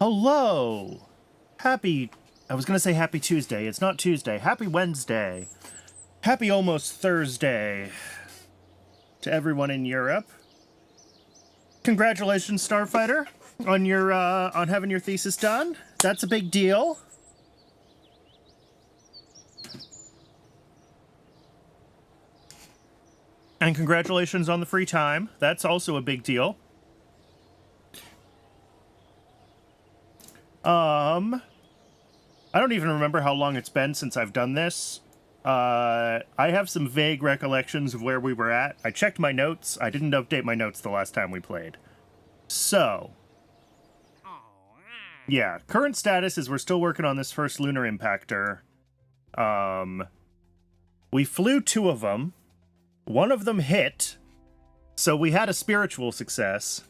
Hello! I was gonna say happy Tuesday. It's not Tuesday. Happy Wednesday. Happy almost Thursday to everyone in Europe. Congratulations, Starfighter, on your, on having your thesis done. That's a big deal. And congratulations on the free time. That's also a big deal. I don't even remember how long it's been since I've done this. I have some vague recollections of where we were at. I checked my notes. I didn't update my notes the last time we played. So, yeah, current status is we're still working on this first lunar impactor. We flew 2 of them. One of them hit, so we had a spiritual success.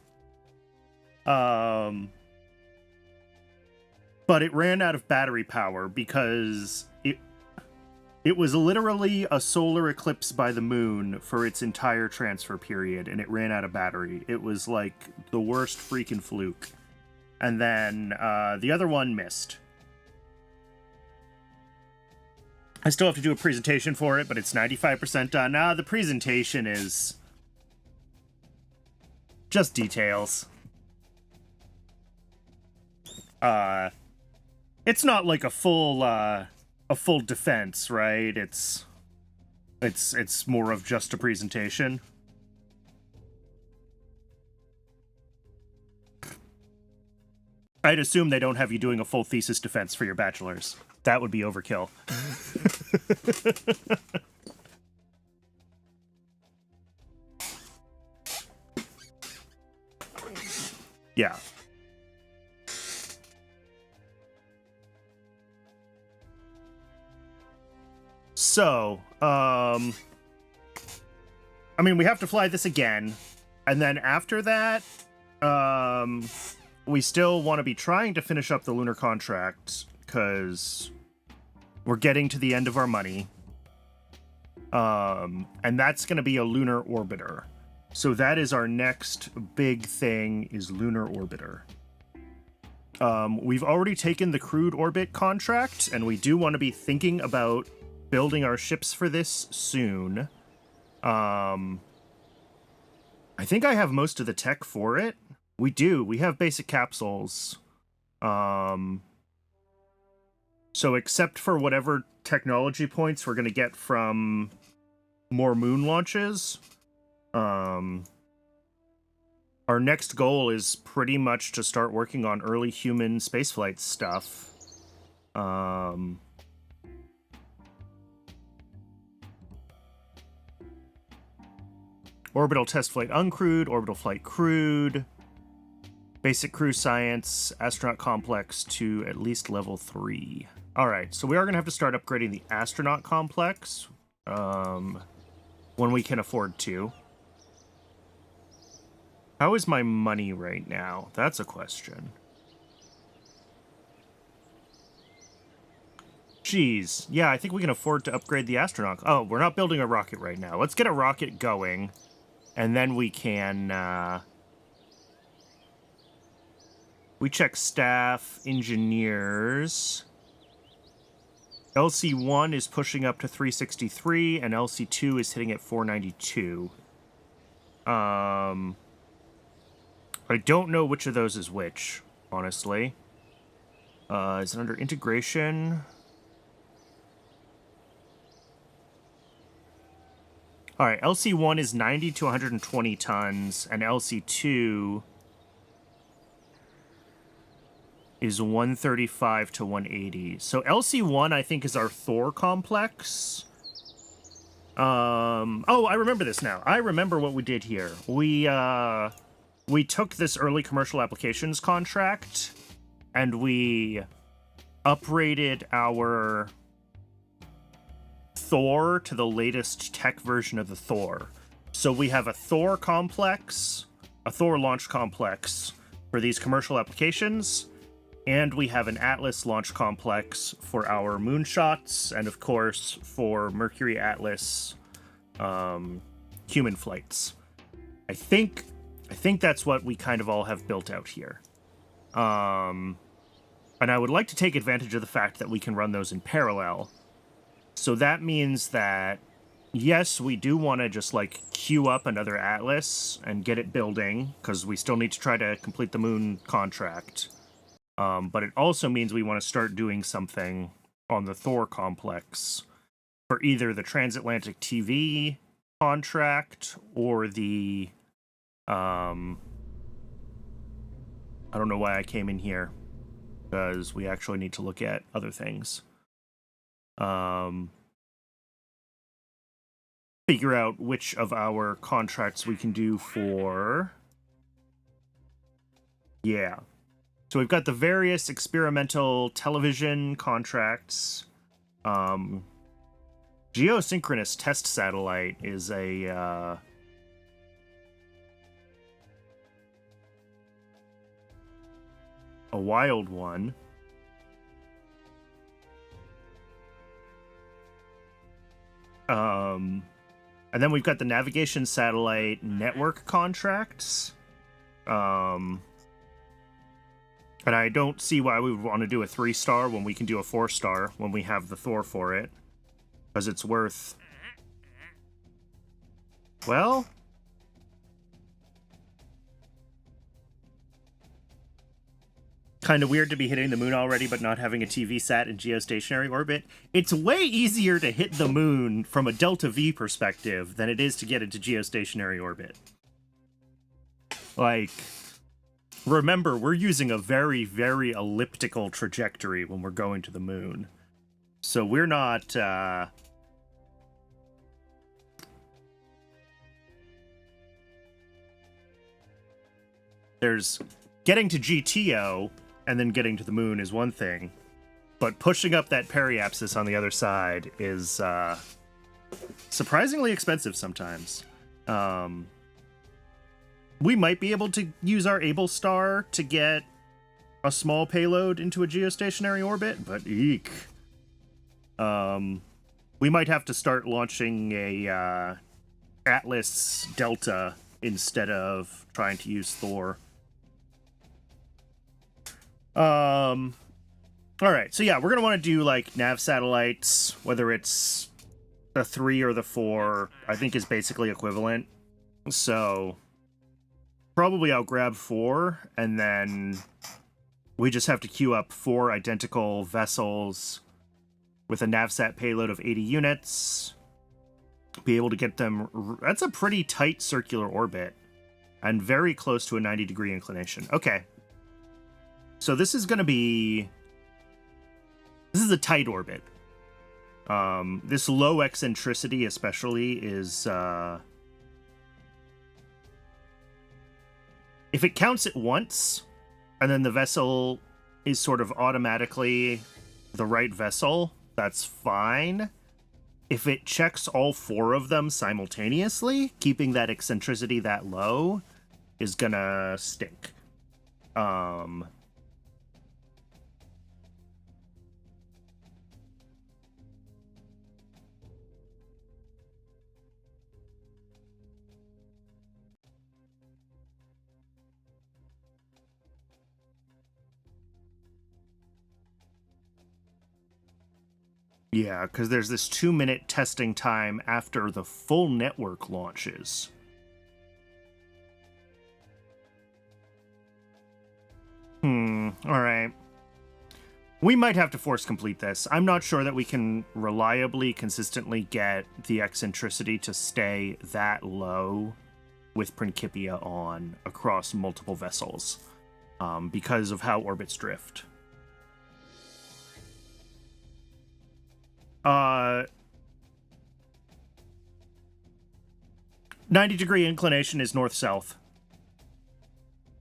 But it ran out of battery power because it was literally a solar eclipse by the moon for its entire transfer period, and it ran out of battery. It was like the worst freaking fluke. And then the other one missed. I still have to do a presentation for it, but it's 95% done. Now the presentation is just details. It's not like a full defense, right? It's more of just a presentation. I'd assume they don't have you doing a full thesis defense for your bachelor's. That would be overkill. Yeah. So, I mean, we have to fly this again, and then after that, we still want to be trying to finish up the lunar contract, because we're getting to the end of our money. And that's going to be a lunar orbiter. So that is our next big thing, is lunar orbiter. We've already taken the crewed orbit contract, and we do want to be thinking about building our ships for this soon. I think I have most of the tech for it. We do. We have basic capsules. So except for whatever technology points we're going to get from more moon launches, our next goal is pretty much to start working on early human spaceflight stuff. Orbital test flight uncrewed, orbital flight crewed, basic crew science, astronaut complex to at least level 3. All right, so we are going to have to start upgrading the astronaut complex when we can afford to. How is my money right now? That's a question. Jeez, yeah, I think we can afford to upgrade the astronaut. Oh, we're not building a rocket right now. Let's get a rocket going. And then we can, we check staff, engineers. LC1 is pushing up to 363, and LC2 is hitting at 492. I don't know which of those is which, honestly. Is it under integration? All right, LC1 is 90 to 120 tons, and LC2 is 135 to 180. So LC1, I think, is our Thor complex. Oh, I remember this now. I remember what we did here. We took this early commercial applications contract, and we uprated our Thor to the latest tech version of the Thor. So we have a Thor complex, a Thor launch complex for these commercial applications, and we have an Atlas launch complex for our moonshots, and of course for Mercury Atlas human flights. I think that's what we kind of all have built out here. And I would like to take advantage of the fact that we can run those in parallel. So that means that, yes, we do want to just, like, queue up another Atlas and get it building, because we still need to try to complete the moon contract. But it also means we want to start doing something on the Thor complex for either the transatlantic TV contract or the... I don't know why I came in here, because we actually need to look at other things. Figure out which of our contracts we can do for... Yeah. So we've got the various experimental television contracts. Geosynchronous test satellite is a wild one. And then we've got the navigation satellite network contracts. And I don't see why we would want to do a 3-star when we can do a 4-star when we have the Thor for it. Because it's worth... Well... Kind of weird to be hitting the moon already, but not having a TV sat in geostationary orbit. It's way easier to hit the moon from a delta V perspective than it is to get into geostationary orbit. Like, remember, we're using a very, very elliptical trajectory when we're going to the moon. So we're not, There's getting to GTO and then getting to the moon is one thing, but pushing up that periapsis on the other side is surprisingly expensive sometimes. We might be able to use our Able Star to get a small payload into a geostationary orbit, but eek. We might have to start launching a Atlas Delta instead of trying to use Thor. All right, so yeah, we're gonna want to do like nav satellites, whether it's the 3 or the 4, I think is basically equivalent. So probably I'll grab 4, and then we just have to queue up 4 identical vessels with a navsat payload of 80 units. Be able to get them... That's a pretty tight circular orbit, and very close to a 90-degree inclination. Okay. So this is going to be... This is a tight orbit. This low eccentricity especially is... If it counts it once, and then the vessel is sort of automatically the right vessel, that's fine. If it checks all 4 of them simultaneously, keeping that eccentricity that low is gonna stink. Yeah, because there's this 2-minute testing time after the full network launches. Alright. We might have to force complete this. I'm not sure that we can reliably, consistently get the eccentricity to stay that low with Principia on across multiple vessels, because of how orbits drift. 90-degree inclination is north-south.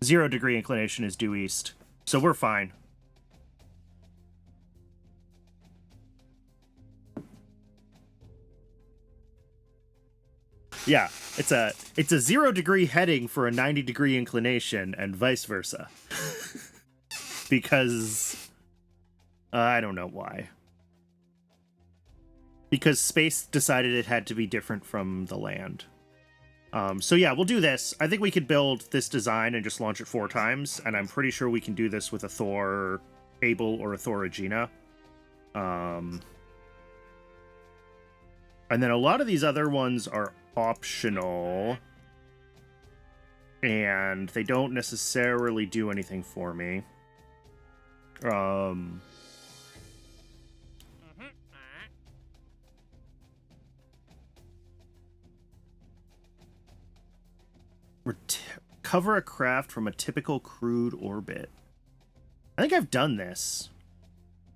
0-degree inclination is due east. So we're fine. Yeah, it's a 0-degree heading for a 90-degree inclination and vice versa. Because I don't know why. Because space decided it had to be different from the land. So yeah, we'll do this. I think we could build this design and just launch it 4 times, and I'm pretty sure we can do this with a Thor Able or a Thor Regina. And then a lot of these other ones are optional, and they don't necessarily do anything for me. Cover a craft from a typical crewed orbit. I think I've done this.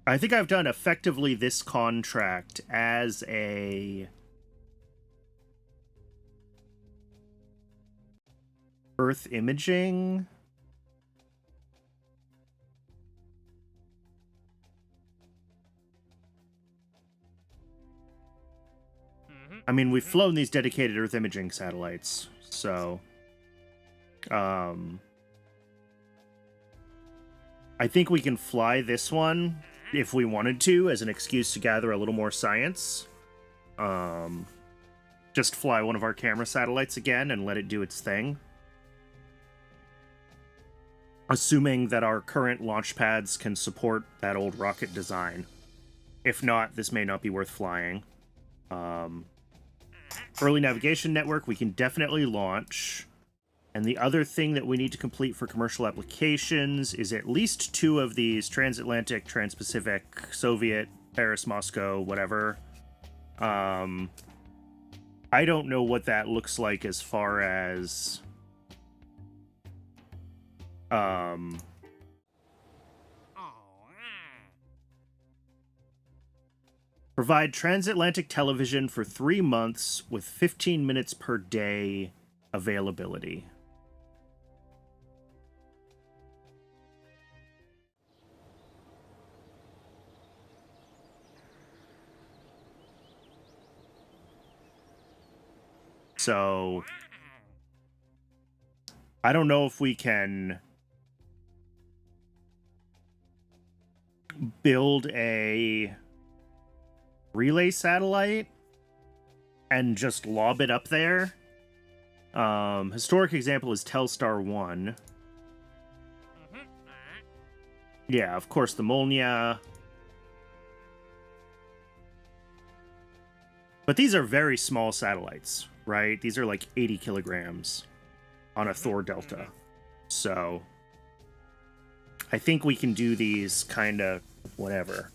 I think I've done effectively this contract as a Earth imaging. I mean, we've flown these dedicated Earth imaging satellites, so I think we can fly this one if we wanted to as an excuse to gather a little more science. Just fly one of our camera satellites again and let it do its thing. Assuming that our current launch pads can support that old rocket design. If not, this may not be worth flying. Early navigation network, we can definitely launch. And the other thing that we need to complete for commercial applications is at least 2 of these transatlantic, transpacific, Soviet, Paris, Moscow, whatever. I don't know what that looks like as far as provide transatlantic television for 3 months with 15 minutes per day availability. So I don't know if we can build a relay satellite and just lob it up there. Historic example is Telstar 1. Yeah, of course, the Molnia. But these are very small satellites, right? These are like 80 kilograms on a Thor Delta. So I think we can do these kind of whatever.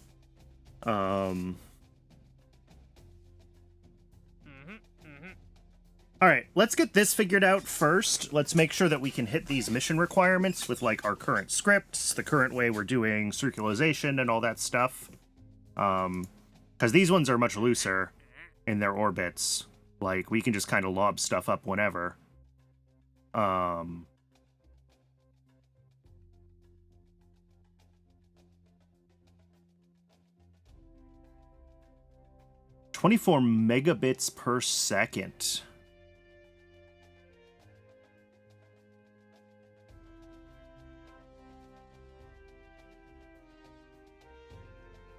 All right, let's get this figured out first. Let's make sure that we can hit these mission requirements with like our current scripts, the current way we're doing circularization and all that stuff. Because these ones are much looser in their orbits. Like, we can just kind of lob stuff up whenever. 24 megabits per second.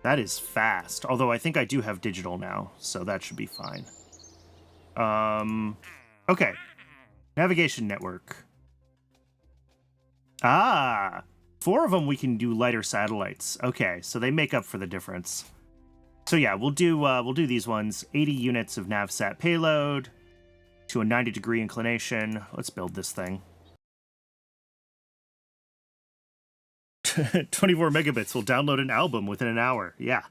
That is fast. Although I think I do have digital now, so that should be fine. Okay. Navigation network. Ah! 4 of them we can do lighter satellites. Okay, so they make up for the difference. So yeah, we'll do these ones. 80 units of navsat payload to a 90-degree inclination. Let's build this thing. 24 megabits will download an album within an hour. Yeah.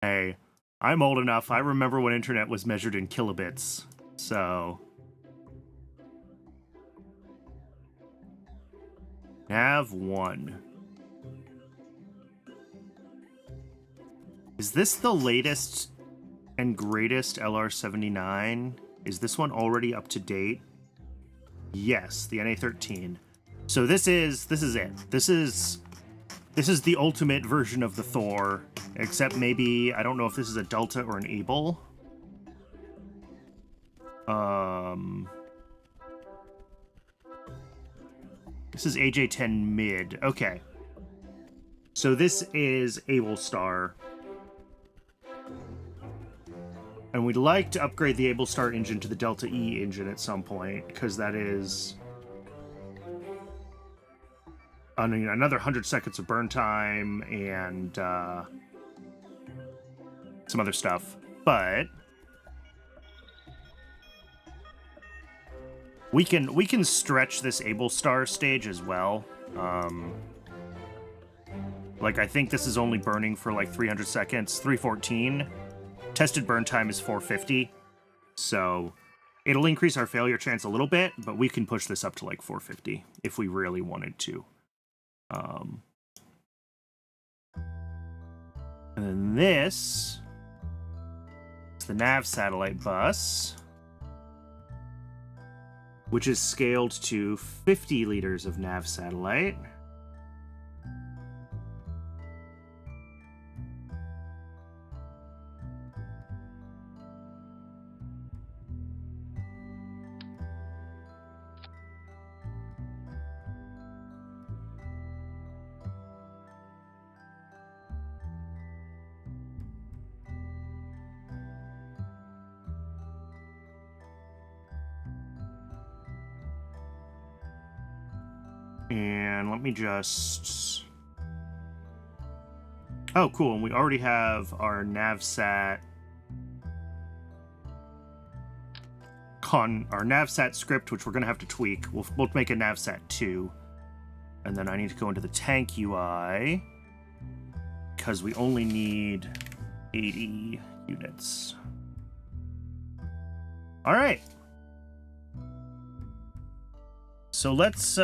Hey, I'm old enough. I remember when internet was measured in kilobits. So Nav1. Is this the latest and greatest LR79? Is this one already up to date? Yes, the NA13. So this is it. This is the ultimate version of the Thor, except maybe I don't know if this is a Delta or an Able. This is AJ10 mid. Okay. So this is Able Star. And we'd like to upgrade the Able Star engine to the Delta E engine at some point, because that is another 100 seconds of burn time and some other stuff. But we can stretch this Able Star stage as well. Like, I think this is only burning for like 300 seconds, 314. Tested burn time is 450. So it'll increase our failure chance a little bit, but we can push this up to like 450 if we really wanted to. And then this is the nav satellite bus, which is scaled to 50 liters of nav satellite. And let me just... Oh, cool. And we already have our navsat... our navsat script, which we're going to have to tweak. We'll make a navsat 2. And then I need to go into the tank UI, because we only need 80 units. All right. So let's,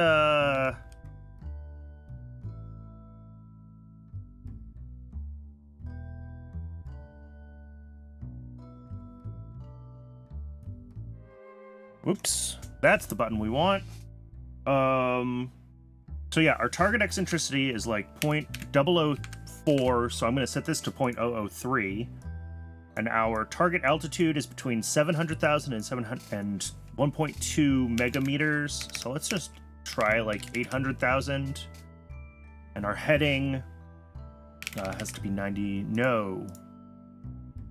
whoops, that's the button we want. So yeah, our target eccentricity is like 0.004, so I'm going to set this to 0.003. And our target altitude is between 700,000 and 1.2 megameters. So let's just try like 800,000. And our heading has to be 90. No.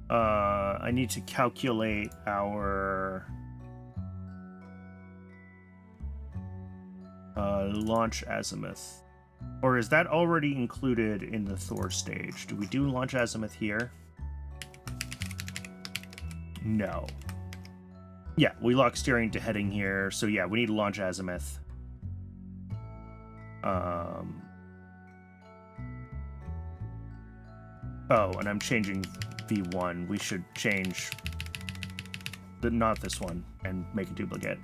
I need to calculate our launch azimuth. Or is that already included in the Thor stage? Do we do launch azimuth here? No. Yeah, we lock steering to heading here, so yeah, we need to launch azimuth. Oh, and I'm changing V1. We should change not this one and make a duplicate.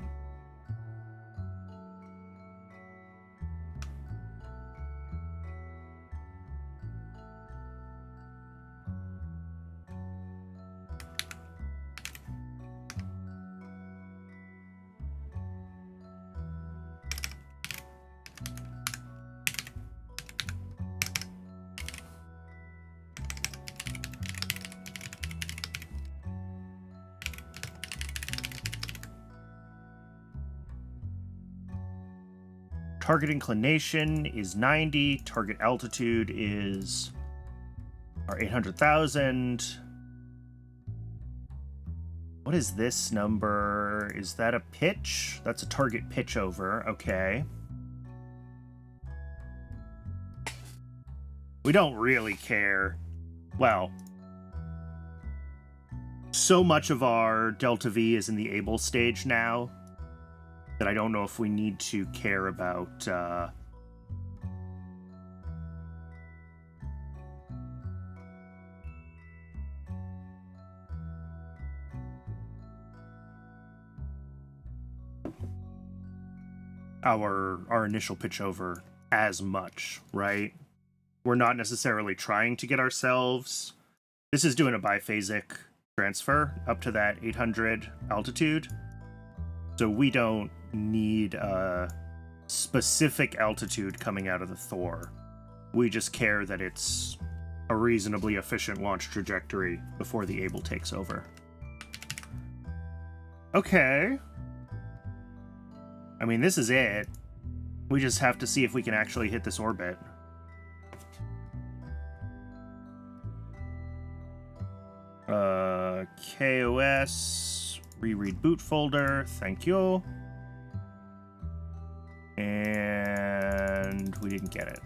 Target inclination is 90. Target altitude is our 800,000. What is this number? Is that a pitch? That's a target pitch over. Okay. We don't really care. Well, so much of our Delta V is in the able stage now that I don't know if we need to care about our initial pitch over as much, right? We're not necessarily trying to get ourselves... This is doing a biphasic transfer up to that 800 altitude. So we don't need a specific altitude coming out of the Thor. We just care that it's a reasonably efficient launch trajectory before the Able takes over. Okay. I mean, this is it. We just have to see if we can actually hit this orbit. KOS, reread boot folder, thank you. And we didn't get it.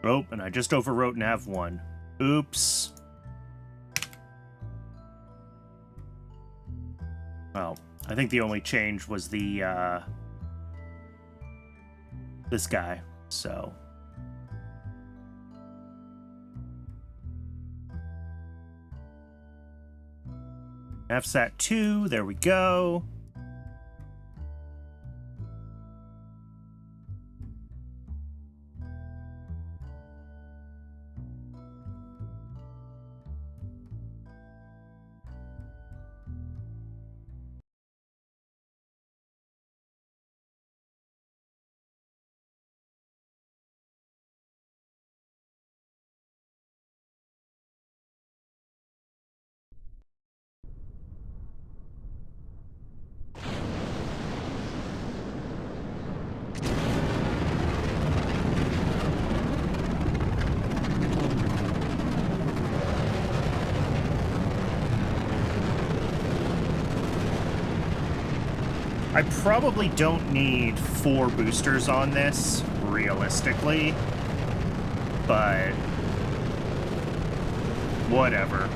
Oh, and I just overwrote nav1. Oops. Well, I think the only change was the, this guy, so. FSAT 2, there we go. I probably don't need 4 boosters on this, realistically, but whatever.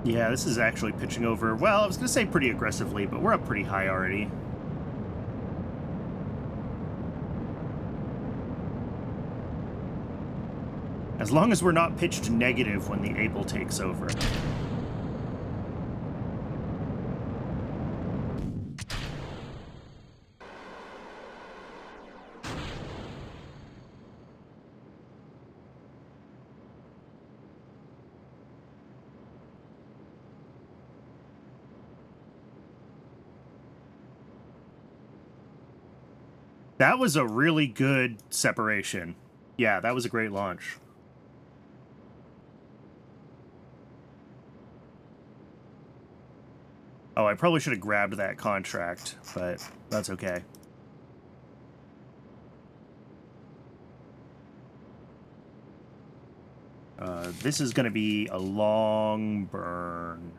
Yeah, this is actually pitching over, well, I was going to say pretty aggressively, but we're up pretty high already. As long as we're not pitched negative when the Able takes over. That was a really good separation. Yeah, that was a great launch. Oh, I probably should have grabbed that contract, but that's okay. This is going to be a long burn.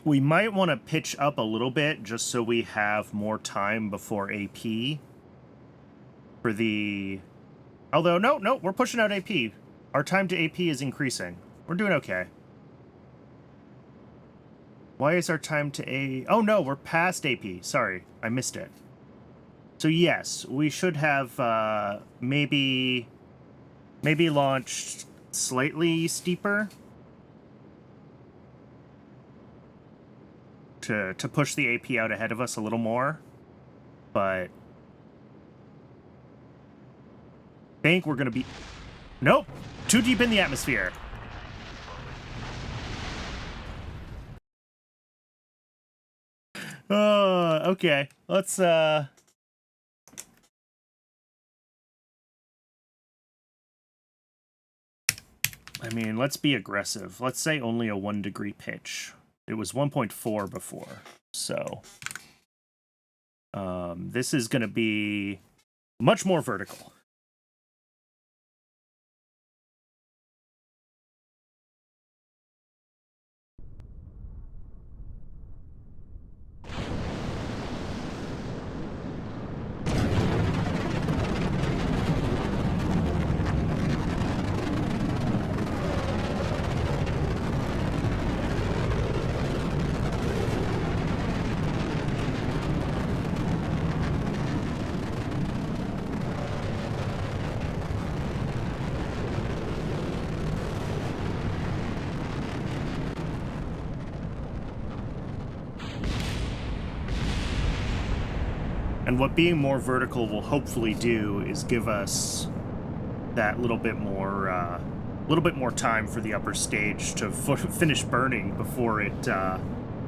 We might want to pitch up a little bit just so we have more time before AP for the... Although, no, we're pushing out AP. Our time to AP is increasing. We're doing okay. Why is our time to A... Oh, no, we're past AP. Sorry, I missed it. So, yes, we should have maybe launched slightly steeper to push the AP out ahead of us a little more, but I think we're gonna be... Nope! Too deep in the atmosphere. Okay. Let's, I mean, let's be aggressive. Let's say only a 1 degree pitch. It was 1.4 before, so this is going to be much more vertical. And what being more vertical will hopefully do is give us that little bit more time for the upper stage to finish burning before it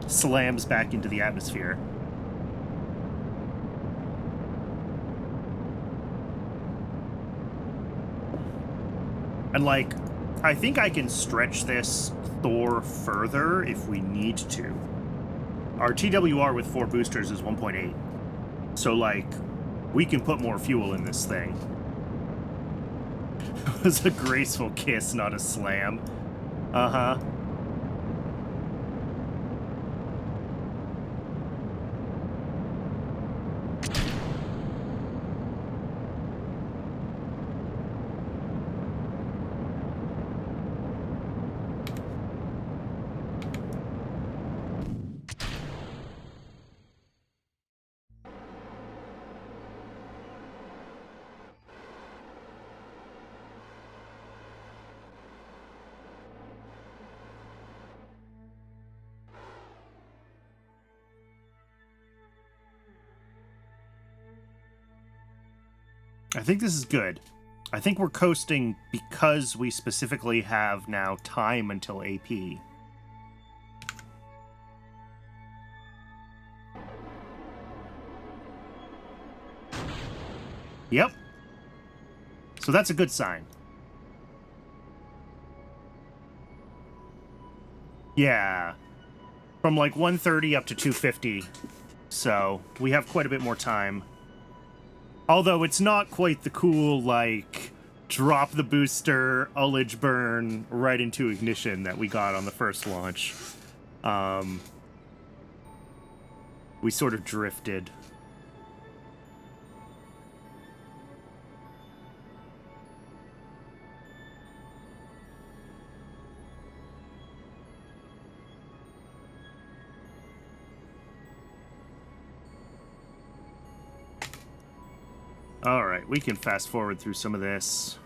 slams back into the atmosphere. And, like, I think I can stretch this Thor further if we need to. Our TWR with 4 boosters is 1.8. So, like, we can put more fuel in this thing. It was a graceful kiss, not a slam. Uh-huh. I think this is good. I think we're coasting because we specifically have now time until AP. Yep. So that's a good sign. Yeah. From like 130 up to 250. So we have quite a bit more time. Although it's not quite the cool, like, drop the booster, ullage burn right into ignition that we got on the first launch. We sort of drifted. Alright, we can fast forward through some of this.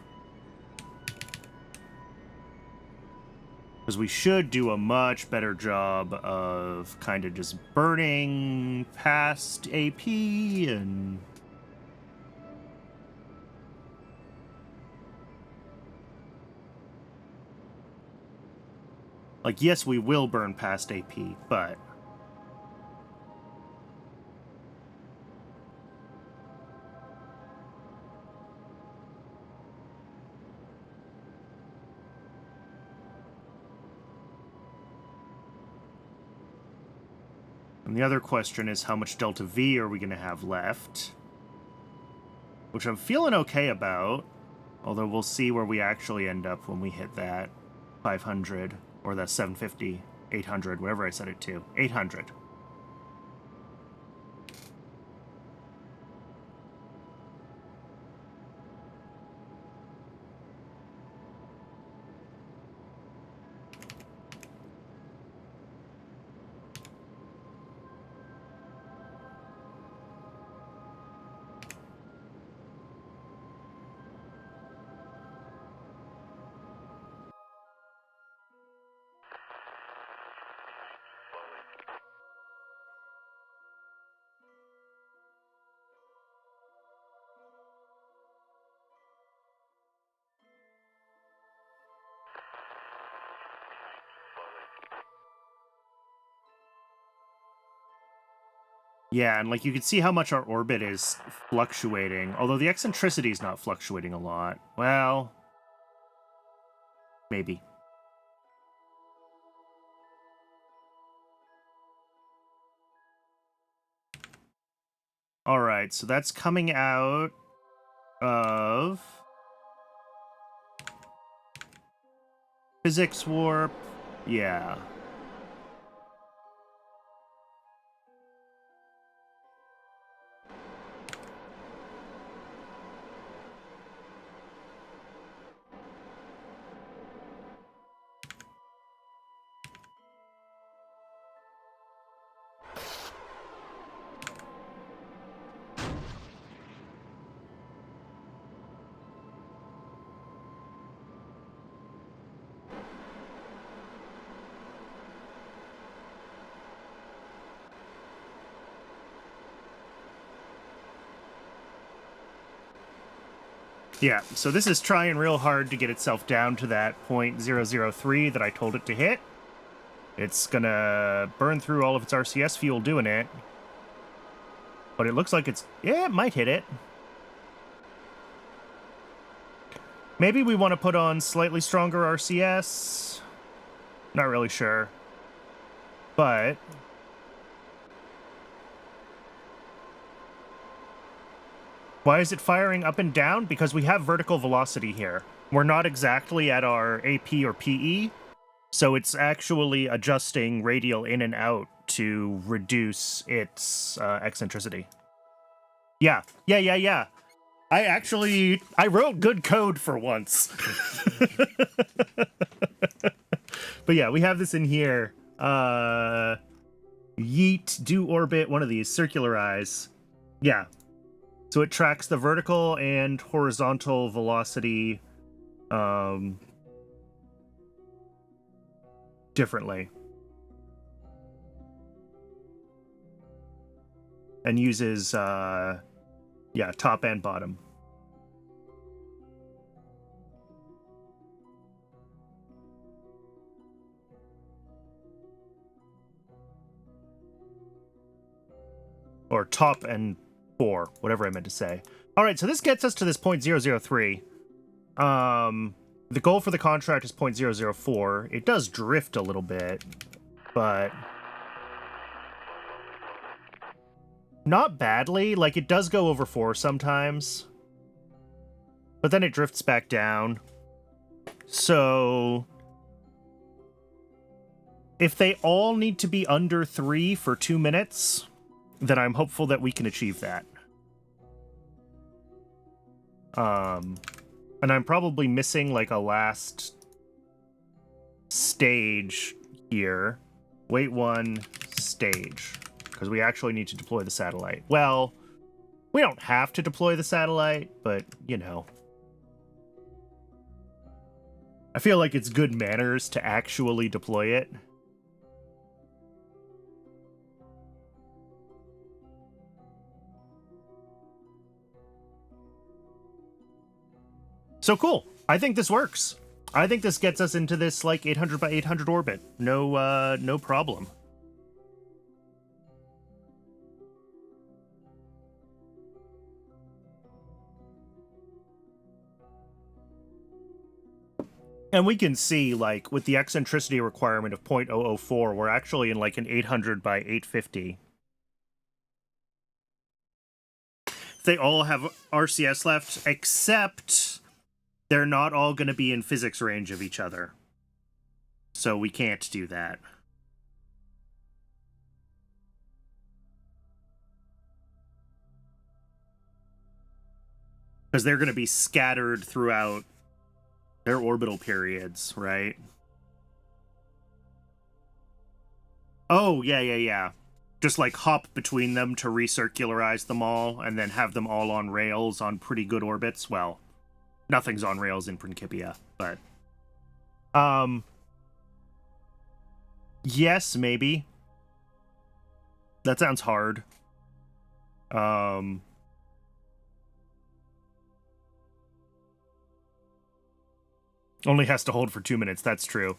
Because we should do a much better job of kind of just burning past AP and... Like, yes, we will burn past AP, but... And the other question is, how much Delta V are we going to have left? Which I'm feeling okay about. Although we'll see where we actually end up when we hit that 500. Or that 750, 800, whatever I set it to. 800. Yeah, and like you can see how much our orbit is fluctuating, although the eccentricity is not fluctuating a lot. Well, maybe. All right, so that's coming out of physics warp. Yeah. Yeah, so this is trying real hard to get itself down to that 0.003 that I told it to hit. It's gonna burn through all of its RCS fuel doing it. But it looks like it's... Yeah, it might hit it. Maybe we want to put on slightly stronger RCS. Not really sure. But... why is it firing up and down? Because we have vertical velocity here. We're not exactly at our AP or PE, so it's actually adjusting radial in and out to reduce its eccentricity. Yeah. I wrote good code for once. But yeah, we have this in here. Yeet, do orbit, one of these, circularize. Yeah. So it tracks the vertical and horizontal velocity differently. And uses, top and bottom. Or top and 4, whatever I meant to say. All right, so this gets us to this 0.003. The goal for the contract is 0.004. It does drift a little bit, but not badly. Like, it does go over 4 sometimes, but then it drifts back down. So if they all need to be under 3 for 2 minutes, then I'm hopeful that we can achieve that. And I'm probably missing, like, a last stage here. Wait 1 stage. Because we actually need to deploy the satellite. Well, we don't have to deploy the satellite, but, you know. I feel like it's good manners to actually deploy it. So cool. I think this works. I think this gets us into this, like, 800 by 800 orbit. No problem. And we can see, like, with the eccentricity requirement of 0.004, we're actually in, like, an 800 by 850. They all have RCS left, except they're not all going to be in physics range of each other. So we can't do that. Because they're going to be scattered throughout their orbital periods, right? Oh, yeah. Just, like, hop between them to recircularize them all, and then have them all on rails on pretty good orbits. Well, nothing's on rails in Principia, but... yes, maybe. That sounds hard. Only has to hold for 2 minutes, that's true.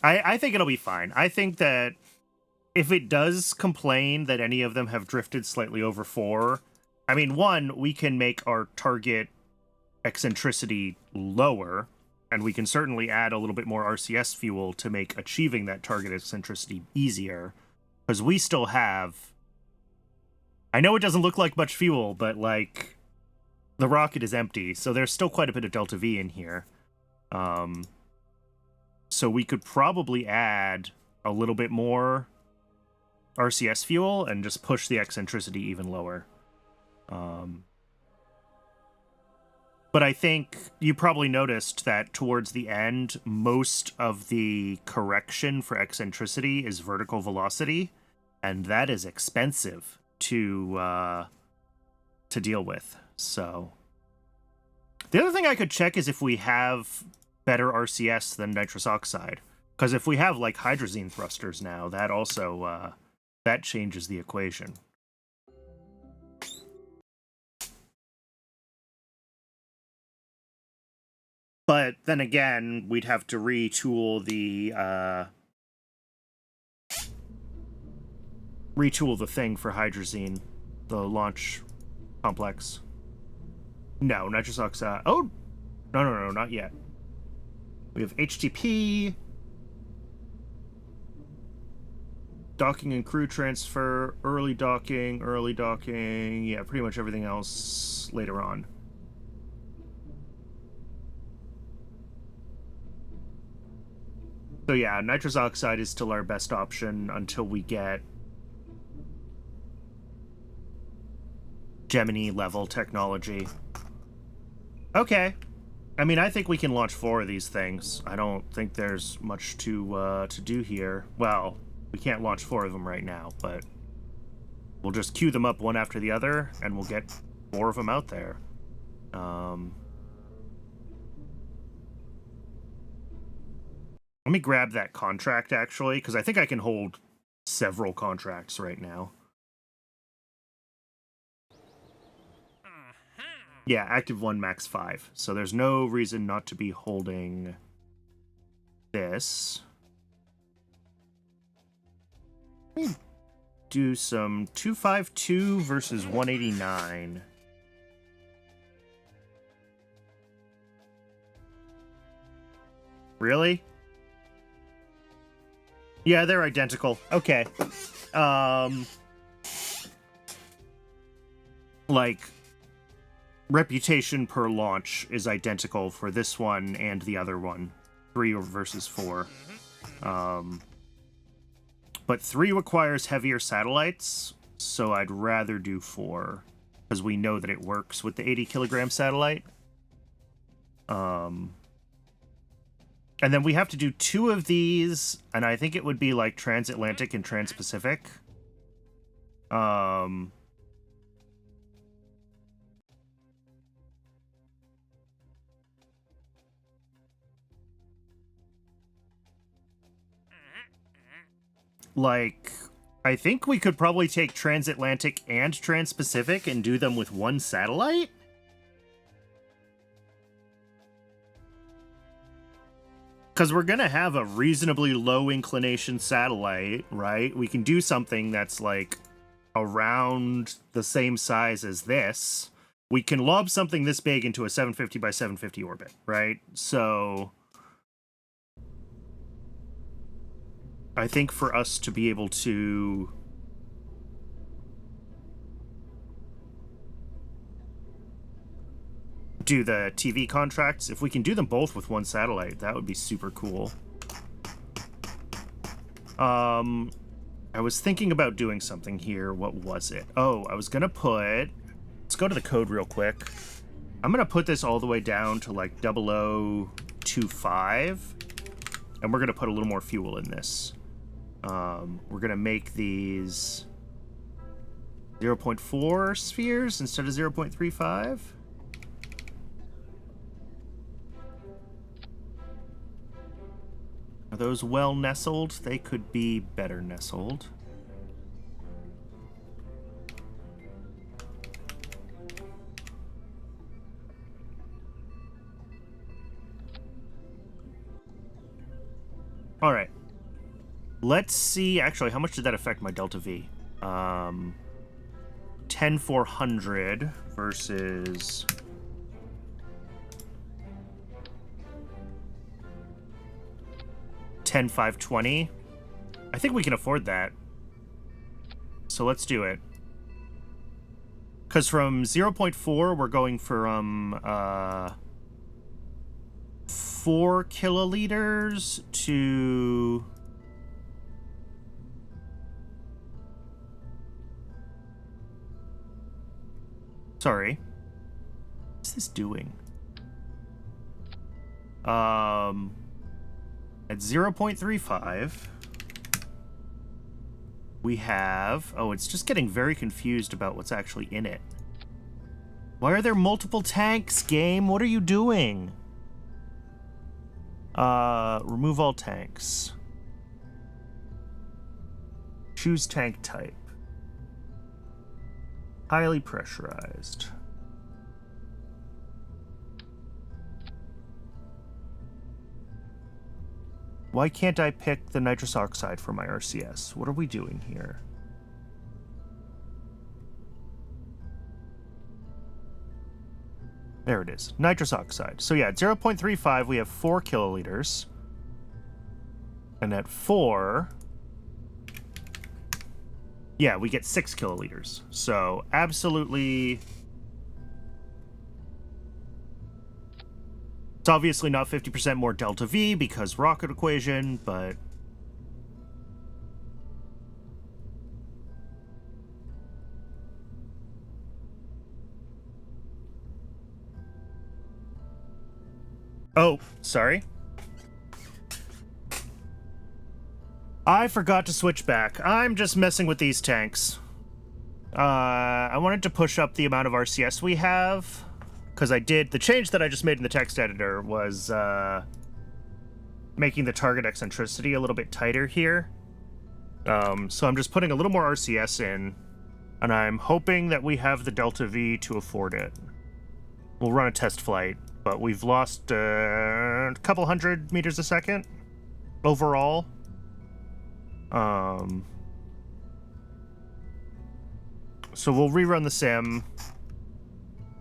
I think it'll be fine. I think that if it does complain that any of them have drifted slightly over 4, I mean, 1, we can make our target eccentricity lower, and we can certainly add a little bit more RCS fuel to make achieving that target eccentricity easier, because we still have... I know it doesn't look like much fuel, but, like, the rocket is empty, so there's still quite a bit of delta V in here. So we could probably add a little bit more RCS fuel and just push the eccentricity even lower. But I think you probably noticed that towards the end, most of the correction for eccentricity is vertical velocity, and that is expensive to deal with. So the other thing I could check is if we have better RCS than nitrous oxide, because if we have, like, hydrazine thrusters now, that also that changes the equation. then again, we'd have to retool the thing for hydrazine, the launch complex. No, nitrous oxide. Oh, no, not yet. We have HTP, docking and crew transfer, early docking. Yeah, pretty much everything else later on. So yeah, nitrous oxide is still our best option until we get Gemini level technology. Okay. I mean, I think we can launch 4 of these things. I don't think there's much to do here. Well, we can't launch 4 of them right now, but we'll just queue them up one after the other, and we'll get 4 of them out there. Let me grab that contract, actually, because I think I can hold several contracts right now. Yeah, active 1, max 5. So there's no reason not to be holding this. Do some 252 versus 189. Really? Yeah, they're identical. Okay. Like, reputation per launch is identical for this one and the other one. 3 versus 4. But 3 requires heavier satellites, so I'd rather do 4, because we know that it works with the 80-kilogram satellite. And then we have to do 2 of these, and I think it would be like transatlantic and transpacific. Like, I think we could probably take transatlantic and transpacific and do them with 1 satellite? Because we're going to have a reasonably low inclination satellite, right? We can do something that's like around the same size as this. We can lob something this big into a 750 by 750 orbit, right? So I think for us to be able to do the TV contracts, if we can do them both with 1 satellite, that would be super cool. I was thinking about doing something here. What was it? Oh, I was gonna put... Let's go to the code real quick. I'm gonna put this all the way down to like 0025, and we're gonna put a little more fuel in this. We're gonna make these 0.4 spheres instead of 0.35. Are those well nestled? They could be better nestled. All right. Let's see, actually, how much did that affect my delta V? 10,400 versus... 10,520. I think we can afford that. So let's do it. Because from 0.4, we're going from 4 kiloliters to... Sorry. What's this doing? At 0.35, we have... Oh, it's just getting very confused about what's actually in it. Why are there multiple tanks, game? What are you doing? Remove all tanks. Choose tank type. Highly pressurized. Why can't I pick the nitrous oxide for my RCS? What are we doing here? There it is. Nitrous oxide. So yeah, at 0.35, we have 4 kiloliters. And at 4... yeah, we get 6 kiloliters. So absolutely... it's obviously not 50% more delta V because rocket equation, but... oh, sorry. I forgot to switch back. I'm just messing with these tanks. I wanted to push up the amount of RCS we have, because the change that I just made in the text editor was making the target eccentricity a little bit tighter here. So I'm just putting a little more RCS in, and I'm hoping that we have the delta V to afford it. We'll run a test flight, but we've lost a couple hundred meters a second overall. So we'll rerun the sim,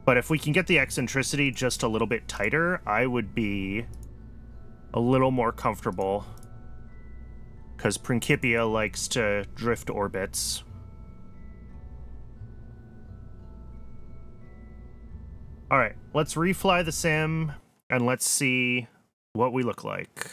but if we can get the eccentricity just a little bit tighter, I would be a little more comfortable, because Principia likes to drift orbits. Alright, let's refly the sim, and let's see what we look like.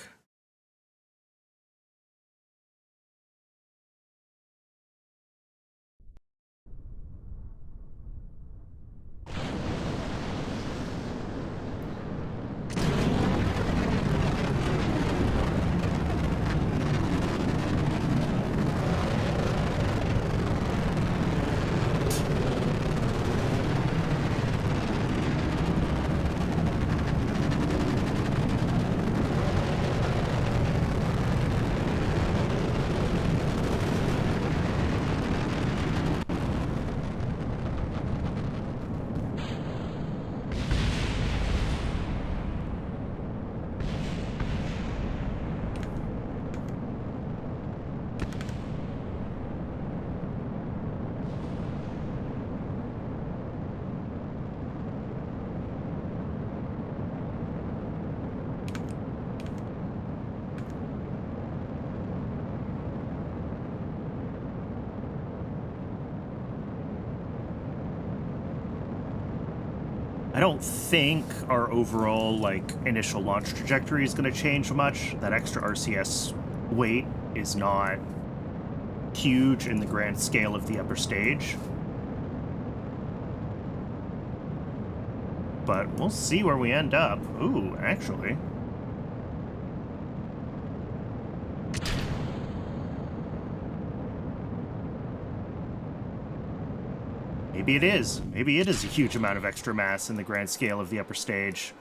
I don't think our overall, initial launch trajectory is going to change much. That extra RCS weight is not huge in the grand scale of the upper stage. But we'll see where we end up. Ooh, actually. Maybe it is. Maybe it is a huge amount of extra mass in the grand scale of the upper stage.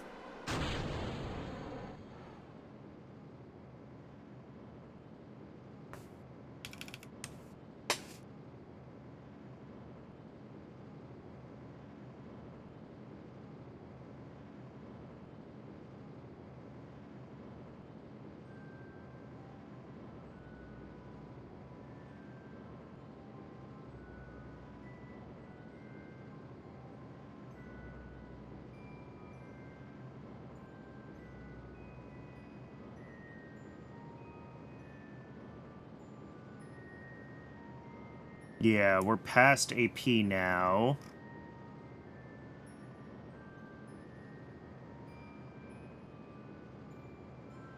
Yeah, we're past AP now.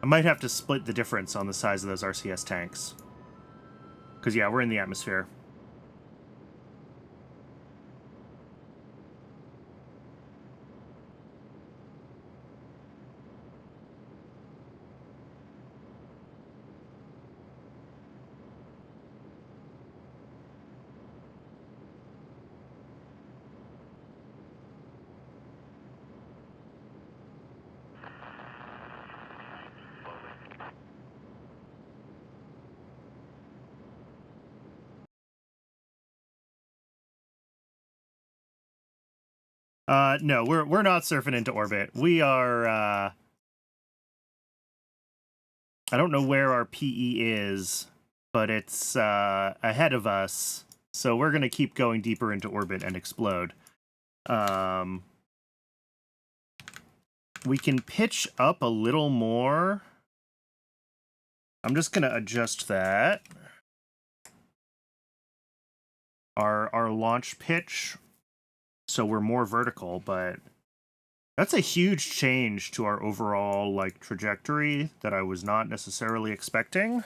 I might have to split the difference on the size of those RCS tanks. Because, yeah, we're in the atmosphere. No, we're not surfing into orbit. We are, I don't know where our PE is, but it's ahead of us. So we're going to keep going deeper into orbit and explode. We can pitch up a little more. I'm just going to adjust that. Our launch pitch, so we're more vertical, but that's a huge change to our overall like trajectory that I was not necessarily expecting.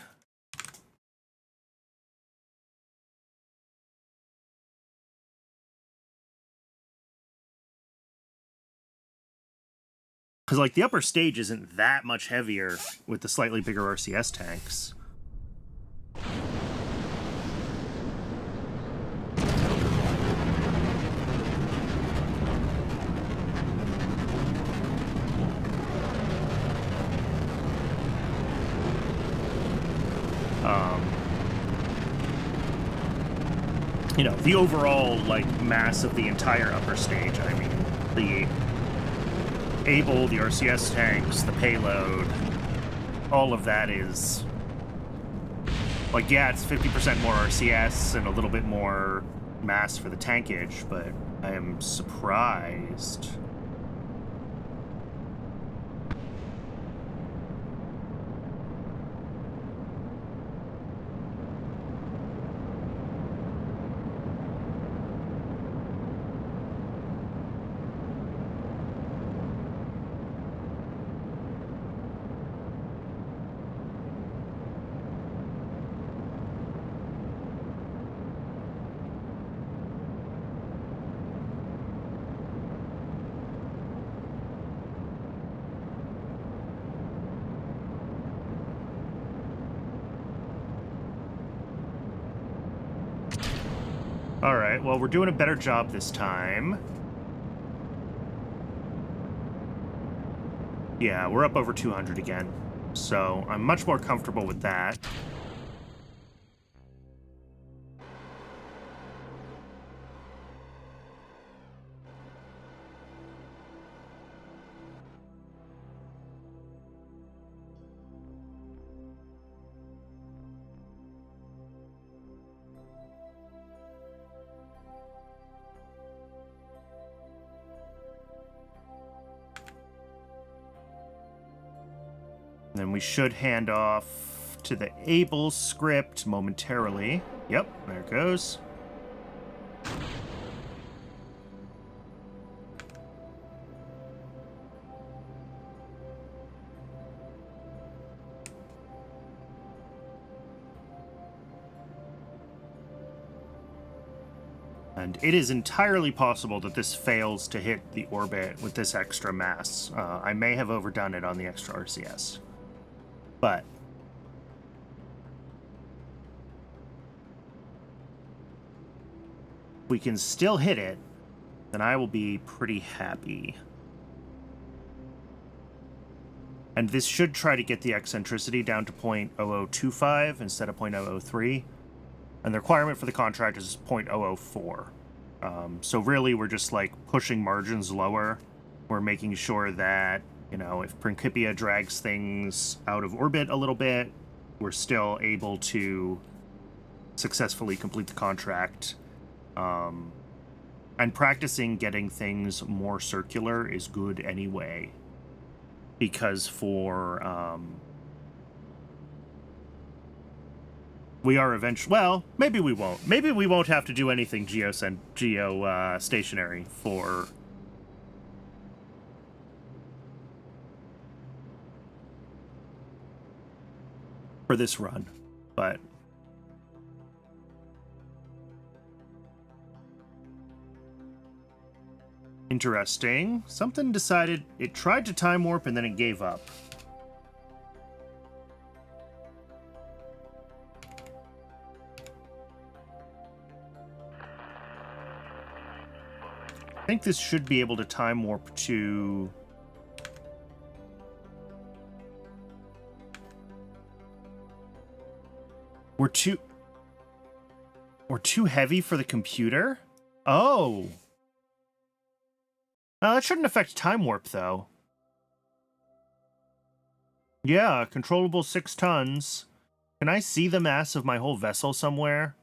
Because, like, the upper stage isn't that much heavier with the slightly bigger RCS tanks. You know, the overall, like, mass of the entire upper stage, I mean, the Able, the RCS tanks, the payload, all of that is... Like, yeah, it's 50% more RCS and a little bit more mass for the tankage, but I am surprised. Alright, well, we're doing a better job this time. Yeah, we're up over 200 again. So, I'm much more comfortable with that. Then we should hand off to the Able script momentarily. Yep, there it goes. And it is entirely possible that this fails to hit the orbit with this extra mass. I may have overdone it on the extra RCS. But if we can still hit it, then I will be pretty happy. And this should try to get the eccentricity down to 0.0025 instead of 0.003. And the requirement for the contract is 0.004. So really, we're just like pushing margins lower. We're making sure that, you know, if Principia drags things out of orbit a little bit, we're still able to successfully complete the contract. And practicing getting things more circular is good anyway. Because for... we are eventually... Well, maybe we won't. Maybe we won't have to do anything geo-stationary for... for this run, but... Interesting. Something decided... It tried to time warp and then it gave up. I think this should be able to time warp to... We're too heavy for the computer? Oh. That shouldn't affect time warp, though. Yeah, controllable 6 tons. Can I see the mass of my whole vessel somewhere?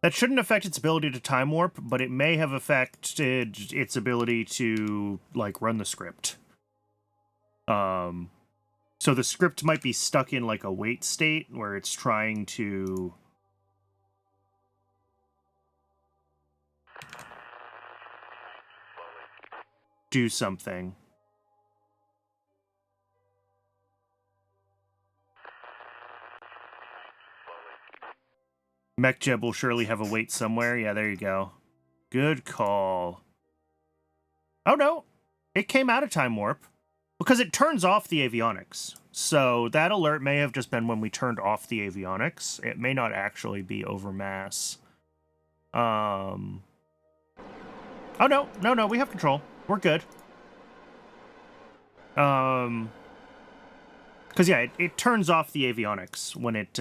That shouldn't affect its ability to time warp, but it may have affected its ability to, like, run the script. So the script might be stuck in, like, a wait state where it's trying to... do something. MechJeb will surely have a wait somewhere. Yeah, there you go. Good call. Oh, no. It came out of time warp. Because it turns off the avionics. So that alert may have just been when we turned off the avionics. It may not actually be over mass. Oh, no. No, we have control. We're good. Because, yeah, it turns off the avionics when it,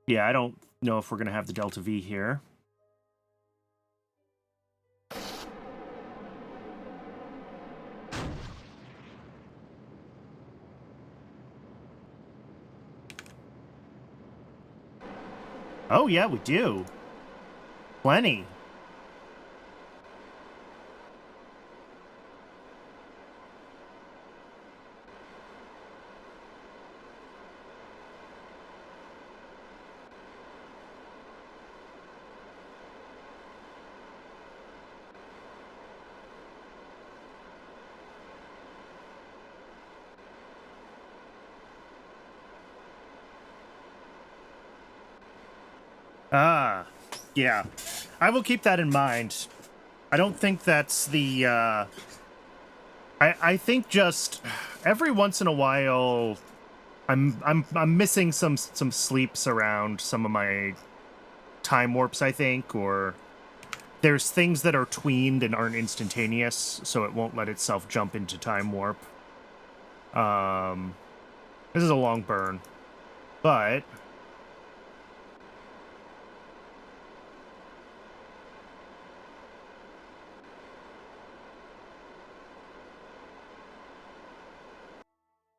Yeah, I don't know if we're going to have the Delta V here. Oh, yeah, we do. Plenty. Ah, yeah. I will keep that in mind. I don't think that's the, I think just every once in a while I'm missing some sleeps around some of my time warps, I think, or there's things that are tweened and aren't instantaneous, so it won't let itself jump into time warp. This is a long burn, but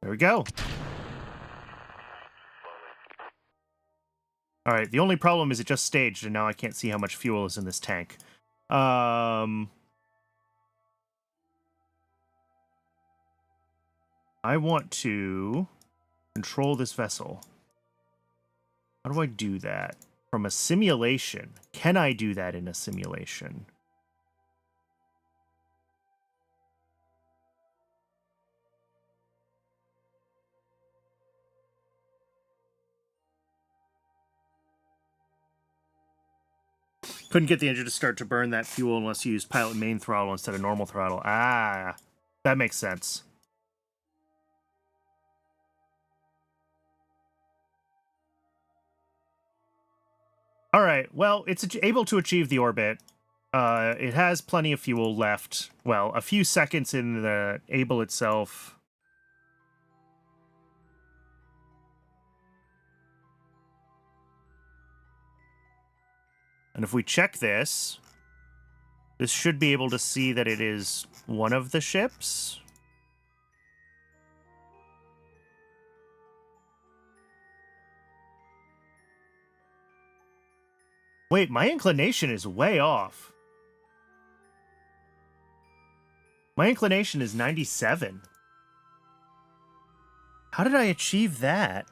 there we go. All right, the only problem is it just staged, and now I can't see how much fuel is in this tank. I want to control this vessel. How do I do that? From a simulation. Can I do that in a simulation? Couldn't get the engine to start to burn that fuel unless you used pilot main throttle instead of normal throttle. Ah, that makes sense. All right, well, it's able to achieve the orbit. It has plenty of fuel left. Well, a few seconds in the Able itself. And if we check this, this should be able to see that it is one of the ships. Wait, my inclination is way off. My inclination is 97. How did I achieve that?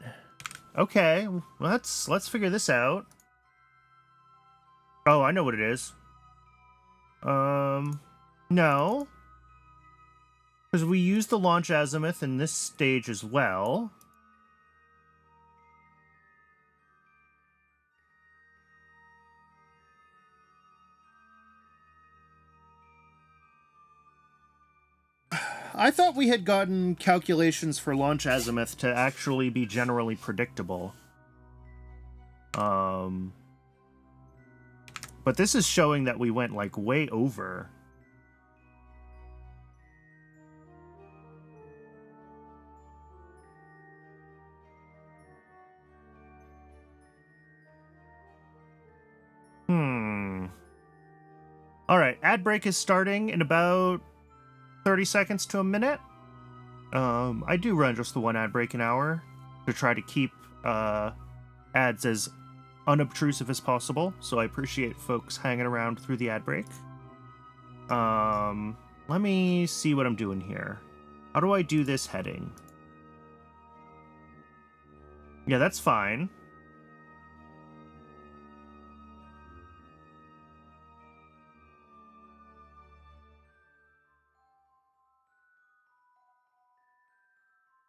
Okay, let's figure this out. Oh, I know what it is. No. Because we used the launch azimuth in this stage as well. I thought we had gotten calculations for launch azimuth to actually be generally predictable. But this is showing that we went, like, way over. All right, ad break is starting in about 30 seconds to a minute. I do run just the one ad break an hour to try to keep ads as unobtrusive as possible, so I appreciate folks hanging around through the ad break. Let me see what I'm doing here. How do I do this heading? Yeah, that's fine.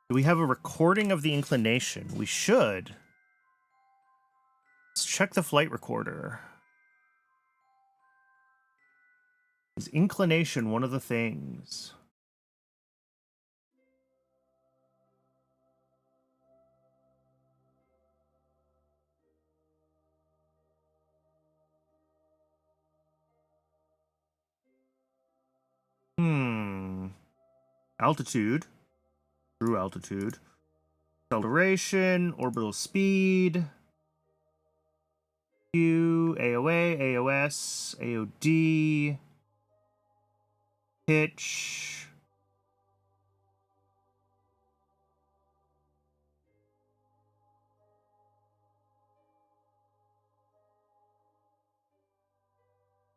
Do we have a recording of the inclination? We should. Let's check the flight recorder. Is inclination one of the things? Altitude. True altitude. Acceleration, orbital speed. Q, AOA, AOS, AOD. Pitch.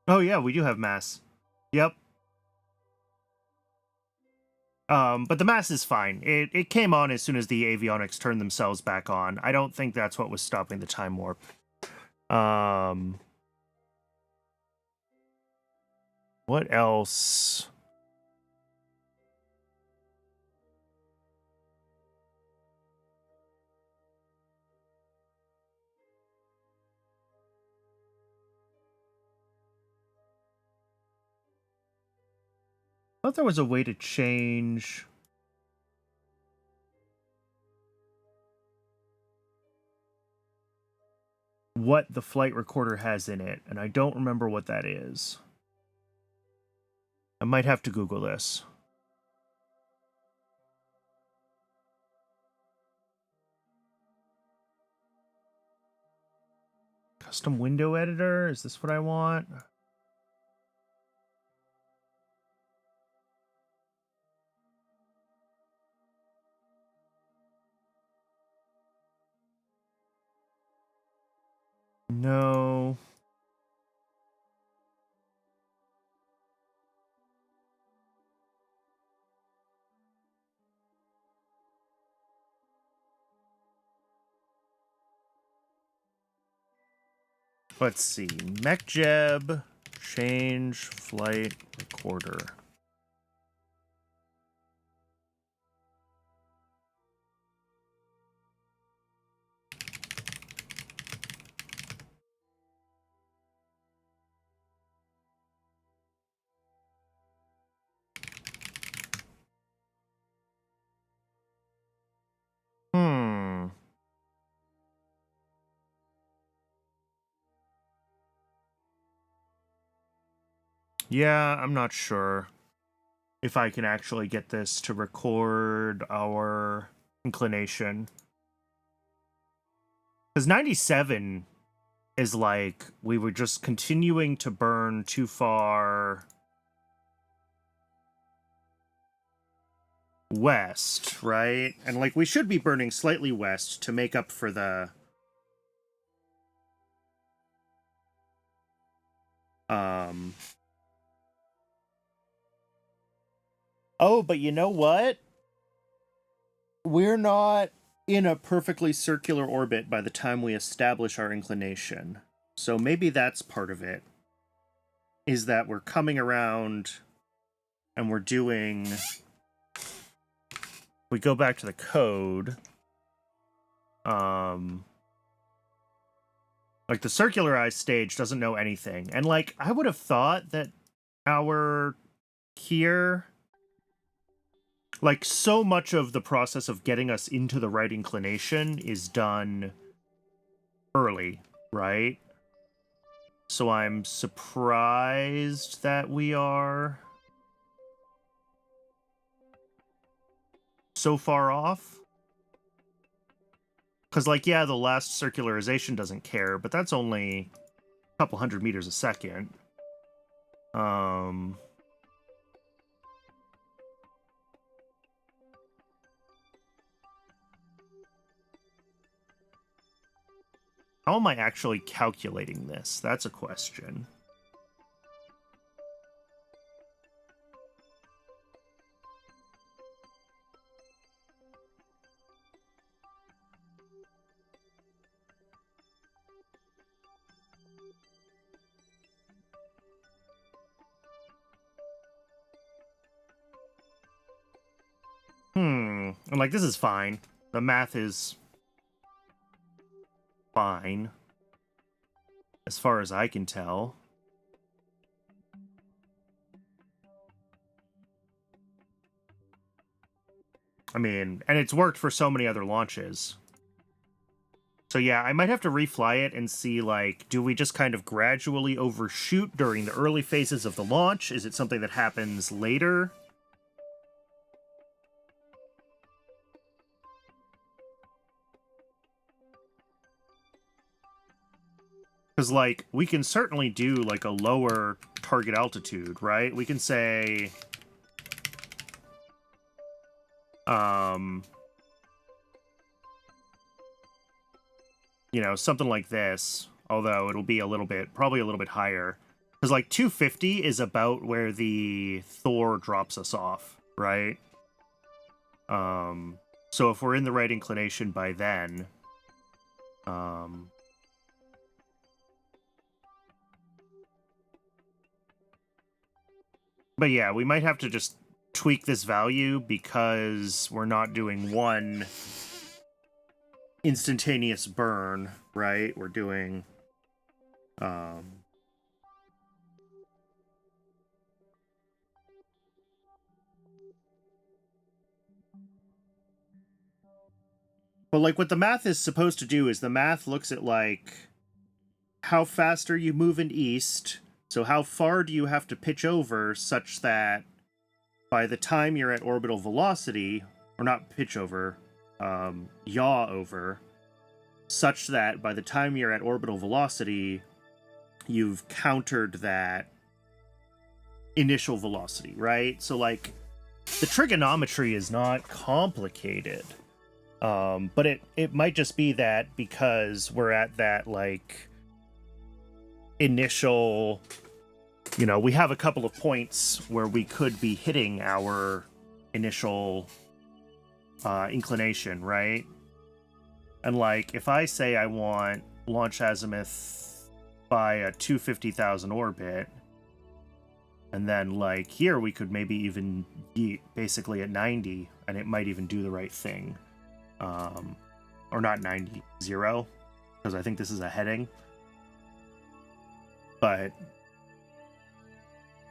Oh yeah, we do have mass. Yep. But the mass is fine. It came on as soon as the avionics turned themselves back on. I don't think that's what was stopping the time warp. What else? I thought there was a way to change what the flight recorder has in it, and I don't remember what that is. I might have to Google this. Custom window editor? Is this what I want? No. Let's see. MechJeb, change flight recorder. Yeah, I'm not sure if I can actually get this to record our inclination. Because 97 is like, we were just continuing to burn too far west, right? And like, we should be burning slightly west to make up for the... Oh, but you know what? We're not in a perfectly circular orbit by the time we establish our inclination. So maybe that's part of it. Is that we're coming around and we're doing... We go back to the code. Like, the circularized stage doesn't know anything. And, like, I would have thought that our... Here... Like, so much of the process of getting us into the right inclination is done early, right? So I'm surprised that we are so far off. Because, like, yeah, the last circularization doesn't care, but that's only a couple hundred meters a second. How am I actually calculating this? That's a question. I'm like, this is fine. The math is fine, as far as I can tell. I mean, and it's worked for so many other launches. So yeah, I might have to refly it and see, like, do we just kind of gradually overshoot during the early phases of the launch? Is it something that happens later? Because, like, we can certainly do, like, a lower target altitude, right? We can say... you know, something like this. Although it'll be a little bit... probably a little bit higher. Because, like, 250 is about where the Thor drops us off, right? So if we're in the right inclination by then... But yeah, we might have to just tweak this value because we're not doing one instantaneous burn, right? We're doing... But, like, what the math is supposed to do is the math looks at, like, how fast are you moving east? So how far do you have to pitch over such that by the time you're at orbital velocity, or not pitch over, yaw over, such that by the time you're at orbital velocity, you've countered that initial velocity, right? So, like, the trigonometry is not complicated. But it might just be that because we're at that, like, initial, you know, we have a couple of points where we could be hitting our initial inclination, right? And, like, if I say I want launch azimuth by a 250,000 orbit, and then, like, here we could maybe even be basically at 90, and it might even do the right thing. Or not 90, 0, because I think this is a heading. But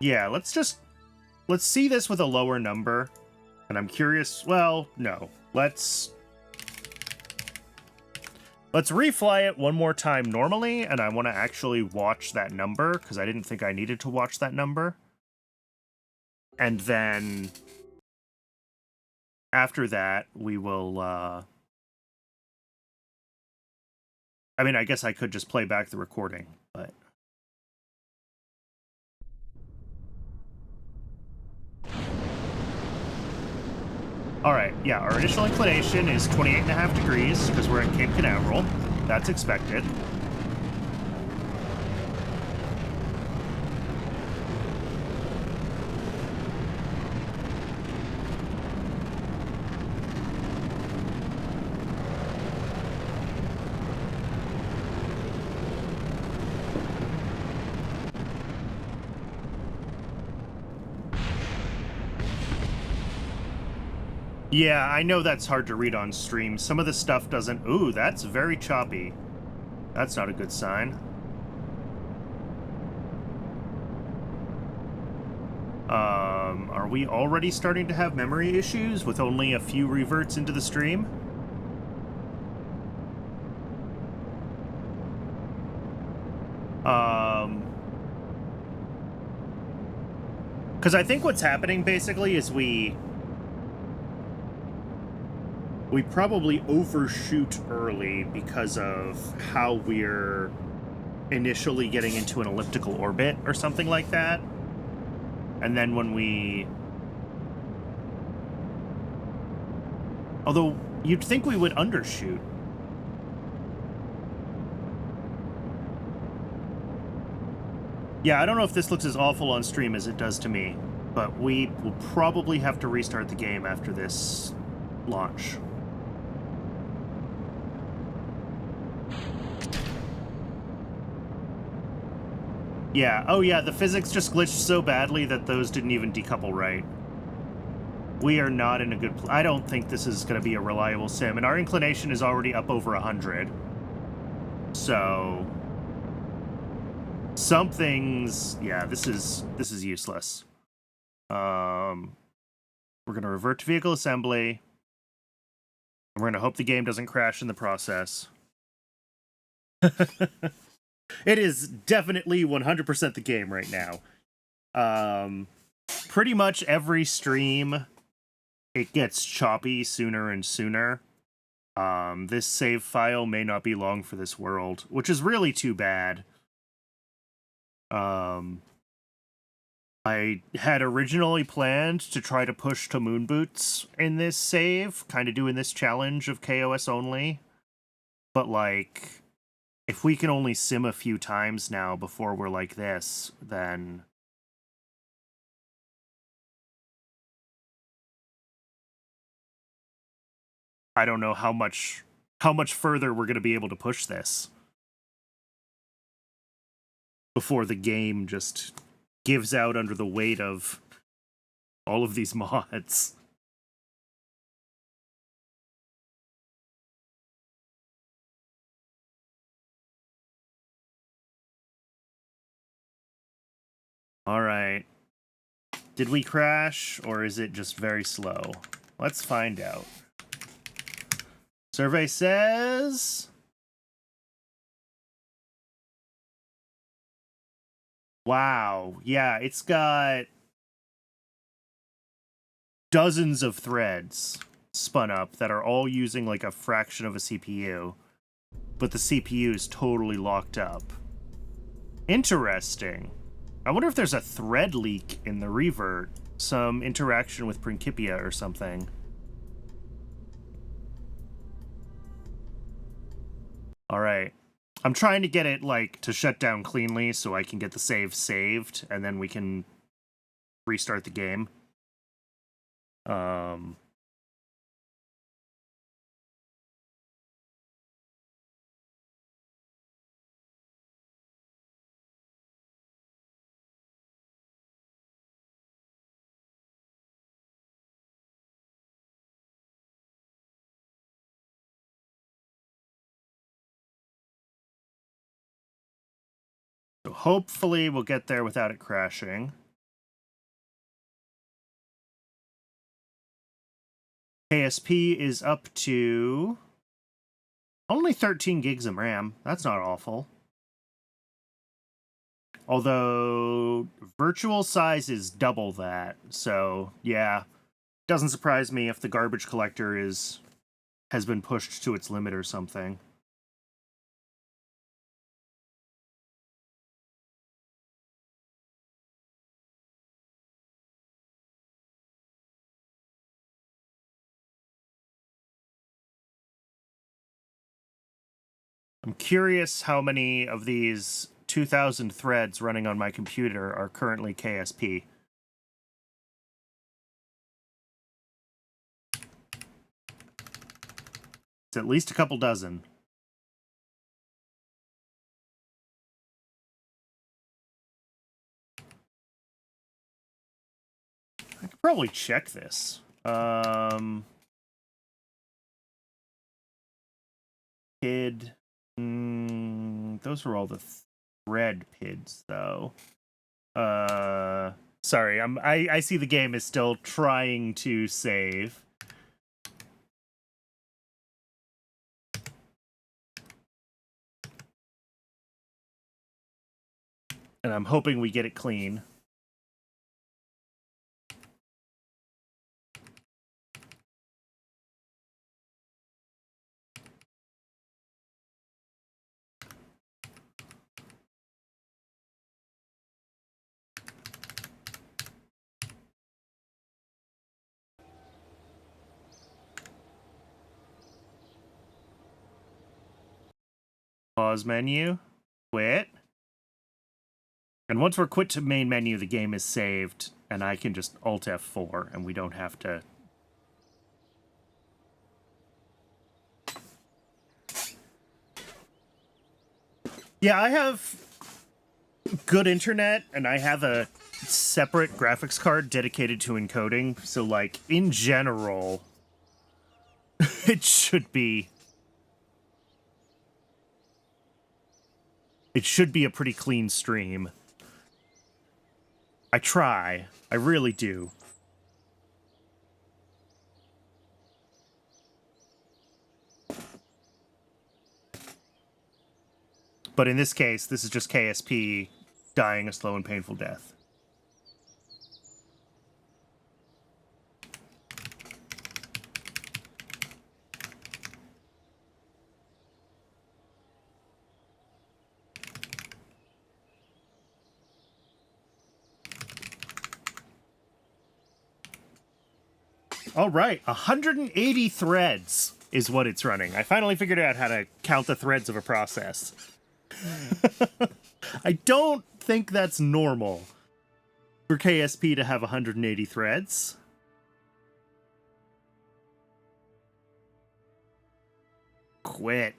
yeah, let's see this with a lower number. And I'm curious, well, no. Let's refly it one more time normally, and I want to actually watch that number, because I didn't think I needed to watch that number. And then after that, we will, I mean, I guess I could just play back the recording, but... Alright, yeah, our initial inclination is 28.5 degrees, because we're at Cape Canaveral. That's expected. Yeah, I know that's hard to read on stream. Some of the stuff doesn't... Ooh, that's very choppy. That's not a good sign. Are we already starting to have memory issues with only a few reverts into the stream? Because I think what's happening, basically, is we probably overshoot early because of how we're initially getting into an elliptical orbit or something like that. And then when we... Although, you'd think we would undershoot. Yeah, I don't know if this looks as awful on stream as it does to me, but we will probably have to restart the game after this launch. Yeah, oh yeah, the physics just glitched so badly that those didn't even decouple right. We are not in a good... I don't think this is going to be a reliable sim, and our inclination is already up over 100. So... something's... yeah, this is useless. We're going to revert to vehicle assembly. We're going to hope the game doesn't crash in the process. It is definitely 100% the game right now. Pretty much every stream, it gets choppy sooner and sooner. This save file may not be long for this world, which is really too bad. I had originally planned to try to push to moon boots in this save, kind of doing this challenge of kOS-only. But, like, if we can only sim a few times now before we're like this, then... I don't know how much further we're going to be able to push this before the game just gives out under the weight of all of these mods. All right. Did we crash, or is it just very slow? Let's find out. Survey says... wow, yeah, it's got dozens of threads spun up that are all using like a fraction of a CPU, but the CPU is totally locked up. Interesting. I wonder if there's a thread leak in the revert, some interaction with Principia or something. All right. I'm trying to get it, like, to shut down cleanly so I can get the save saved, and then we can restart the game. So hopefully we'll get there without it crashing. KSP is up to only 13 gigs of RAM. That's not awful. Although virtual size is double that, so yeah, doesn't surprise me if the garbage collector has been pushed to its limit or something. I'm curious how many of these 2,000 threads running on my computer are currently KSP. It's at least a couple dozen. I could probably check this. PID. Those were all the thread PIDs, though. Sorry, I see the game is still trying to save. And I'm hoping we get it clean. pause menu, quit. And once we're quit to main menu, the game is saved, and I can just Alt F4, and we don't have to... Yeah, I have good internet, and I have a separate graphics card dedicated to encoding, so, like, in general, it should be a pretty clean stream. I try. I really do. But in this case, this is just KSP dying a slow and painful death. All right, 180 threads is what it's running. I finally figured out how to count the threads of a process. I don't think that's normal for KSP to have 180 threads. Quit.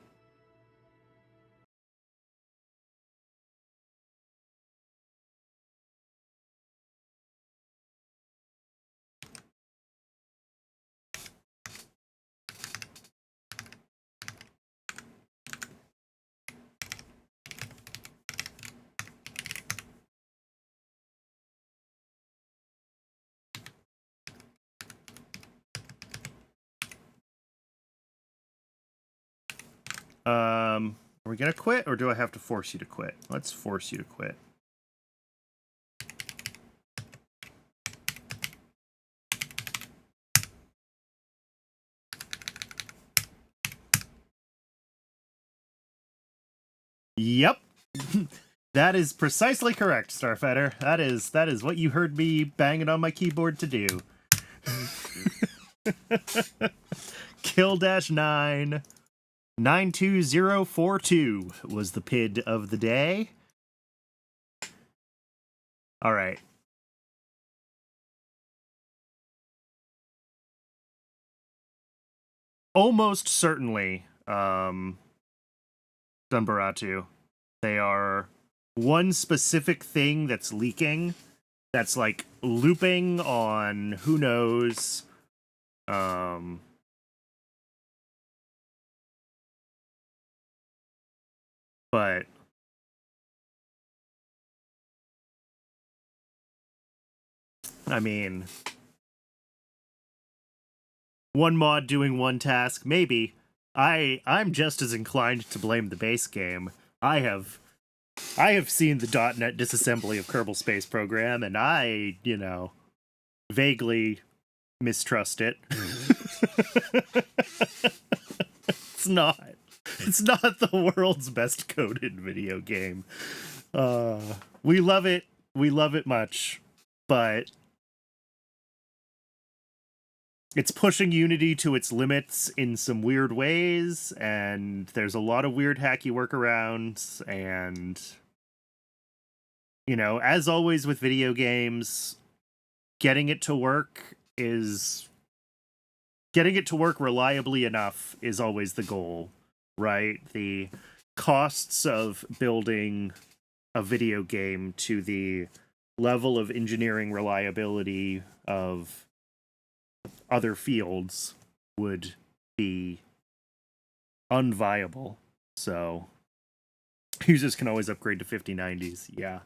Are we gonna quit, or do I have to force you to quit? Let's force you to quit. Yep. That is precisely correct, Starfighter. That is what you heard me banging on my keyboard to do. Kill-9 92042 was the PID of the day. All right. Almost certainly, Dunbaratu. They are one specific thing that's leaking, that's like looping on who knows. But I mean, one mod doing one task, maybe. I'm just as inclined to blame the base game. I have seen the .NET disassembly of Kerbal Space Program, and I, vaguely mistrust it. It's not the world's best coded video game. We love it. We love it much, but it's pushing Unity to its limits in some weird ways, and there's a lot of weird hacky workarounds, and, as always with video games, getting it to work reliably enough is always the goal, right? The costs of building a video game to the level of engineering reliability of other fields would be unviable. So users can always upgrade to 5090s. Yeah.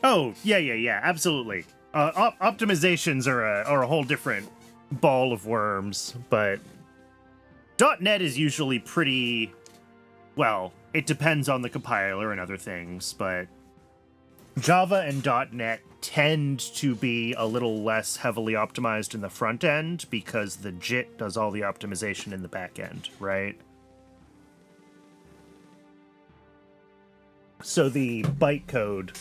Oh, yeah, absolutely. Optimizations are a whole different ball of worms, but .NET is usually pretty... Well, it depends on the compiler and other things, but Java and .NET tend to be a little less heavily optimized in the front end because the JIT does all the optimization in the back end, right? So the bytecode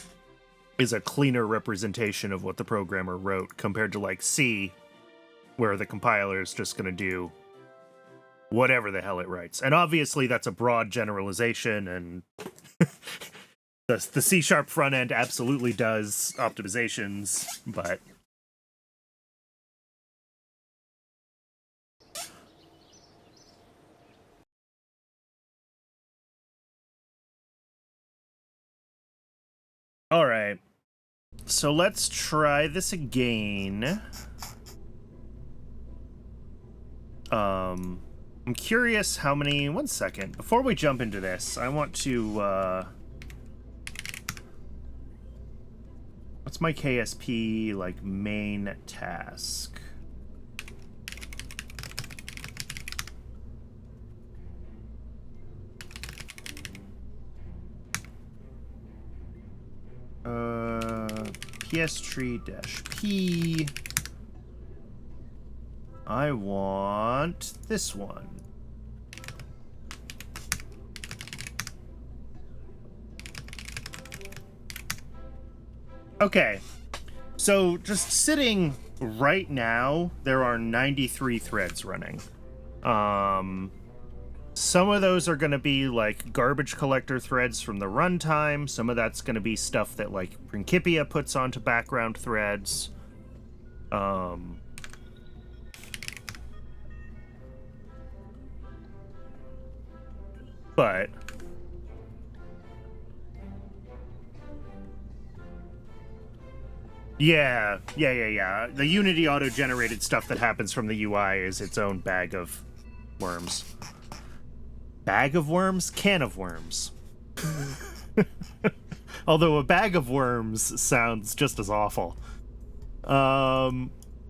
is a cleaner representation of what the programmer wrote compared to like C, where the compiler is just going to do whatever the hell it writes. And obviously that's a broad generalization, and the C# front end absolutely does optimizations, but all right. So let's try this again. I'm curious how many... One second. Before we jump into this, I want to, what's my KSP, like, main task? PS tree-P. I want this one. Okay, so just sitting right now, there are 93 threads running. Some of those are going to be like garbage collector threads from the runtime. Some of that's going to be stuff that like Principia puts onto background threads. But yeah. The Unity auto-generated stuff that happens from the UI is its own bag of worms. Bag of worms? Can of worms. Although a bag of worms sounds just as awful. All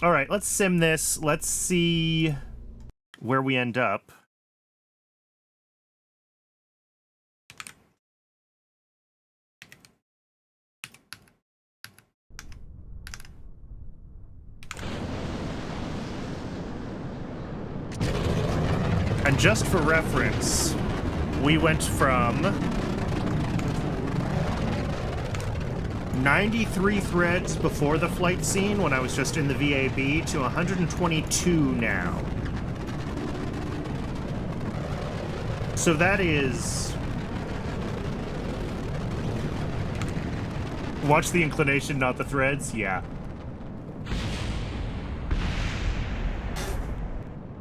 right, let's sim this. Let's see where we end up. And just for reference, we went from 93 threads before the flight scene when I was just in the VAB to 122 now. So that is... Watch the inclination, not the threads? Yeah.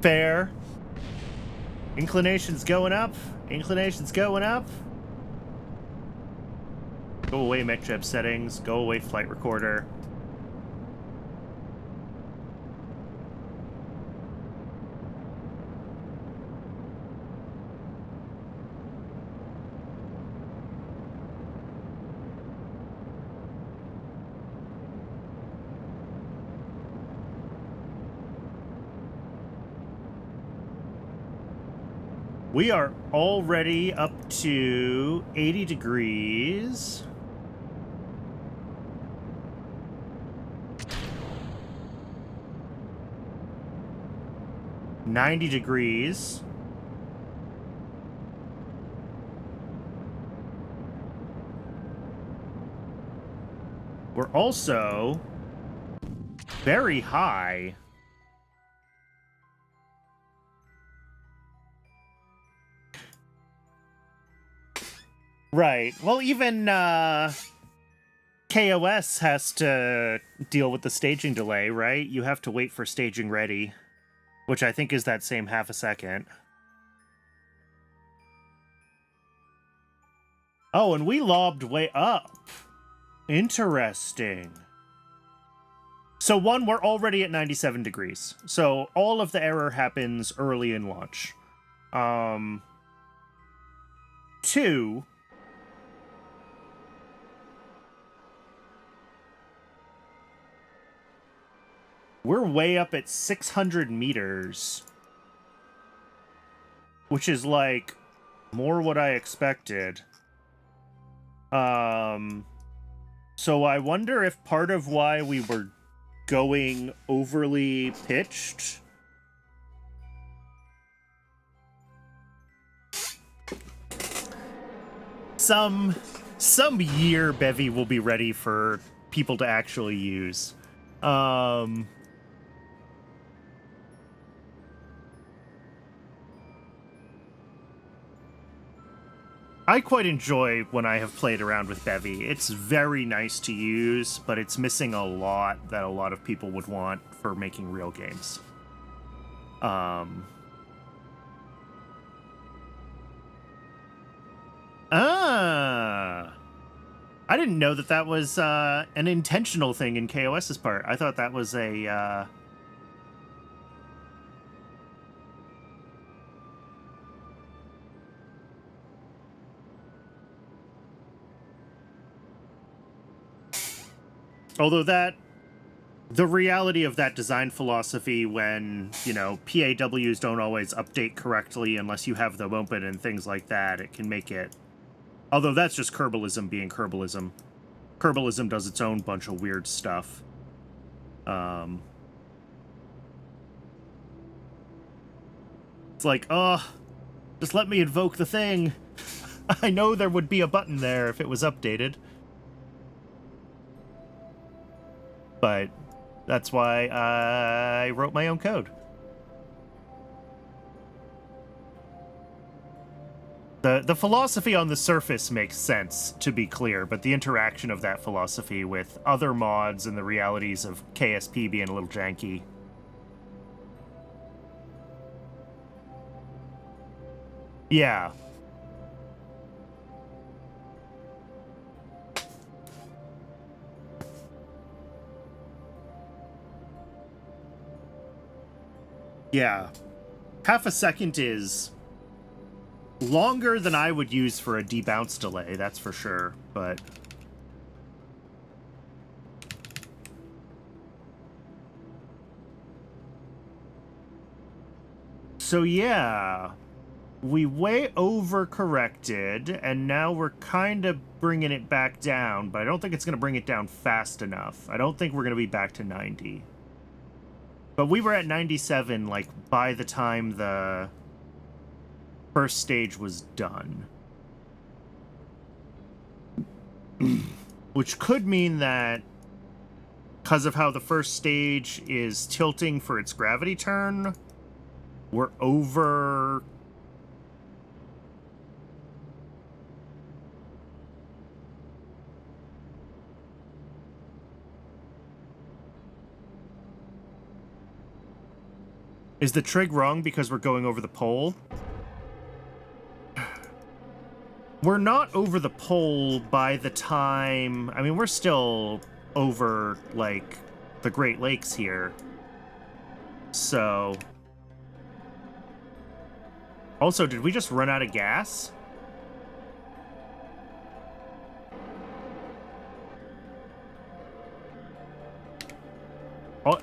Fair. Inclination's going up. Inclination's going up. Go away, MechJeb settings. Go away, flight recorder. We are already up to 80 degrees. $90 degrees. We're also very high. Right. Well, even kOS has to deal with the staging delay, right? You have to wait for staging ready, which I think is that same half a second. Oh, and we lobbed way up. Interesting. So one, we're already at 97 degrees. So all of the error happens early in launch. Two, we're way up at 600 meters, which is like more what I expected. So I wonder if part of why we were going overly pitched some some year Bevy will be ready for people to actually use. I quite enjoy when I have played around with Bevy. It's very nice to use, but it's missing a lot that a lot of people would want for making real games. I didn't know that that was an intentional thing in KOS's part. I thought that was a... Although the reality of that design philosophy when, you know, PAWs don't always update correctly unless you have them open and things like that, it can make it... Although that's just Kerbalism being Kerbalism. Kerbalism does its own bunch of weird stuff. It's like, oh, just let me invoke the thing. I know there would be a button there if it was updated. But that's why I wrote my own code. The philosophy on the surface makes sense, to be clear, but the interaction of that philosophy with other mods and the realities of KSP being a little janky. Yeah. Yeah. Half a second is longer than I would use for a debounce delay, that's for sure, but... So yeah, we way overcorrected, and now we're kind of bringing it back down, but I don't think it's going to bring it down fast enough. I don't think we're going to be back to 90. But we were at 97, like, by the time the first stage was done. Which could mean that, because of how the first stage is tilting for its gravity turn, we're over... Is the trig wrong because we're going over the pole? We're not over the pole by the time... I mean, we're still over, like, the Great Lakes here. So... Also, did we just run out of gas?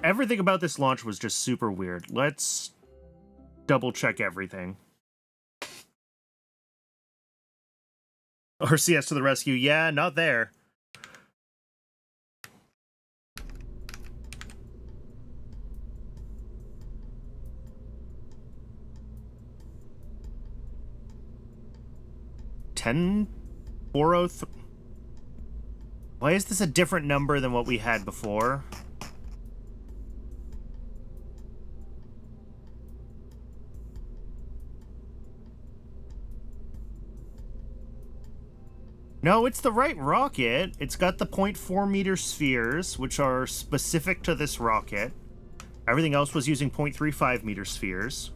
Everything about this launch was just super weird. Let's double check everything. RCS to the rescue. Yeah, not there. $10,403. Why is this a different number than what we had before? No, it's the right rocket. It's got the 0.4 meter spheres, which are specific to this rocket. Everything else was using 0.35 meter spheres.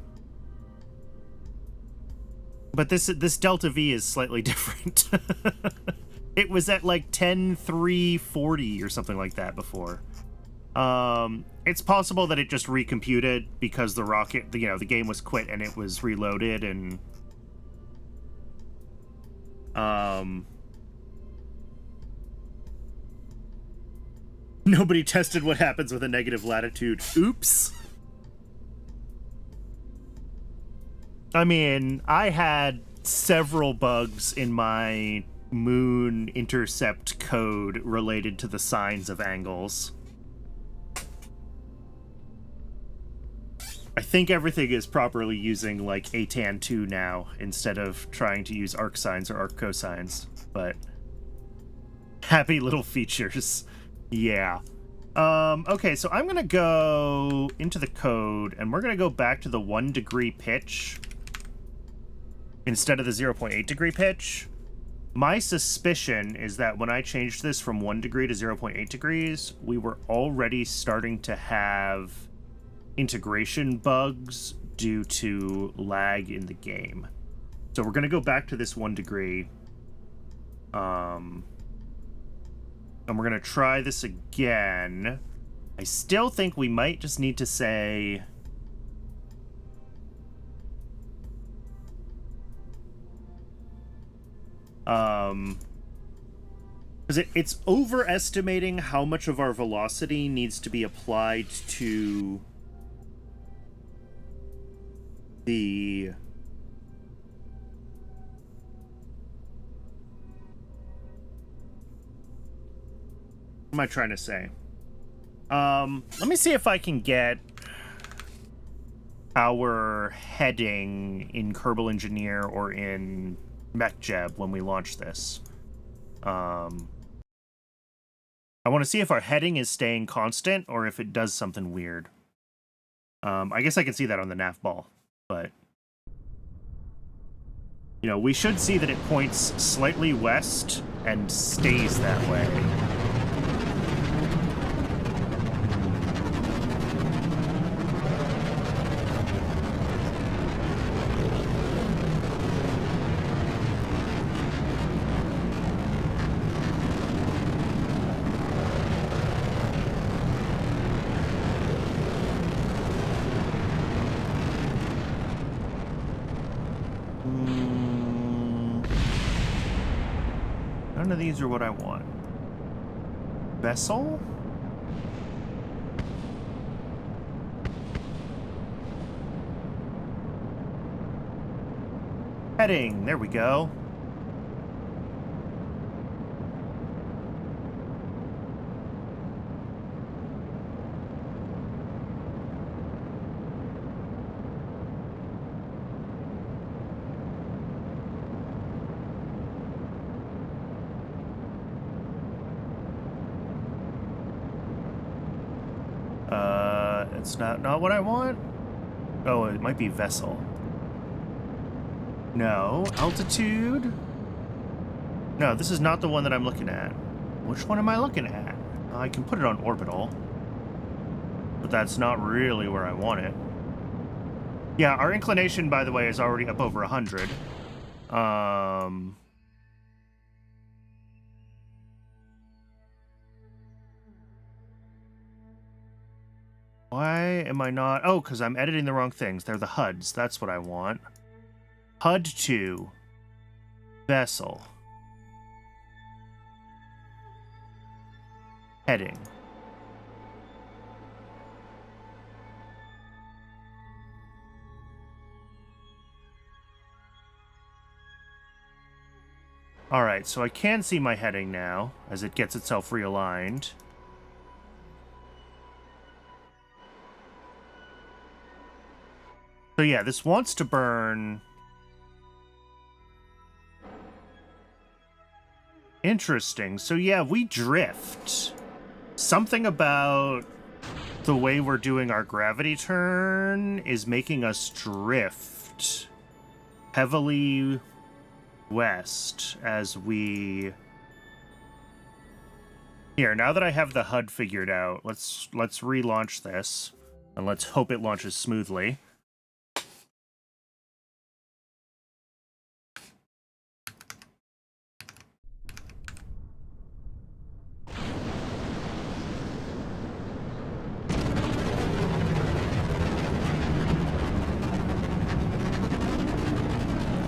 But this Delta V is slightly different. It was at like 10,340 or something like that before. It's possible that it just recomputed because the rocket, you know, the game was quit and it was reloaded and... Nobody tested what happens with a negative latitude. Oops. I mean, I had several bugs in my moon intercept code related to the signs of angles. I think everything is properly using, like, ATAN2 now, instead of trying to use arc sines or arc cosines, but... Happy little features. Yeah. Okay, so I'm gonna go into the code, and we're gonna go back to the 1 degree pitch instead of the 0.8 degree pitch. My suspicion is that when I changed this from 1 degree to 0.8 degrees, we were already starting to have integration bugs due to lag in the game. So we're gonna go back to this 1 degree. And we're going to try this again. I still think we might just need to say... because it's overestimating how much of our velocity needs to be applied to the... What am I trying to say? Let me see if I can get our heading in Kerbal Engineer or in MechJeb when we launch this. I want to see if our heading is staying constant or if it does something weird. I guess I can see that on the nav ball, but... You know, we should see that it points slightly west and stays that way. None of these are what I want. Vessel? Heading, there we go. It's not what I want. Oh, it might be vessel. No, altitude. No, this is not the one that I'm looking at. Which one am I looking at? I can put it on orbital, but that's not really where I want it. Yeah, our inclination, by the way, is already up over 100. Why am I not... Oh, because I'm editing the wrong things. They're the HUDs. That's what I want. HUD 2. Vessel. Heading. Alright, so I can see my heading now, as it gets itself realigned. So yeah, this wants to burn... Interesting. So yeah, we drift. Something about the way we're doing our gravity turn is making us drift heavily west as we... Here, now that I have the HUD figured out, let's relaunch this, and let's hope it launches smoothly.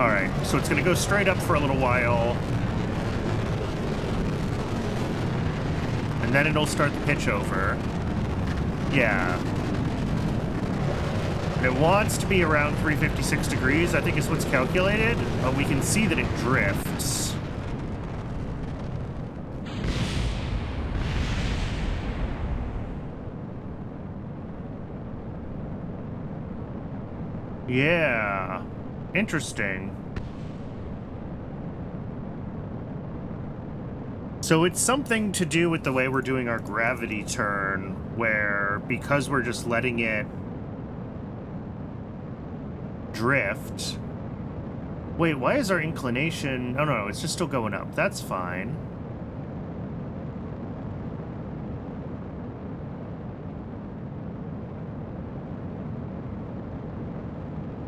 Alright, so it's going to go straight up for a little while. And then it'll start the pitch over. Yeah. And it wants to be around 356 degrees, I think is what's calculated. But we can see that it drifts. Yeah. Interesting. So it's something to do with the way we're doing our gravity turn, where because we're just letting it drift... Wait, why is our inclination... Oh, no, it's just still going up. That's fine.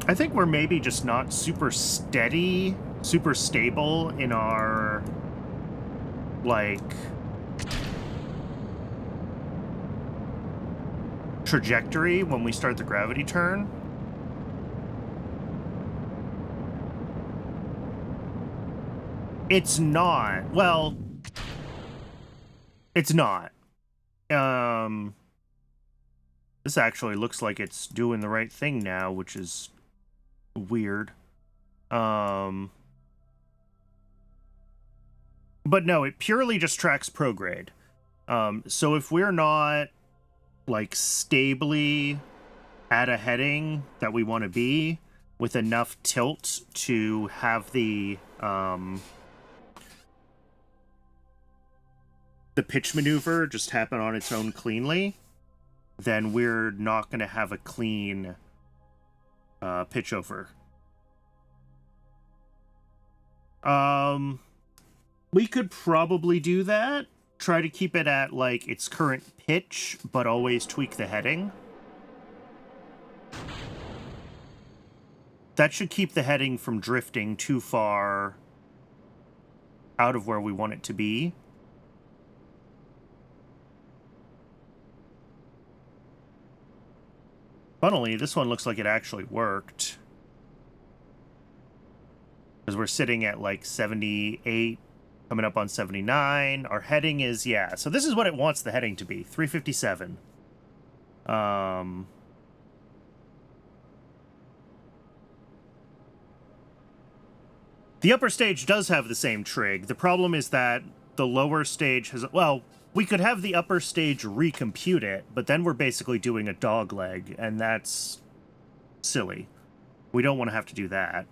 I think we're maybe just not super steady, super stable in our... like, trajectory when we start the gravity turn. It's not. Well, it's not. This actually looks like it's doing the right thing now, which is weird. But no, it purely just tracks prograde. So if we're not, like, stably at a heading that we want to be, with enough tilt to have the pitch maneuver just happen on its own cleanly, then we're not going to have a clean pitch over. We could probably do that. Try to keep it at, like, its current pitch, but always tweak the heading. That should keep the heading from drifting too far out of where we want it to be. Funnily, this one looks like it actually worked. Because we're sitting at, like, 78... coming up on 79. Our heading is, yeah. So this is what it wants the heading to be. 357. The upper stage does have the same trig. The problem is that the lower stage has... Well, we could have the upper stage recompute it, but then we're basically doing a dog leg, and that's silly. We don't want to have to do that.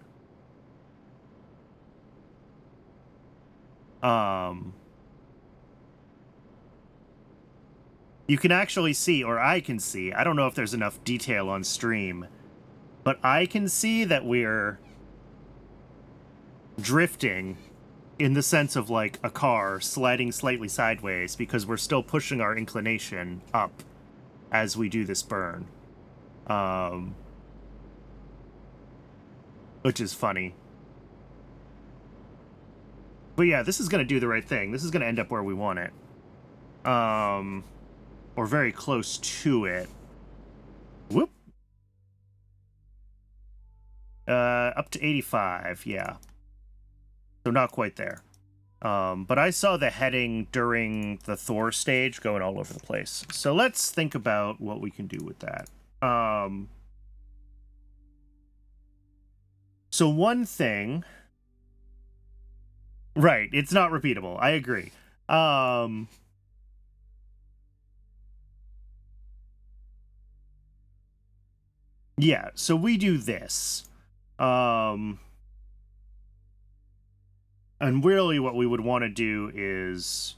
You can actually see, or I can see, I don't know if there's enough detail on stream, but I can see that we're drifting in the sense of like a car sliding slightly sideways because we're still pushing our inclination up as we do this burn. Which is funny. But yeah, this is going to do the right thing. This is going to end up where we want it. Or very close to it. Whoop. Up to 85, yeah. So not quite there. But I saw the heading during the Thor stage going all over the place. So let's think about what we can do with that. So one thing... Right, it's not repeatable. I agree. Yeah, so we do this. And really what we would want to do is...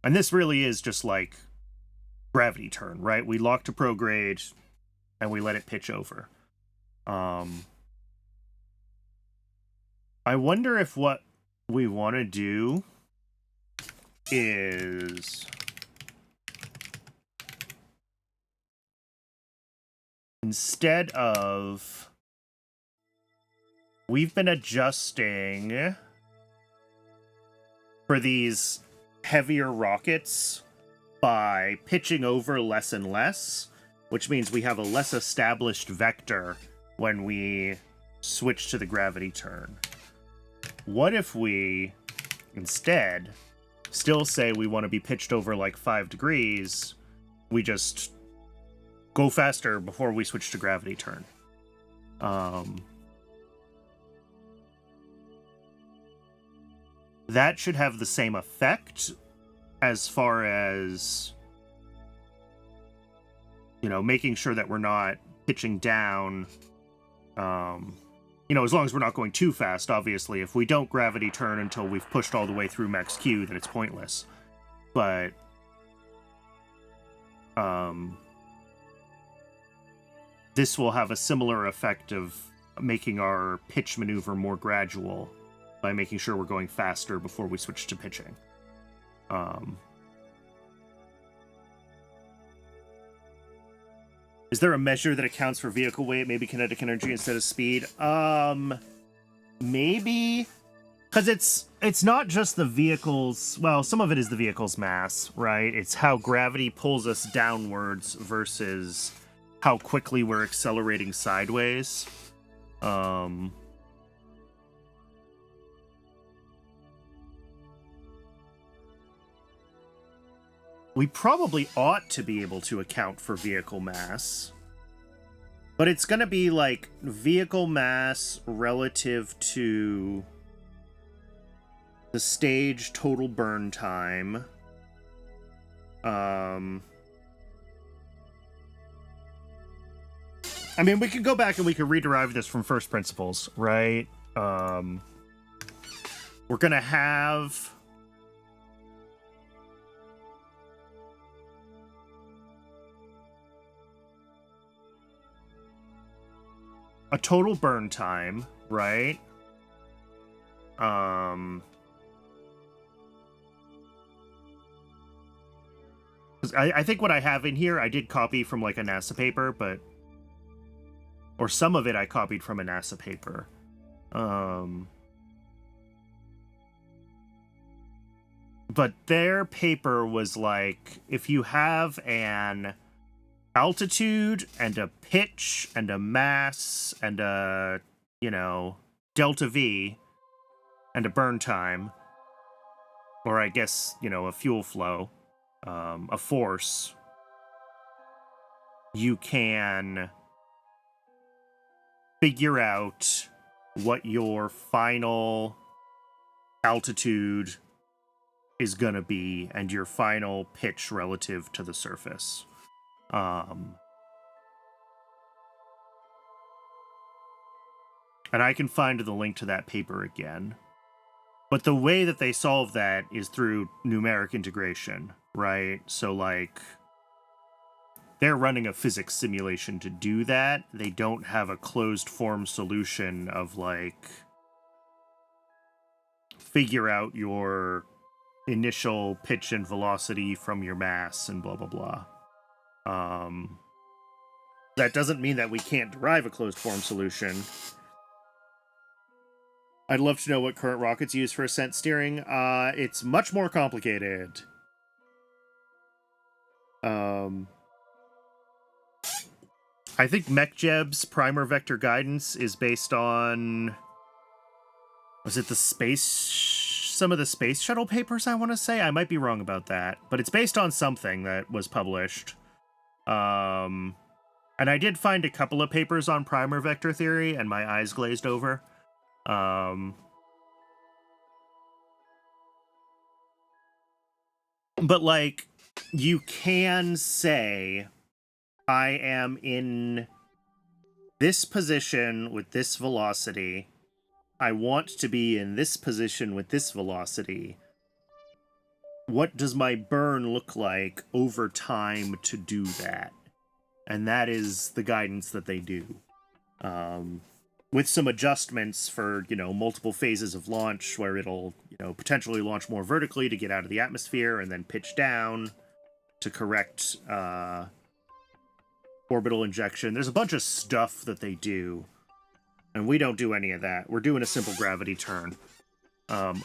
And this really is just like gravity turn, right? We lock to prograde and we let it pitch over. I wonder if what we want to do is... Instead of... We've been adjusting for these heavier rockets by pitching over less and less, which means we have a less established vector when we switch to the gravity turn. What if we, instead, still say we want to be pitched over like 5 degrees, we just go faster before we switch to gravity turn? That should have the same effect as far as, you know, making sure that we're not pitching down, You know, as long as we're not going too fast, obviously. If we don't gravity turn until we've pushed all the way through max Q, then it's pointless. But this will have a similar effect of making our pitch maneuver more gradual by making sure we're going faster before we switch to pitching. Is there a measure that accounts for vehicle weight, maybe kinetic energy instead of speed? Maybe. Because it's not just the vehicle's... Well, some of it is the vehicle's mass, right? It's how gravity pulls us downwards versus how quickly we're accelerating sideways. We probably ought to be able to account for vehicle mass. But it's going to be like vehicle mass relative to the stage total burn time. I mean, we can go back and we can rederive this from first principles, right? We're going to have... a total burn time, right? I think what I have in here, I did copy from like a NASA paper, but... or some of it I copied from a NASA paper. But their paper was like, if you have an altitude and a pitch and a mass and a, you know, delta V and a burn time, or I guess, you know, a fuel flow, a force, you can figure out what your final altitude is gonna be and your final pitch relative to the surface. And I can find the link to that paper again. But the way that they solve that is through numeric integration, right? So, like, they're running a physics simulation to do that. They don't have a closed form solution of, like, figure out your initial pitch and velocity from your mass and blah, blah, blah. That doesn't mean that we can't derive a closed form solution. I'd love to know what current rockets use for ascent steering. It's much more complicated. I think MechJeb's primer vector guidance is based on... was it the space... some of the space shuttle papers, I want to say? I might be wrong about that. But it's based on something that was published. And I did find a couple of papers on primer vector theory, and my eyes glazed over. But, like, you can say, I am in this position with this velocity. I want to be in this position with this velocity. What does my burn look like over time to do that? And that is the guidance that they do. With some adjustments for, you know, multiple phases of launch where it'll, you know, potentially launch more vertically to get out of the atmosphere and then pitch down to correct orbital injection. There's a bunch of stuff that they do, and we don't do any of that. We're doing a simple gravity turn,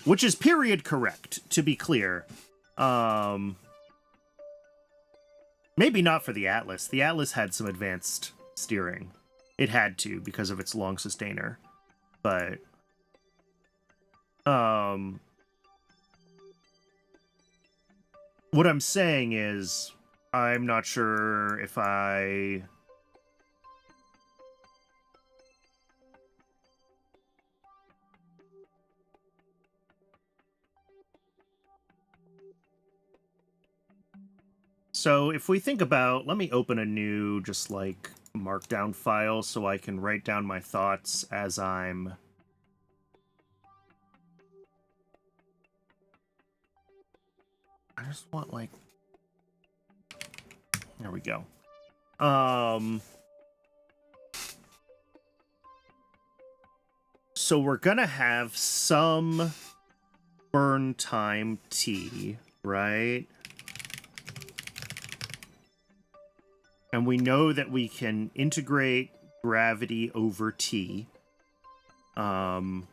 which is period correct, to be clear. Maybe not for the Atlas. The Atlas had some advanced steering. It had to, because of its long sustainer. But, what I'm saying is, I'm not sure if I... So, if we think about... let me open a new, just like, markdown file so I can write down my thoughts as I'm... I just want, like... There we go. So we're gonna have some burn time T, right? And we know that we can integrate gravity over T. And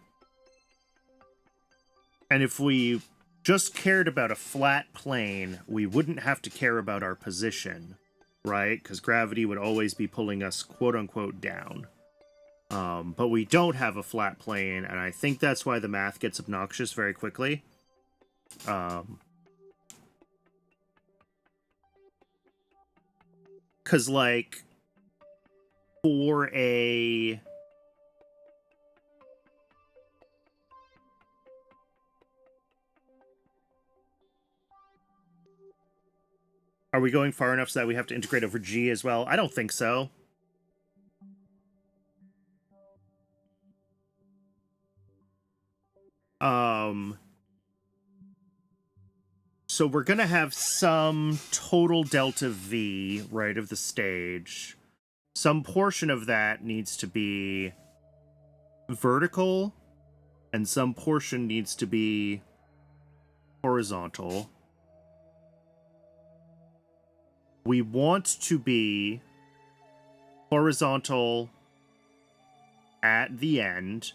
if we just cared about a flat plane, we wouldn't have to care about our position, right? Because gravity would always be pulling us quote-unquote down. But we don't have a flat plane, and I think that's why the math gets obnoxious very quickly. Because, like, for a... Are we going far enough so that we have to integrate over G as well? I don't think so. So we're going to have some total delta V, right, of the stage. Some portion of that needs to be vertical, and some portion needs to be horizontal. We want to be horizontal at the end,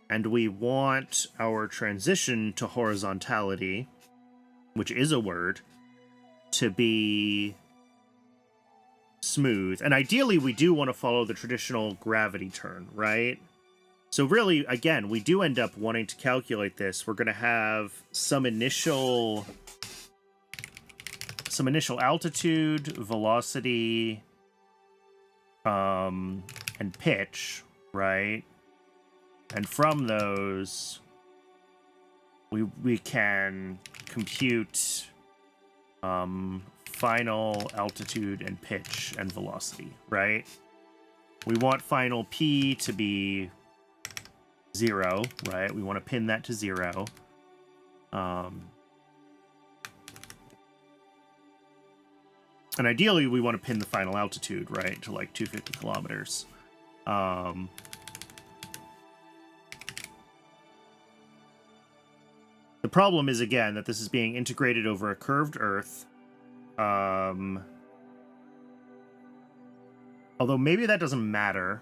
and we want our transition to horizontality, which is a word, to be smooth. And ideally, we do want to follow the traditional gravity turn, right? So really, again, we do end up wanting to calculate this. We're going to have some initial altitude, velocity, and pitch, right? And from those, we can compute final altitude and pitch and velocity, right? We want final P to be 0, right? We want to pin that to 0. And ideally, we want to pin the final altitude, right, to like 250 kilometers. The problem is, again, that this is being integrated over a curved Earth. Although maybe that doesn't matter.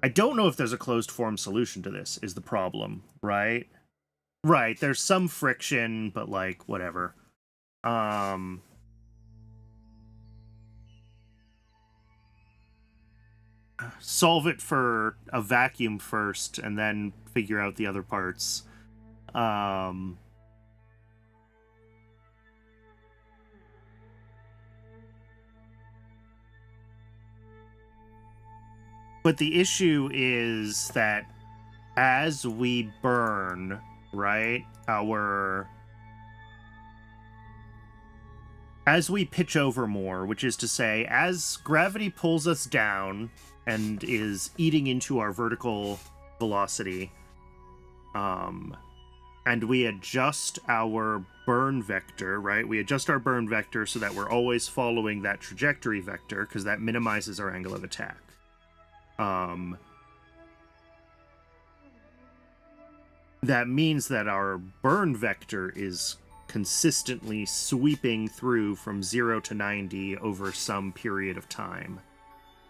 I don't know if there's a closed form solution to this, is the problem, right? Right, there's some friction, but like, whatever. Solve it for a vacuum first, and then figure out the other parts. But the issue is that as we burn, right, as we pitch over more, which is to say, as gravity pulls us down and is eating into our vertical velocity, and we adjust our burn vector, right? We adjust our burn vector so that we're always following that trajectory vector, because that minimizes our angle of attack. That means that our burn vector is consistently sweeping through from 0 to 90 over some period of time.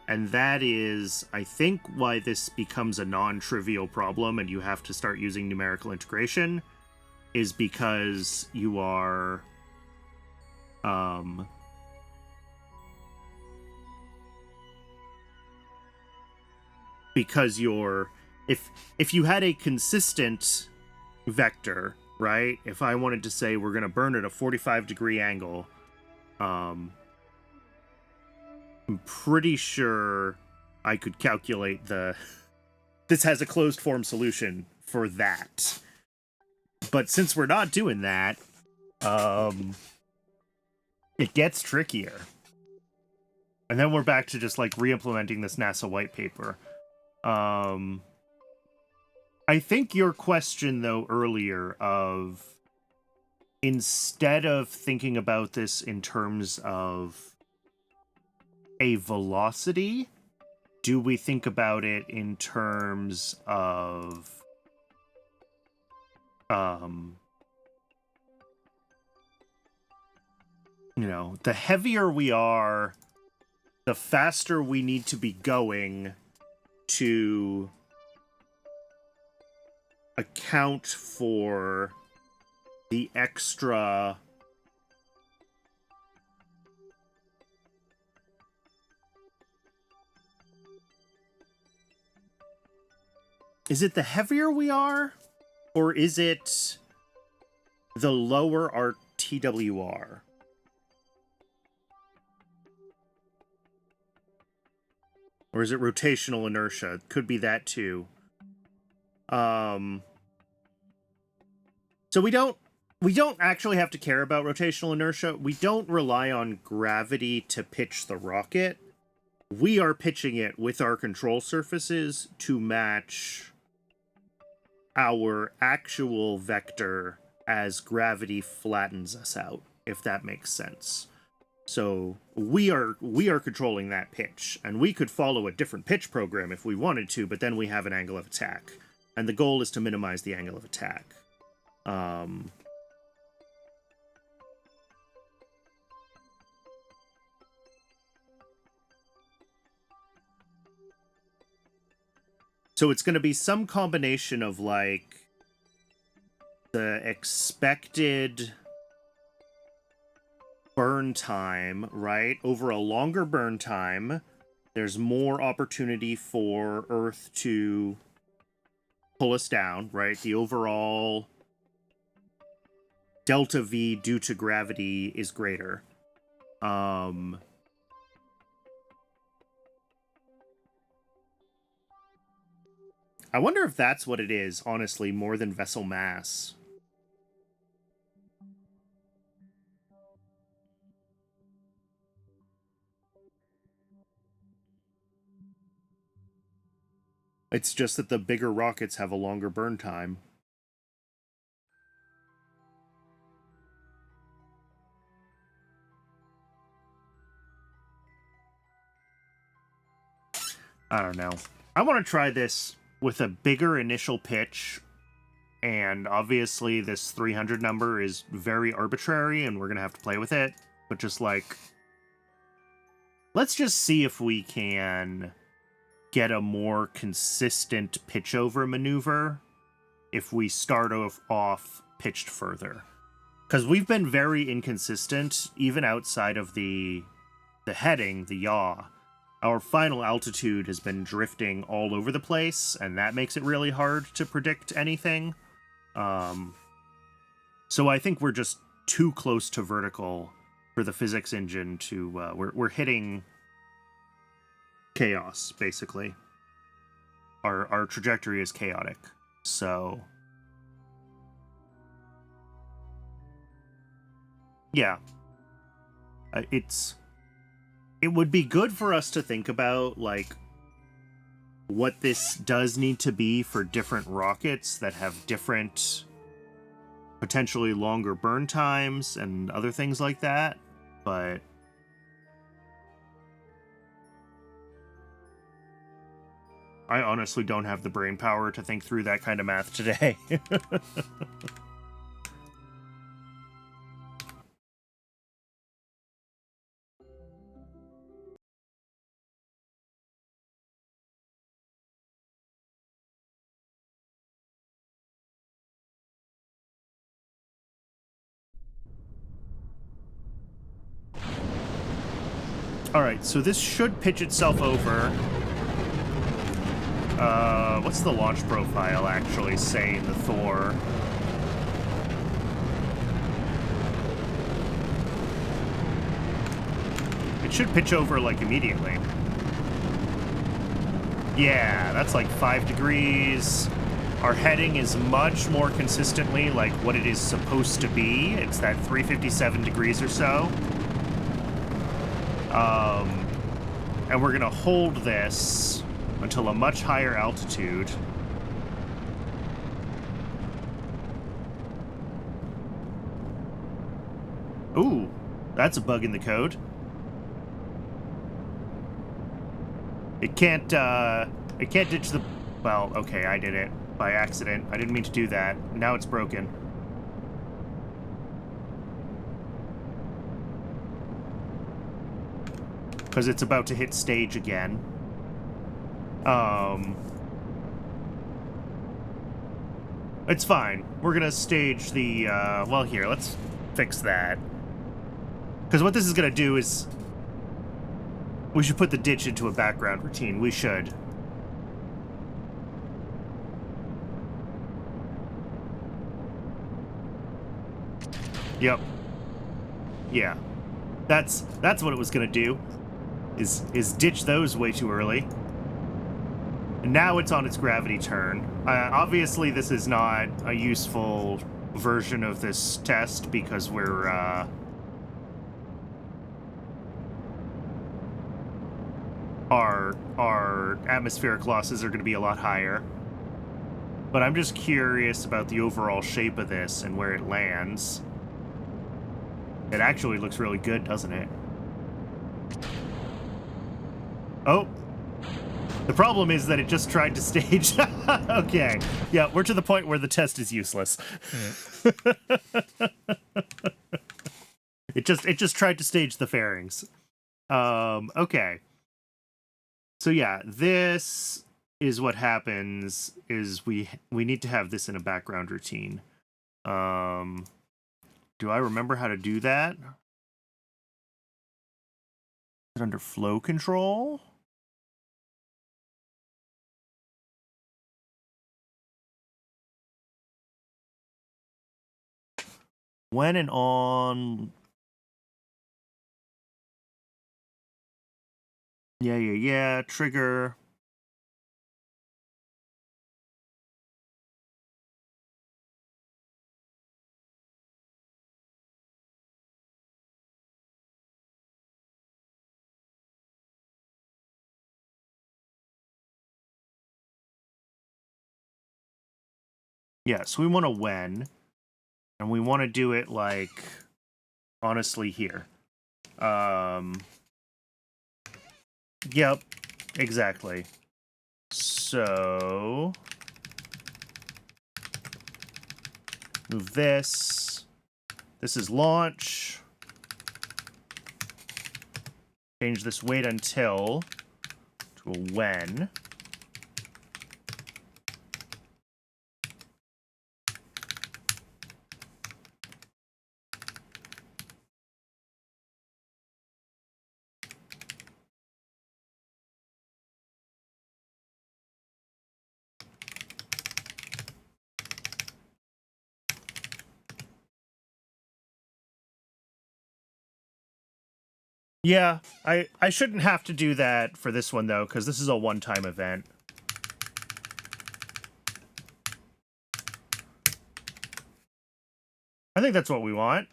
And that is, I think, why this becomes a non-trivial problem and you have to start using numerical integration, is because you are... because you're... If you had a consistent vector, right? If I wanted to say we're going to burn at a 45-degree angle, I'm pretty sure I could calculate the... This has a closed form solution for that. But since we're not doing that, it gets trickier. And then we're back to just, like, re-implementing this NASA white paper. I think your question, though, earlier of, instead of thinking about this in terms of a velocity, do we think about it in terms of you know, the heavier we are, the faster we need to be going to account for the extra is it the heavier we are, or is it the lower our TWR? Or is it rotational inertia? Could be that too. So we don't actually have to care about rotational inertia. We don't rely on gravity to pitch the rocket. We are pitching it with our control surfaces to match our actual vector as gravity flattens us out, if that makes sense. So we are controlling that pitch, and we could follow a different pitch program if we wanted to, but then we have an angle of attack, and the goal is to minimize the angle of attack. So it's going to be some combination of, like, the expected burn time, right? Over a longer burn time, there's more opportunity for Earth to pull us down, right? The overall delta V due to gravity is greater. I wonder if that's what it is, honestly, more than vessel mass. It's just that the bigger rockets have a longer burn time. I don't know. I want to try this with a bigger initial pitch, and obviously this 300 number is very arbitrary and we're gonna have to play with it, but just, like, let's just see if we can get a more consistent pitch over maneuver if we start off pitched further, because we've been very inconsistent even outside of the heading, the yaw. Our final altitude has been drifting all over the place, and that makes it really hard to predict anything. So I think we're just too close to vertical for the physics engine to... we're hitting chaos, basically. Our trajectory is chaotic, so... yeah. It would be good for us to think about, like, what this does need to be for different rockets that have different, potentially longer burn times and other things like that, but... I honestly don't have the brain power to think through that kind of math today. Alright, so this should pitch itself over. What's the launch profile actually say in the Thor? It should pitch over, like, immediately. Yeah, that's like 5 degrees. Our heading is much more consistently like what it is supposed to be. It's that 357 degrees or so. And we're gonna hold this until a much higher altitude. Ooh, that's a bug in the code. It can't ditch the... Well, okay, I did it by accident. I didn't mean to do that. Now it's broken. Because it's about to hit stage again. It's fine. We're gonna stage the, well, here, let's fix that. Because what this is gonna do is... We should put the ditch into a background routine. We should. Yep. Yeah. That's what it was gonna do. Is ditch those way too early. And now it's on its gravity turn. Obviously, this is not a useful version of this test because we're, our atmospheric losses are going to be a lot higher. But I'm just curious about the overall shape of this and where it lands. It actually looks really good, doesn't it? Oh. The problem is that it just tried to stage... Okay. Yeah, we're to the point where the test is useless. It just tried to stage the fairings. Okay. So yeah, this is what happens is we need to have this in a background routine. Do I remember how to do that? Is it under flow control? When and on... Yeah, trigger. Yeah, so we want a when, and we want to do it like, honestly, here. Yep, exactly. So, move this. This is launch. Change this wait until to a when. Yeah, I shouldn't have to do that for this one, though, because this is a one-time event. I think that's what we want.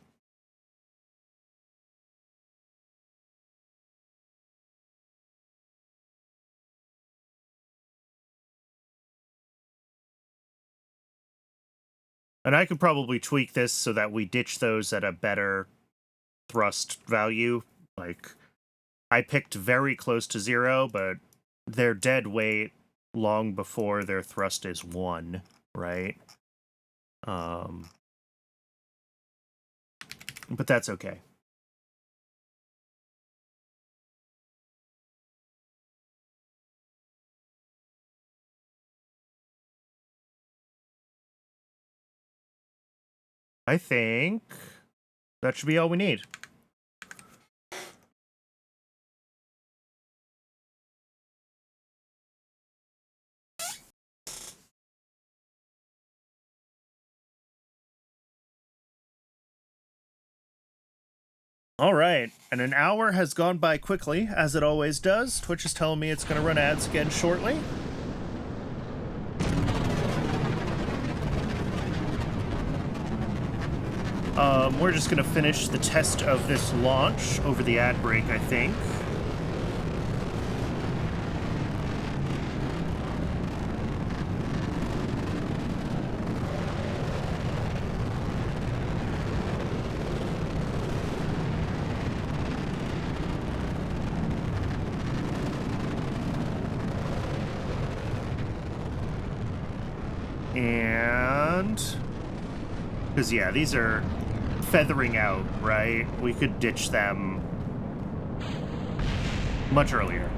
And I could probably tweak this so that we ditch those at a better thrust value. Like, I picked very close to 0, but they're dead weight long before their thrust is 1, right? But that's okay. I think that should be all we need. All right, and an hour has gone by quickly, as it always does. Twitch is telling me it's going to run ads again shortly. We're just gonna finish the test of this launch over the ad break, I think. And... because, yeah, these are feathering out, right? We could ditch them much earlier.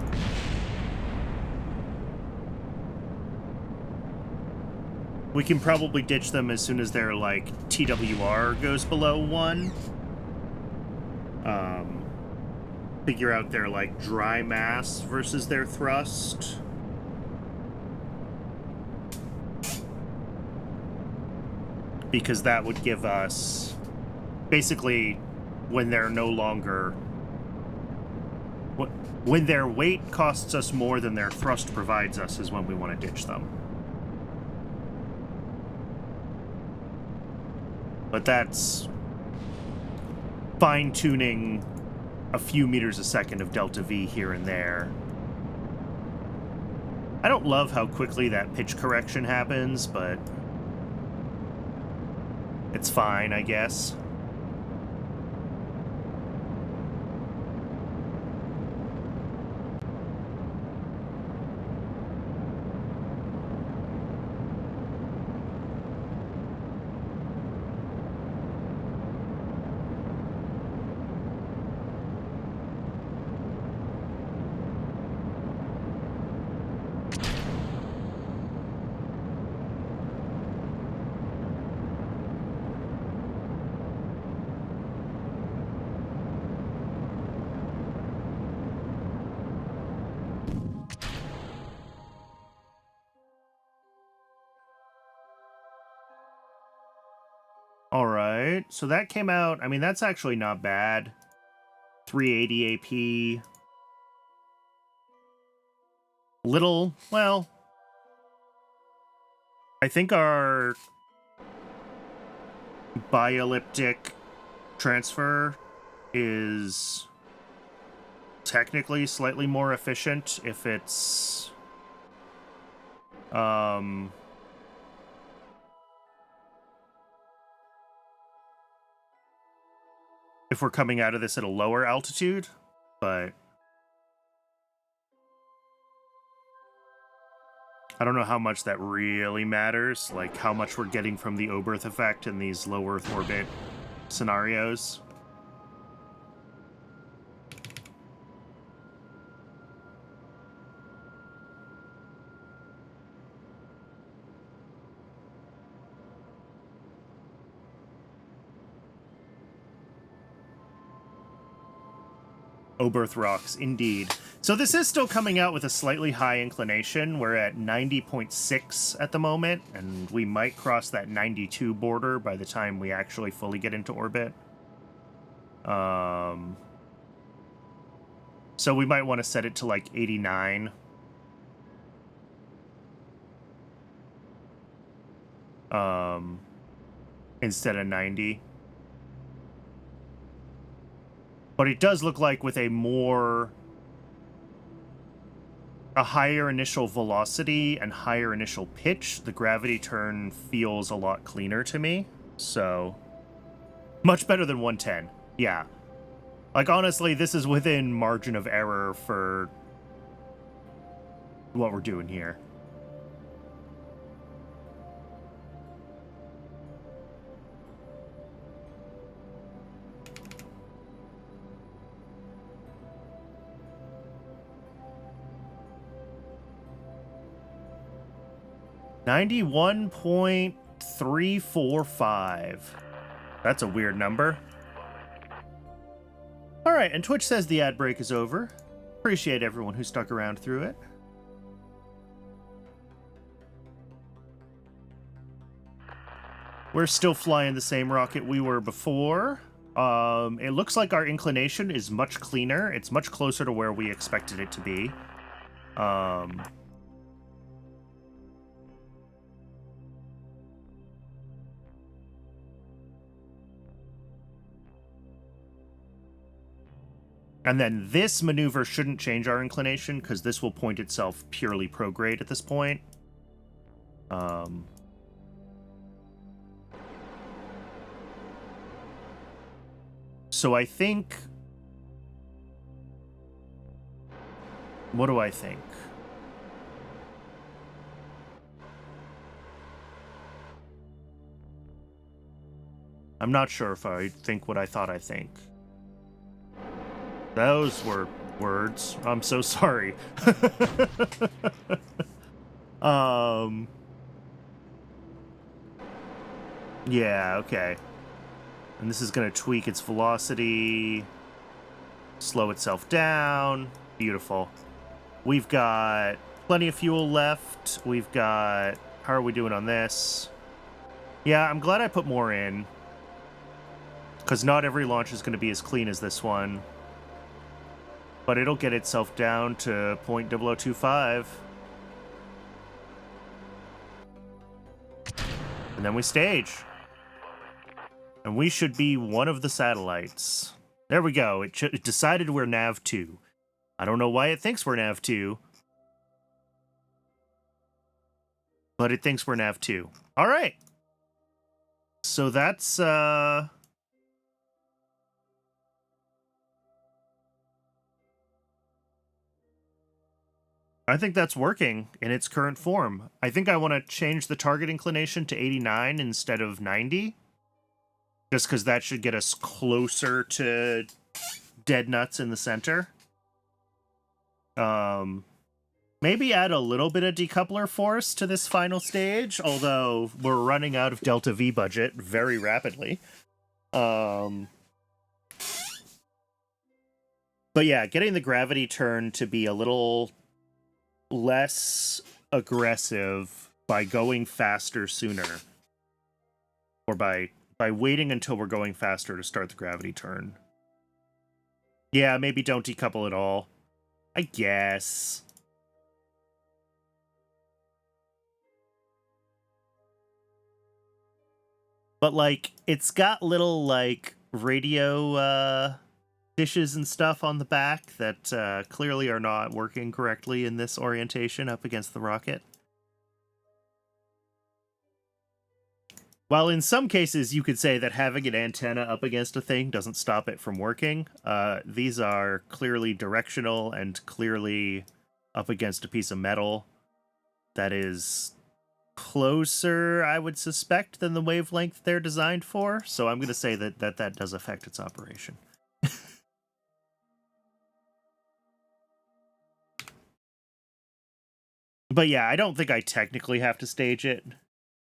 We can probably ditch them as soon as their, like, TWR goes below 1. Figure out their, like, dry mass versus their thrust. Because that would give us, basically, when they're no longer... when their weight costs us more than their thrust provides us is when we want to ditch them. But that's fine-tuning a few meters a second of delta V here and there. I don't love how quickly that pitch correction happens, but it's fine, I guess. All right, so that came out. I mean, that's actually not bad. 380 AP. Little, well, I think our bielliptic transfer is technically slightly more efficient if it's if we're coming out of this at a lower altitude, but I don't know how much that really matters, like how much we're getting from the Oberth effect in these low Earth orbit scenarios. Oberth rocks, indeed. So this is still coming out with a slightly high inclination. We're at 90.6 at the moment, and we might cross that 92 border by the time we actually fully get into orbit. So we might want to set it to like 89. Instead of 90. But it does look like with a higher initial velocity and higher initial pitch, the gravity turn feels a lot cleaner to me. So, much better than 110. Yeah. Like, honestly, this is within margin of error for what we're doing here. $91.345. That's a weird number. All right, and Twitch says the ad break is over. Appreciate everyone who stuck around through it. We're still flying the same rocket we were before. It looks like our inclination is much cleaner. It's much closer to where we expected it to be. And then this maneuver shouldn't change our inclination, because this will point itself purely prograde at this point. So I think... What do I think? I'm not sure if I think what I thought I think. Those were words. I'm so sorry. Yeah, okay. And this is going to tweak its velocity, slow itself down. Beautiful. We've got plenty of fuel left. We've got... How are we doing on this? Yeah, I'm glad I put more in, because not every launch is going to be as clean as this one. But it'll get itself down to 0.0025. And then we stage. And we should be one of the satellites. There we go. It decided we're nav2. I don't know why it thinks we're nav2. But it thinks we're nav2. All right. So that's... I think that's working in its current form. I think I want to change the target inclination to 89 instead of 90. Just because that should get us closer to dead nuts in the center. Maybe add a little bit of decoupler force to this final stage, although we're running out of Delta V budget very rapidly. But yeah, getting the gravity turn to be a little less aggressive by going faster sooner, or by waiting until we're going faster to start the gravity turn. Yeah, maybe don't decouple at all, I guess. But like, it's got little like radio dishes and stuff on the back that clearly are not working correctly in this orientation up against the rocket. While in some cases you could say that having an antenna up against a thing doesn't stop it from working, these are clearly directional and clearly up against a piece of metal that is closer, I would suspect, than the wavelength they're designed for. So I'm going to say that does affect its operation. But yeah, I don't think I technically have to stage it.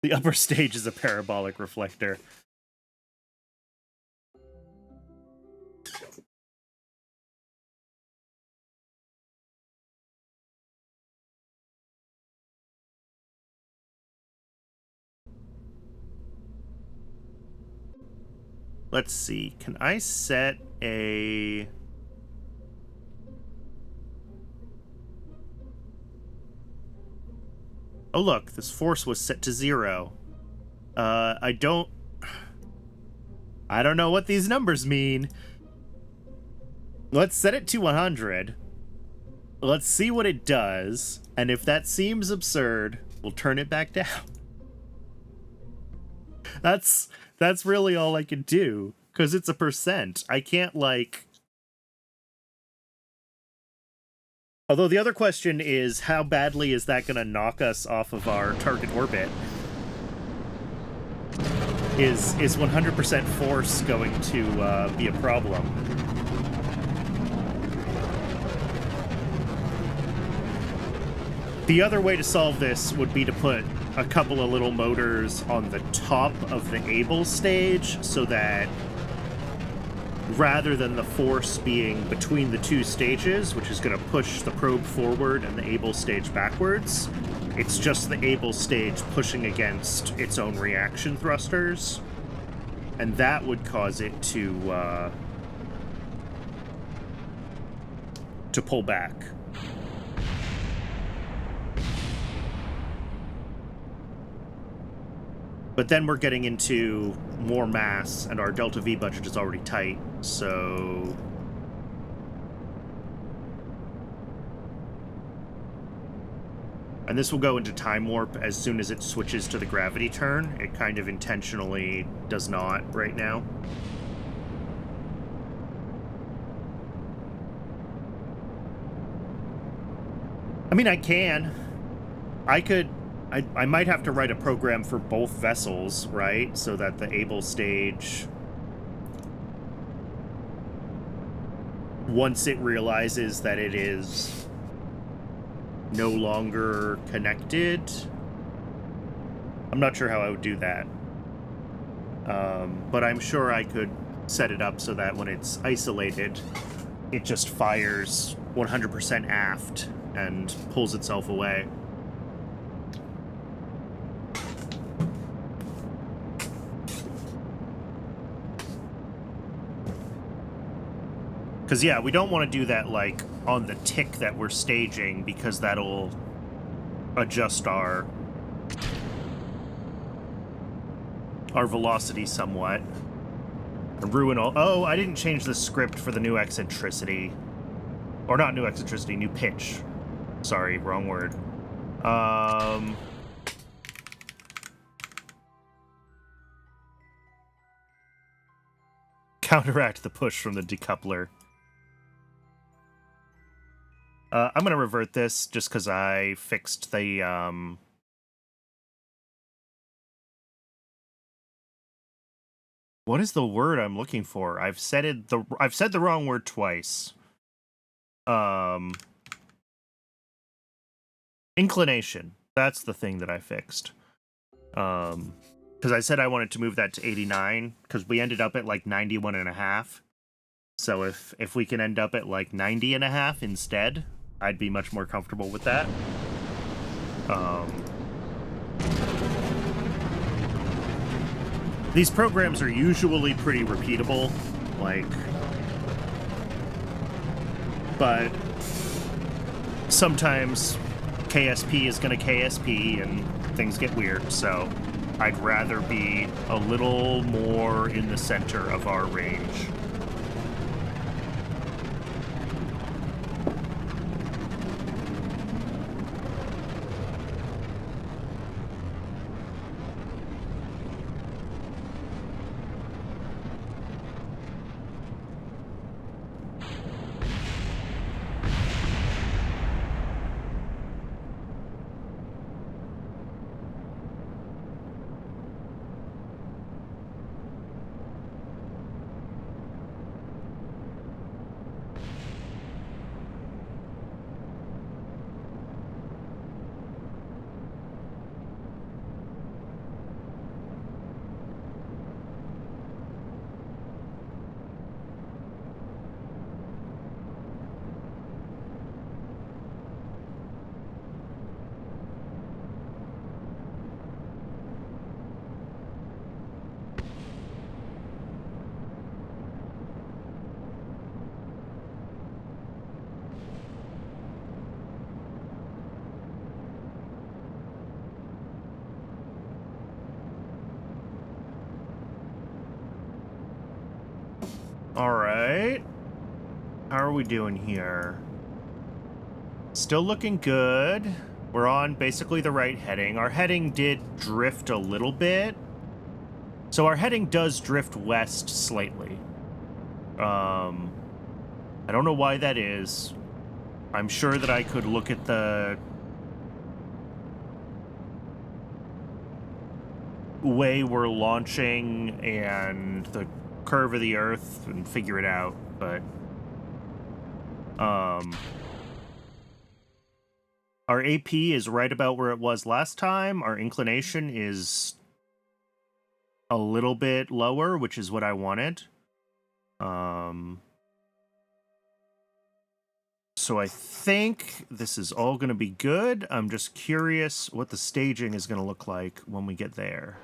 The upper stage is a parabolic reflector. Let's see. Can I set a... Oh, look, this force was set to 0. I don't know what these numbers mean. Let's set it to 100. Let's see what it does. And if that seems absurd, we'll turn it back down. That's really all I can do, because it's a percent. I can't, like... Although the other question is, how badly is that going to knock us off of our target orbit? Is 100% force going to be a problem? The other way to solve this would be to put a couple of little motors on the top of the able stage, so that rather than the force being between the two stages, which is going to push the probe forward and the able stage backwards, it's just the able stage pushing against its own reaction thrusters, and that would cause it to pull back. But then we're getting into more mass, and our Delta V budget is already tight, so... And this will go into time warp as soon as it switches to the gravity turn. It kind of intentionally does not right now. I mean, I can. I might have to write a program for both vessels, right? So that the able stage, once it realizes that it is no longer connected, I'm not sure how I would do that. But I'm sure I could set it up so that when it's isolated, it just fires 100% aft and pulls itself away. Because, yeah, we don't want to do that, like, on the tick that we're staging, because that'll adjust our velocity somewhat. And ruin all... Oh, I didn't change the script for the new eccentricity. Or not new eccentricity, new pitch. Sorry, wrong word. Counteract the push from the decoupler. I'm going to revert this just because I fixed the... What is the word I'm looking for? I've said the wrong word twice. Inclination. That's the thing that I fixed. Because I said I wanted to move that to 89, because we ended up at like 91.5. So if we can end up at like 90.5 instead, I'd be much more comfortable with that. These programs are usually pretty repeatable, like, but sometimes KSP is going to KSP and things get weird, so I'd rather be a little more in the center of our range. Alright. How are we doing here? Still looking good. We're on basically the right heading. Our heading did drift a little bit. So our heading does drift west slightly. I don't know why that is. I'm sure that I could look at the way we're launching and the curve of the Earth and figure it out, but our AP is right about where it was last time. Our inclination is a little bit lower, which is what I wanted. So I think this is all going to be good. I'm just curious what the staging is going to look like when we get there.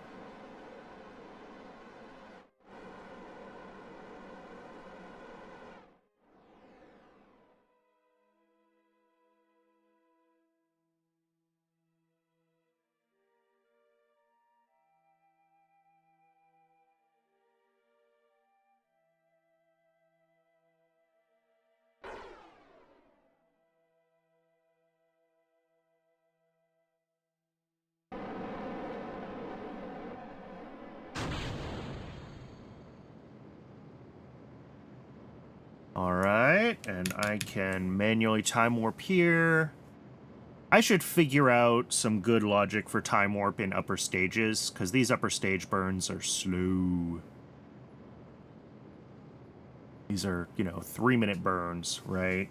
All right, and I can manually time warp here. I should figure out some good logic for time warp in upper stages, because these upper stage burns are slow. These are, 3-minute burns, right?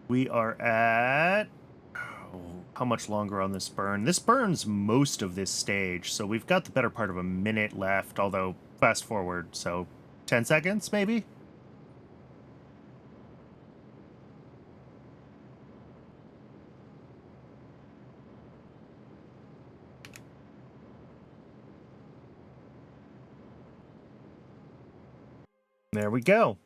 We are at... how much longer on this burn? This burns most of this stage, so we've got the better part of a minute left, although fast forward, so 10 seconds, maybe? There we go.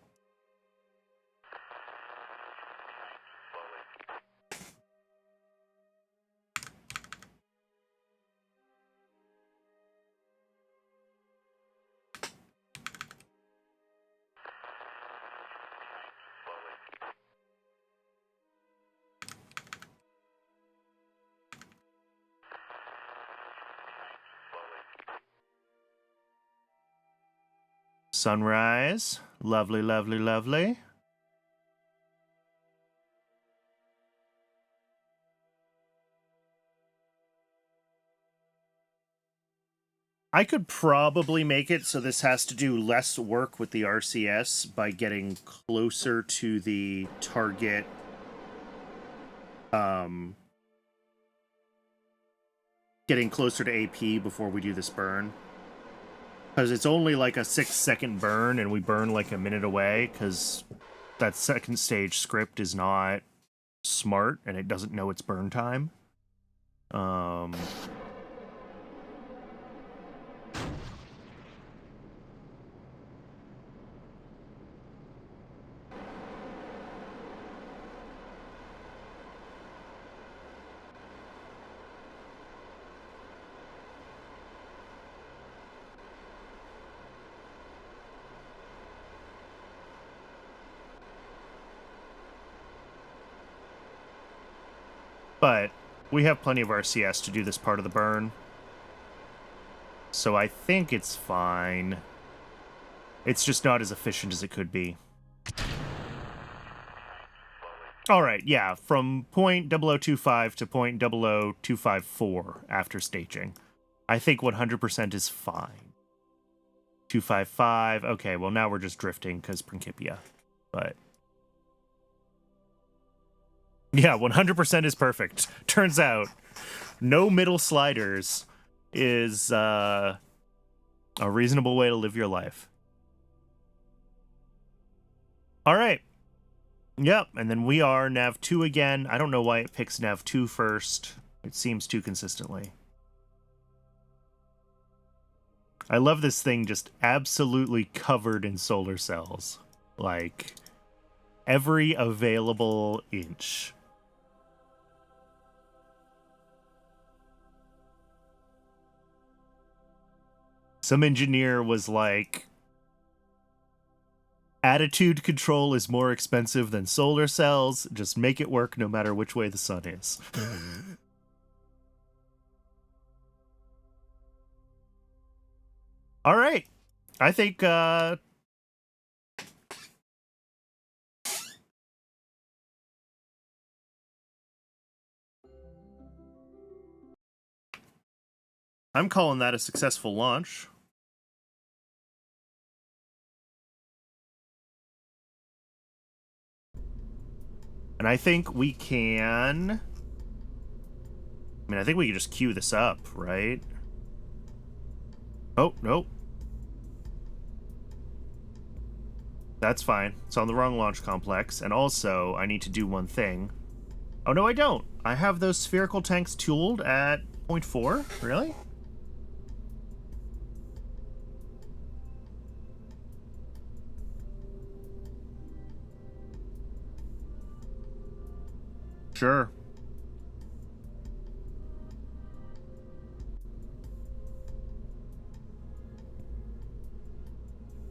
Sunrise. Lovely, lovely, lovely. I could probably make it so this has to do less work with the RCS by getting closer to the target getting closer to AP before we do this burn. Because it's only like a 6-second burn, and we burn like a minute away, because that second stage script is not smart, and it doesn't know its burn time. But we have plenty of RCS to do this part of the burn. So I think it's fine. It's just not as efficient as it could be. All right, yeah, from point 0025 to point 00254 after staging. I think 100% is fine. 255, okay, well now we're just drifting because Principia, but... yeah, 100% is perfect. Turns out, no middle sliders is a reasonable way to live your life. All right. Yep, and then we are nav 2 again. I don't know why it picks nav 2 first. It seems too consistently. I love this thing just absolutely covered in solar cells. Like, every available inch. Some engineer was like, attitude control is more expensive than solar cells. Just make it work no matter which way the sun is. All right. I think I'm calling that a successful launch. And I think we can... I mean, I think we can just queue this up, right? Oh, nope. That's fine. It's on the wrong launch complex. And also, I need to do one thing. Oh, no, I don't. I have those spherical tanks tooled at 0.4. Really? Sure.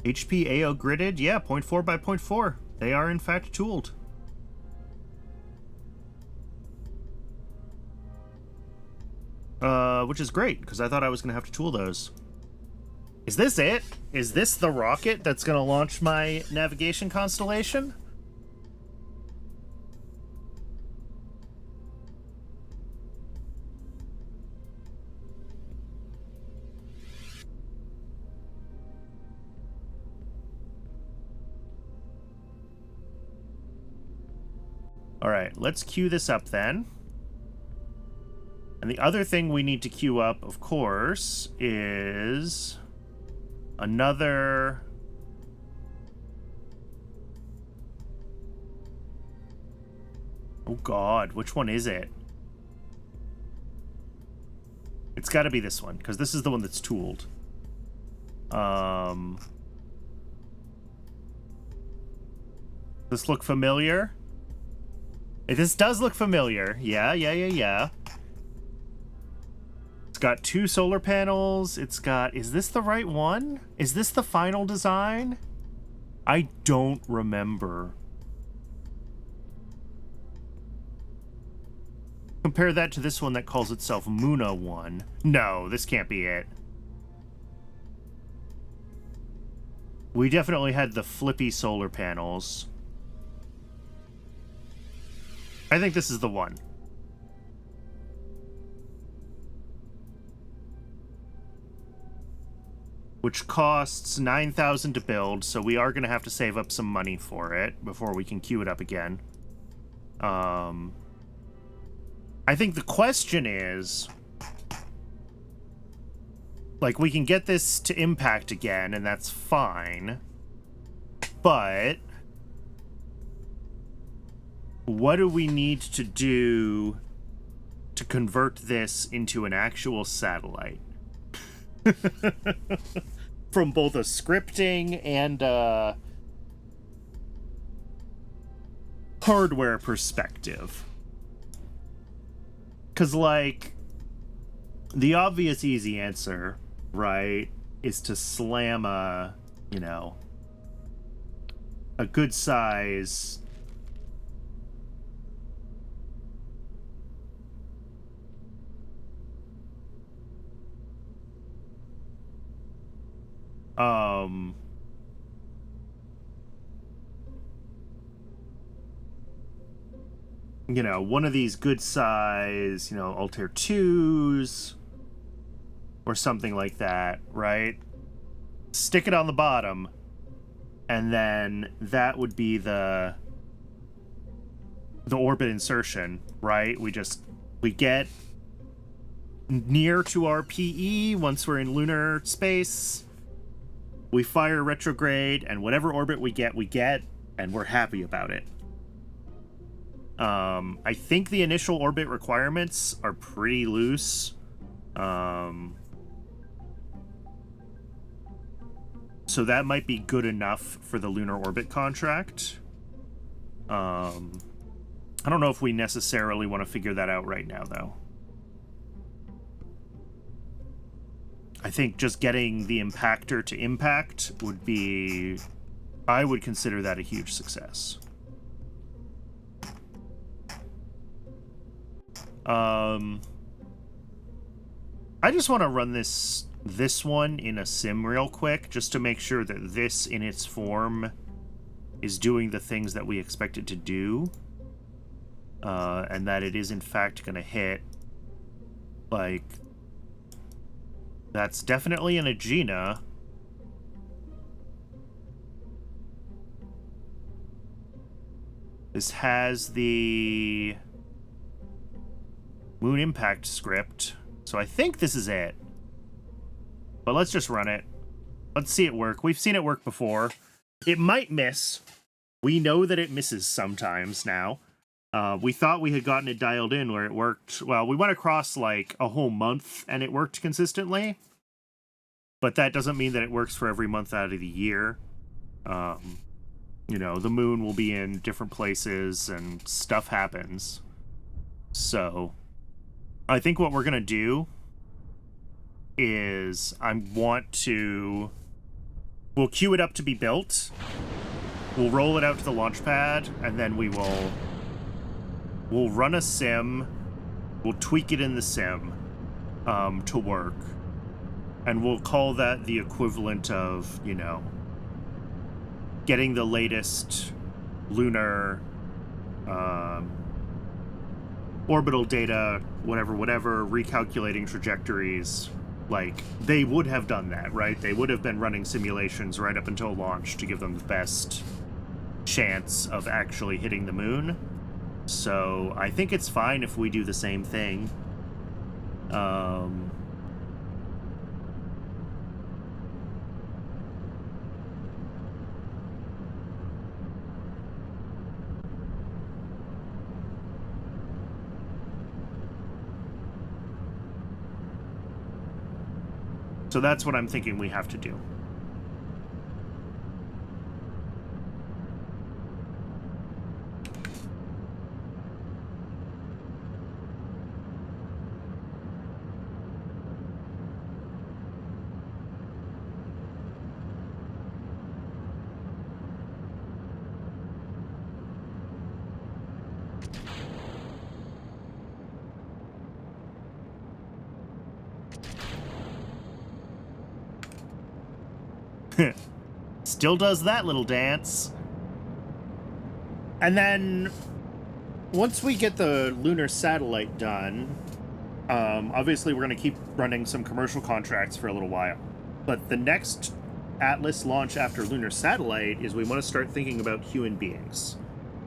HP AO gridded? Yeah, 0.4 by 0.4. They are, in fact, tooled. Which is great, because I thought I was going to have to tool those. Is this it? Is this the rocket that's going to launch my navigation constellation? All right, let's queue this up then. And the other thing we need to queue up, of course, is another... Oh god, which one is it? It's got to be this one, because this is the one that's tooled. This look familiar? This does look familiar. Yeah. It's got 2 solar panels. It's got... Is this the right one? Is this the final design? I don't remember. Compare that to this one that calls itself Muna 1. No, this can't be it. We definitely had the flippy solar panels. I think this is the one. Which costs 9,000 to build, so we are going to have to save up some money for it before we can queue it up again. I think the question is... Like, we can get this to impact again, and that's fine. But... what do we need to do to convert this into an actual satellite? From both a scripting and a hardware perspective. Because, like, the obvious easy answer, right, is to slam a, you know, a good size... you know, one of these good size, you know, Altair 2s or something like that, right? Stick it on the bottom, and then that would be the orbit insertion, right? We get near to RPE once we're in lunar space. We fire retrograde, and whatever orbit we get, and we're happy about it. I think the initial orbit requirements are pretty loose. So that might be good enough for the lunar orbit contract. I don't know if we necessarily want to figure that out right now, though. I think just getting the impactor to impact would be... I would consider that a huge success. I just want to run this one in a sim real quick, just to make sure that this in its form is doing the things that we expect it to do. And that it is in fact going to hit, like... That's definitely an Aegina. This has the Moon Impact script, so I think this is it. But let's just run it. Let's see it work. We've seen it work before. It might miss. We know that it misses sometimes now. We thought we had gotten it dialed in where it worked. Well, we went across like a whole month and it worked consistently. But that doesn't mean that it works for every month out of the year. You know, the moon will be in different places and stuff happens. So I think what we're going to do is we'll queue it up to be built. We'll roll it out to the launch pad, and then we'll run a sim. We'll tweak it in the sim to work. And we'll call that the equivalent of, you know, getting the latest lunar orbital data, whatever, recalculating trajectories. Like, they would have done that, right? They would have been running simulations right up until launch to give them the best chance of actually hitting the moon. So I think it's fine if we do the same thing. So that's what I'm thinking we have to do. Still does that little dance. And then once we get the lunar satellite done, obviously we're going to keep running some commercial contracts for a little while. But the next Atlas launch after lunar satellite is we want to start thinking about human beings.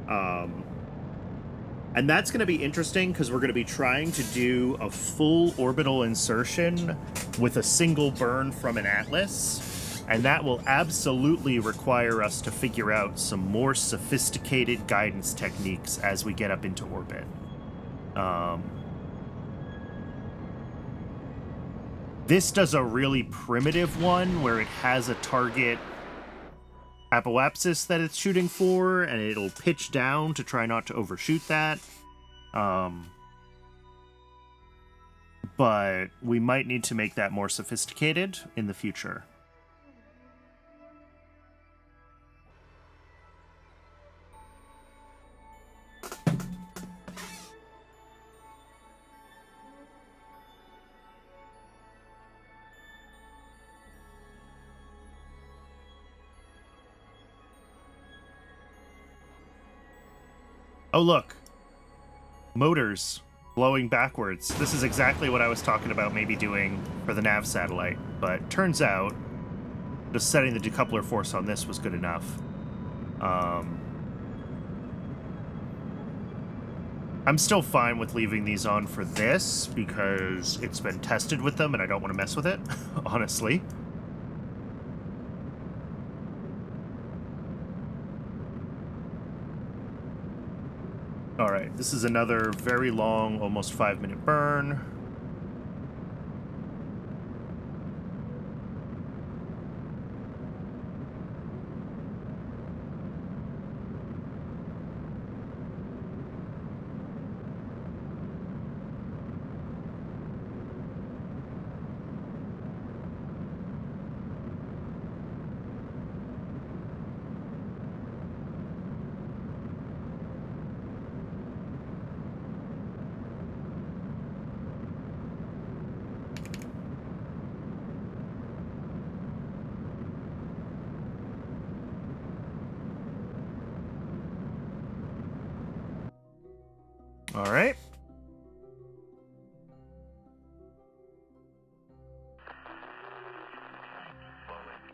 And that's going to be interesting because we're going to be trying to do a full orbital insertion with a single burn from an Atlas. And that will absolutely require us to figure out some more sophisticated guidance techniques as we get up into orbit. This does a really primitive one where it has a target apoapsis that it's shooting for, and it'll pitch down to try not to overshoot that. But we might need to make that more sophisticated in the future. Oh, look. Motors blowing backwards. This is exactly what I was talking about maybe doing for the nav satellite, but turns out just setting the decoupler force on this was good enough. I'm still fine with leaving these on for this because it's been tested with them and I don't want to mess with it, honestly. Alright, this is another very long, almost 5-minute burn. All right.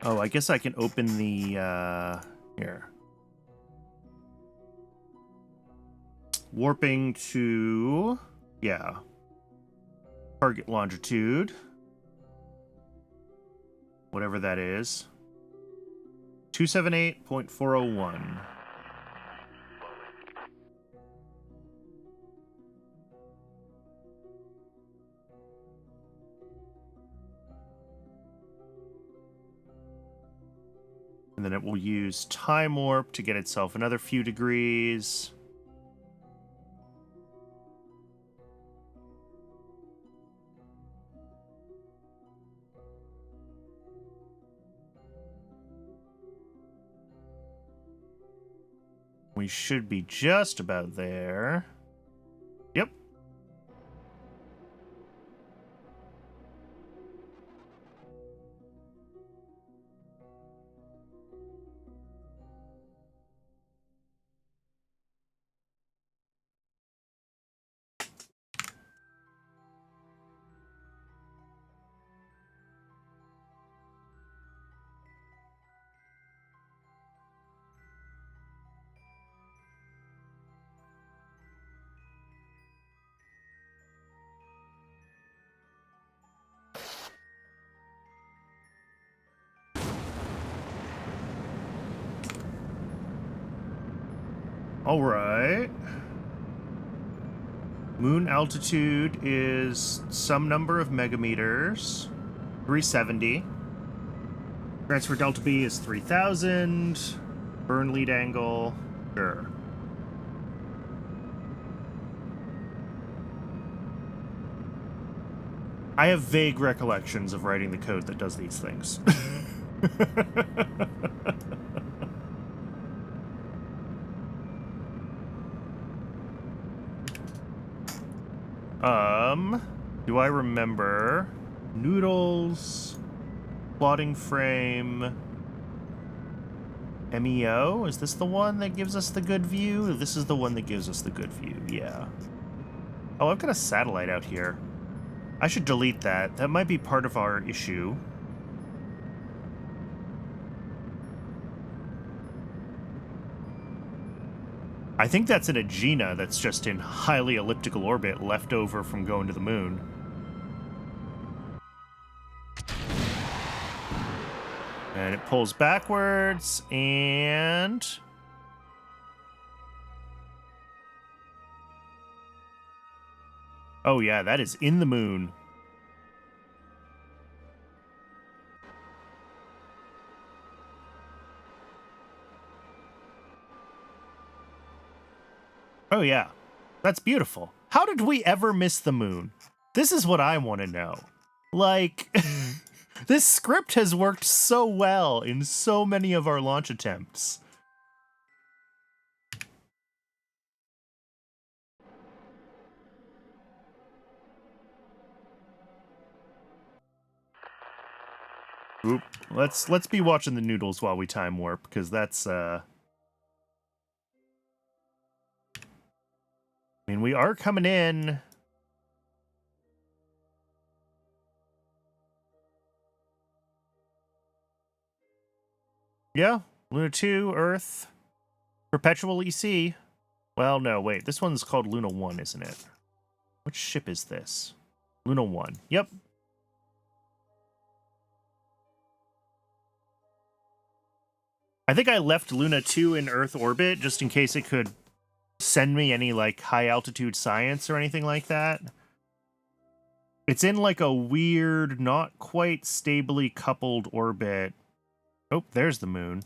Oh, I guess I can open the, here. Warping to, yeah. Target longitude. Whatever that is. 278.401. then it will use time warp to get itself another few degrees. We should be just about there. Yep. All right. Moon altitude is some number of megameters. 370. Transfer delta B is 3000. Burn lead angle. Sure. I have vague recollections of writing the code that does these things. Do I remember? Noodles, plotting frame, MEO? Is this the one that gives us the good view? This is the one that gives us the good view, yeah. Oh, I've got a satellite out here. I should delete that. That might be part of our issue. I think that's an Aegina that's just in highly elliptical orbit left over from going to the moon. And it pulls backwards, and... oh yeah, that is in the moon. Oh yeah, that's beautiful. How did we ever miss the moon? This is what I want to know. Like, this script has worked so well in so many of our launch attempts. Oop. Let's be watching the noodles while we time warp, because that's I mean, we are coming in. Yeah, Luna 2, Earth, Perpetual EC. Well, no, wait. This one's called Luna 1, isn't it? Which ship is this? Luna 1. Yep. I think I left Luna 2 in Earth orbit just in case it could send me any, like, high-altitude science or anything like that. It's in, like, a weird, not quite stably coupled orbit. Oh, there's the moon.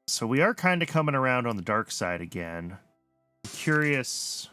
So we are kind of coming around on the dark side again. I'm curious...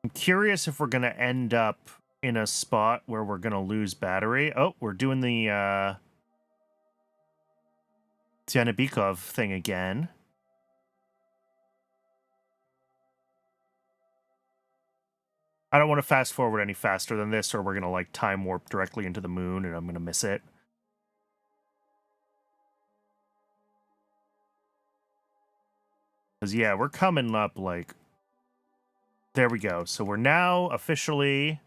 I'm curious if we're going to end up in a spot where we're going to lose battery. Oh, we're doing the Tyanabikov thing again. I don't want to fast forward any faster than this, or we're going to, like, time warp directly into the moon, and I'm going to miss it. Because, yeah, we're coming up, like... There we go. So we're now officially...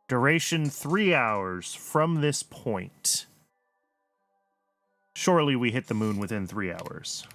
Duration 3 hours from this point. Surely we hit the moon within 3 hours.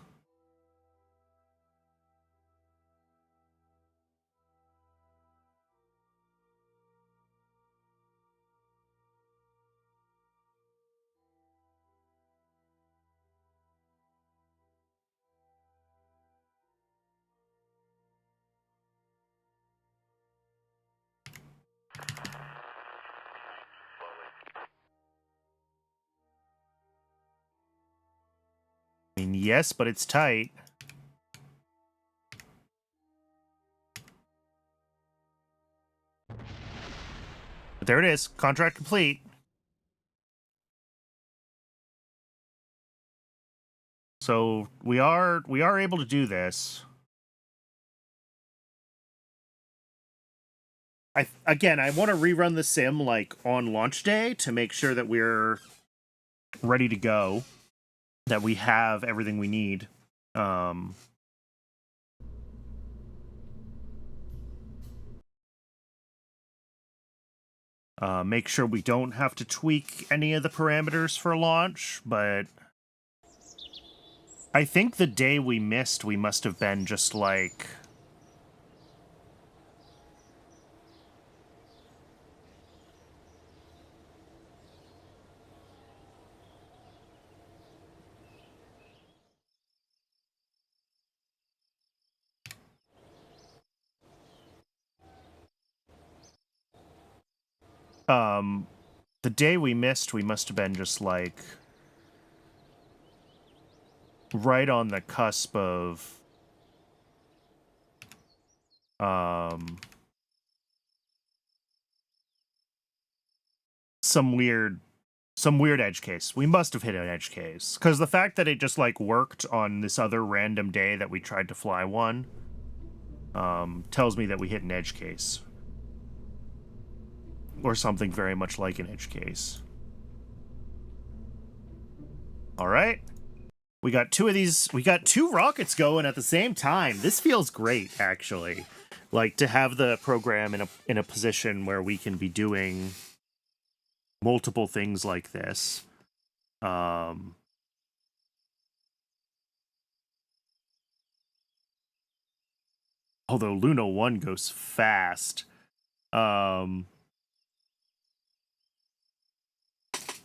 I mean, yes, but it's tight. But there it is. Contract complete. So we are able to do this. I want to rerun the sim like on launch day to make sure that we're ready to go, that we have everything we need. Make sure we don't have to tweak any of the parameters for launch, but I think the day we missed, we must have been just like... the day we missed, we must have been just like right on the cusp of some weird edge case. We must have hit an edge case, because the fact that it just like worked on this other random day that we tried to fly one tells me that we hit an edge case. Or something very much like an edge case. Alright. We got 2 of these. We got 2 rockets going at the same time. This feels great, actually. Like, to have the program in a position where we can be doing multiple things like this. Although Luna 1 goes fast.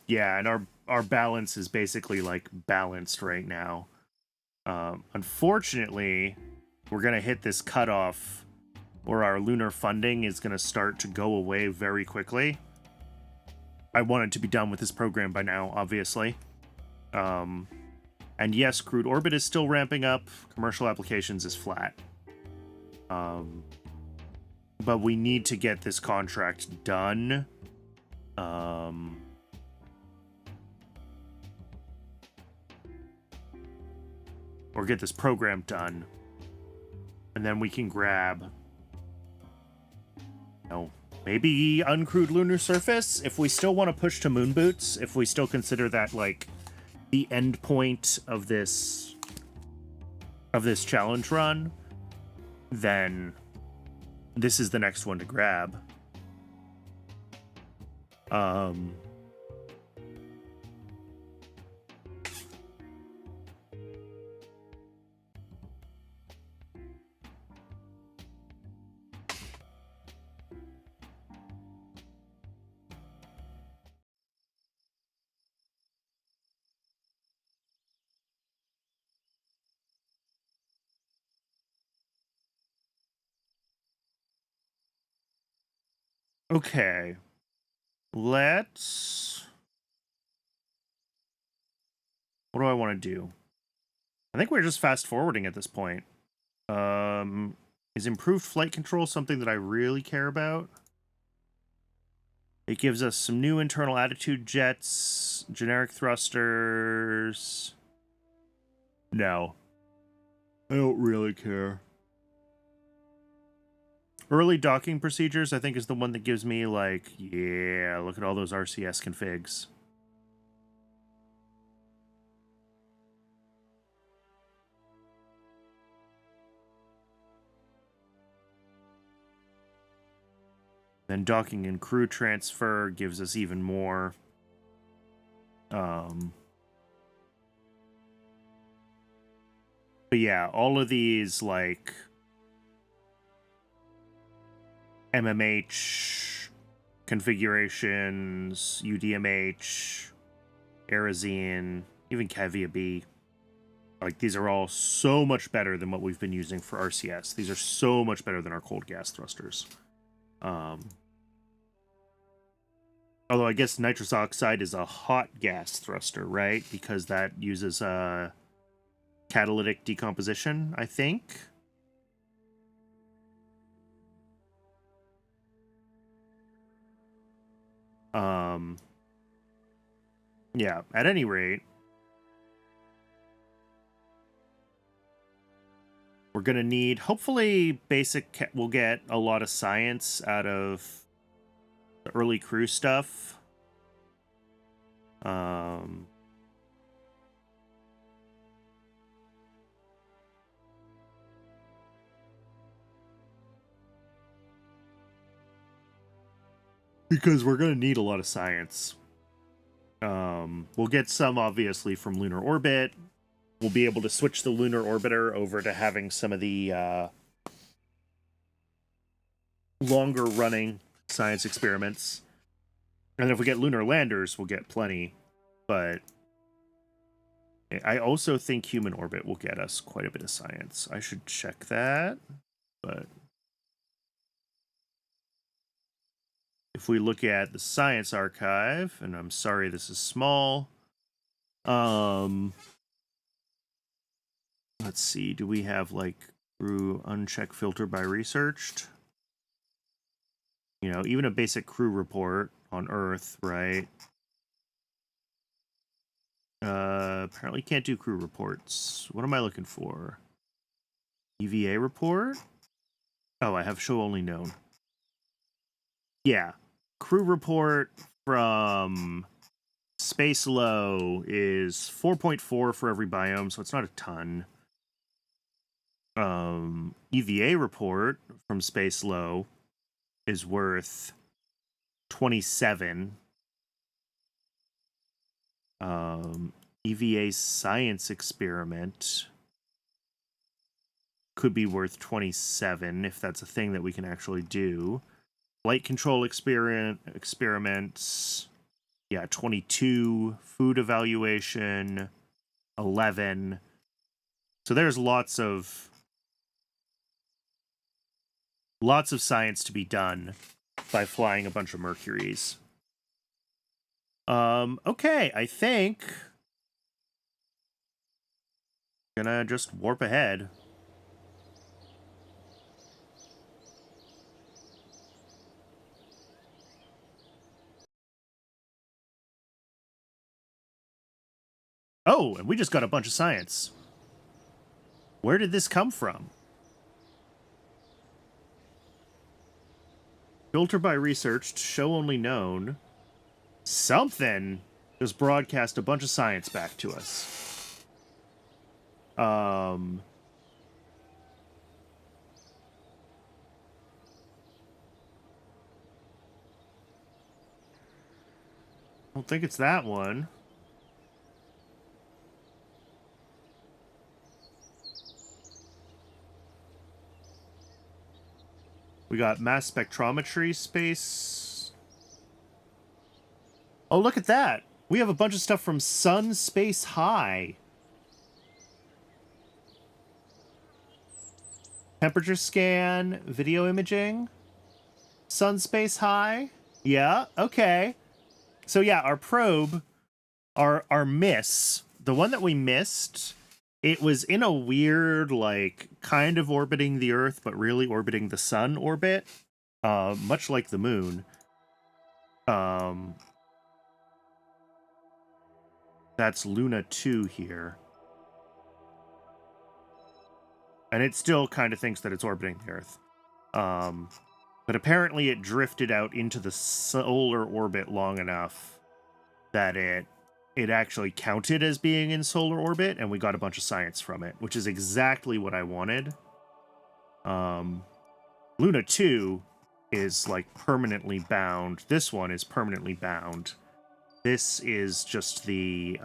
Yeah, and our balance is basically, like, balanced right now. Unfortunately, we're going to hit this cutoff where our lunar funding is going to start to go away very quickly. I wanted to be done with this program by now, obviously. And yes, crewed orbit is still ramping up. Commercial applications is flat. But we need to get this contract done. Or get this program done. And then we can grab... maybe uncrewed lunar surface? If we still want to push to moon boots, if we still consider that, like, the end point of this challenge run, then this is the next one to grab. Okay. Let's... What do I want to do? I think we're just fast forwarding at this point. Is improved flight control something that I really care about? It gives us some new internal attitude jets, generic thrusters. No. I don't really care. Early docking procedures, I think, is the one that gives me, like, yeah, look at all those RCS configs. Then docking and crew transfer gives us even more. But yeah, all of these, like, MMH configurations, UDMH, Arazine, even Cavia B, like, these are all so much better than what we've been using for RCS. These are so much better than our cold gas thrusters. Although I guess nitrous oxide is a hot gas thruster, right? Because that uses catalytic decomposition, I think. Yeah, at any rate, we're going to need, hopefully, we'll get a lot of science out of the early crew stuff. Because we're going to need a lot of science. We'll get some, obviously, from lunar orbit. We'll be able to switch the lunar orbiter over to having some of the longer running science experiments. And if we get lunar landers, we'll get plenty. But I also think human orbit will get us quite a bit of science. I should check that. But if we look at the science archive, and I'm sorry this is small. Let's see, do we have, like, crew uncheck filter by researched? You know, even a basic crew report on Earth, right? Apparently can't do crew reports. What am I looking for? EVA report? Oh, I have show only known. Yeah. Crew report from Space Low is 4.4 for every biome, so it's not a ton. EVA report from Space Low is worth 27. EVA science experiment could be worth 27 if that's a thing that we can actually do. Flight control experiments, yeah, 22. Food evaluation, 11. So there's lots of science to be done by flying a bunch of Mercuries. Okay, I think gonna just warp ahead. Oh, and we just got a bunch of science. Where did this come from? Filter by researched, show only known. Something just broadcast a bunch of science back to us. I don't think it's that one. We got mass spectrometry space. Oh, look at that. We have a bunch of stuff from Sun Space High. Temperature scan, video imaging. Sun Space High. Yeah, okay. So yeah, our probe, our miss, the one that we missed, it was in a weird, like, kind of orbiting the Earth, but really orbiting the sun orbit, much like the moon. That's Luna 2 here. And it still kind of thinks that it's orbiting the Earth. But apparently it drifted out into the solar orbit long enough that it actually counted as being in solar orbit, and we got a bunch of science from it, which is exactly what I wanted. Luna 2 is, like, permanently bound. This one is permanently bound. This is just the,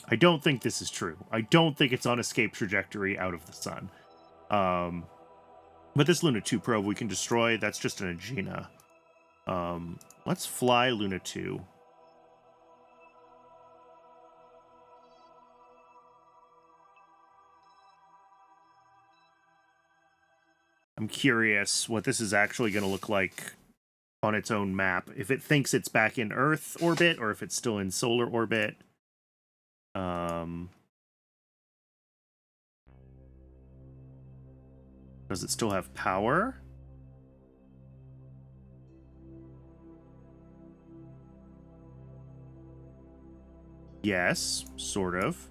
I don't think this is true. I don't think it's on escape trajectory out of the sun. But this Luna 2 probe we can destroy. That's just an Aegina. Let's fly Luna 2. I'm curious what this is actually going to look like on its own map. If it thinks it's back in Earth orbit or if it's still in solar orbit. Does it still have power? Yes, sort of.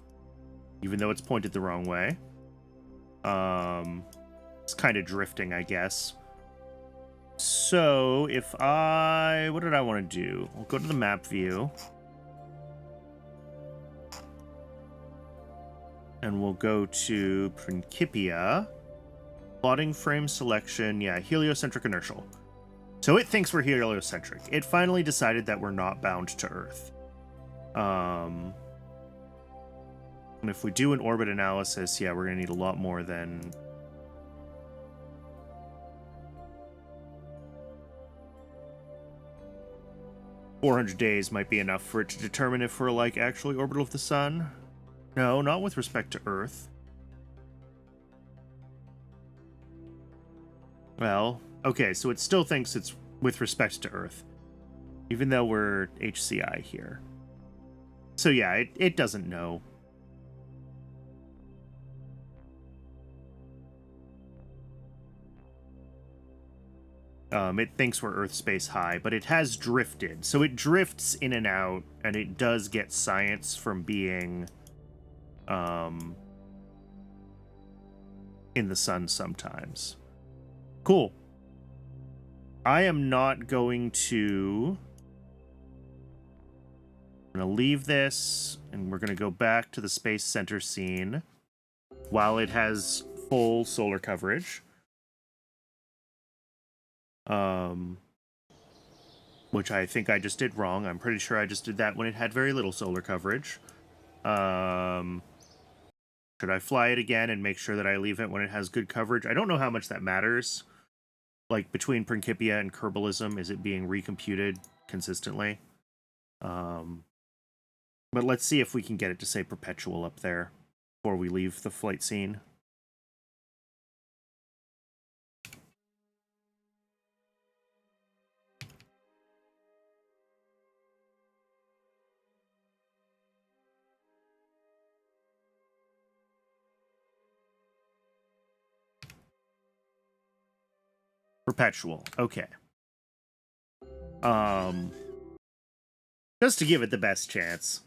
Even though it's pointed the wrong way. It's kind of drifting, I guess. So, if what did I want to do? We'll go to the map view. And we'll go to Principia. Plotting frame selection. Yeah, heliocentric inertial. So it thinks we're heliocentric. It finally decided that we're not bound to Earth. And if we do an orbit analysis, yeah, we're going to need a lot more than... "400 days might be enough for it to determine if we're, like, actually orbital of the sun." No, not with respect to Earth. Well, okay, so it still thinks it's with respect to Earth, even though we're HCI here. So yeah, it doesn't know. It thinks we're Earth space high, but it has drifted. So it drifts in and out, and it does get science from being in the sun sometimes. Cool. I am not going to... I'm going to leave this, and we're going to go back to the Space Center scene while it has full solar coverage. Which I think I just did wrong. I'm pretty sure I just did that when it had very little solar coverage. Should I fly it again and make sure that I leave it when it has good coverage? I don't know how much that matters. Like, between Principia and Kerbalism, is it being recomputed consistently? But let's see if we can get it to say perpetual up there before we leave the flight scene. Perpetual. Okay. Just to give it the best chance.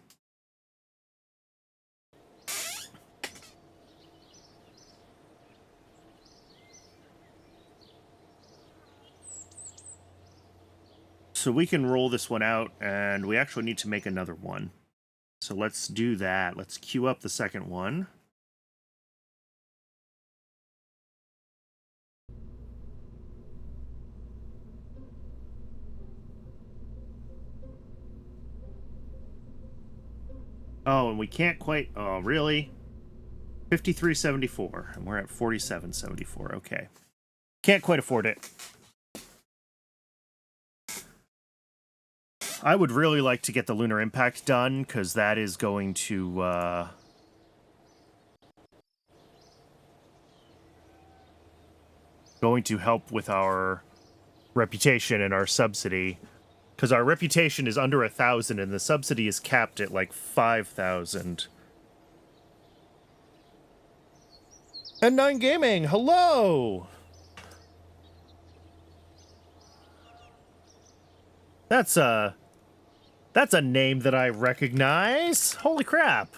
So we can roll this one out, and we actually need to make another one. So let's do that. Let's queue up the second one. Oh, and we can't quite... Oh, really? 53.74, and we're at 47.74. Okay. Can't quite afford it. I would really like to get the lunar impact done, because that is going to... going to help with our reputation and our subsidy. Because our reputation is under 1,000, and the subsidy is capped at, like, 5,000. And 9 Gaming, hello! That's a name that I recognize. Holy crap.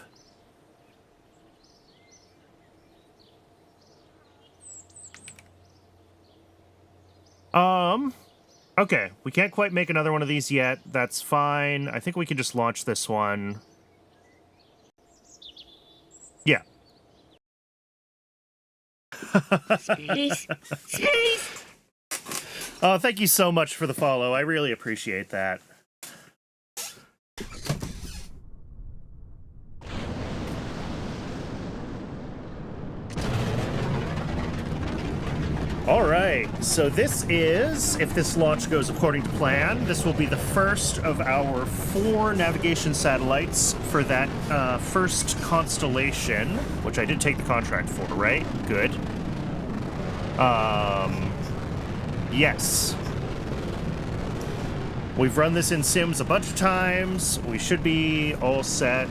Okay, we can't quite make another one of these yet. That's fine. I think we can just launch this one. Yeah. Space. Space. Oh, thank you so much for the follow. I really appreciate that. All right, so this is, if this launch goes according to plan, this will be the first of our 4 navigation satellites for that first constellation, which I did take the contract for, right? Good. Yes. We've run this in Sims a bunch of times. We should be all set.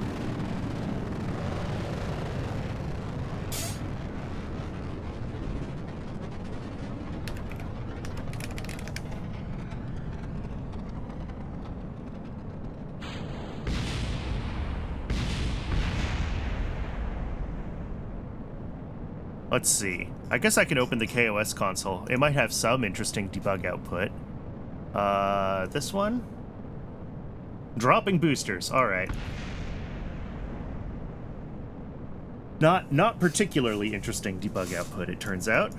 Let's see. I guess I can open the KOS console. It might have some interesting debug output. This one? Dropping boosters. All right. Not particularly interesting debug output, it turns out.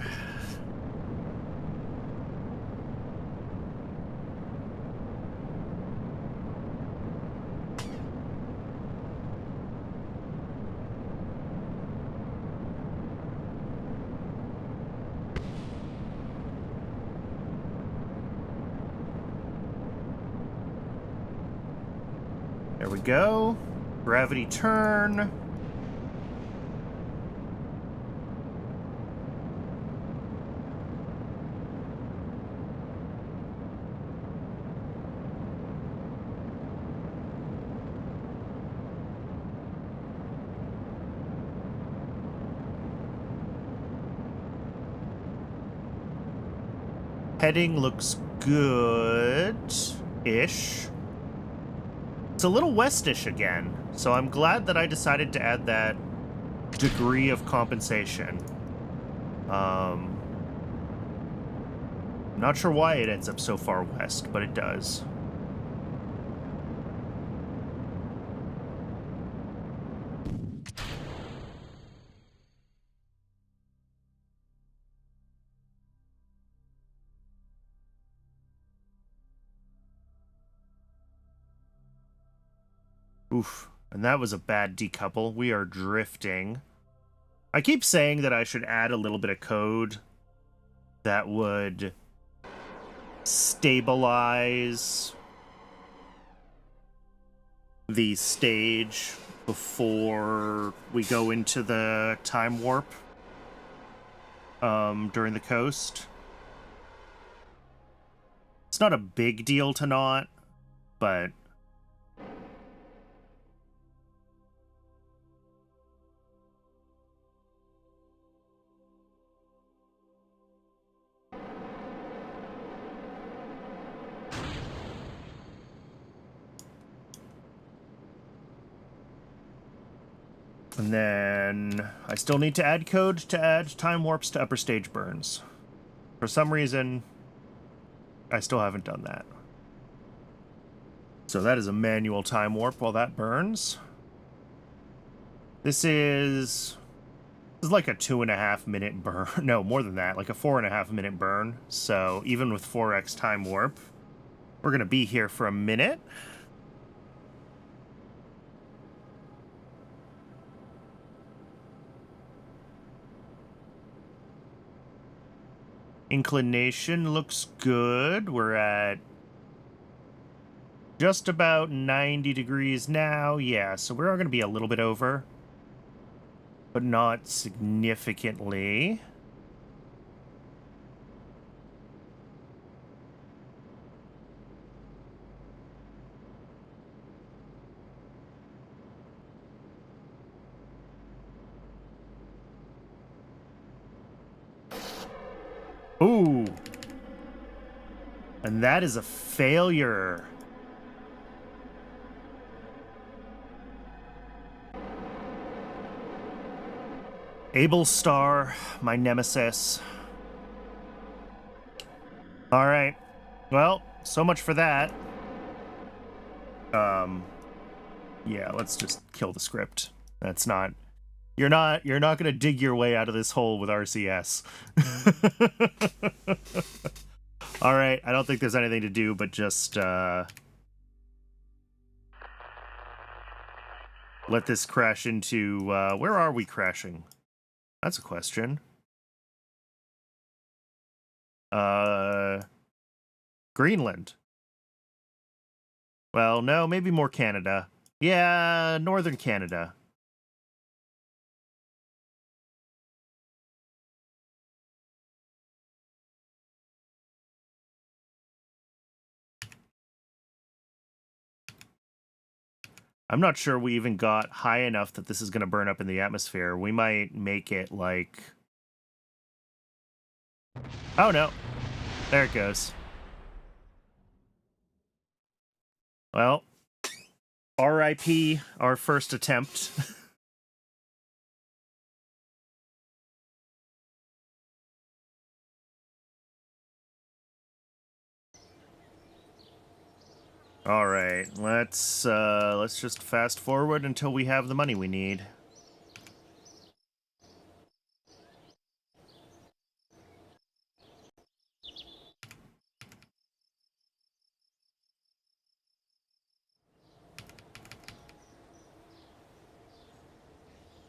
There we go. Gravity turn. Heading looks good-ish. It's a little westish again, so I'm glad that I decided to add that degree of compensation. Not sure why it ends up so far west, but it does. Oof, and that was a bad decouple. We are drifting. I keep saying that I should add a little bit of code that would stabilize the stage before we go into the time warp during the coast. It's not a big deal to not, but and then I still need to add code to add time warps to upper stage burns. For some reason, I still haven't done that. So that is a manual time warp while that burns. This is like a 2.5 minute burn. No, more than that, like a 4.5 minute burn. So even with 4x time warp, we're gonna be here for a minute. Inclination looks good. We're at just about 90 degrees now. Yeah, so we're going to be a little bit over, but not significantly. Ooh. And that is a failure. Able Star, my nemesis. All right. Well, so much for that. Yeah, let's just kill the script. That's not... You're not going to dig your way out of this hole with RCS. All right, I don't think there's anything to do but just let this crash into where are we crashing? That's a question. Greenland. Well, no, maybe more Canada. Yeah, northern Canada. I'm not sure we even got high enough that this is going to burn up in the atmosphere. We might make it like... Oh, no. There it goes. Well, RIP, our first attempt. All right, let's just fast forward until we have the money we need.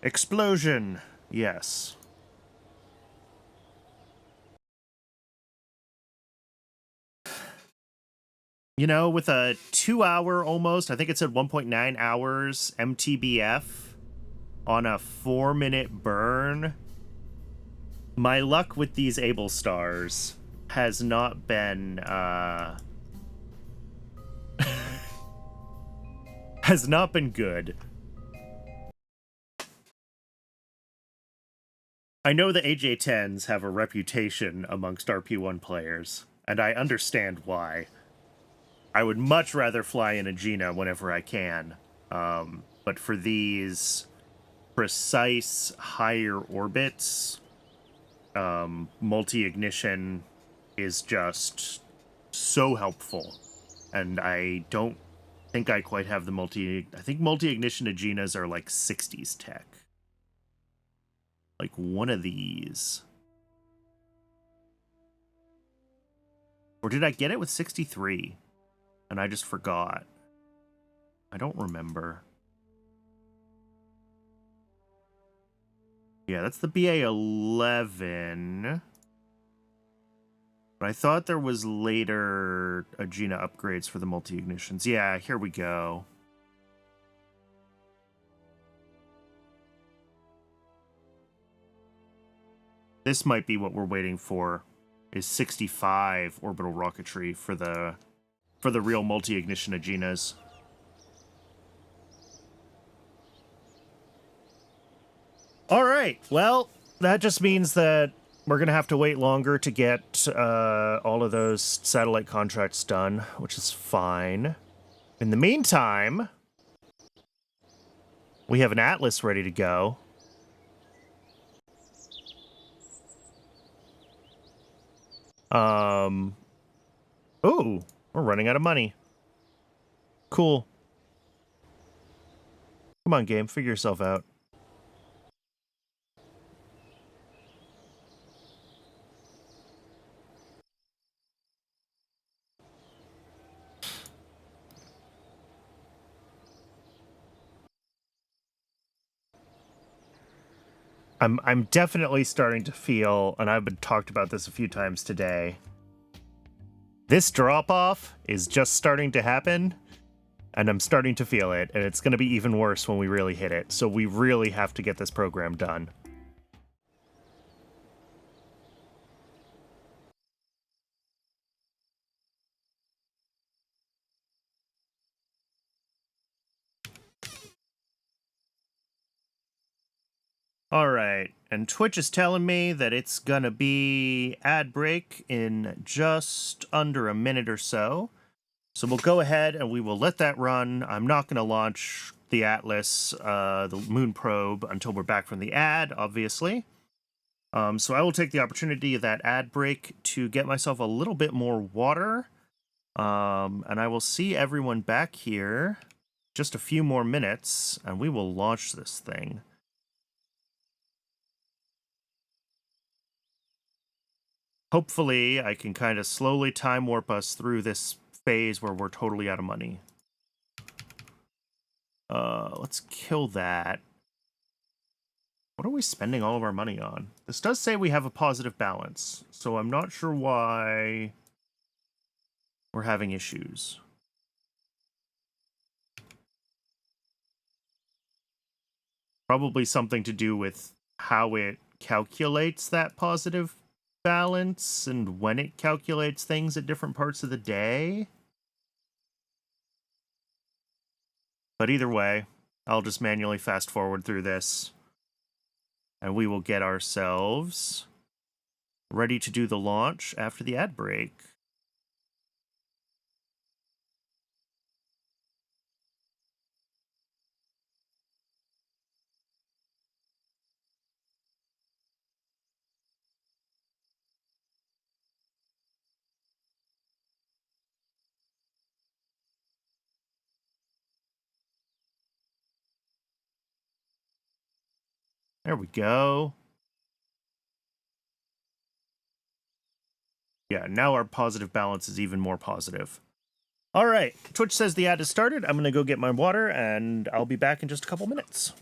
Explosion. Yes. You know, with a 2-hour almost, I think it said 1.9 hours MTBF on a 4-minute burn, my luck with these Able Stars has not been, has not been good. I know the AJ-10s have a reputation amongst RP-1 players, and I understand why. I would much rather fly in a Gina whenever I can, but for these precise higher orbits, multi-ignition is just so helpful, and I don't think I quite have the I think multi-ignition Aginas are like 60s tech. Like one of these. Or did I get it with 63? And I just forgot. I don't remember. Yeah, that's the BA-11. But I thought there was later Agena upgrades for the multi-ignitions. Yeah, here we go. This might be what we're waiting for, is 65 orbital rocketry for the real multi-ignition Agenas. All right, well, that just means that we're going to have to wait longer to get all of those satellite contracts done, which is fine. In the meantime, we have an Atlas ready to go. Oh, we're running out of money. Cool. Come on, game, figure yourself out. I'm definitely starting to feel, and I've been talked about this a few times today, this drop-off is just starting to happen, and I'm starting to feel it, and it's going to be even worse when we really hit it, so we really have to get this program done. All right, and Twitch is telling me that it's gonna be ad break in just under a minute or so. So we'll go ahead and we will let that run. I'm not gonna launch the Atlas, the moon probe, until we're back from the ad, obviously. So I will take the opportunity of that ad break to get myself a little bit more water. And I will see everyone back here just a few more minutes, and we will launch this thing. Hopefully, I can kind of slowly time warp us through this phase where we're totally out of money. Let's kill that. What are we spending all of our money on? This does say we have a positive balance, so I'm not sure why we're having issues. Probably something to do with how it calculates that positive balance and when it calculates things at different parts of the day. But either way, I'll just manually fast forward through this, and we will get ourselves ready to do the launch after the ad break. There we go. Yeah, now our positive balance is even more positive. All right, Twitch says the ad has started. I'm going to go get my water, and I'll be back in just a couple minutes.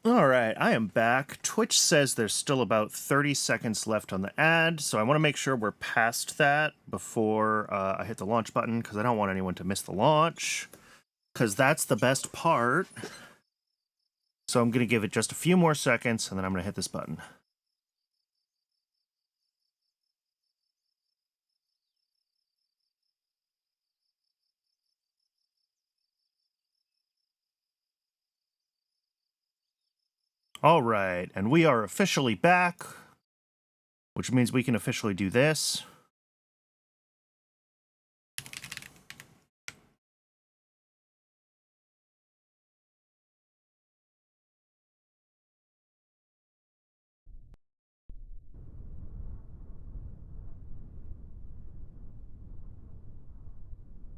All right, I am back. Twitch says there's still about 30 seconds left on the ad, so I want to make sure we're past that before I hit the launch button, because I don't want anyone to miss the launch, because that's the best part. So I'm going to give it just a few more seconds, and then I'm going to hit this button. All right, and we are officially back, which means we can officially do this.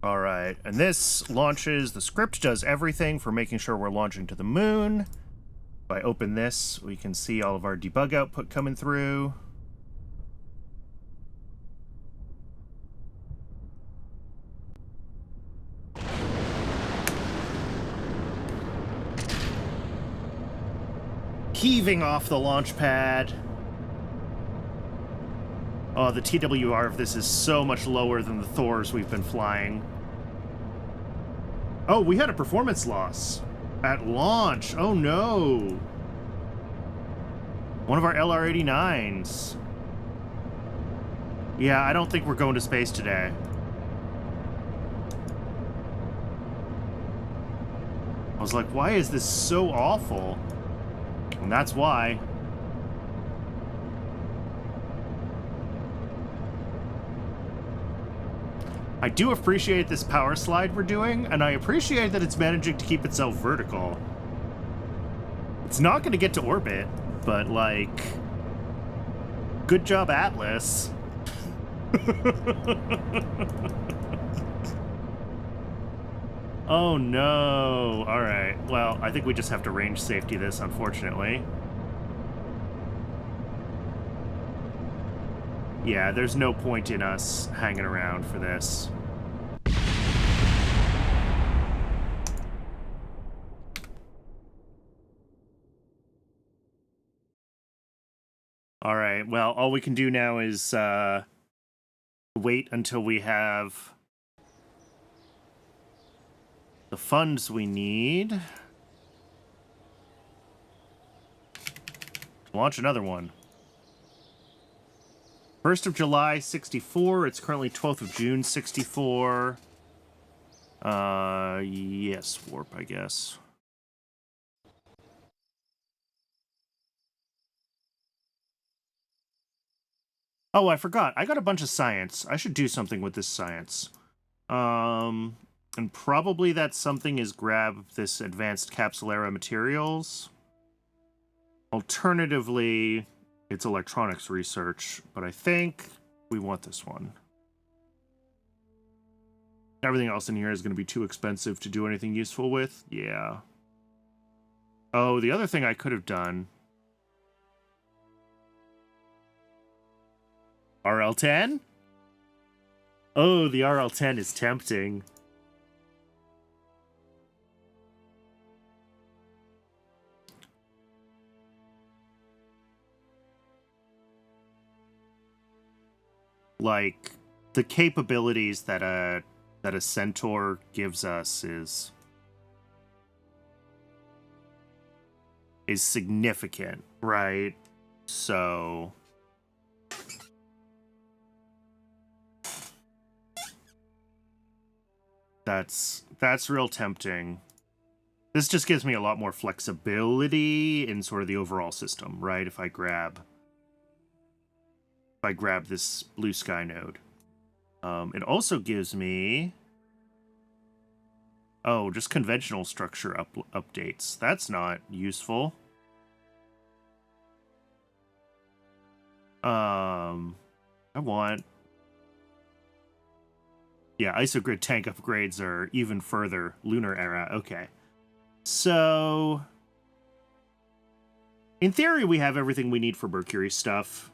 All right, and this launches, the script does everything for making sure we're launching to the moon. If I open this, we can see all of our debug output coming through. Heaving off the launch pad. Oh, the TWR of this is so much lower than the Thors we've been flying. Oh, we had a performance loss at launch. Oh no. One of our LR-89s. Yeah, I don't think we're going to space today. I was like, why is this so awful? And that's why. I do appreciate this power slide we're doing, and I appreciate that it's managing to keep itself vertical. It's not going to get to orbit, but, like, good job, Atlas. Oh, no. All right. Well, I think we just have to range safety this, unfortunately. Yeah, there's no point in us hanging around for this. All right, well, all we can do now is wait until we have the funds we need. Launch another one. 1st of July, 64. It's currently 12th of June, 64. Yes, warp, I guess. Oh, I forgot. I got a bunch of science. I should do something with this science. And probably that something is grab this advanced capsulera materials. Alternatively, it's electronics research, but I think we want this one. Everything else in here is going to be too expensive to do anything useful with. Yeah. Oh, the other thing I could have done. RL-10? Oh, the RL-10 is tempting. Like, the capabilities that a centaur gives us is significant, right? So that's real tempting. This just gives me a lot more flexibility in sort of the overall system, right? If I grab this blue sky node. It also gives me, oh, just conventional structure updates. That's not useful. I want, yeah, isogrid tank upgrades are even further lunar era. Okay. So in theory, we have everything we need for Mercury stuff.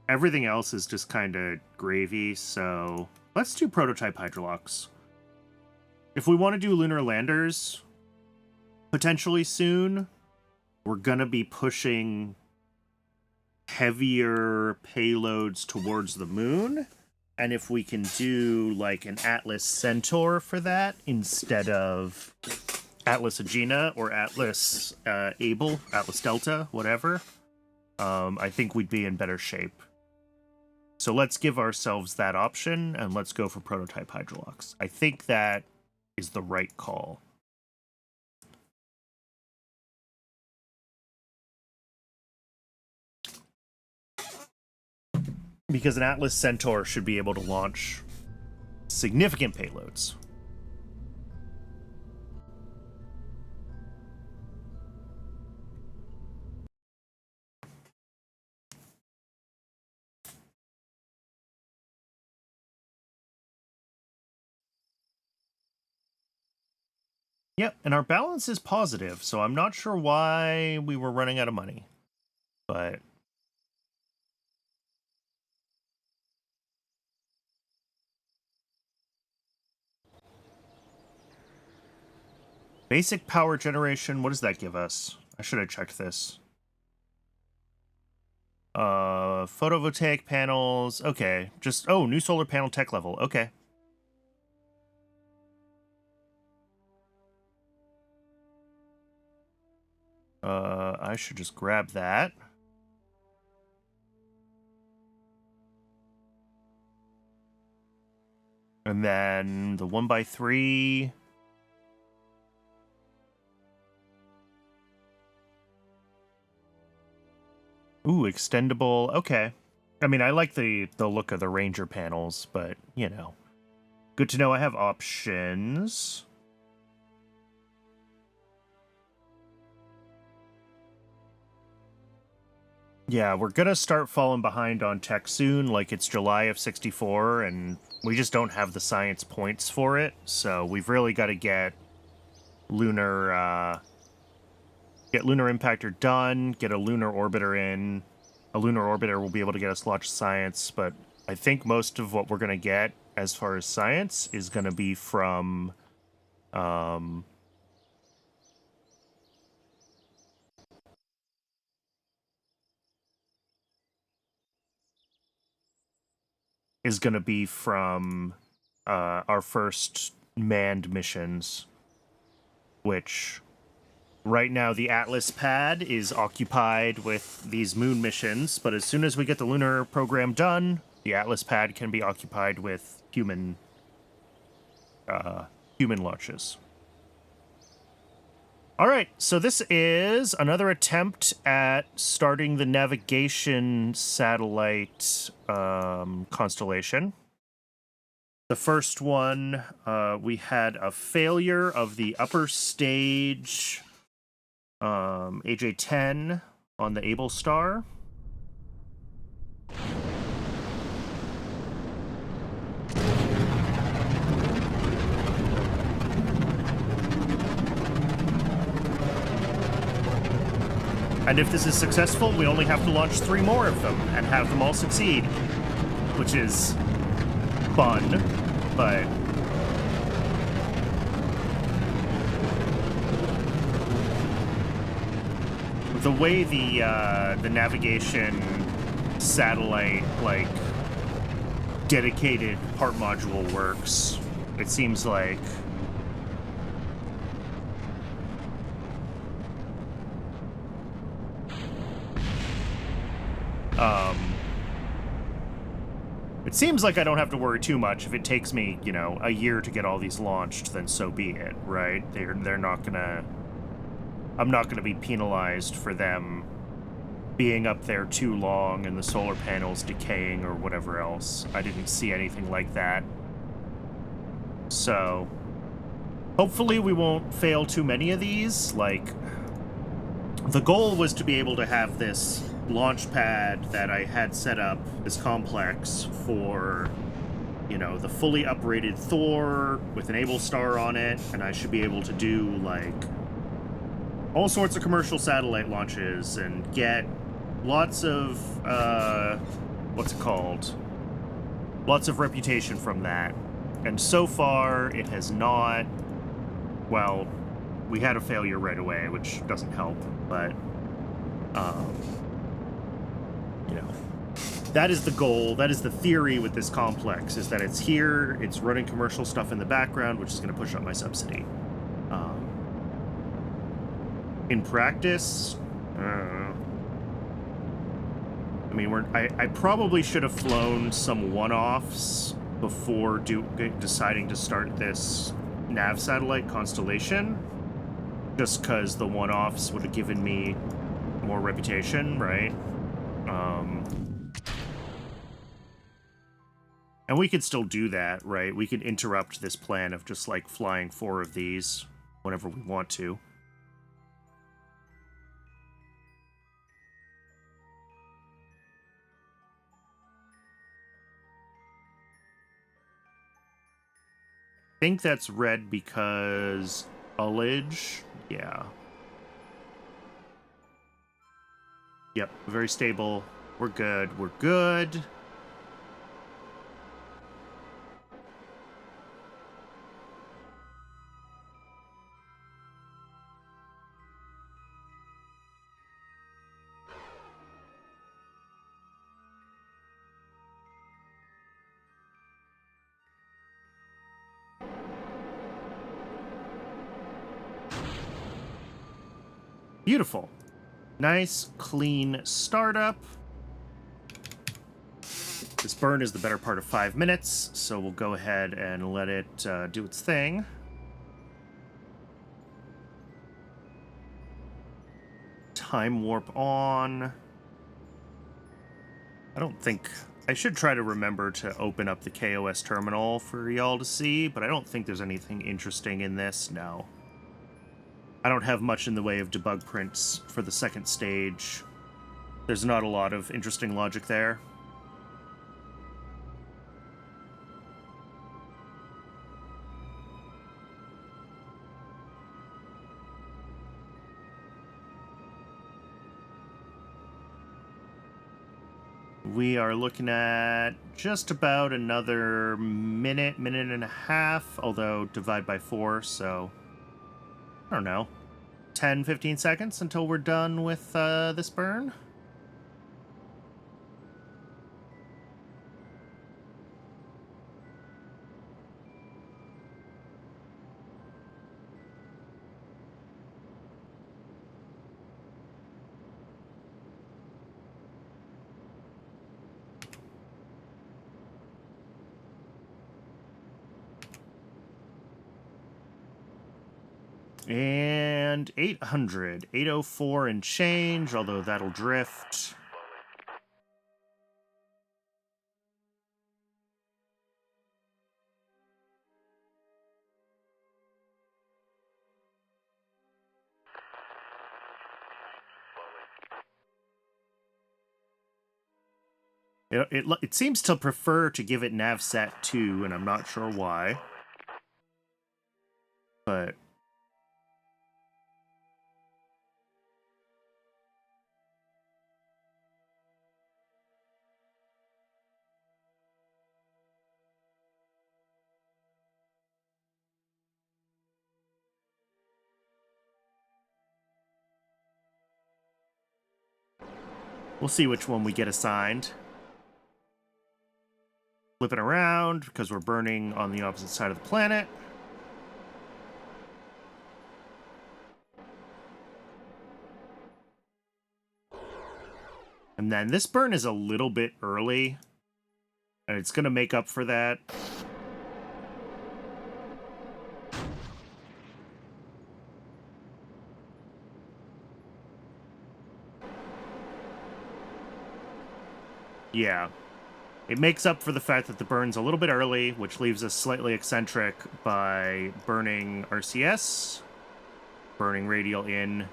Everything else is just kind of gravy, so let's do prototype hydrolox. If we want to do lunar landers, potentially soon, we're going to be pushing heavier payloads towards the moon. And if we can do, like, an Atlas Centaur for that instead of Atlas Agena or Atlas Able, Atlas Delta, whatever, I think we'd be in better shape. So let's give ourselves that option, and let's go for prototype hydrolox. I think that is the right call. Because an Atlas Centaur should be able to launch significant payloads. Yep, and our balance is positive, so I'm not sure why we were running out of money. But basic power generation, what does that give us? I should have checked this. Photovoltaic panels, okay. Just, oh, new solar panel tech level, okay. I should just grab that. And then the 1x3. Ooh, extendable. Okay. I mean, I like the look of the Ranger panels, but, you know. Good to know I have options. Yeah, we're gonna start falling behind on tech soon, like it's July of 64, and we just don't have the science points for it, so we've really got to get lunar, lunar impactor done, get a lunar orbiter in. A lunar orbiter will be able to get us lots of science, but I think most of what we're gonna get as far as science is gonna be from, our first manned missions, which right now the Atlas pad is occupied with these moon missions, but as soon as we get the lunar program done, the Atlas pad can be occupied with human launches. All right, so this is another attempt at starting the navigation satellite constellation. The first one, we had a failure of the upper stage AJ-10 on the Able Star. And if this is successful, we only have to launch 3 more of them and have them all succeed, which is fun, but the way the navigation satellite, like, dedicated part module works, it seems like it seems like I don't have to worry too much. If it takes me, you know, a year to get all these launched, then so be it, right? They're not gonna... I'm not gonna be penalized for them being up there too long and the solar panels decaying or whatever else. I didn't see anything like that. So, hopefully we won't fail too many of these. Like, the goal was to be able to have this launch pad that I had set up, this complex, for, you know, the fully uprated Thor with an Able Star on it, and I should be able to do, like, all sorts of commercial satellite launches and get lots of, what's it called? Lots of reputation from that. And so far, it has not... Well, we had a failure right away, which doesn't help, but, you know, that is the goal, that is the theory with this complex, is that it's here, it's running commercial stuff in the background, which is going to push up my subsidy. In practice, I mean, I probably should have flown some one-offs before deciding to start this nav satellite constellation, just because the one-offs would have given me more reputation, right? And we could still do that, right? We could interrupt this plan of just, like, flying 4 of these whenever we want to. I think that's red because ullage. Yeah. Yep, very stable. We're good. We're good. Beautiful. Nice, clean startup. This burn is the better part of 5 minutes, so we'll go ahead and let it do its thing. Time warp on. I don't think... I should try to remember to open up the KOS terminal for y'all to see, but I don't think there's anything interesting in this, no. I don't have much in the way of debug prints for the second stage. There's not a lot of interesting logic there. We are looking at just about another minute, minute and a half, although divide by 4, so I don't know, 10, 15 seconds until we're done with this burn. And 800, 804 and change, although that'll drift. It seems to prefer to give it navsat 2, and I'm not sure why. But we'll see which one we get assigned. Flip it around, because we're burning on the opposite side of the planet. And then this burn is a little bit early, and it's going to make up for that. Yeah. It makes up for the fact that the burn's a little bit early, which leaves us slightly eccentric by burning RCS, burning radial in.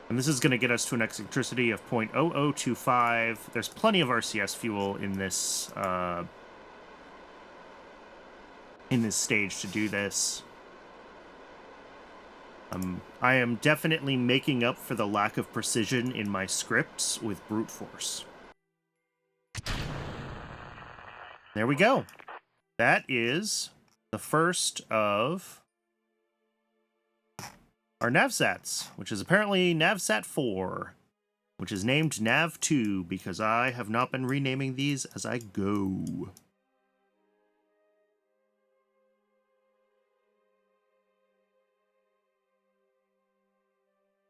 And this is going to get us to an eccentricity of 0.0025. There's plenty of RCS fuel in this stage to do this. I am definitely making up for the lack of precision in my scripts with brute force. There we go. That is the first of our navsats, which is apparently navsat 4, which is named nav 2 because I have not been renaming these as I go.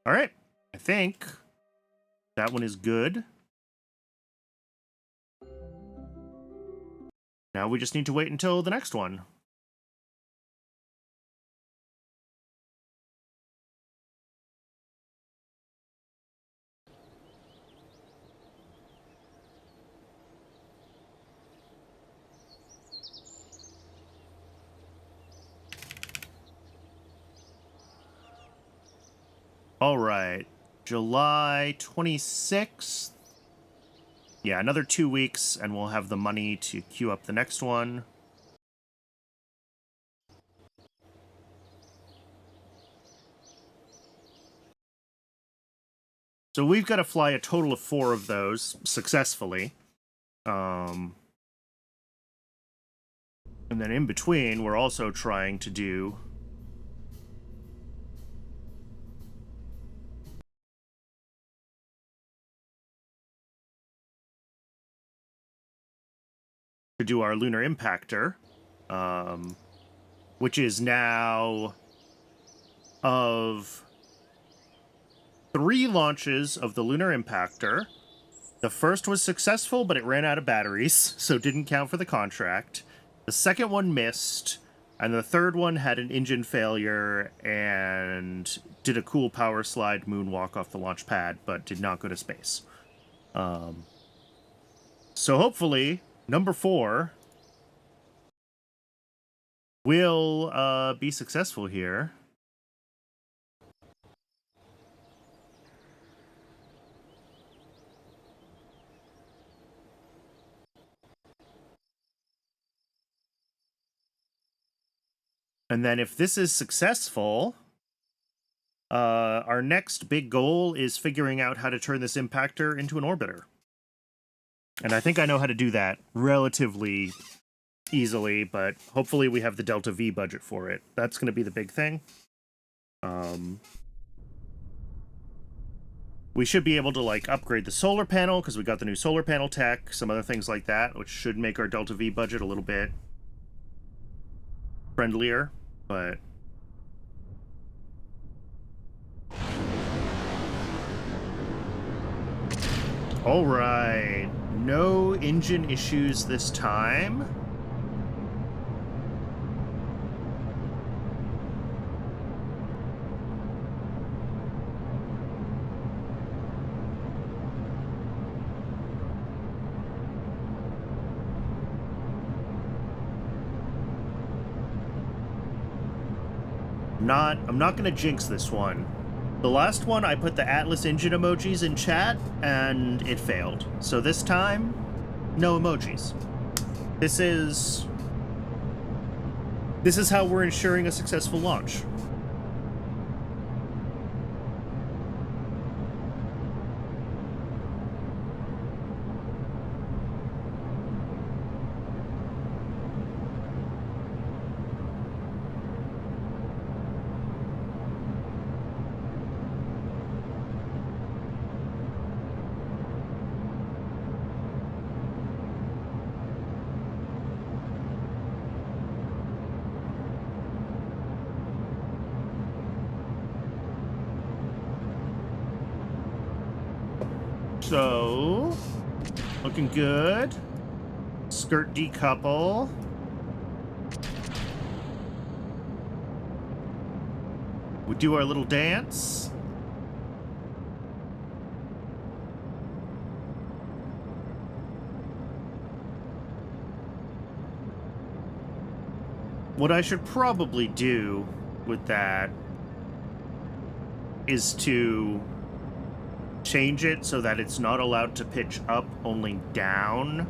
All right, I think that one is good. Now we just need to wait until the next one. All right, July 26th. Yeah, another 2 weeks, and we'll have the money to queue up the next one. So we've got to fly a total of 4 of those successfully. And then in between, we're also trying to do our lunar impactor, which is now of 3 launches of the lunar impactor. The first was successful, but it ran out of batteries, so didn't count for the contract. The second one missed, and the third one had an engine failure and did a cool power slide moonwalk off the launch pad, but did not go to space. So hopefully, number 4 will be successful here. And then if this is successful, our next big goal is figuring out how to turn this impactor into an orbiter. And I think I know how to do that relatively easily, but hopefully we have the Delta V budget for it. That's going to be the big thing. We should be able to, like, upgrade the solar panel, because we got the new solar panel tech, some other things like that, which should make our Delta V budget a little bit friendlier, but... Alright, no engine issues this time. I'm not gonna jinx this one. The last one, I put the Atlas engine emojis in chat, and it failed. So this time, no emojis. This is how we're ensuring a successful launch. So, looking good. Skirt decouple. We do our little dance. What I should probably do with that is to change it so that it's not allowed to pitch up, only down.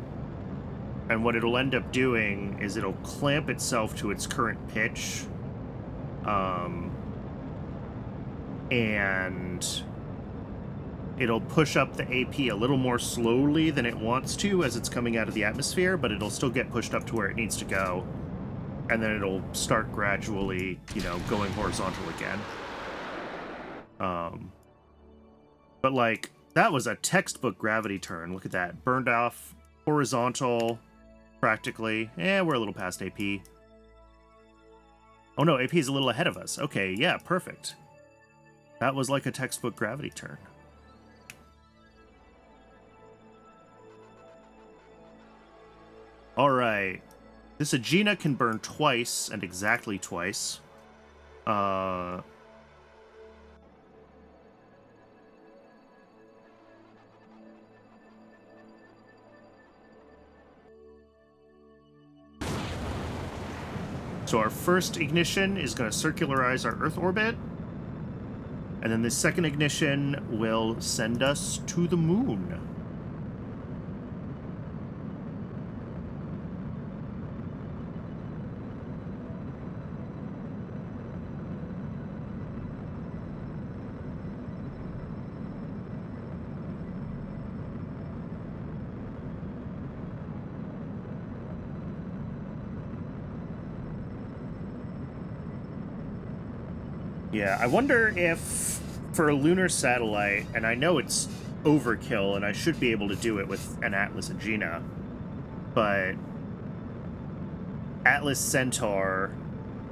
And what it'll end up doing is it'll clamp itself to its current pitch. And it'll push up the AP a little more slowly than it wants to as it's coming out of the atmosphere, but it'll still get pushed up to where it needs to go. And then it'll start gradually, you know, going horizontal again. But, like, that was a textbook gravity turn. Look at that. Burned off, horizontal, practically. We're a little past AP. Oh, no, AP is a little ahead of us. Okay, yeah, perfect. That was like a textbook gravity turn. All right. This Aegina can burn twice, and exactly twice. So our first ignition is going to circularize our Earth orbit. And then the second ignition will send us to the moon. Yeah, I wonder if for a lunar satellite, and I know it's overkill and I should be able to do it with an Atlas Aegina, but Atlas Centaur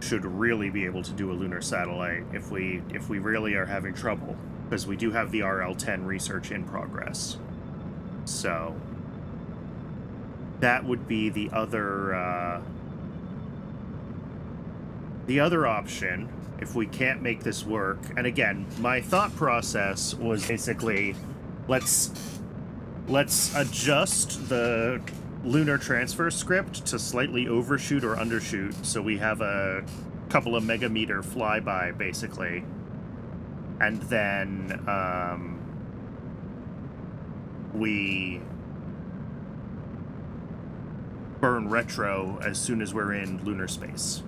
should really be able to do a lunar satellite if we really are having trouble, because we do have the RL-10 research in progress. So that would be the other option if we can't make this work. And again, my thought process was basically, let's adjust the lunar transfer script to slightly overshoot or undershoot, so we have a couple of megameter flyby, basically. And then we burn retro as soon as we're in lunar space.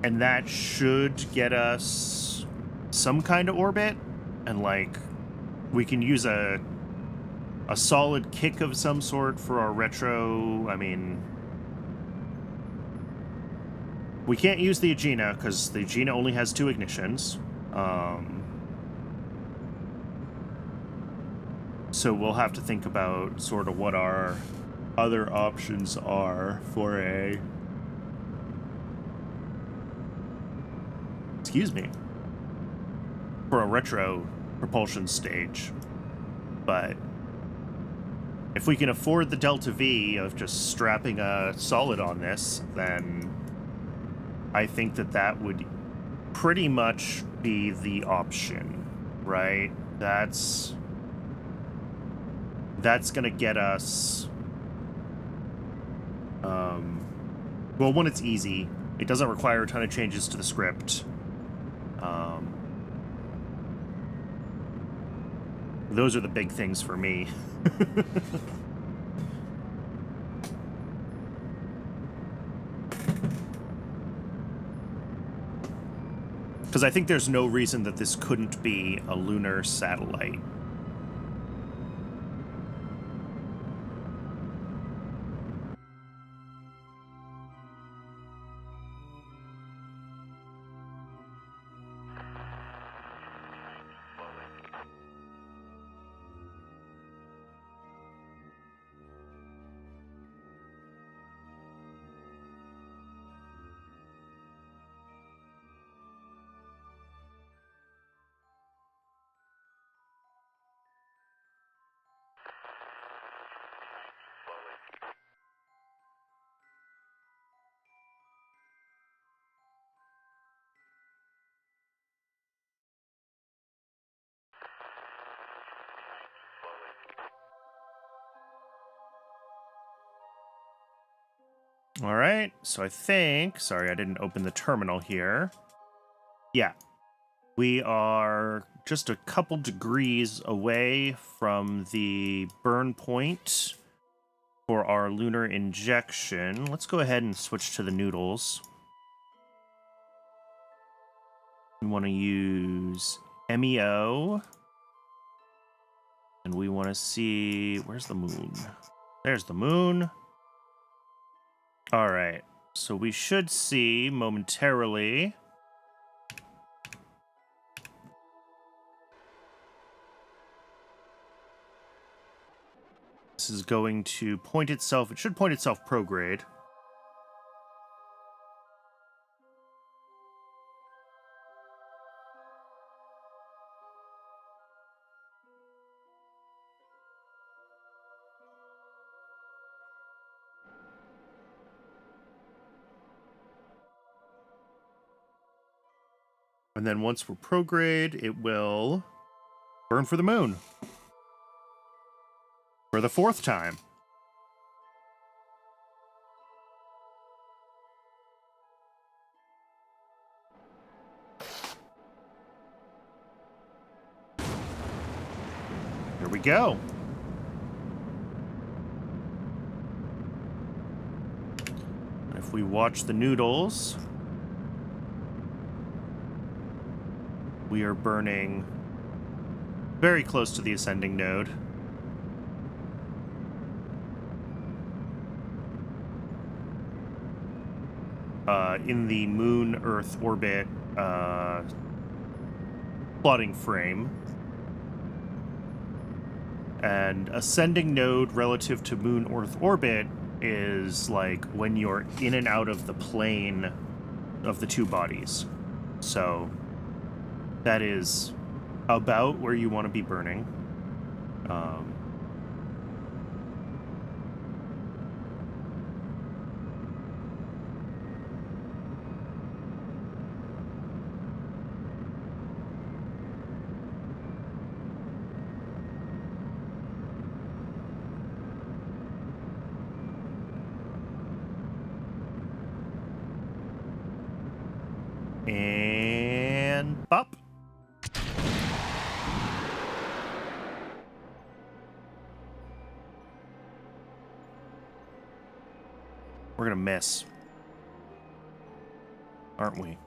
And that should get us some kind of orbit, and like we can use a solid kick of some sort for our retro. I mean, we can't use the Aegina because the Aegina only has 2 ignitions. So we'll have to think about sort of what our other options are for a... Excuse me. For a retro propulsion stage. But if we can afford the Delta V of just strapping a solid on this, then I think that would pretty much be the option, right? That's gonna get us, well, one, it's easy. It doesn't require a ton of changes to the script. Those are the big things for me. Because I think there's no reason that this couldn't be a lunar satellite. All right, so I think, sorry, I didn't open the terminal here. Yeah, we are just a couple degrees away from the burn point for our lunar injection. Let's go ahead and switch to the noodles. We want to use MEO. And we want to see, where's the moon? There's the moon. All right, so we should see momentarily. This is going to point itself, it should point itself prograde. And then once we're prograde, it will burn for the moon. For the 4th time. Here we go. And if we watch the noodles, we are burning very close to the ascending node. In the Moon-Earth orbit plotting frame. And ascending node relative to Moon-Earth orbit is like when you're in and out of the plane of the two bodies. So that is about where you want to be burning. And bop. We're gonna miss, aren't we?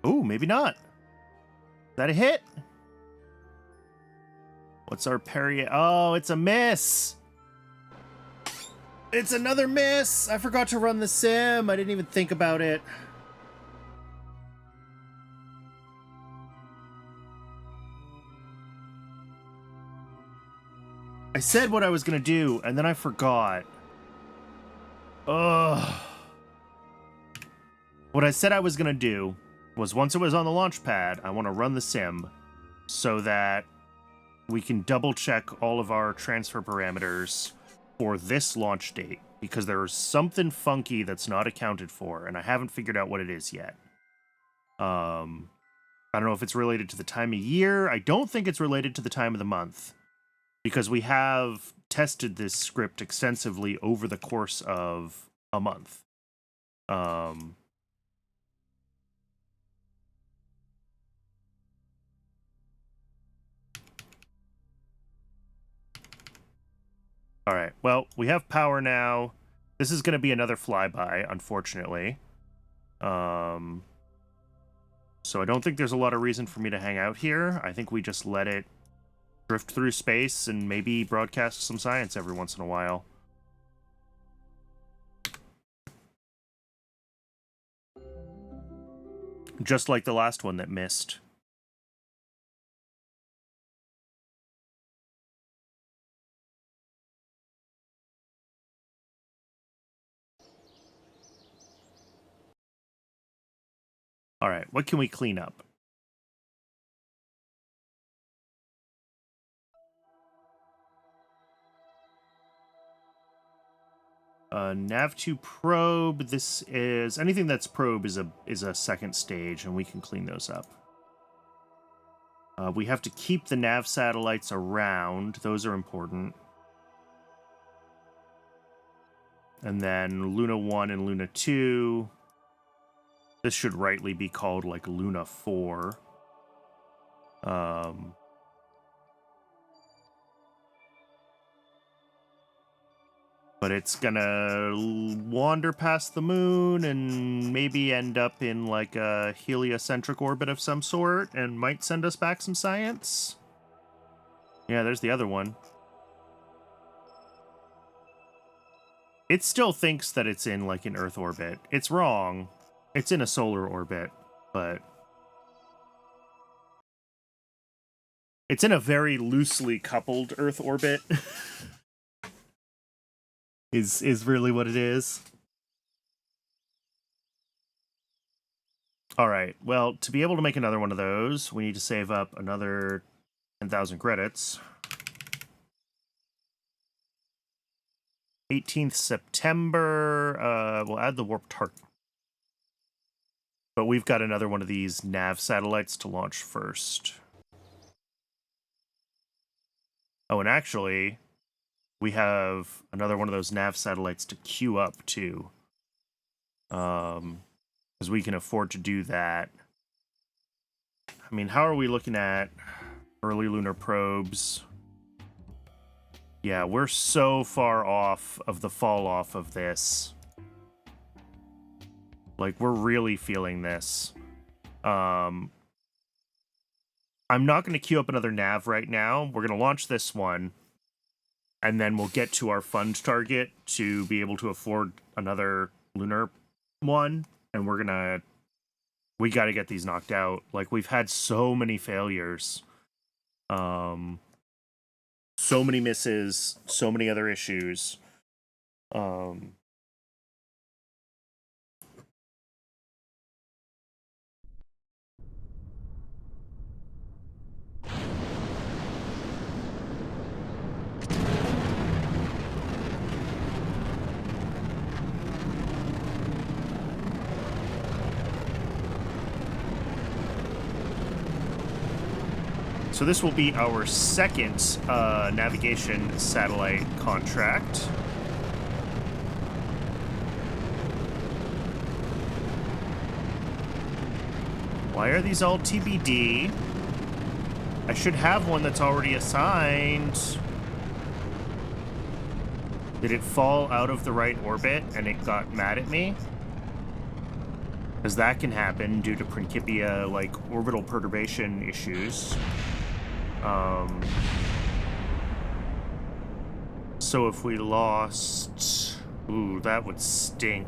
Ooh, maybe not. Is that a hit? What's our parry? Oh, it's a miss. It's another miss. I forgot to run the sim. I didn't even think about it. I said what I was gonna do, and then I forgot. Ugh. What I said I was gonna do was once it was on the launch pad, I want to run the sim so that we can double check all of our transfer parameters for this launch date, because there's something funky that's not accounted for, and I haven't figured out what it is yet. I don't know if it's related to the time of year. I don't think it's related to the time of the month, because we have tested this script extensively over the course of a month. All right, well, we have power now. This is going to be another flyby, unfortunately. So I don't think there's a lot of reason for me to hang out here. I think we just let it drift through space and maybe broadcast some science every once in a while. Just like the last one that missed. All right, what can we clean up? Nav2 probe. This is anything that's probe is a second stage, and we can clean those up. We have to keep the nav satellites around. Those are important. And then Luna 1 and Luna 2. This should rightly be called like Luna 4. But it's gonna wander past the moon and maybe end up in like a heliocentric orbit of some sort and might send us back some science. Yeah, there's the other one. It still thinks that it's in like an Earth orbit. It's wrong. It's in a solar orbit, but it's in a very loosely coupled Earth orbit. is really what it is. All right, well, to be able to make another one of those, we need to save up another 10,000 credits. 18th September, we'll add the warp target. But we've got another one of these nav satellites to launch first. Oh, and actually, we have another one of those nav satellites to queue up, too. Because we can afford to do that. I mean, how are we looking at early lunar probes? Yeah, we're so far off of the fall off of this. Like, we're really feeling this. I'm not going to queue up another nav right now. We're going to launch this one. And then we'll get to our fund target to be able to afford another lunar one. And we got to get these knocked out. Like, we've had so many failures. So many misses, so many other issues. So this will be our second navigation satellite contract. Why are these all TBD? I should have one that's already assigned. Did it fall out of the right orbit and it got mad at me? Because that can happen due to Principia, like, orbital perturbation issues. So if we lost... Ooh, that would stink.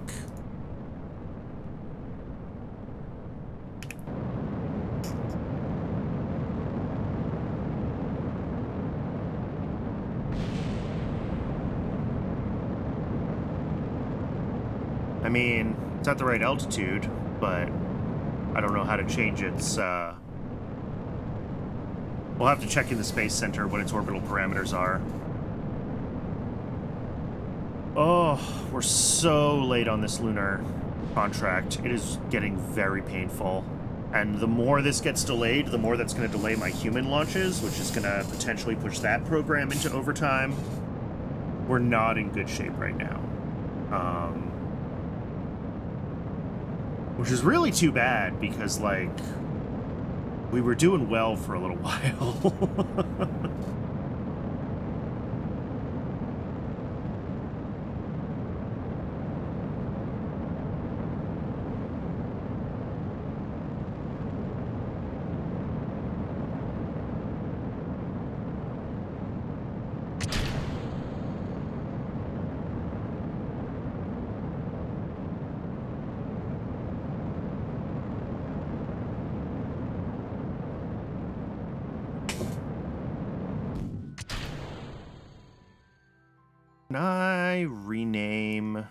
I mean, it's at the right altitude, but I don't know how to change its, We'll have to check in the Space Center what its orbital parameters are. Oh, we're so late on this lunar contract. It is getting very painful. And the more this gets delayed, the more that's going to delay my human launches, which is going to potentially push that program into overtime. We're not in good shape right now. Which is really too bad, because, like, we were doing well for a little while. Can I rename...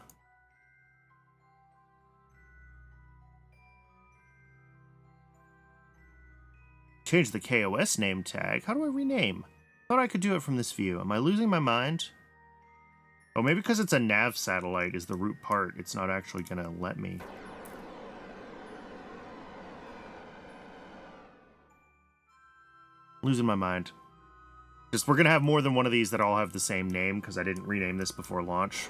Change the KOS name tag. How do I rename? Thought I could do it from this view. Am I losing my mind? Oh, maybe because it's a nav satellite is the root part. It's not actually going to let me. Losing my mind. Just, we're going to have more than one of these that all have the same name, because I didn't rename this before launch.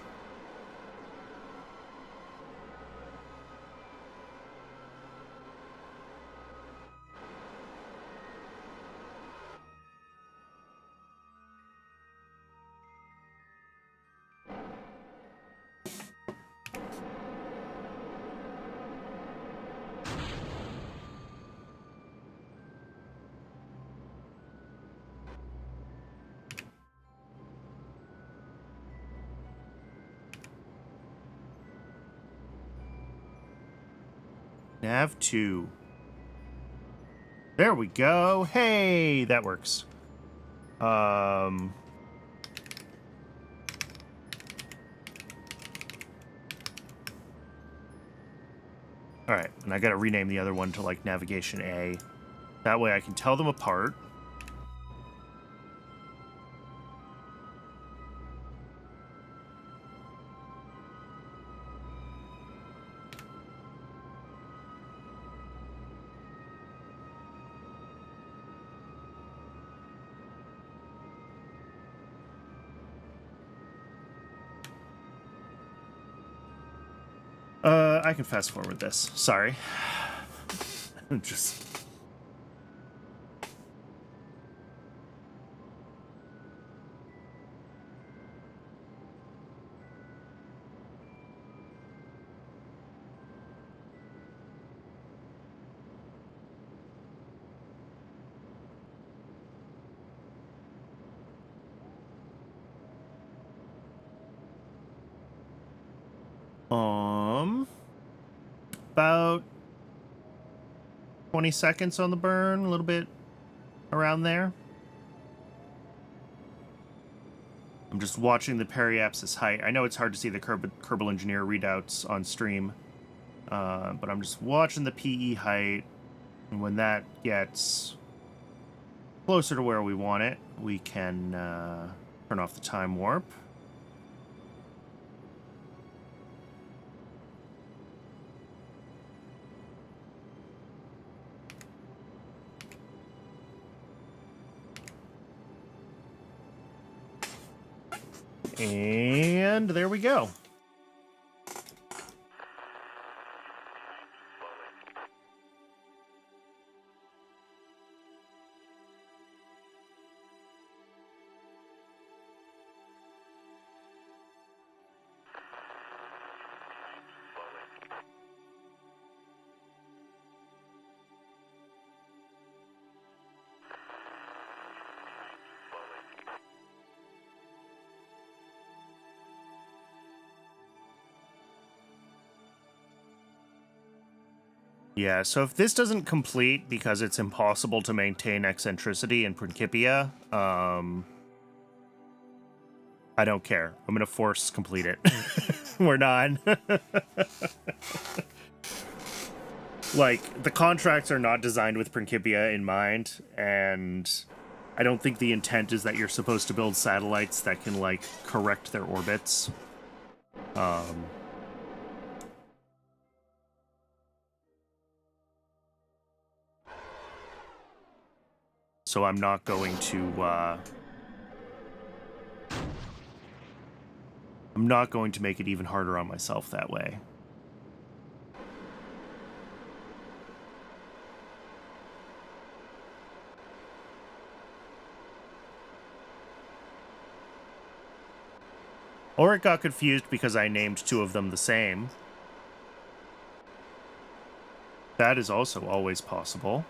Nav 2. There we go. Hey, that works. Alright, and I gotta rename the other one to, like, Navigation A. That way I can tell them apart. I can fast forward this. Sorry. Just... about 20 seconds on the burn, a little bit around there. I'm just watching the periapsis height. I know it's hard to see the Kerbal Engineer readouts on stream, but I'm just watching the PE height, and when that gets closer to where we want it, we can turn off the time warp. And there we go. Yeah, so if this doesn't complete because it's impossible to maintain eccentricity in Principia, I don't care. I'm going to force complete it. We're not. Like, the contracts are not designed with Principia in mind, and I don't think the intent is that you're supposed to build satellites that can, like, correct their orbits. So I'm not going to, I'm not going to make it even harder on myself that way. Or it got confused because I named two of them the same. That is also always possible.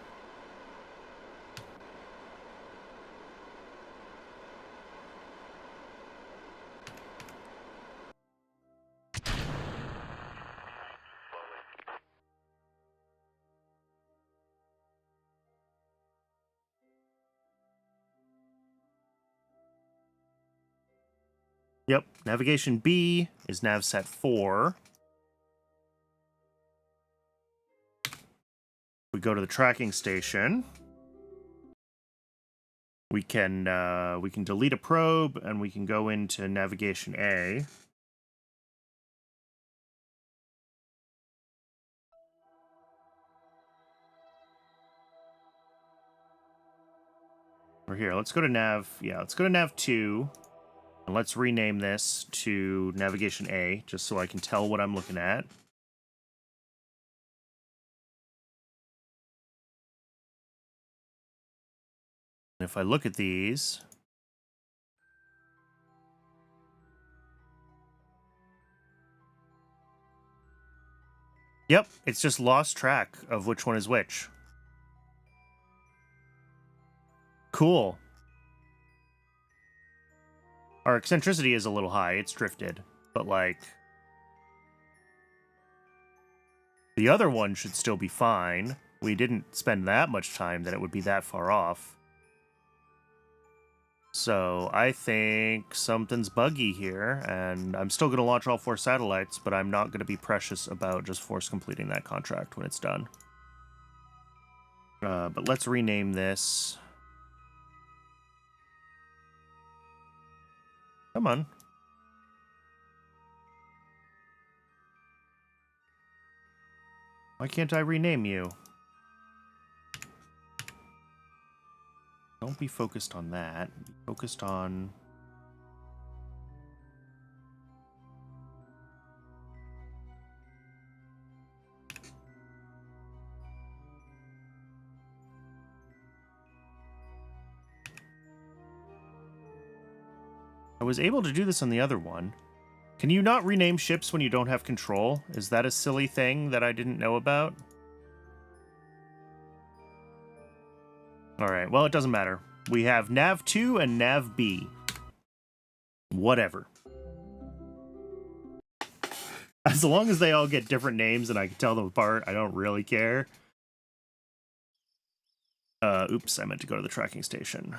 Yep, navigation B is nav set 4. We go to the tracking station. We can delete a probe, and we can go into navigation A. We're here. Let's go to nav. Yeah, let's go to nav 2. And let's rename this to navigation A, just so I can tell what I'm looking at. And if I look at these, yep, it's just lost track of which one is which. Cool. Our eccentricity is a little high. It's drifted. But, like, the other one should still be fine. We didn't spend that much time that it would be that far off. So I think something's buggy here, and I'm still going to launch all 4 satellites, but I'm not going to be precious about just force completing that contract when it's done. But let's rename this. Come on. Why can't I rename you? Don't be focused on that. Be focused on... I was able to do this on the other one. Can you not rename ships when you don't have control? Is that a silly thing that I didn't know about? Alright, well, it doesn't matter. We have Nav 2 and Nav B. Whatever. As long as they all get different names and I can tell them apart, I don't really care. Oops, I meant to go to the tracking station.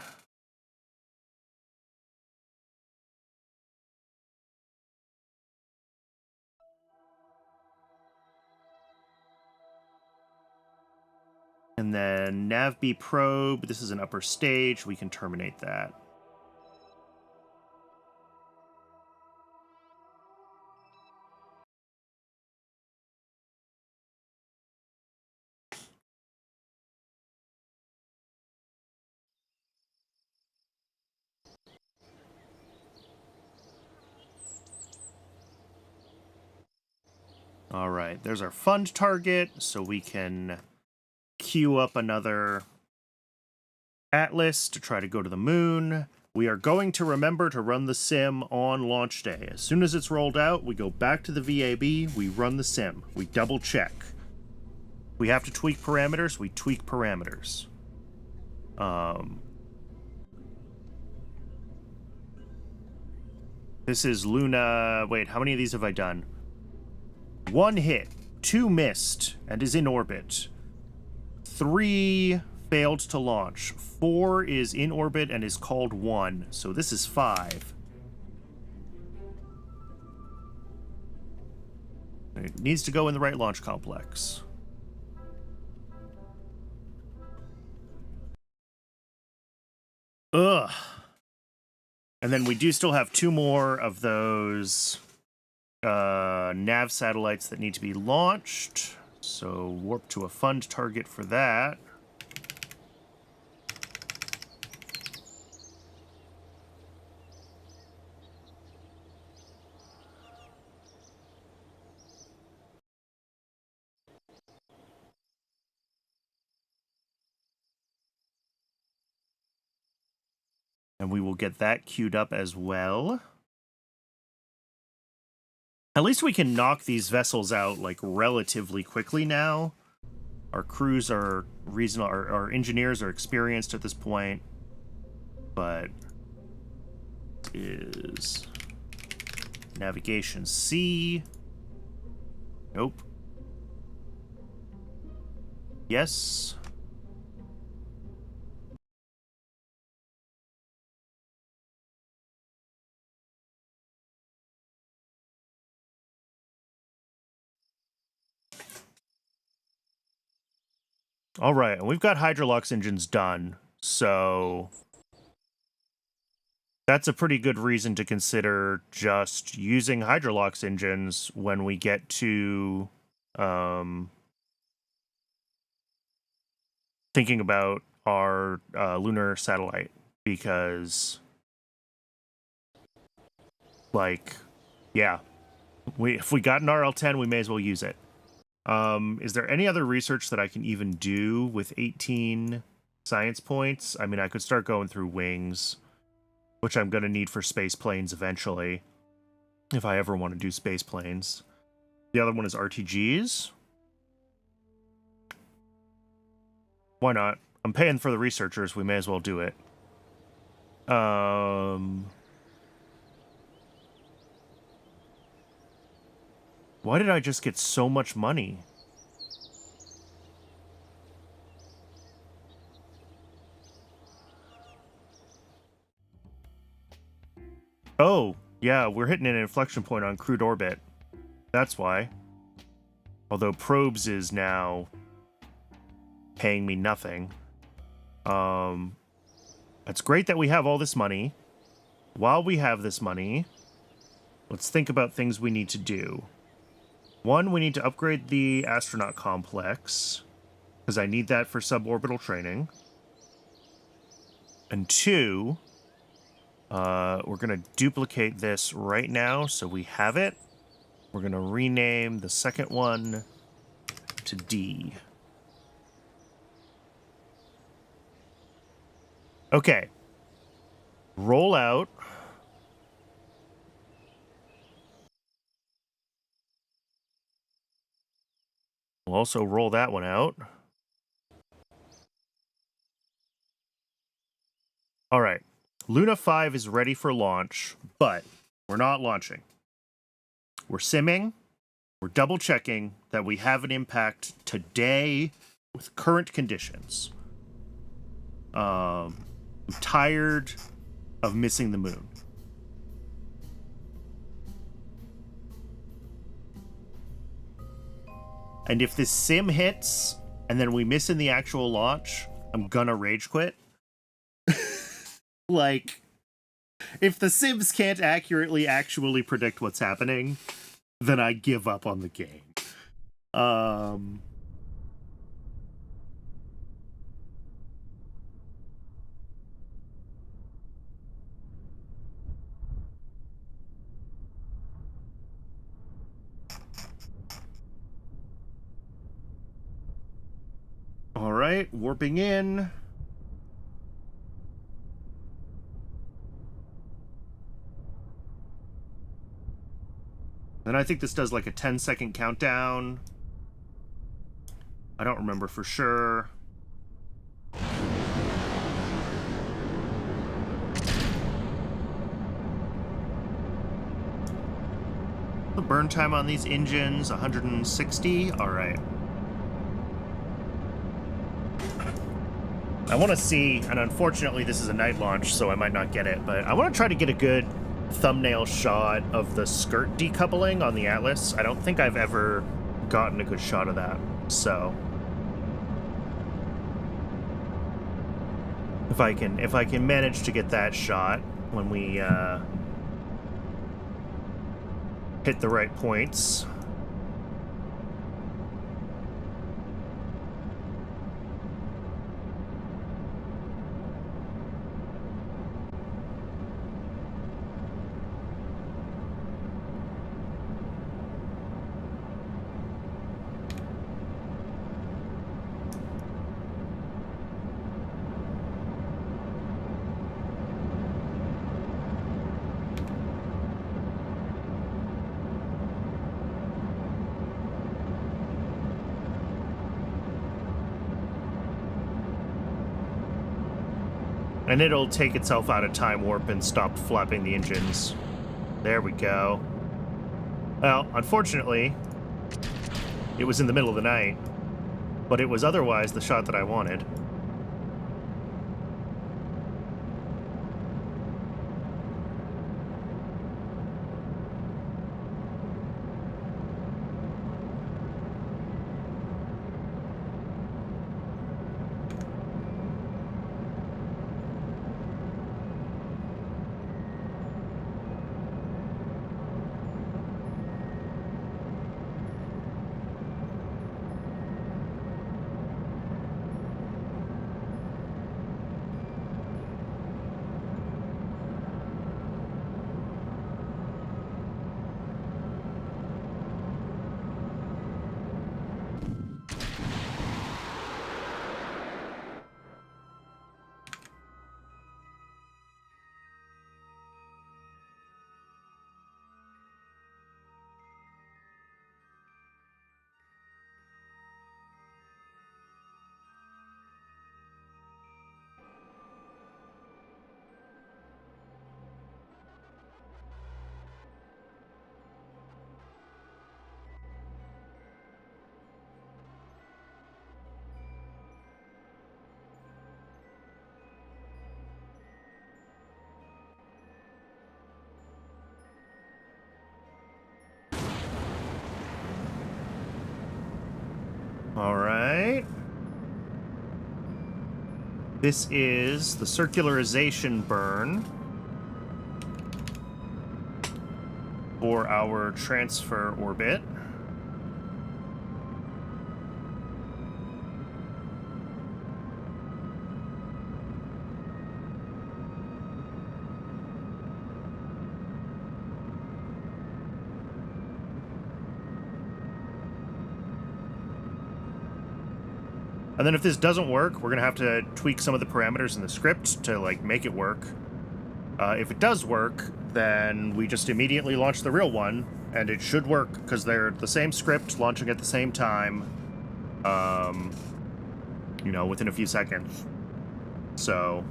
And then NavB probe. This is an upper stage. We can terminate that. All right, there's our fund target, so we can queue up another Atlas to try to go to the moon. We are going to remember to run the sim on launch day. As soon as it's rolled out, we go back to the VAB, we run the sim, we double check. We have to tweak parameters, we tweak parameters. This is Luna. Wait, how many of these have I done? 1 hit, 2 missed, and is in orbit. 3 failed to launch. 4 is in orbit and is called 1, so this is 5. It needs to go in the right launch complex. Ugh. And then we do still have 2 more of those nav satellites that need to be launched. So warp to a fund target for that. And we will get that queued up as well. At least we can knock these vessels out, like, relatively quickly now. Our crews are reasonable, our engineers are experienced at this point. But is navigation C. Nope. Yes. All right, and we've got Hydrolox engines done, so that's a pretty good reason to consider just using Hydrolox engines when we get to thinking about our lunar satellite, because, like, yeah, if we got an RL-10, we may as well use it. Is there any other research that I can even do with 18 science points? I mean, I could start going through wings, which I'm going to need for space planes eventually, if I ever want to do space planes. The other one is RTGs. Why not? I'm paying for the researchers. We may as well do it. Why did I just get so much money? Oh, yeah, we're hitting an inflection point on crude orbit. That's why. Although probes is now paying me nothing. It's great that we have all this money. While we have this money, let's think about things we need to do. 1, we need to upgrade the astronaut complex, because I need that for suborbital training. And 2, we're going to duplicate this right now so we have it. We're going to rename the second one to D. Okay. Roll out. We'll also roll that one out. All right. Luna 5 is ready for launch, but we're not launching. We're simming. We're double checking that we have an impact today with current conditions. I'm tired of missing the moon. And if this sim hits and then we miss in the actual launch, I'm gonna rage quit. Like, if the Sims can't actually predict what's happening, then I give up on the game. All right, warping in. Then I think this does like a 10-second countdown. I don't remember for sure. The burn time on these engines, 160. All right. I want to see, and unfortunately this is a night launch, so I might not get it, but I want to try to get a good thumbnail shot of the skirt decoupling on the Atlas. I don't think I've ever gotten a good shot of that, so if I can manage to get that shot when we hit the right points. And it'll take itself out of time warp and stop flapping the engines. There we go. Well, unfortunately, it was in the middle of the night, but it was otherwise the shot that I wanted. All right. This is the circularization burn for our transfer orbit. And then if this doesn't work, we're going to have to tweak some of the parameters in the script to, like, make it work. If it does work, then we just immediately launch the real one, and it should work, because they're the same script, launching at the same time, you know, within a few seconds. So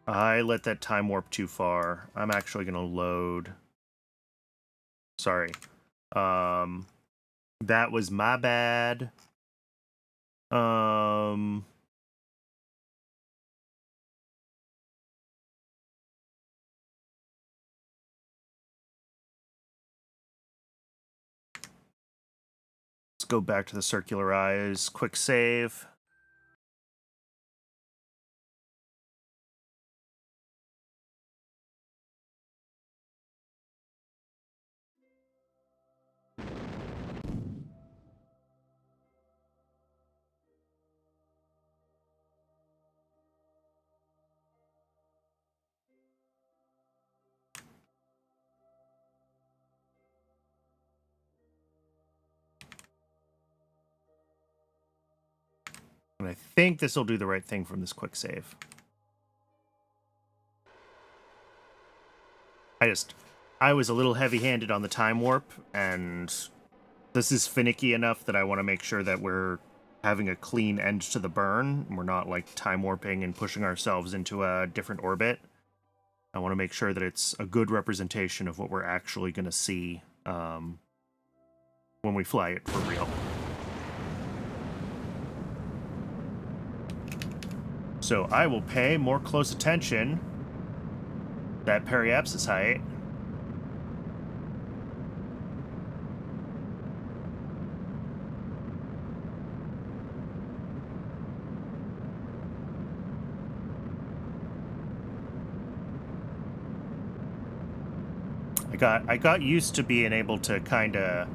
I let that time warp too far. I'm actually going to load. Sorry. That was my bad. Let's go back to the circular eyes. Quick save. And I think this will do the right thing from this quick save. I was a little heavy-handed on the time warp, and this is finicky enough that I want to make sure that we're having a clean end to the burn. We're not, like, time warping and pushing ourselves into a different orbit. I want to make sure that it's a good representation of what we're actually going to see when we fly it for real. So I will pay more close attention to that periapsis height. I got used to being able to kind of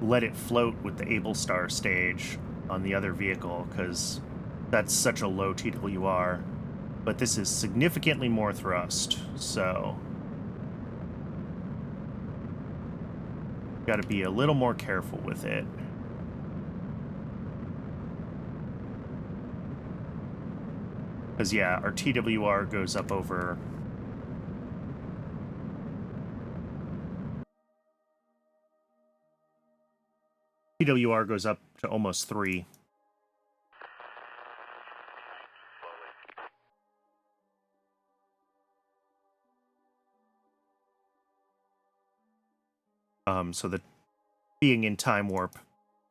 let it float with the Able Star stage on the other vehicle, because that's such a low TWR. But this is significantly more thrust, so got to be a little more careful with it. Because, yeah, our TWR goes up over... TWR goes up to almost 3. So that being in time warp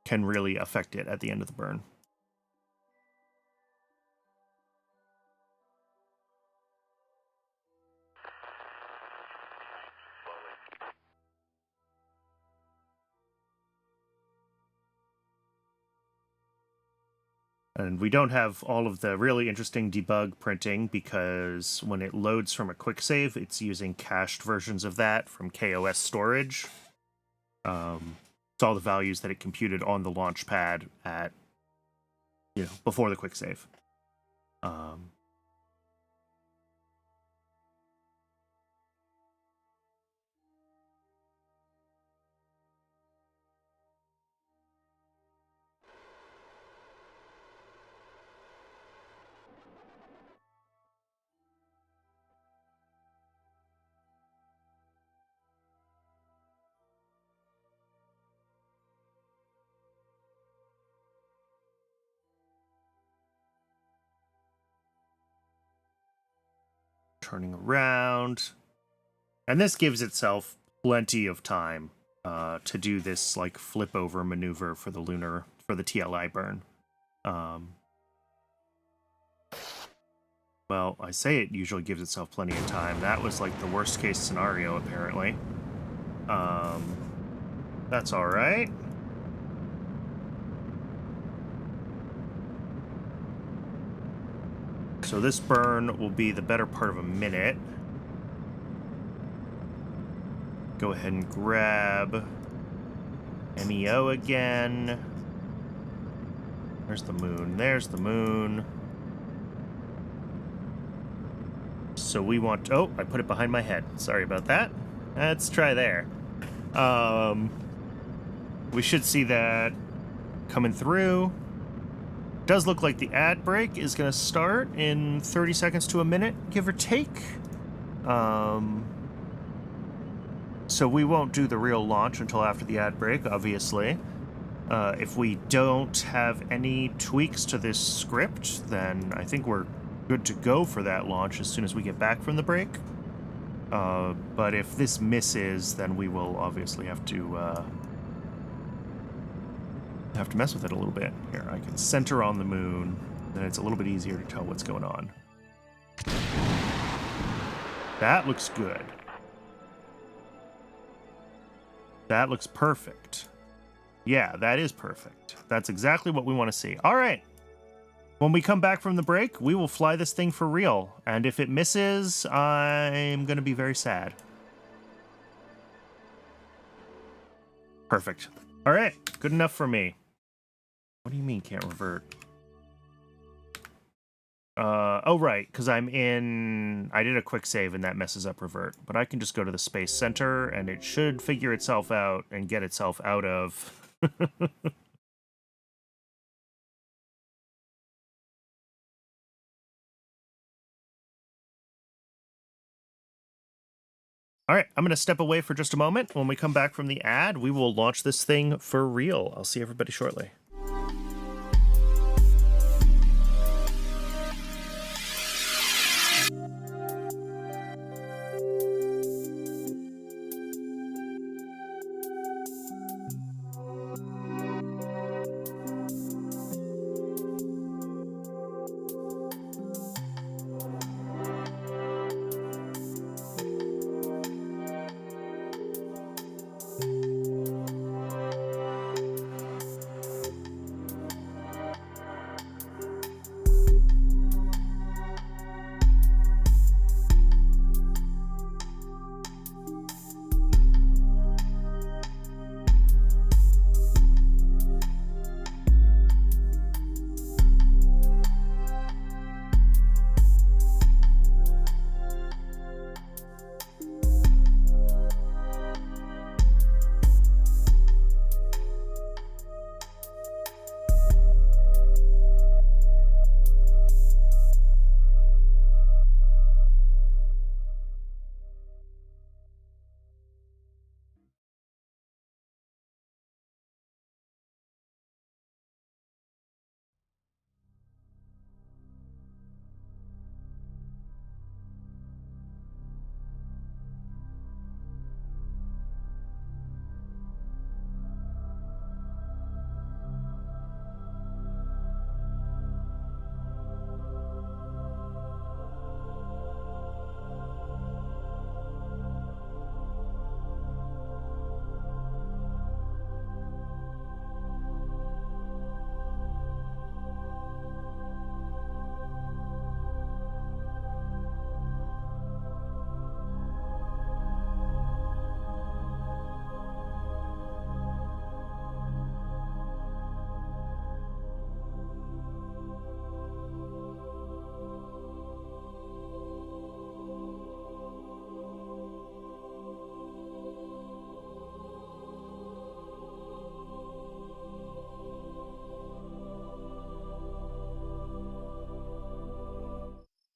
can really affect it at the end of the burn. And we don't have all of the really interesting debug printing because when it loads from a quick save, it's using cached versions of that from KOS storage. It's all the values that it computed on the launch pad at, before the quick save. Turning around. And this gives itself plenty of time to do this like flip over maneuver for the lunar, for the TLI burn. Well, I say it usually gives itself plenty of time. That was like the worst case scenario, apparently. That's all right. So this burn will be the better part of a minute. Go ahead and grab MEO again. There's the moon. There's the moon. So we want... Oh, I put it behind my head. Sorry about that. Let's try there. We should see that coming through. Does look like the ad break is going to start in 30 seconds to a minute, give or take. So we won't do the real launch until after the ad break, obviously. If we don't have any tweaks to this script, then I think we're good to go for that launch as soon as we get back from the break. But if this misses, then we will obviously have to mess with it a little bit. Here, I can center on the moon, then it's a little bit easier to tell what's going on. That looks good. That looks perfect. Yeah, that is perfect. That's exactly what we want to see. All right. When we come back from the break, we will fly this thing for real. And if it misses, I'm going to be very sad. Perfect. All right. Good enough for me. What do you mean can't revert? Oh, right. Because I did a quick save and that messes up revert. But I can just go to the Space Center and it should figure itself out and get itself out of... All right, I'm going to step away for just a moment. When we come back from the ad, we will launch this thing for real. I'll see everybody shortly.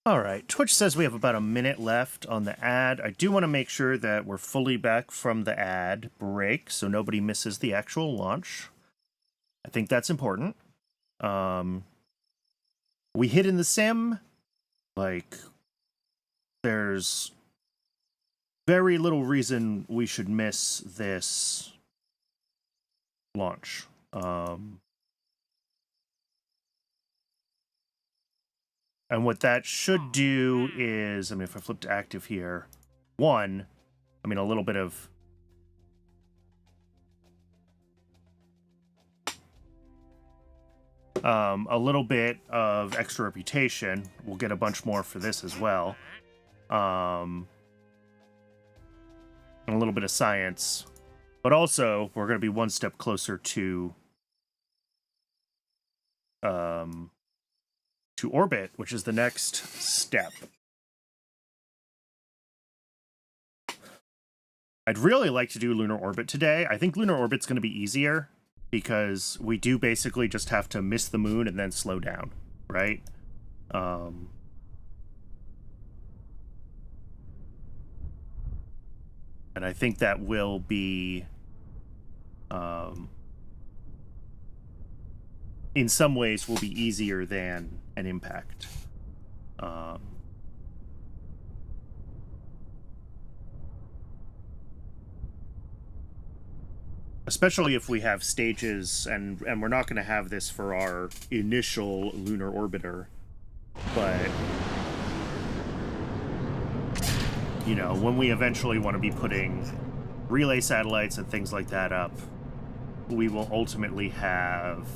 All right, Twitch says we have about a minute left on the ad. I do want to make sure that we're fully back from the ad break so nobody misses the actual launch. I think that's important. We hid in the sim. Like, there's very little reason we should miss this launch. And what that should do is, I mean, if I flip to active here, a little bit of... a little bit of extra reputation. We'll get a bunch more for this as well. And a little bit of science. But also, we're going to be one step closer to orbit, which is the next step. I'd really like to do lunar orbit today. I think lunar orbit's going to be easier because we do basically just have to miss the moon and then slow down, right? And I think that will be in some ways will be easier than an impact. Especially if we have stages, and we're not going to have this for our initial lunar orbiter, but you know, when we eventually want to be putting relay satellites and things like that up, we will ultimately have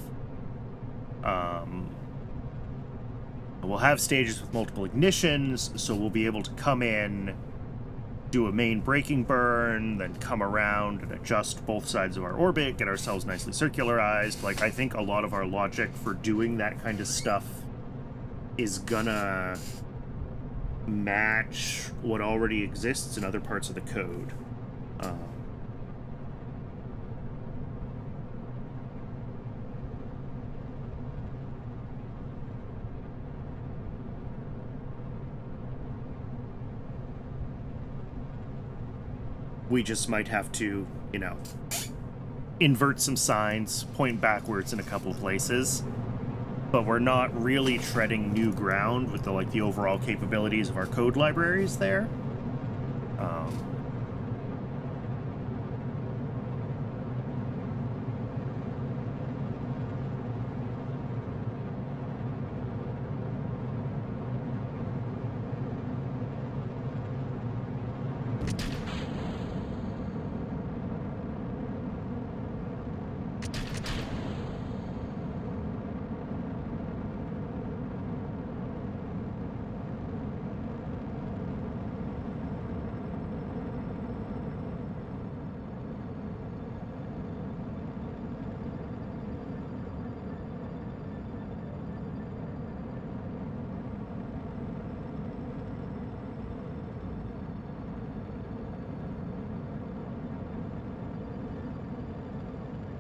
we'll have stages with multiple ignitions, so we'll be able to come in, do a main braking burn, then come around and adjust both sides of our orbit, get ourselves nicely circularized. Like, I think a lot of our logic for doing that kind of stuff is gonna match what already exists in other parts of the code. We just might have to, you know, invert some signs, point backwards in a couple places, but we're not really treading new ground with the overall capabilities of our code libraries there.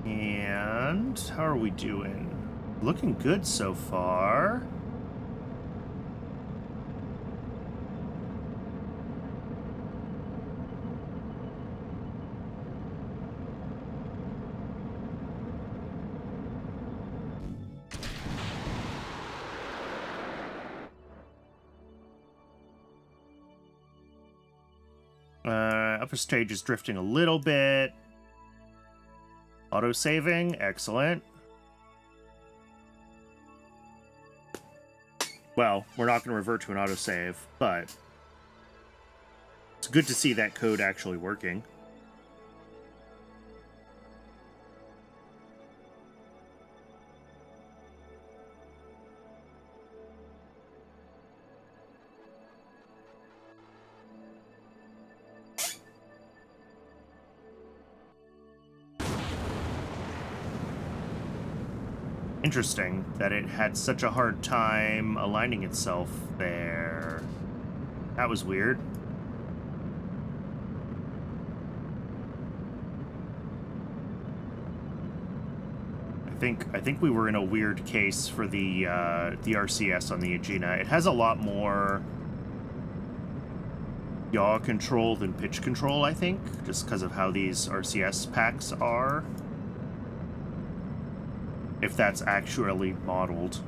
And how are we doing? Looking good so far. Upper stage is drifting a little bit. Auto-saving, excellent. Well, we're not going to revert to an autosave, but it's good to see that code actually working. Interesting that it had such a hard time aligning itself there. That was weird. I think we were in a weird case for the RCS on the Aegina. It has a lot more yaw control than pitch control, I think, just because of how these RCS packs are. If that's actually modeled.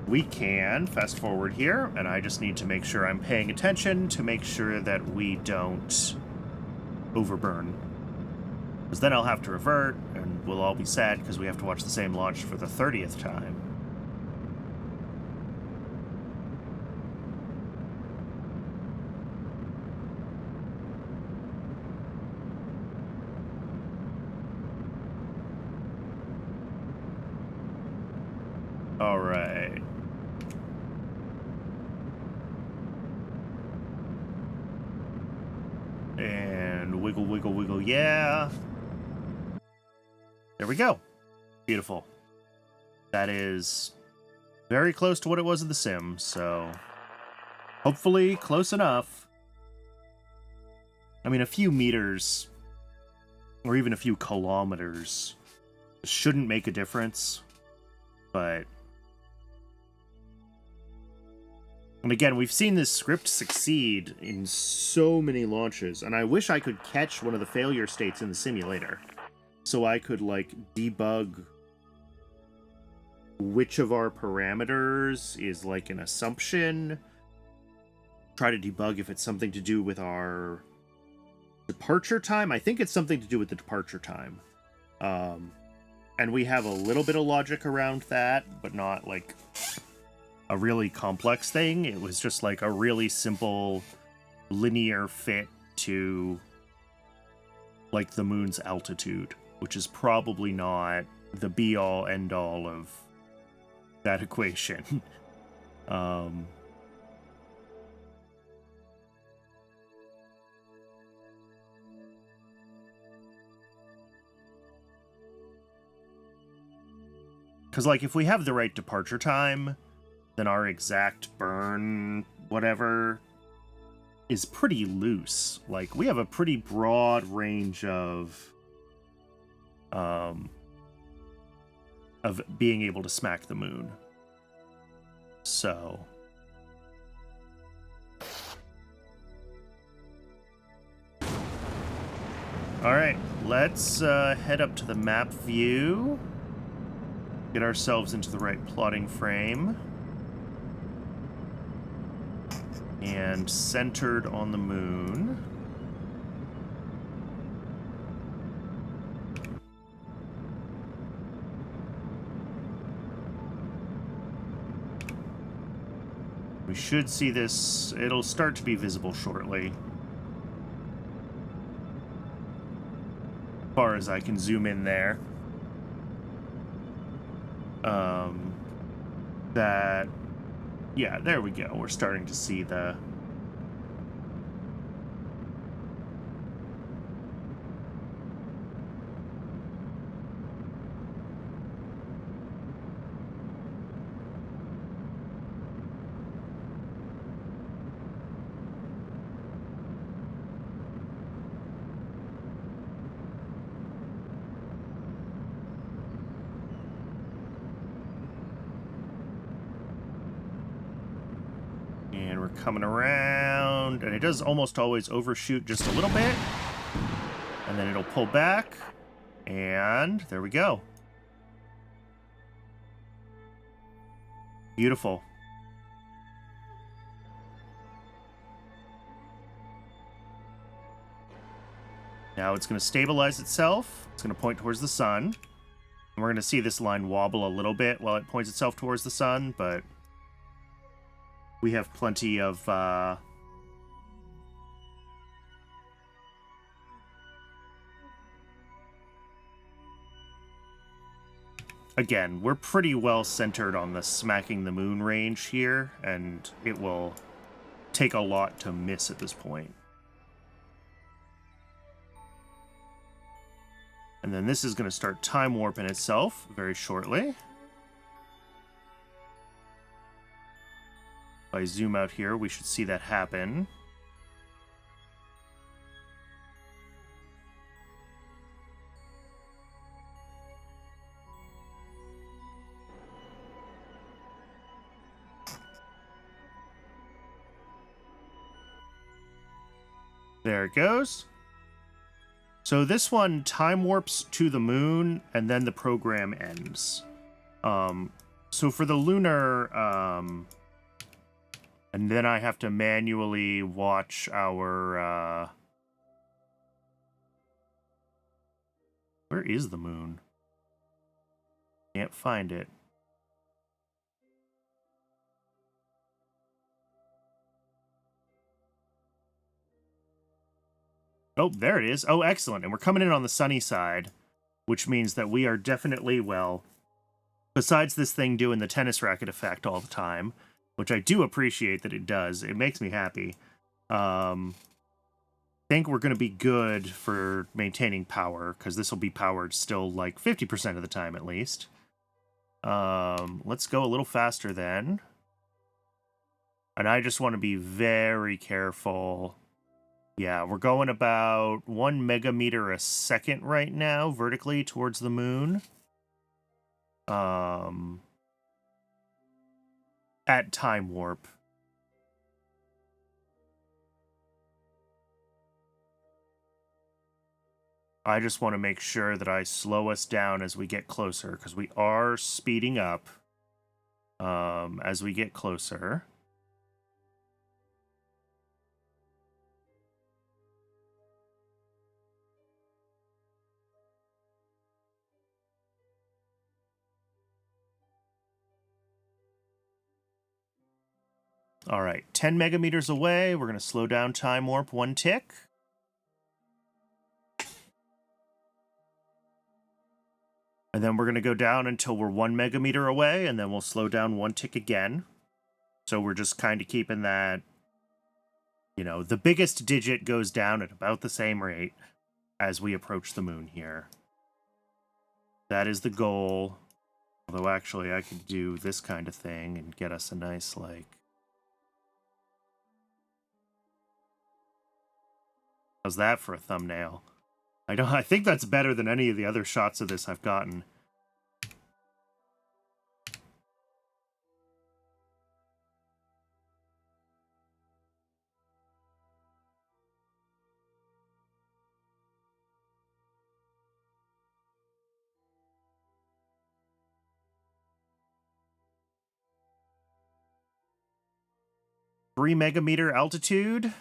We can fast forward here, and I just need to make sure I'm paying attention to make sure that we don't overburn. Because then I'll have to revert, and we'll all be sad because we have to watch the same launch for the 30th time. All right. And wiggle, wiggle, wiggle, yeah. There we go. Beautiful. That is very close to what it was in The Sims, so hopefully close enough. I mean, a few meters or even a few kilometers shouldn't make a difference, but... And again, we've seen this script succeed in so many launches, and I wish I could catch one of the failure states in the simulator. So I could, like, debug which of our parameters is, like, an assumption. Try to debug if it's something to do with our departure time. I think it's something to do with the departure time. And And we have a little bit of logic around that, but not like a really complex thing. It was just like a really simple linear fit to like the moon's altitude, which is probably not the be all end all of that equation. Because, like, if we have the right departure time, then our exact burn, whatever, is pretty loose. Like, we have a pretty broad range of being able to smack the moon. So... Alright, let's head up to the map view. Get ourselves into the right plotting frame. And centered on the moon. We should see this. It'll start to be visible shortly. As far as I can zoom in there. Yeah, there we go. We're starting to see the... And we're coming around, and it does almost always overshoot just a little bit, and then it'll pull back, and there we go. Beautiful. Now it's going to stabilize itself. It's going to point towards the sun. And we're going to see this line wobble a little bit while it points itself towards the sun, but we have plenty of again, we're pretty well centered on the smacking the moon range here, and it will take a lot to miss at this point. And then this is going to start time warping itself very shortly. If I zoom out here, we should see that happen. There it goes. So this one time warps to the moon, and then the program ends. So for the lunar, and then I have to manually watch our, where is the moon? Can't find it. Oh, there it is. Oh, excellent. And we're coming in on the sunny side, which means that we are definitely, well, besides this thing doing the tennis racket effect all the time, which I do appreciate that it does. It makes me happy. Think we're going to be good for maintaining power, because this will be powered still like 50% of the time at least. Let's go a little faster then. And I just want to be very careful. Yeah, we're going about 1 megameter a second right now, vertically towards the moon. At time warp. I just want to make sure that I slow us down as we get closer, because we are speeding up as we get closer. All right, 10 megameters away. We're going to slow down time warp 1 tick. And then we're going to go down until we're 1 megameter away, and then we'll slow down 1 tick again. So we're just kind of keeping that, you know, the biggest digit goes down at about the same rate as we approach the moon here. That is the goal. Although, actually, I could do this kind of thing and get us a nice, like... How's that for a thumbnail? I think that's better than any of the other shots of this I've gotten. Three megameter altitude.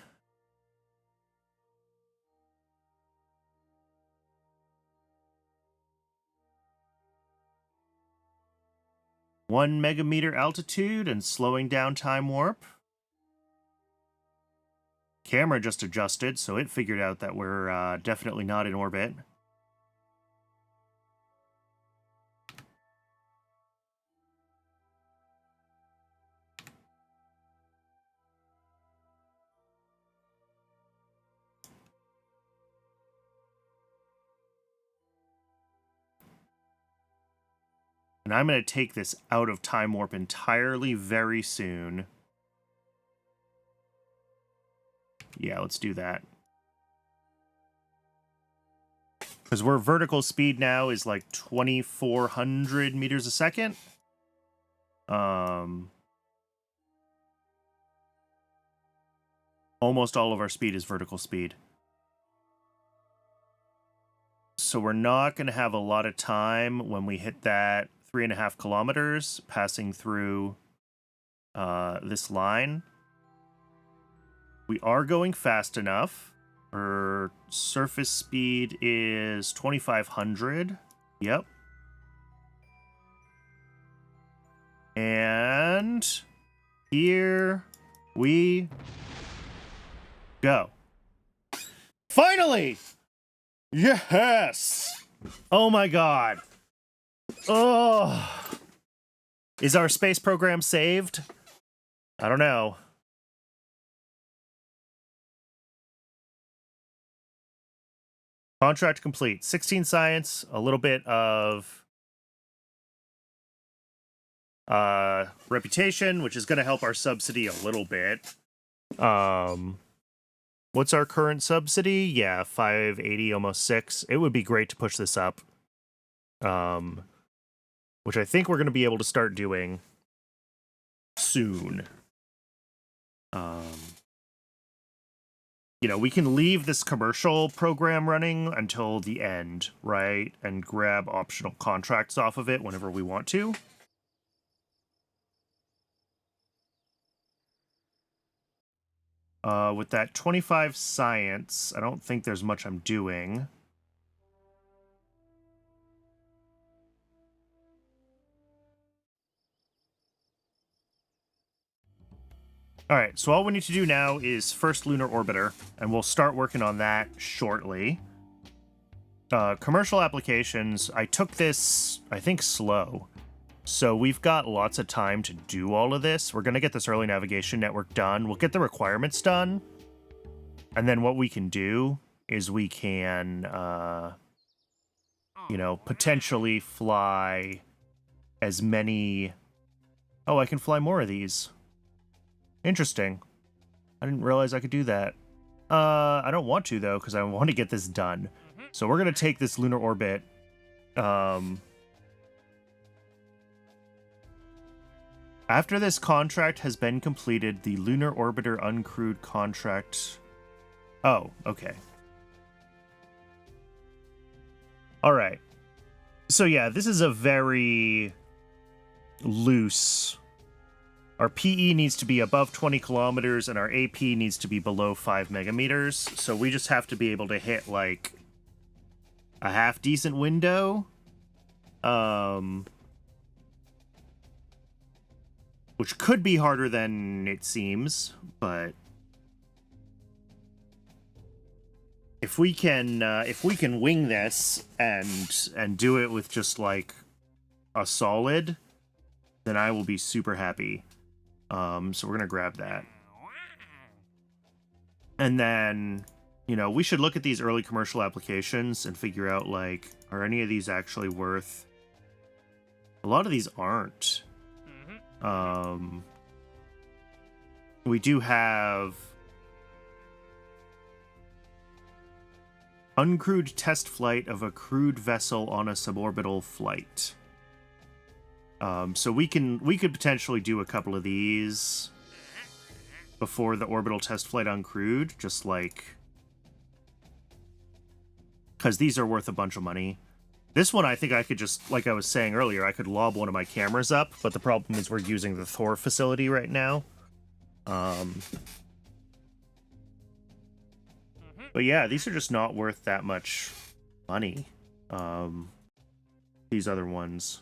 One megameter altitude and slowing down time warp. Camera just adjusted, so it figured out that we're definitely not in orbit. And I'm going to take this out of time warp entirely very soon. Yeah, let's do that. Because we're vertical speed now is like 2,400 meters a second. Almost all of our speed is vertical speed. So we're not going to have a lot of time when we hit that 3.5 kilometers passing through this line. We are going fast enough. Our surface speed is 2,500. Yep. And here we go. Finally! Yes! Oh my god. Oh. Is our space program saved? I don't know. Contract complete. 16 science, a little bit of reputation, which is going to help our subsidy a little bit. What's our current subsidy? Yeah, 580, almost 6. It would be great to push this up. Which I think we're going to be able to start doing soon. You know, we can leave this commercial program running until the end, right? And grab optional contracts off of it whenever we want to. With that 25 science, I don't think there's much I'm doing. Alright, so all we need to do now is first lunar orbiter, and we'll start working on that shortly. Commercial applications, I took this, I think, slow. So we've got lots of time to do all of this. We're going to get this early navigation network done. We'll get the requirements done. And then what we can do is we can, you know, potentially fly as many... Oh, I can fly more of these. Interesting. I didn't realize I could do that. I don't want to, though, because I want to get this done. So we're going to take this lunar orbit. After this contract has been completed, the lunar orbiter uncrewed contract... Oh, okay. All right. So yeah, this is a very loose... Our PE needs to be above 20 kilometers, and our AP needs to be below 5 megameters. So we just have to be able to hit, like, a half-decent window. which could be harder than it seems, but if we can wing this and do it with just like a solid, then I will be super happy. So we're gonna grab that. And then, you know, we should look at these early commercial applications and figure out, like, are any of these actually worth... A lot of these aren't. We do have... uncrewed test flight of a crewed vessel on a suborbital flight. So we could potentially do a couple of these before the orbital test flight uncrewed, just like... because these are worth a bunch of money. This one, I think I could just, like I was saying earlier, I could lob one of my cameras up, but the problem is we're using the Thor facility right now. But yeah, these are just not worth that much money. These other ones.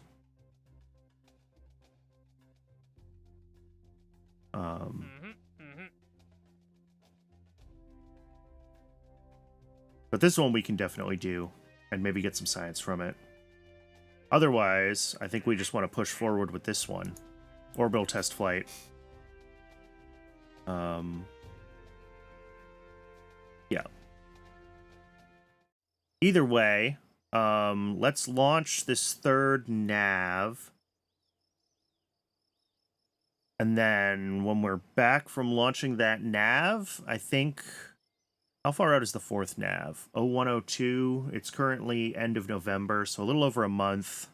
But this one we can definitely do, and maybe get some science from it. Otherwise, I think we just want to push forward with this one. Orbital test flight. Yeah. Either way, let's launch this third nav. And then when we're back from launching that nav, I think... How far out is the fourth nav? 0102. It's currently end of November, so a little over a month.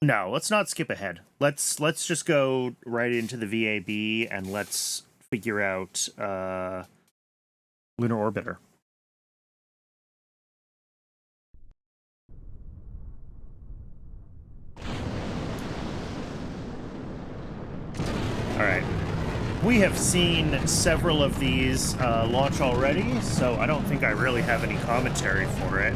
No, let's not skip ahead. Let's just go right into the VAB and let's figure out lunar orbiter. All right. We have seen several of these launch already, so I don't think I really have any commentary for it.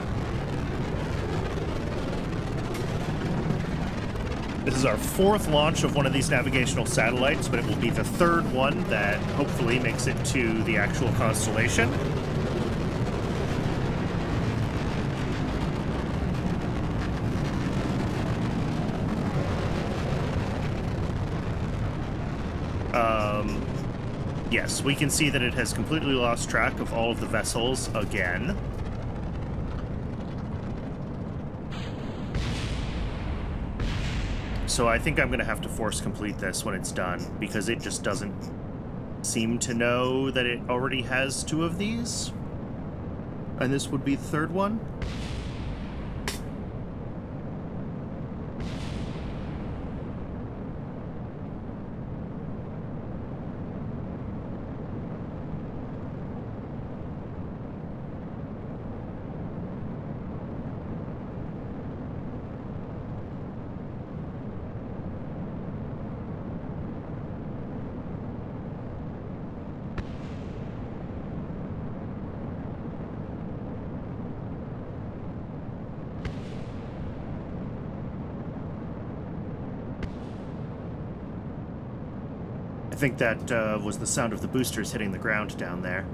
This is our fourth launch of one of these navigational satellites, but it will be the third one that hopefully makes it to the actual constellation. Yes, we can see that it has completely lost track of all of the vessels again. So I think I'm going to have to force complete this when it's done, because it just doesn't seem to know that it already has two of these. And this would be the third one. I think that was the sound of the boosters hitting the ground down there.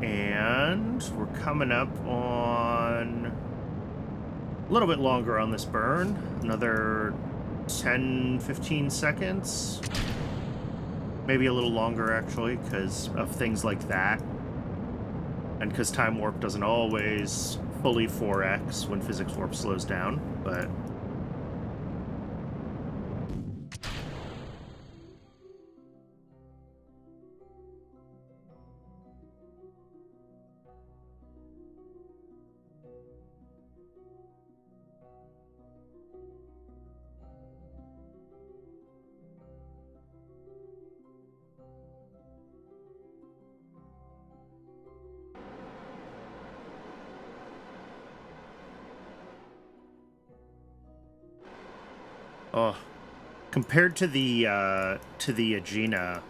And we're coming up on a little bit longer on this burn. Another 10-15 seconds. Maybe a little longer, actually, because of things like that. And because time warp doesn't always fully 4x when physics warp slows down, but... Oh, compared to the Aegina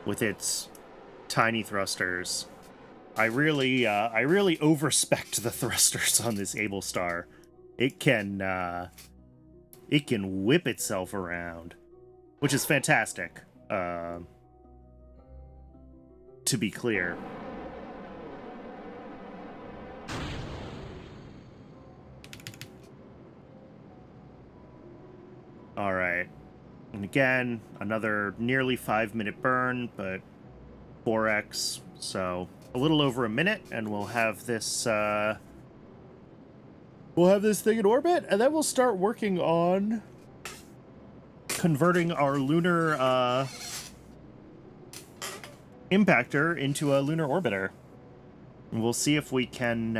with its tiny thrusters, I really overspect the thrusters on this Able Star. It can whip itself around, which is fantastic. To be clear. All right. And again, another nearly 5-minute burn, but 4x, so a little over a minute, and we'll have this thing in orbit, and then we'll start working on converting our lunar impactor into a lunar orbiter. And we'll see if we can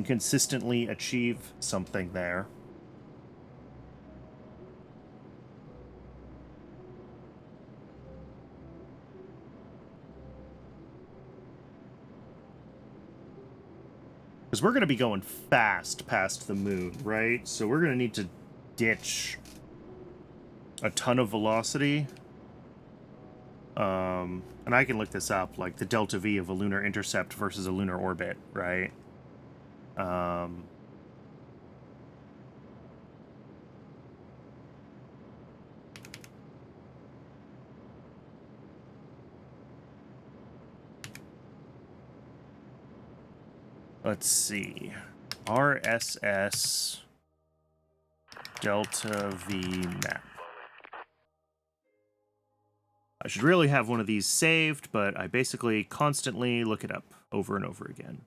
consistently achieve something there. Because we're going to be going fast past the moon, right? So we're going to need to ditch a ton of velocity. And I can look this up, like the delta V of a lunar intercept versus a lunar orbit, right? Let's see. RSS delta V map. I should really have one of these saved, but I basically constantly look it up over and over again.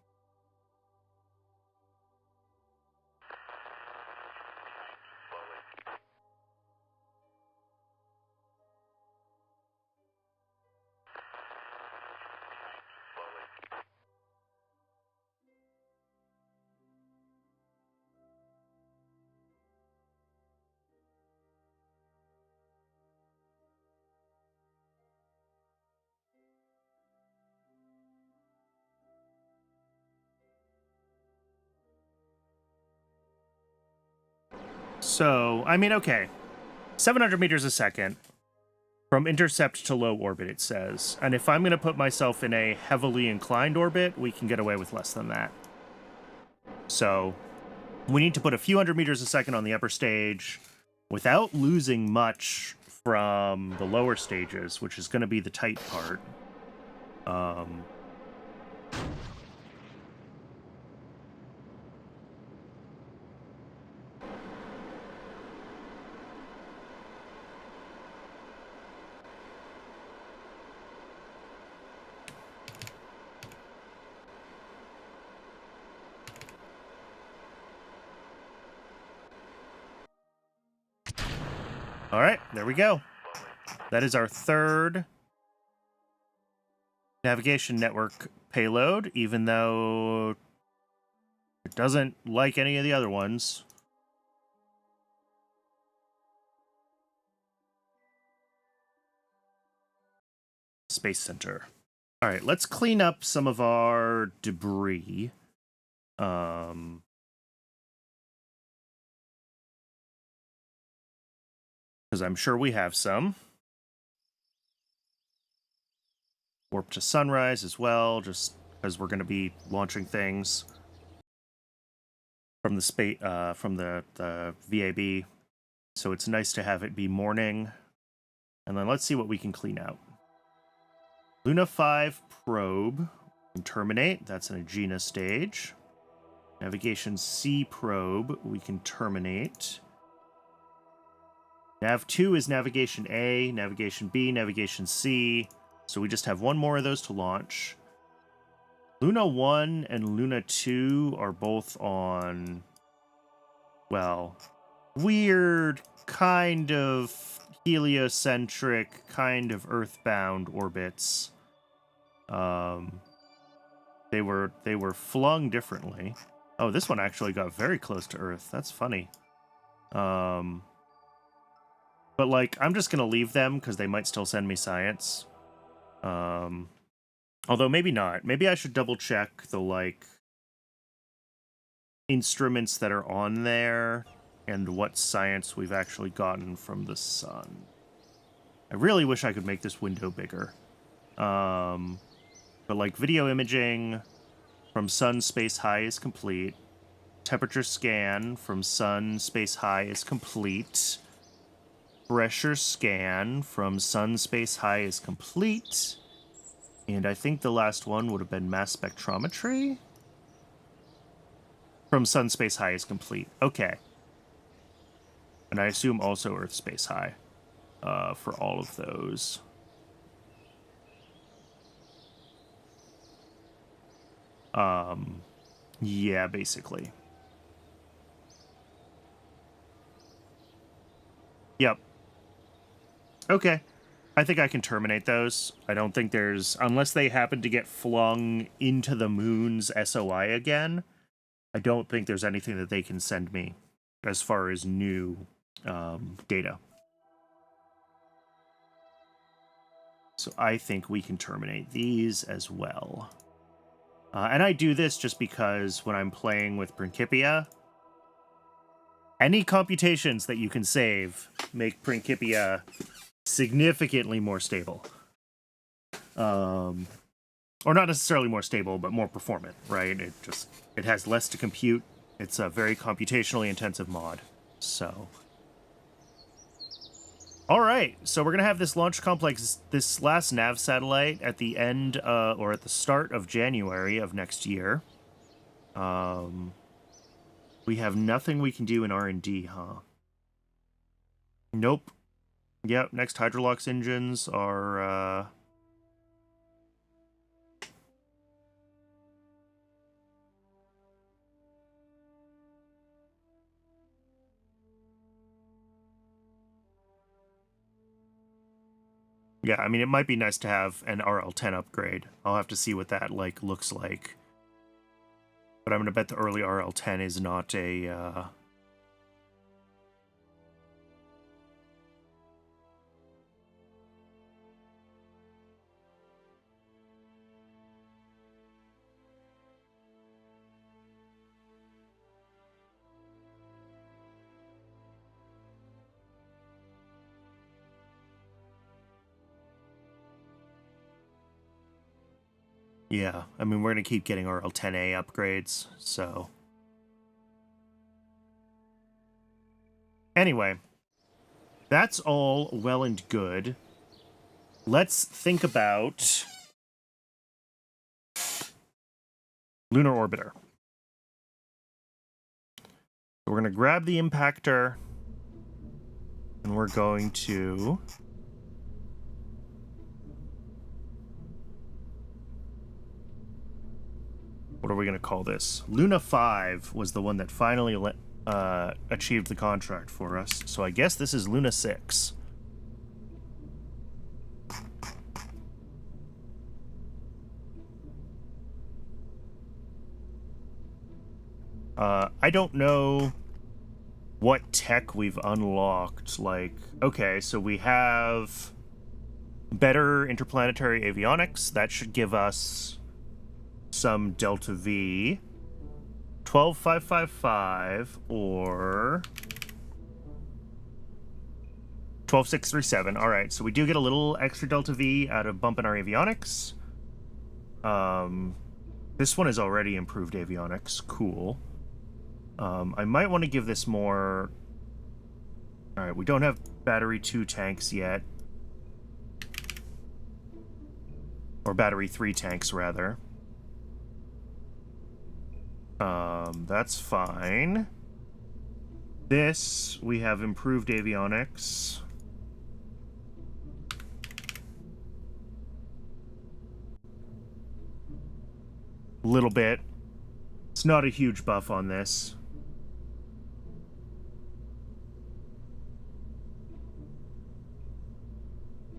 So, I mean, okay. 700 meters a second from intercept to low orbit, it says. And if I'm going to put myself in a heavily inclined orbit, we can get away with less than that. So, we need to put a few hundred meters a second on the upper stage without losing much from the lower stages, which is going to be the tight part. All right, there we go. That is our third navigation network payload, even though it doesn't like any of the other ones. Space Center. All right, let's clean up some of our debris. Because I'm sure we have some. Warp to Sunrise as well, just because we're going to be launching things from the space, from the VAB. So it's nice to have it be morning. And then let's see what we can clean out. Luna 5 probe can terminate. That's an Aegina stage. Navigation C probe we can terminate. Nav 2 is Navigation A, Navigation B, Navigation C. So we just have one more of those to launch. Luna 1 and Luna 2 are both on, well, weird, kind of heliocentric, kind of earthbound orbits. They were flung differently. Oh, this one actually got very close to Earth. That's funny. But like, I'm just gonna leave them because they might still send me science. Although maybe not. Maybe I should double check the, like, instruments that are on there and what science we've actually gotten from the sun. I really wish I could make this window bigger. But, like, video imaging from sun space high is complete. Temperature scan from sun space high is complete. Pressure scan from sun space high is complete. And I think the last one would have been mass spectrometry. From sun space high is complete. Okay. And I assume also Earth space high for all of those. Yeah, basically. Yep. Okay. I think I can terminate those. I don't think there's... Unless they happen to get flung into the moon's SOI again, I don't think there's anything that they can send me as far as new data. So I think we can terminate these as well. And I do this just because when I'm playing with Principia, any computations that you can save make Principia significantly more stable. Or not necessarily more stable, but more performant, right? It has less to compute. It's a very computationally intensive mod. So... Alright, so we're going to have this launch complex, this last nav satellite at the end, or at the start of January of next year. We have nothing we can do in R&D, huh? Nope. Yep, next Hydrolox engines are, Yeah, I mean, it might be nice to have an RL10 upgrade. I'll have to see what that, like, looks like. But I'm going to bet the early RL10 is not a, Yeah, I mean, we're going to keep getting RL10A upgrades, so... Anyway, that's all well and good. Let's think about Lunar Orbiter. So we're going to grab the impactor, and we're going to... What are we going to call this? Luna 5 was the one that finally achieved the contract for us. So I guess this is Luna 6. I don't know what tech we've unlocked. Like, okay, so we have better interplanetary avionics. That should give us some Delta V. 12555 or 12637. All right, so we do get a little extra Delta V out of bumping our avionics. This one is already improved avionics. Cool. I might want to give this more... All right, we don't have battery 2 tanks yet. Or battery 3 tanks, rather. That's fine. This, we have improved avionics. A little bit. It's not a huge buff on this.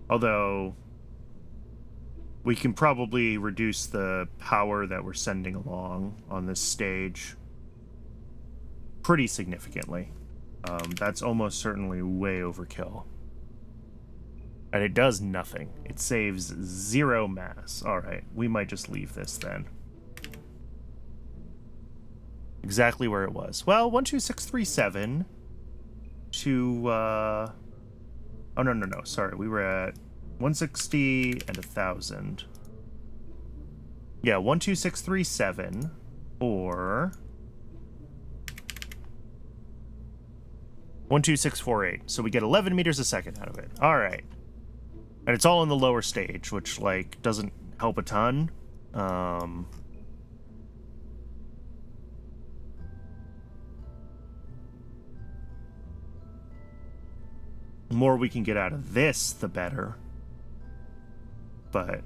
Although, we can probably reduce the power that we're sending along on this stage pretty significantly. That's almost certainly way overkill. And it does nothing. It saves 0 mass. All right, we might just leave this then. Exactly where it was. Well, 12637 to, oh, no. Sorry, we were at 160 and 1,000. Yeah, 12637 or 12648. So we get 11 meters a second out of it. All right. And it's all in the lower stage, which, like, doesn't help a ton. The more we can get out of this, the better. But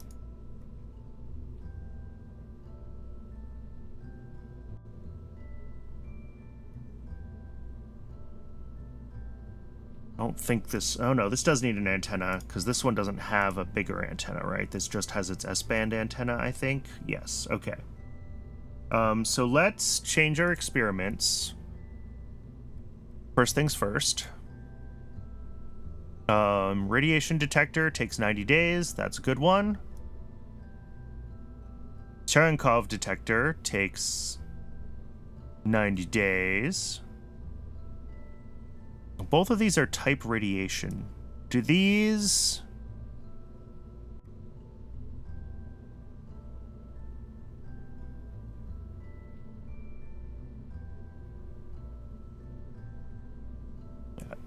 I don't think this... Oh, no, this does need an antenna, because this one doesn't have a bigger antenna, right? This just has its S-band antenna, I think? Yes, okay. So let's change our experiments. First things first. Radiation detector takes 90 days. That's a good one. Cherenkov detector takes 90 days. Both of these are type radiation. Do these...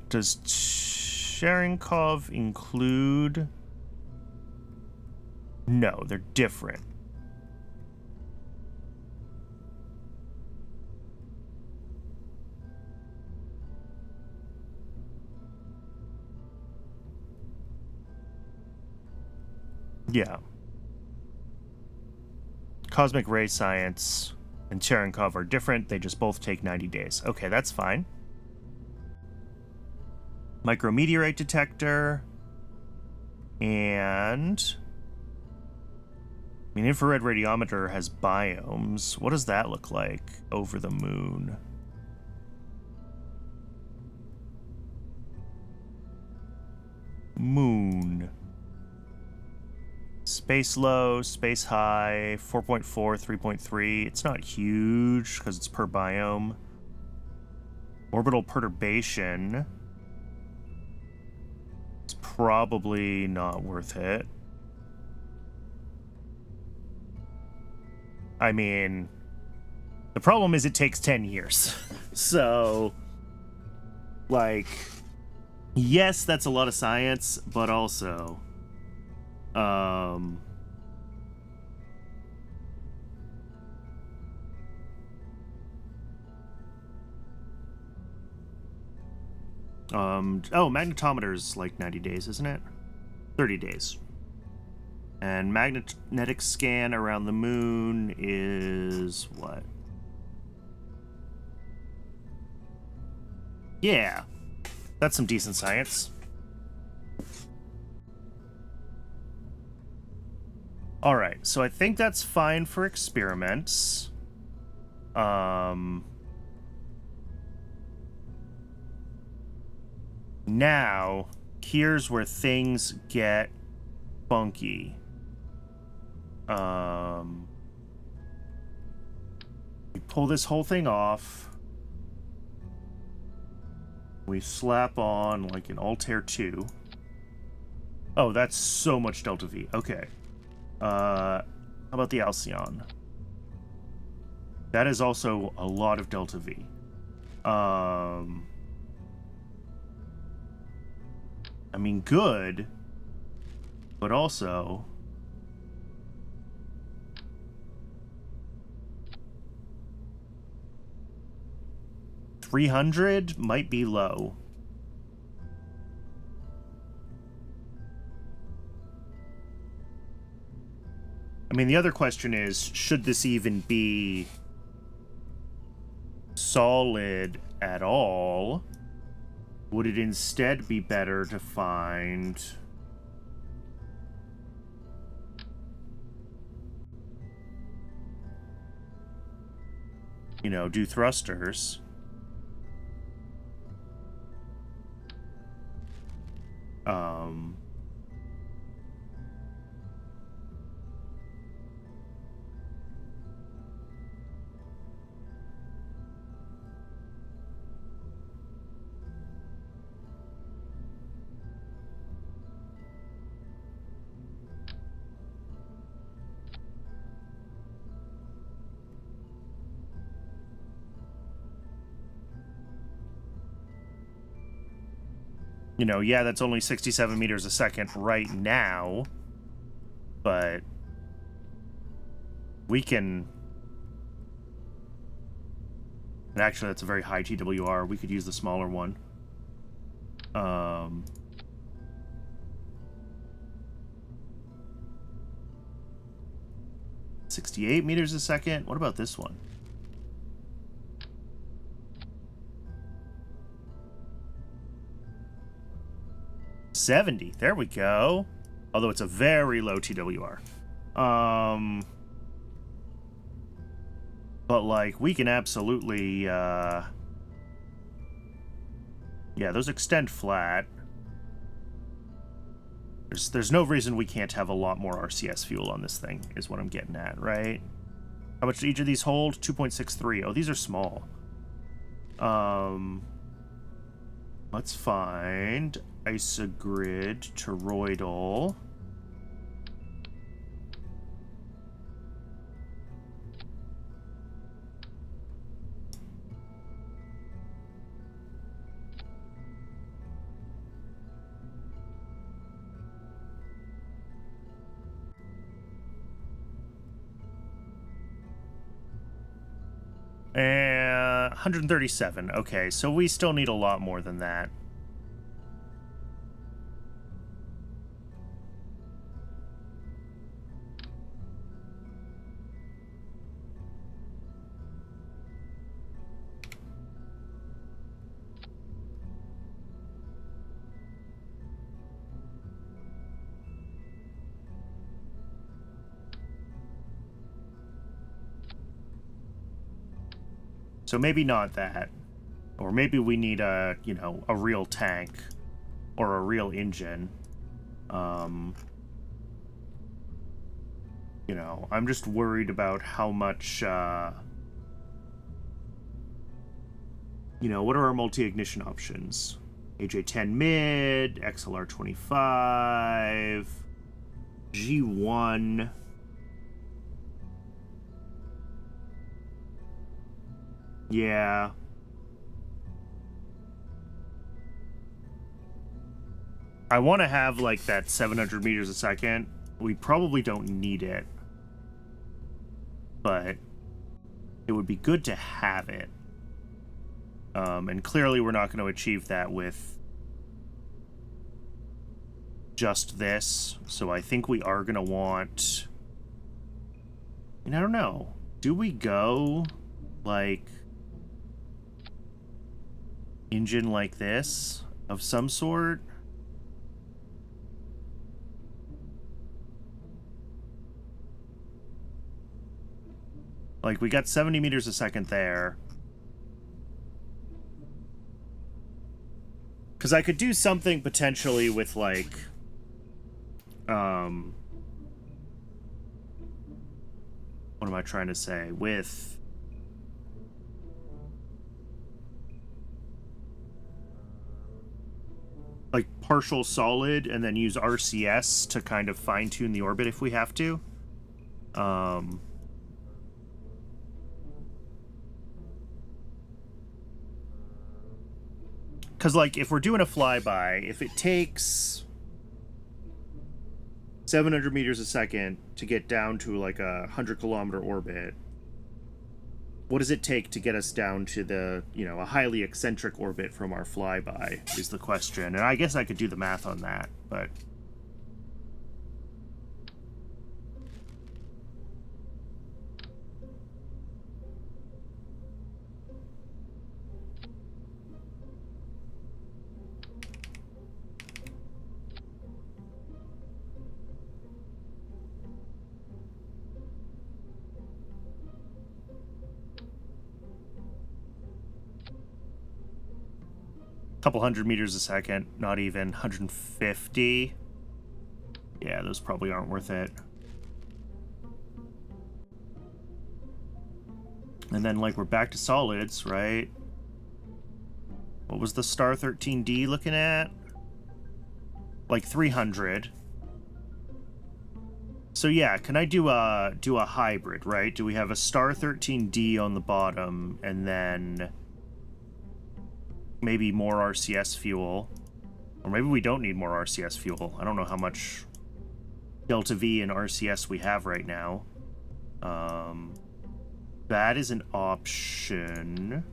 Does Cherenkov include... No, they're different. Yeah. Cosmic ray science and Cherenkov are different. They just both take 90 days. Okay, that's fine. Micrometeorite detector. And... I mean, infrared radiometer has biomes. What does that look like over the moon? Moon. Space low, space high, 4.4, 3.3. It's not huge because it's per biome. Orbital perturbation. It's probably not worth it. I mean, the problem is it takes 10 years. So, like, yes, that's a lot of science, but also... oh, magnetometer's like 90 days, isn't it? 30 days. And magnetic scan around the moon is what? Yeah. That's some decent science. All right, so I think that's fine for experiments. Now, here's where things get funky. We pull this whole thing off. We slap on like an Altair 2. Oh, that's so much Delta V. Okay. How about the Alcyon? That is also a lot of Delta V. I mean, good, but also... 300 might be low. I mean, the other question is, should this even be solid at all? Would it instead be better to find... you know, do thrusters? You know, yeah, that's only 67 meters a second right now, but we can... And actually, that's a very high TWR. We could use the smaller one. 68 meters a second. What about this one? $70. There we go. Although it's a very low TWR. But, like, we can absolutely, yeah, those extend flat. There's no reason we can't have a lot more RCS fuel on this thing, is what I'm getting at, right? How much do each of these hold? 2.63. Oh, these are small. Let's find Isogrid toroidal. And 137. Okay, so we still need a lot more than that. So maybe not that. Or maybe we need a, you know, a real tank. Or a real engine. You know, I'm just worried about how much, you know, what are our multi-ignition options? AJ10 mid, XLR25, G1... Yeah. I want to have, like, that 700 meters a second. We probably don't need it. But it would be good to have it. And clearly we're not going to achieve that with just this. So I think we are going to want... And I don't know. Do we go, like... engine like this of some sort? Like, we got 70 meters a second there. Because I could do something potentially with, like, what am I trying to say? With like partial solid and then use RCS to kind of fine-tune the orbit if we have to. Because, like, if we're doing a flyby, if it takes 700 meters a second to get down to, like, a 100-kilometer orbit, what does it take to get us down to the, you know, a highly eccentric orbit from our flyby is the question. And I guess I could do the math on that, but... couple hundred meters a second, not even 150. Yeah, those probably aren't worth it. And then, like, we're back to solids, right? What was the Star 13D looking at? Like 300. So yeah, can I do a hybrid, right? Do we have a Star 13D on the bottom and then maybe more RCS fuel? Or maybe we don't need more RCS fuel. I don't know how much Delta V and RCS we have right now. That is an option.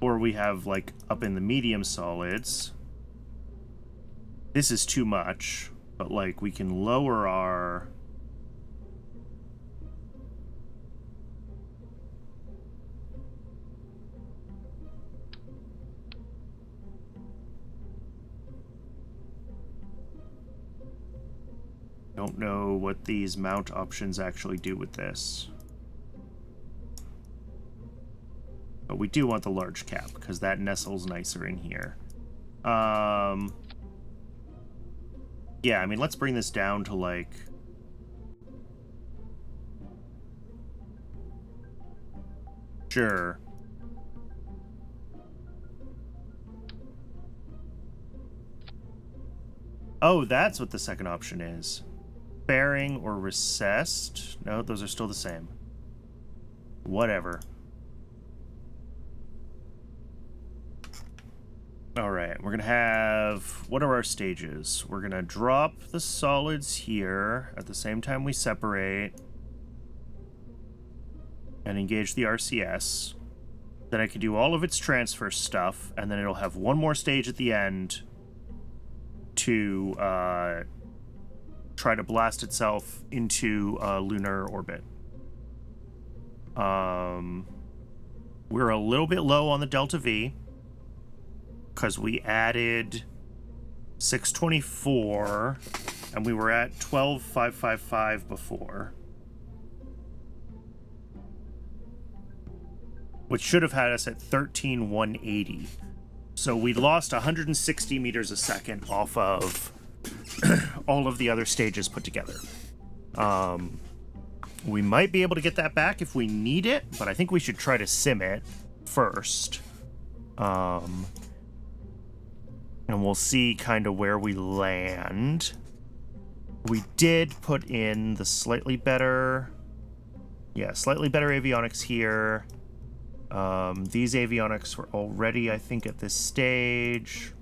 Or we have, like, up in the medium solids. This is too much, but, like, we can lower our... Don't know what these mount options actually do with this. But we do want the large cap, because that nestles nicer in here. Yeah, I mean, let's bring this down to, like... Sure. Oh, that's what the second option is. Bearing or recessed? No, those are still the same. Whatever. Alright, we're gonna have... What are our stages? We're gonna drop the solids here at the same time we separate. And engage the RCS. Then I can do all of its transfer stuff, and then it'll have one more stage at the end to try to blast itself into a lunar orbit. We're a little bit low on the Delta V because we added 624 and we were at 12,555 before, which should have had us at 13,180. So we lost 160 meters a second off of all of the other stages put together. We might be able to get that back if we need it, but I think we should try to sim it first. And we'll see kind of where we land. We did put in the slightly better avionics here. These avionics were already, I think, at this stage.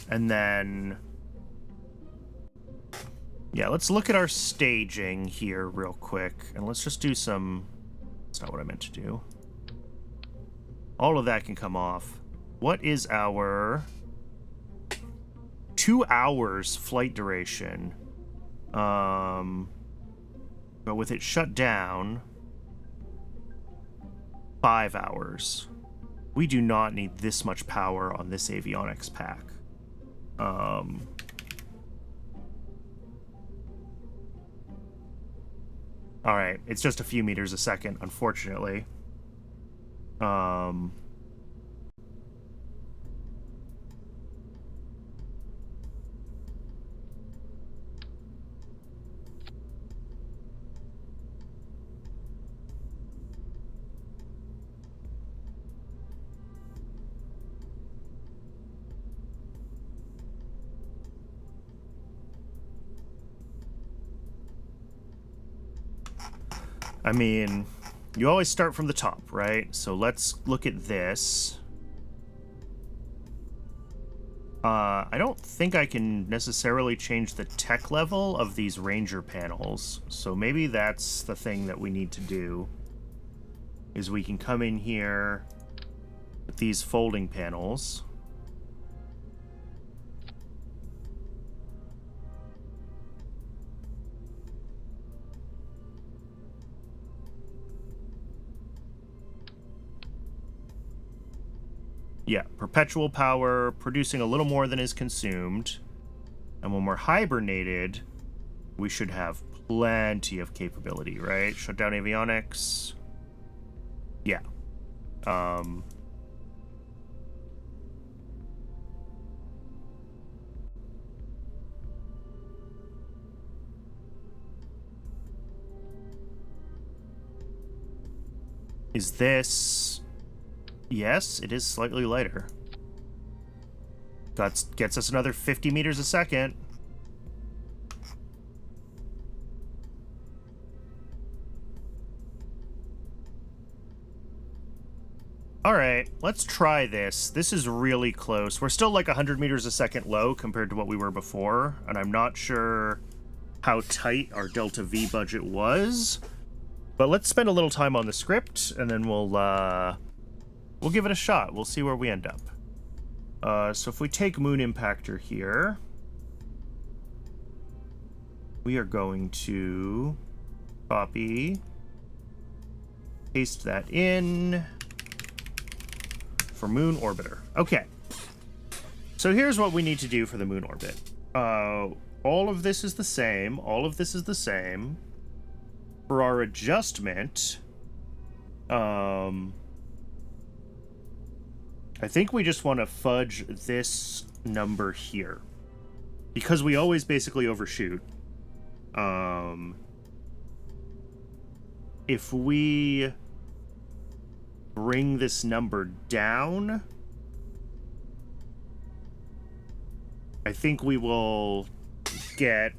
And then... Yeah, let's look at our staging here real quick. And let's just do some... That's not what I meant to do. All of that can come off. What is our 2 hours flight duration? But with it shut down, 5 hours. We do not need this much power on this avionics pack. Alright, it's just a few meters a second, unfortunately. I mean, you always start from the top, right? So let's look at this. I don't think I can necessarily change the tech level of these ranger panels. So maybe that's the thing that we need to do. Is we can come in here with these folding panels. Yeah, perpetual power, producing a little more than is consumed. And when we're hibernated, we should have plenty of capability, right? Shut down avionics. Yeah. Is this... Yes, it is slightly lighter. Gets us another 50 meters a second. All right, let's try this. This is really close. We're still like 100 meters a second low compared to what we were before, and I'm not sure how tight our Delta V budget was. But let's spend a little time on the script, and then we'll give it a shot. We'll see where we end up. So if we take Moon Impactor here, we are going to copy, paste that in for Moon Orbiter. Okay. So here's what we need to do for the Moon Orbit. All of this is the same. All of this is the same. For our adjustment, I think we just want to fudge this number here. Because we always basically overshoot. If we bring this number down, I think we will get...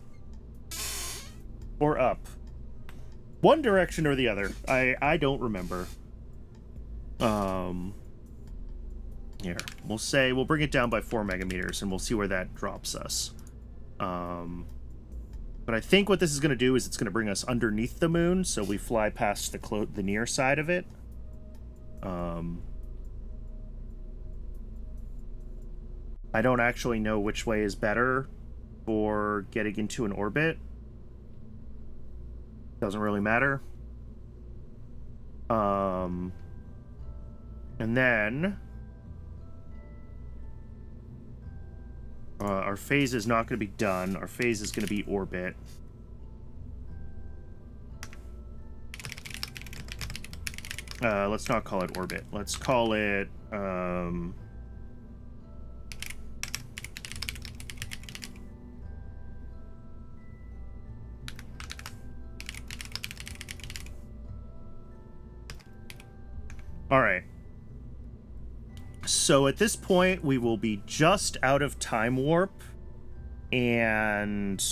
or up. One direction or the other. I don't remember. Here. We'll bring it down by 4 megameters, and we'll see where that drops us. But I think what this is going to do is it's going to bring us underneath the moon, so we fly past the near side of it. I don't actually know which way is better for getting into an orbit. Doesn't really matter. And then our phase is not going to be done. Our phase is going to be orbit. Let's not call it orbit. Let's call it all right. So at this point, we will be just out of time warp and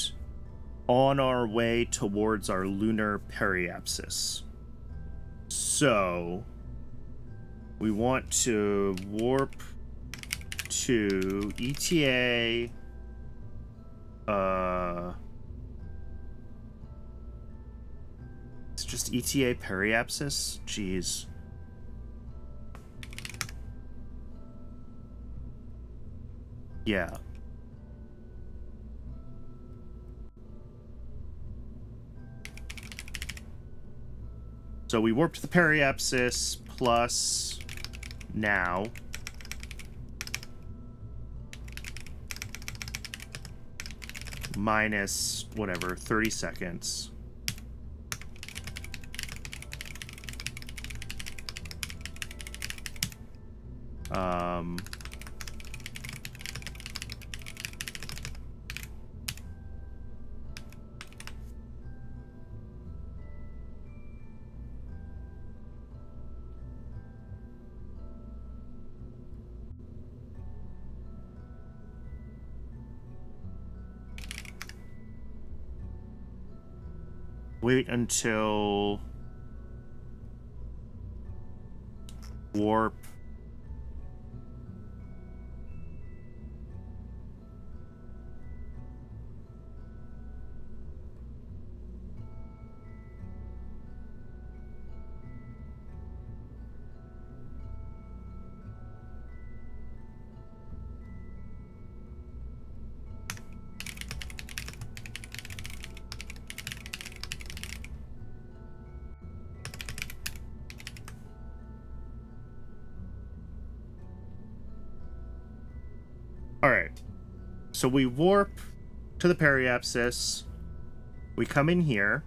on our way towards our lunar periapsis. So we want to warp to ETA. It's just ETA periapsis? Jeez. Yeah. So we warped the periapsis plus now. Minus whatever, 30 seconds. Wait until warp. All right. So we warp to the periapsis. We come in here.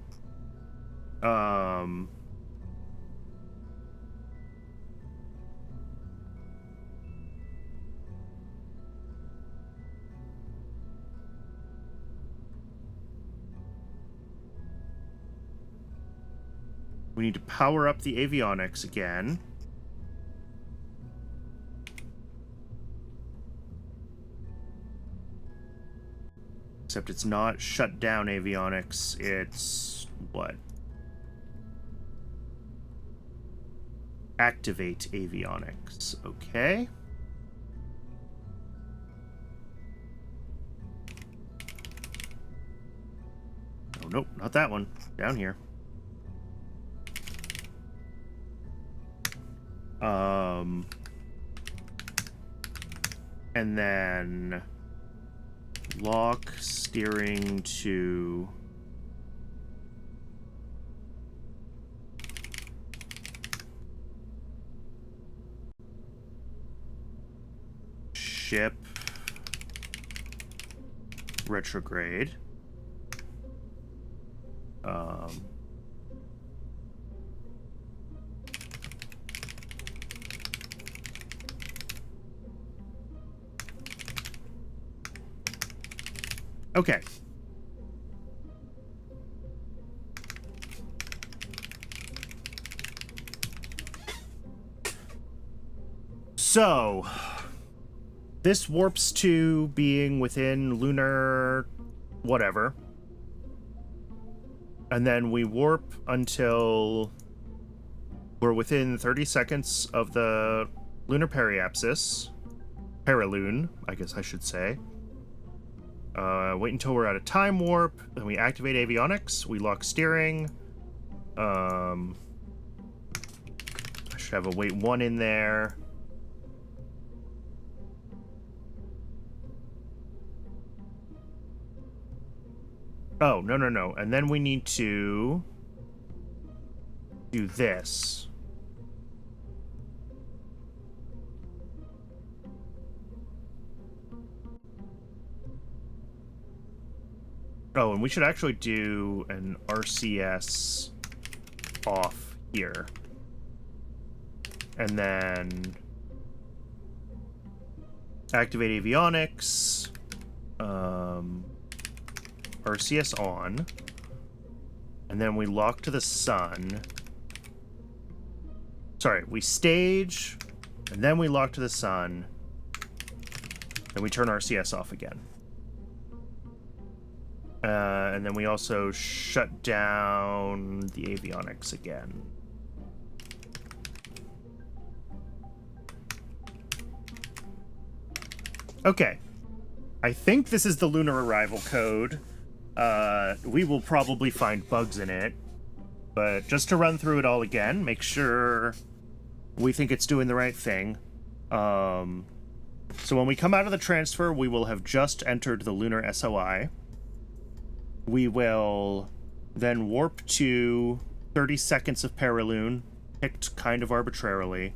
We need to power up the avionics again. Except it's not shut down avionics, it's what? Activate avionics. Okay. Oh, nope, not that one. Down here. And then lock steering to ship retrograde. Okay. So, this warps to being within lunar whatever. And then we warp until we're within 30 seconds of the lunar periapsis. Perilune, I guess I should say. Wait until we're at a time warp, then we activate avionics, we lock steering. I should have a wait 1 in there. Oh, no. And then we need to do this. Oh, and we should actually do an RCS off here. And then activate avionics. RCS on. And then we lock to the sun. Sorry, we stage, and then we lock to the sun. Then we turn RCS off again. And then we also shut down the avionics again. Okay. I think this is the lunar arrival code. We will probably find bugs in it. But just to run through it all again, make sure we think it's doing the right thing. So when we come out of the transfer, we will have just entered the lunar SOI. We will then warp to 30 seconds of Perilune, picked kind of arbitrarily.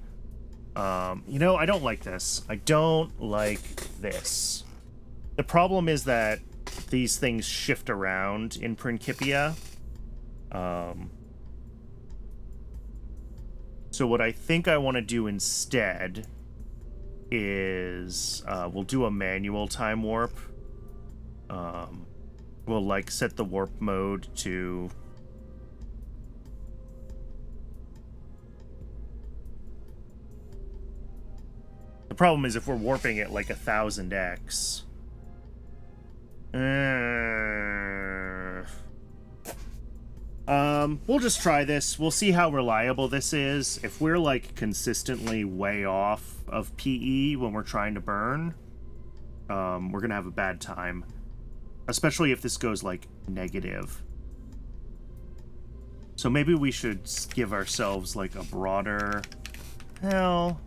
You know, I don't like this. I don't like this. The problem is that these things shift around in Principia. So what I think I want to do instead is we'll do a manual time warp. We'll like set the warp mode to the problem is if we're warping it like 1000x. We'll just try this. We'll see how reliable this is. If we're like consistently way off of PE when we're trying to burn, we're gonna have a bad time. Especially if this goes like negative. So maybe we should give ourselves like a broader... Hell...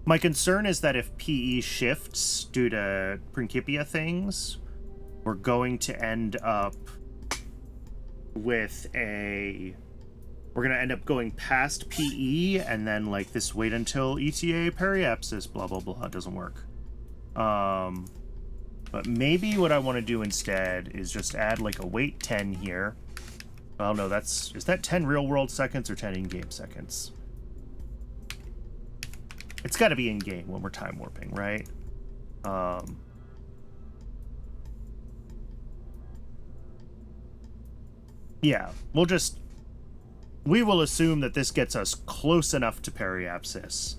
My concern is that if PE shifts due to Principia things, we're going to end up with a... We're going to end up going past PE and then like this wait until ETA periapsis, blah, blah, blah, doesn't work. But maybe what I want to do instead is just add like a wait 10 here. Oh no, that's... Is that 10 real world seconds or 10 in-game seconds? It's got to be in-game when we're time warping, right? Yeah, we will assume that this gets us close enough to periapsis.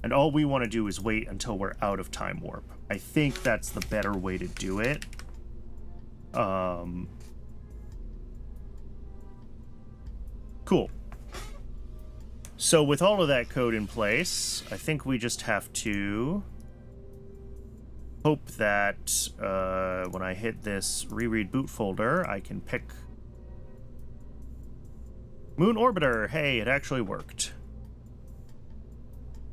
And all we want to do is wait until we're out of time warp. I think that's the better way to do it. Cool. So with all of that code in place, I think we just have to hope that when I hit this reread boot folder, I can pick Moon Orbiter. Hey, it actually worked.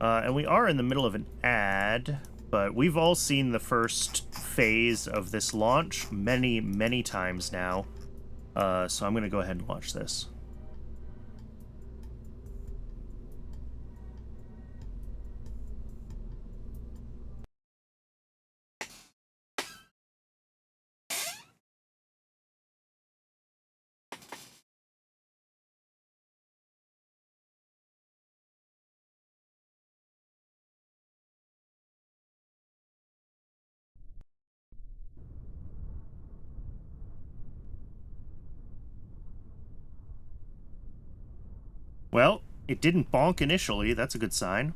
And we are in the middle of an ad, but we've all seen the first phase of this launch many, many times now. So I'm going to go ahead and launch this. Well, it didn't bonk initially. That's a good sign.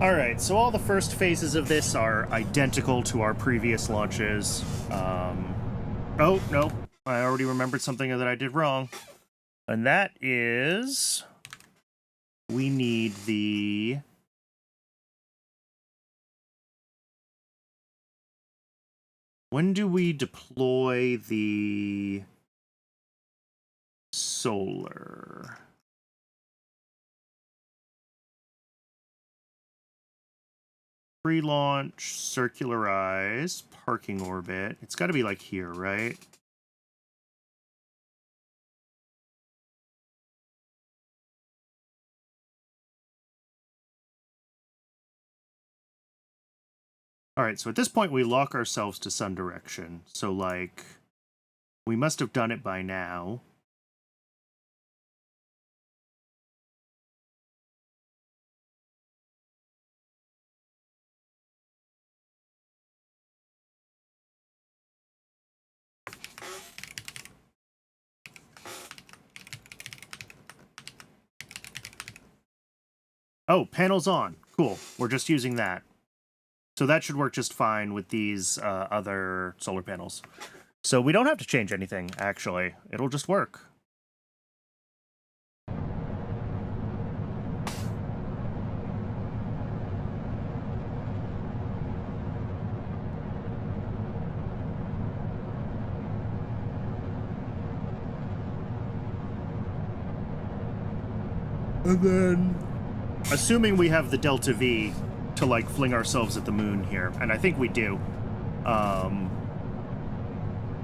Alright, so all the first phases of this are identical to our previous launches. Oh, no. I already remembered something that I did wrong. And that is... we need the... when do we deploy the solar? Pre-launch, circularize, parking orbit. It's got to be like here, right? All right, so at this point we lock ourselves to sun direction. So like, we must have done it by now. Oh, panel's on. Cool. We're just using that. So that should work just fine with these other solar panels. So we don't have to change anything, actually. It'll just work. And then, assuming we have the Delta V to, like, fling ourselves at the moon here, and I think we do,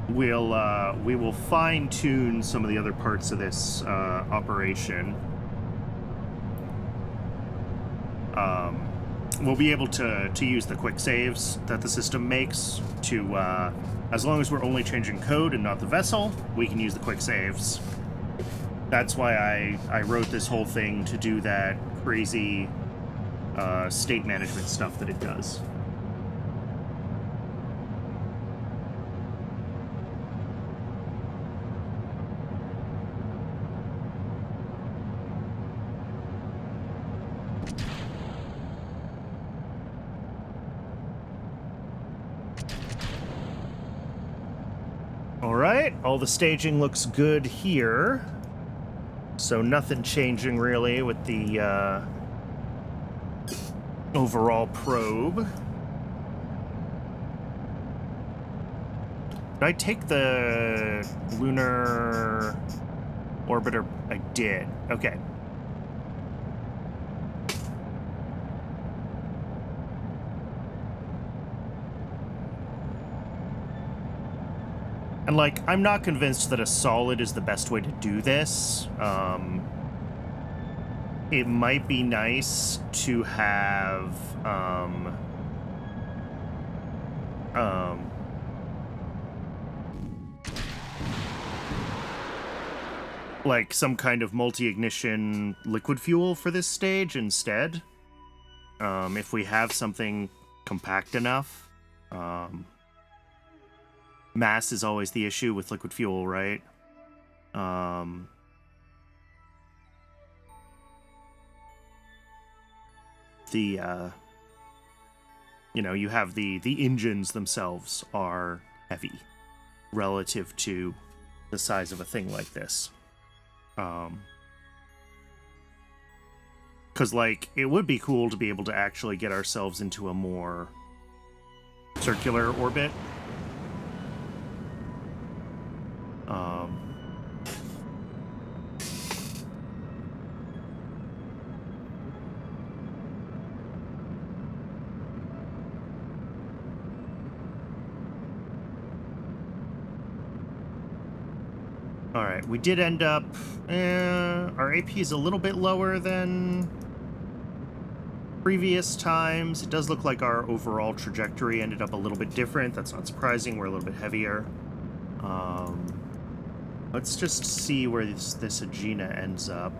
we will fine-tune some of the other parts of this operation. We'll be able to use the quick saves that the system makes to, as long as we're only changing code and not the vessel, we can use the quick saves. That's why I wrote this whole thing to do that crazy state management stuff that it does. All right, all the staging looks good here. So nothing changing really with the overall probe. Did I take the lunar orbiter? I did. Okay. And, like, I'm not convinced that a solid is the best way to do this. It might be nice to have, like some kind of multi-ignition liquid fuel for this stage instead. If we have something compact enough. Mass is always the issue with liquid fuel, right? You know, you have the engines themselves are heavy relative to the size of a thing like this. Because, like, it would be cool to be able to actually get ourselves into a more circular orbit. Alright, we did end up... our AP is a little bit lower than previous times. It does look like our overall trajectory ended up a little bit different. That's not surprising. We're a little bit heavier. Let's just see where this Aegina ends up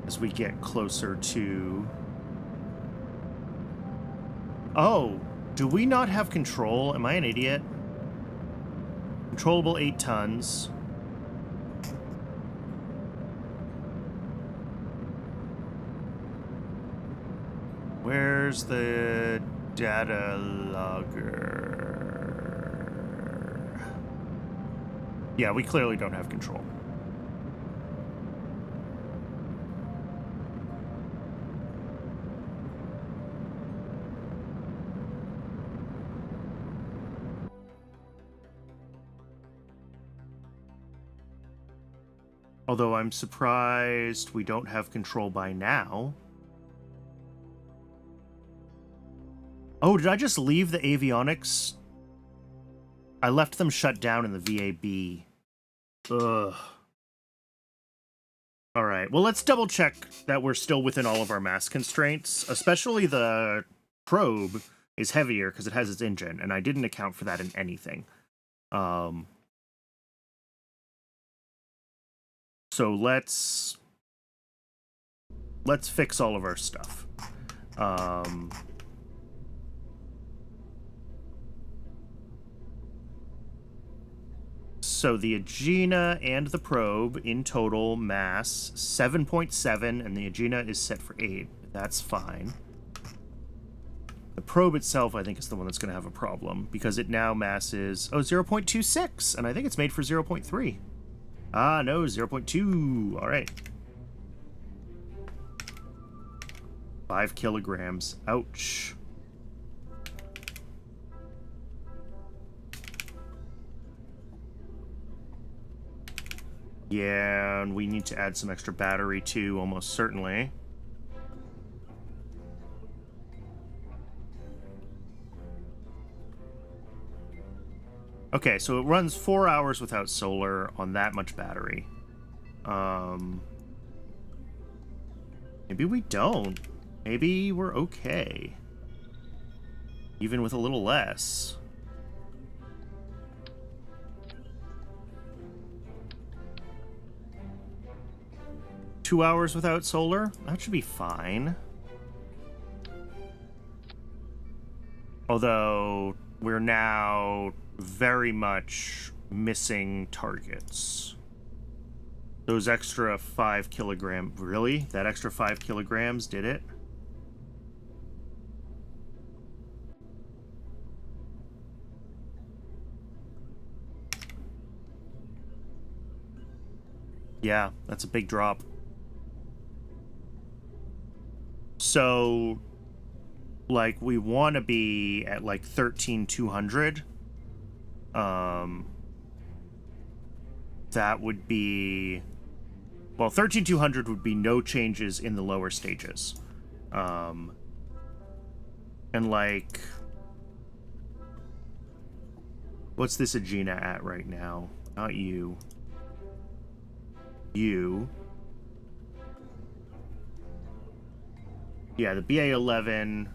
as we get closer to... Oh, do we not have control? Am I an idiot? Controllable 8 tons. Where's the data logger? Yeah, we clearly don't have control. Although I'm surprised we don't have control by now. Oh, did I just leave the avionics? I left them shut down in the VAB. Ugh. Alright, well, let's double check that we're still within all of our mass constraints. Especially the probe is heavier because it has its engine, and I didn't account for that in anything. So let's fix all of our stuff. So the Aegina and the probe in total mass 7.7, and the Aegina is set for 8. That's fine. The probe itself, I think, is the one that's going to have a problem because it now masses 0.26, and I think it's made for 0.3. Ah, no, 0.2. All right. 5 kilograms. Ouch. Yeah, and we need to add some extra battery too, almost certainly. Okay, so it runs 4 hours without solar on that much battery. Maybe we don't. Maybe we're okay. Even with a little less. Two hours without solar? That should be fine. Although, we're now very much missing targets. Those extra 5 kilograms... Really? That extra 5 kilograms did it? Yeah, that's a big drop. So, like, we want to be at, like, 13,200. That would be... Well, 13,200 would be no changes in the lower stages. And, like... What's this Aegina at right now? Not you. You. Yeah, the BA-11...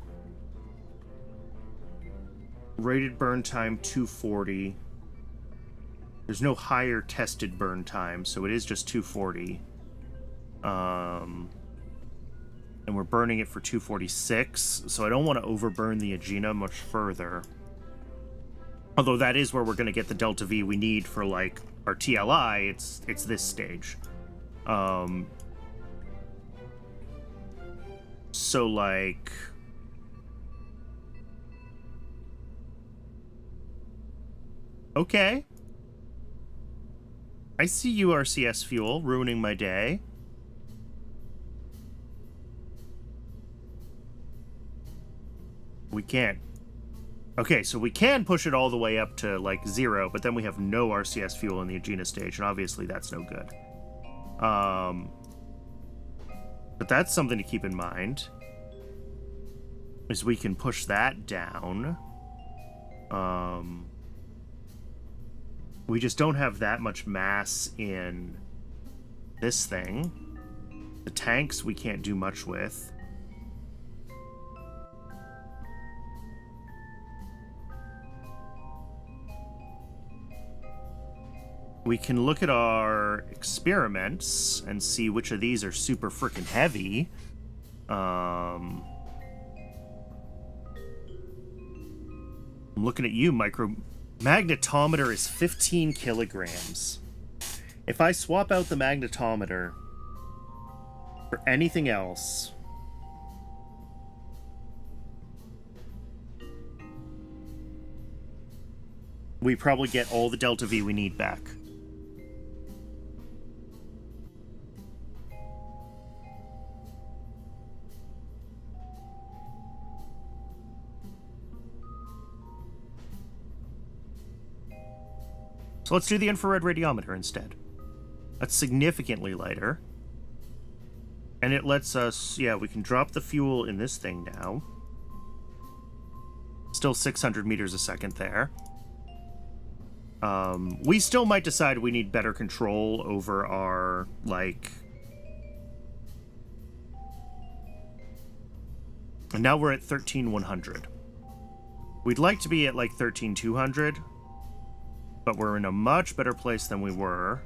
Rated burn time 240. There's no higher tested burn time, so it is just 240. And we're burning it for 246, so I don't want to overburn the Aegina much further. Although that is where we're going to get the delta V we need for, like, our TLI. It's this stage. So, like... Okay. I see you, RCS Fuel, ruining my day. We can't. Okay, so we can push it all the way up to, like, 0, but then we have no RCS Fuel in the Aegina stage, and obviously that's no good. But that's something to keep in mind, is we can push that down. We just don't have that much mass in this thing. The tanks we can't do much with. We can look at our experiments and see which of these are super freaking heavy. I'm looking at you, Micro. Magnetometer is 15 kilograms. If I swap out the magnetometer for anything else, we probably get all the delta V we need back. So let's do the infrared radiometer instead. That's significantly lighter. And it lets us, yeah, we can drop the fuel in this thing now. Still 600 meters a second there. We still might decide we need better control over our, like... And now we're at 13,100. We'd like to be at, like, 13,200. But we're in a much better place than we were.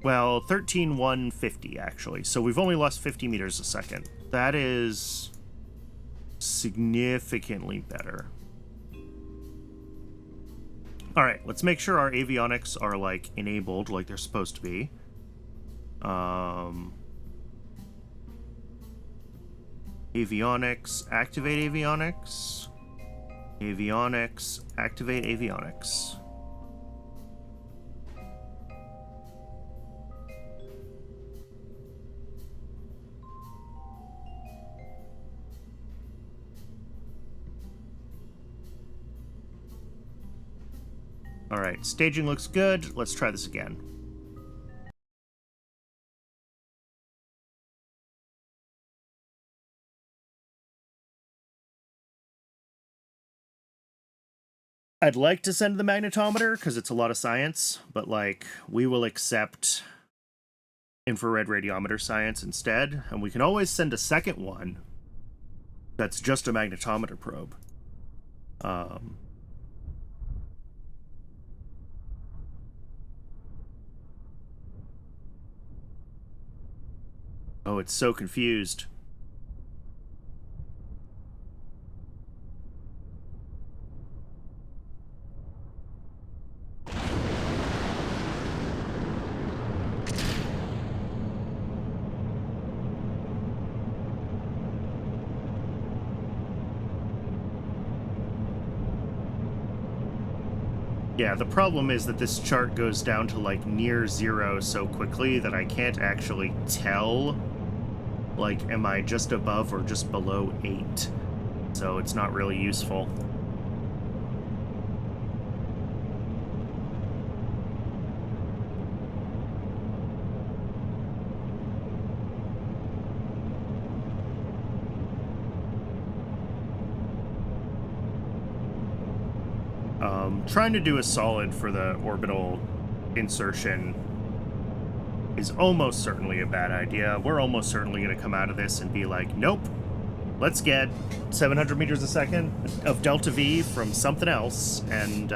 Well, 13,150, actually. So we've only lost 50 meters a second. That is significantly better. All right, let's make sure our avionics are, like, enabled like they're supposed to be. Avionics, activate avionics. Avionics, activate avionics. All right, staging looks good. Let's try this again. I'd like to send the magnetometer because it's a lot of science, but, like, we will accept infrared radiometer science instead, and we can always send a second one that's just a magnetometer probe. Oh, it's so confused. Yeah, the problem is that this chart goes down to, like, near 0 so quickly that I can't actually tell, like, am I just above or just below 8? So it's not really useful. Trying to do a solid for the orbital insertion is almost certainly a bad idea. We're almost certainly going to come out of this and be like, nope, let's get 700 meters a second of delta V from something else and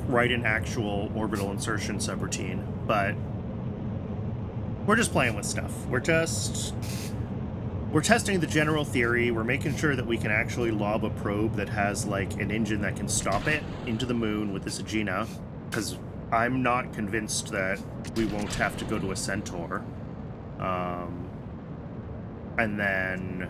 write an actual orbital insertion subroutine. But we're just playing with stuff. We're testing the general theory. We're making sure that we can actually lob a probe that has like an engine that can stop it into the moon with this Agena, because I'm not convinced that we won't have to go to a Centaur. And then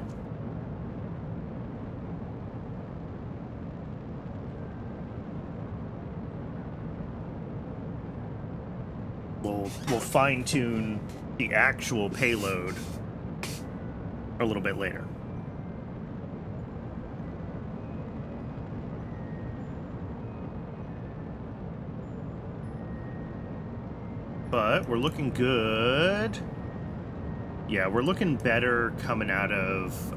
we'll fine-tune the actual payload a little bit later. But we're looking good. Yeah, we're looking better coming out of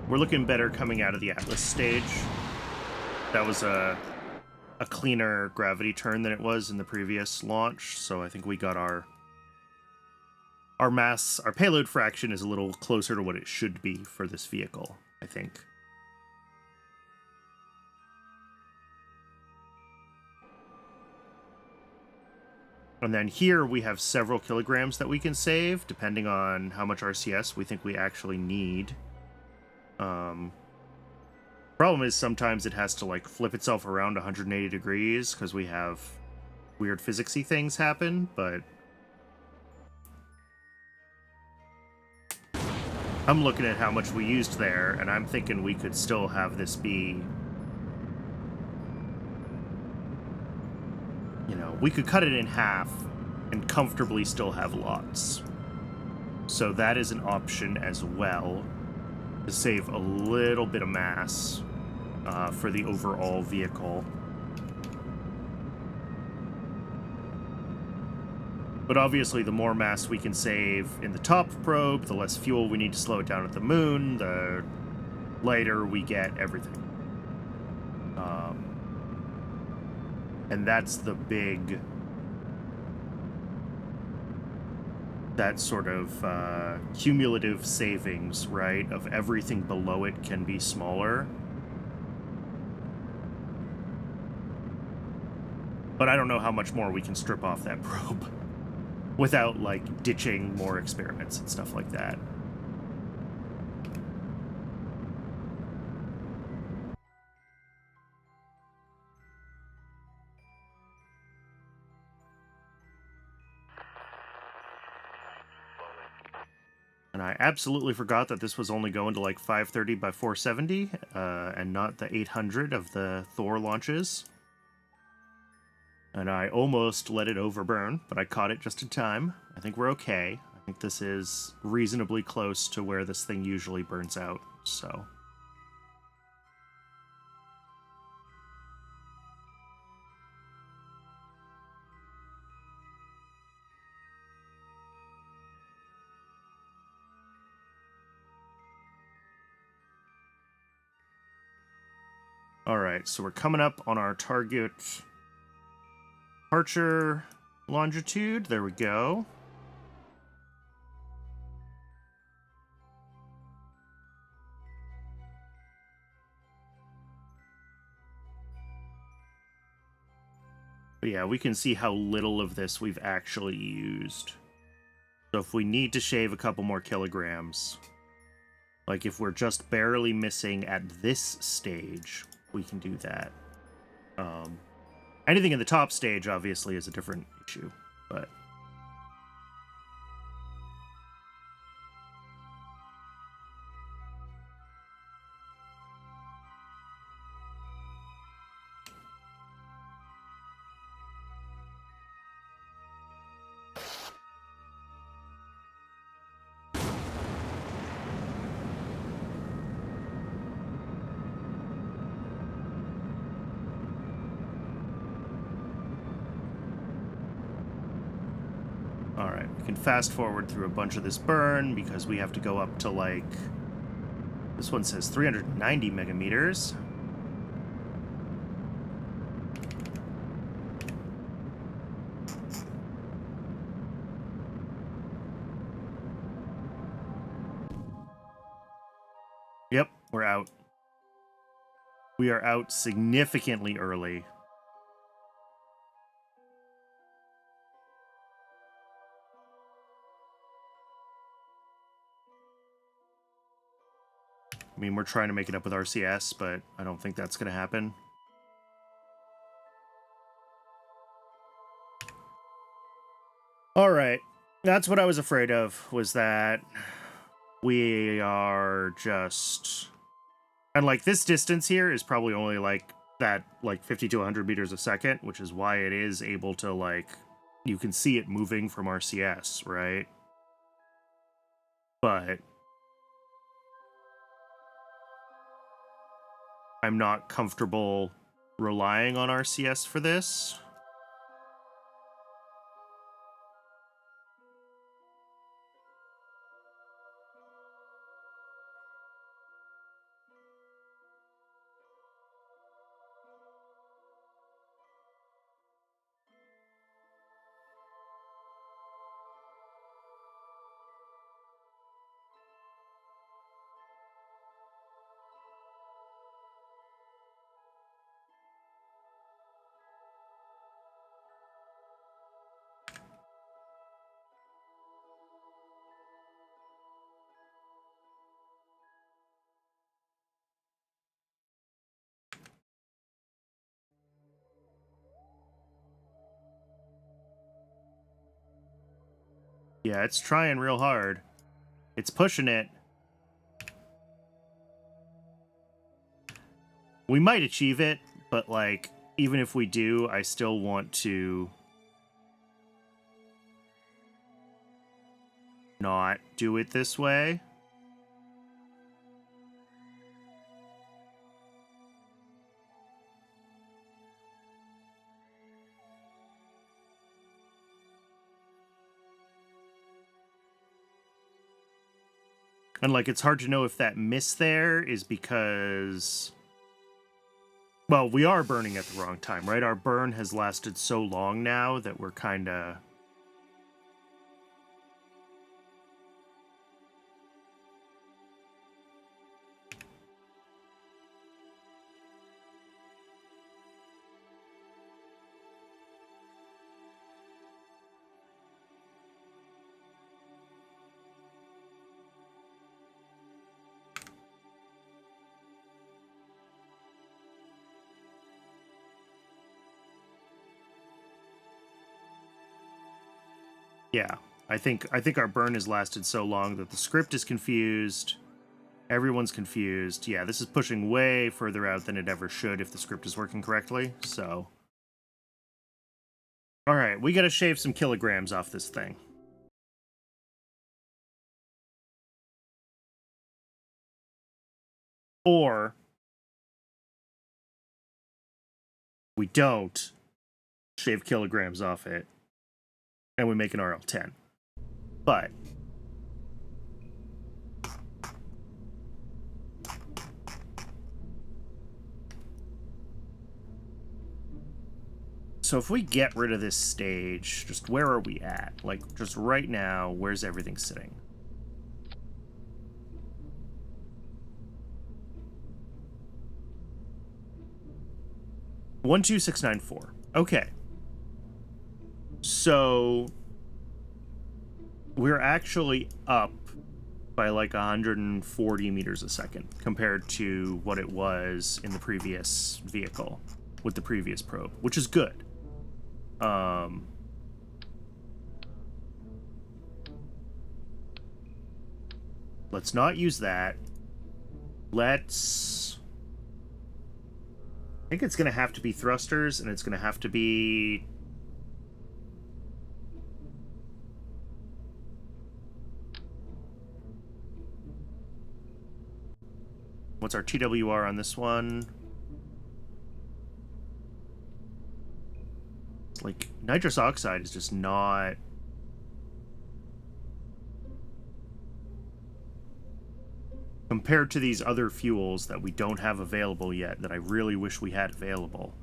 we're looking better coming out of the Atlas stage. That was a cleaner gravity turn than it was in the previous launch, so I think we got our payload fraction is a little closer to what it should be for this vehicle, I think. And then here we have several kilograms that we can save, depending on how much RCS we think we actually need. Problem is sometimes it has to like flip itself around 180 degrees because we have weird physicsy things happen, but I'm looking at how much we used there, and I'm thinking we could still have this be, you know, we could cut it in half and comfortably still have lots. So that is an option as well, to save a little bit of mass for the overall vehicle. But obviously, the more mass we can save in the top probe, the less fuel we need to slow it down at the moon, the lighter we get everything. And that's the big... that sort of cumulative savings, right? Of everything below it can be smaller. But I don't know how much more we can strip off that probe without, like, ditching more experiments and stuff like that. And I absolutely forgot that this was only going to, like, 530 by 470, and not the 800 of the Thor launches. And I almost let it overburn, but I caught it just in time. I think we're okay. I think this is reasonably close to where this thing usually burns out, so... Alright, so we're coming up on our target departure longitude. There we go. But yeah, we can see how little of this we've actually used. So if we need to shave a couple more kilograms, like if we're just barely missing at this stage, we can do that. Anything in the top stage, obviously, is a different issue, but... Alright, we can fast forward through a bunch of this burn because we have to go up to, like... This one says 390 megameters. Yep, we're out. We are out significantly early. I mean, we're trying to make it up with RCS, but I don't think that's going to happen. All right. That's what I was afraid of, was that we are just... And, like, this distance here is probably only, like, that, like, 50 to 100 meters a second, which is why it is able to, like... You can see it moving from RCS, right? But... I'm not comfortable relying on RCS for this. Yeah, it's trying real hard. It's pushing it. We might achieve it, but, like, even if we do, I still want to not do it this way. And, like, it's hard to know if that miss there is because... Well, we are burning at the wrong time, right? Our burn has lasted so long now that we're kind of... Yeah, I think our burn has lasted so long that the script is confused. Everyone's confused. Yeah, this is pushing way further out than it ever should if the script is working correctly, so... Alright, we gotta shave some kilograms off this thing. Or... we don't shave kilograms off it, and we make an RL-10. But... So if we get rid of this stage, just where are we at? Like, just right now, where's everything sitting? One, 2, 6, 9, 4. Okay. So we're actually up by like 140 meters a second compared to what it was in the previous vehicle with the previous probe, which is good. Let's not use that. Let's... I think it's going to have to be thrusters, and it's going to have to be... What's our TWR on this one? Like, nitrous oxide is just not compared to these other fuels that we don't have available yet that I really wish we had available,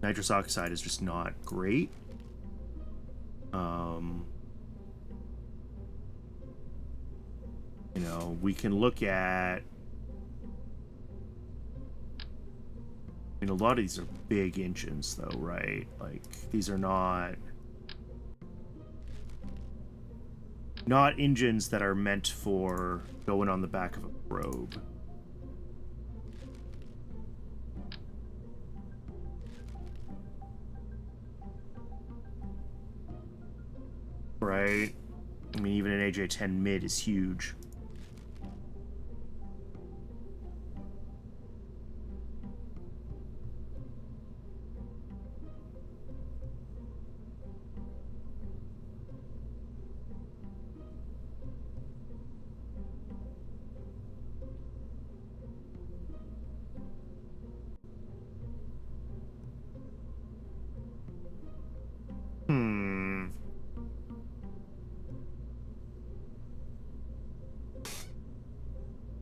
nitrous oxide is just not great. You know, we can look at... I mean, a lot of these are big engines, though, right? Like, these are not engines that are meant for going on the back of a probe. Right? I mean, even an AJ-10 mid is huge.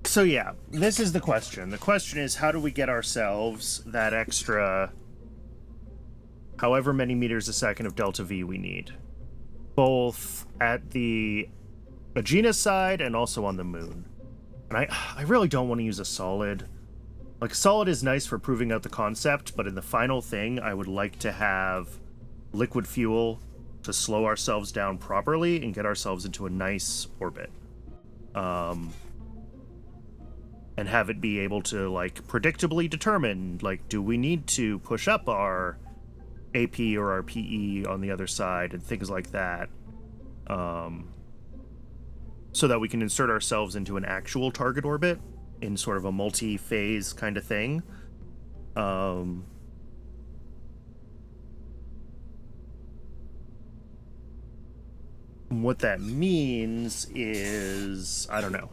So yeah, this is the question. The question is, how do we get ourselves that extra however many meters a second of delta V we need? Both at the Aegina side and also on the moon. And I really don't want to use a solid. Like, solid is nice for proving out the concept, but in the final thing, I would like to have liquid fuel to slow ourselves down properly and get ourselves into a nice orbit. And have it be able to, like, predictably determine, like, do we need to push up our AP or our PE on the other side and things like that, so that we can insert ourselves into an actual target orbit in sort of a multi-phase kind of thing. What that means is, I don't know.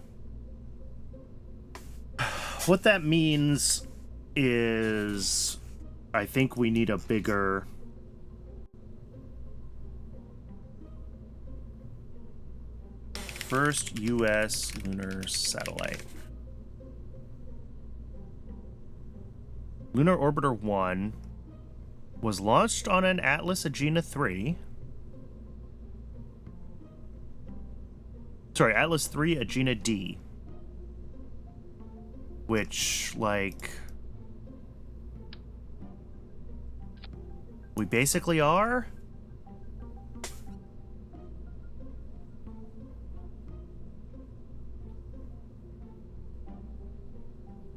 What that means is, I think we need a bigger... first U.S. lunar satellite. Lunar Orbiter 1 was launched on an Atlas Aegina 3. Sorry, Atlas 3 Aegina D. Which, like... we basically are?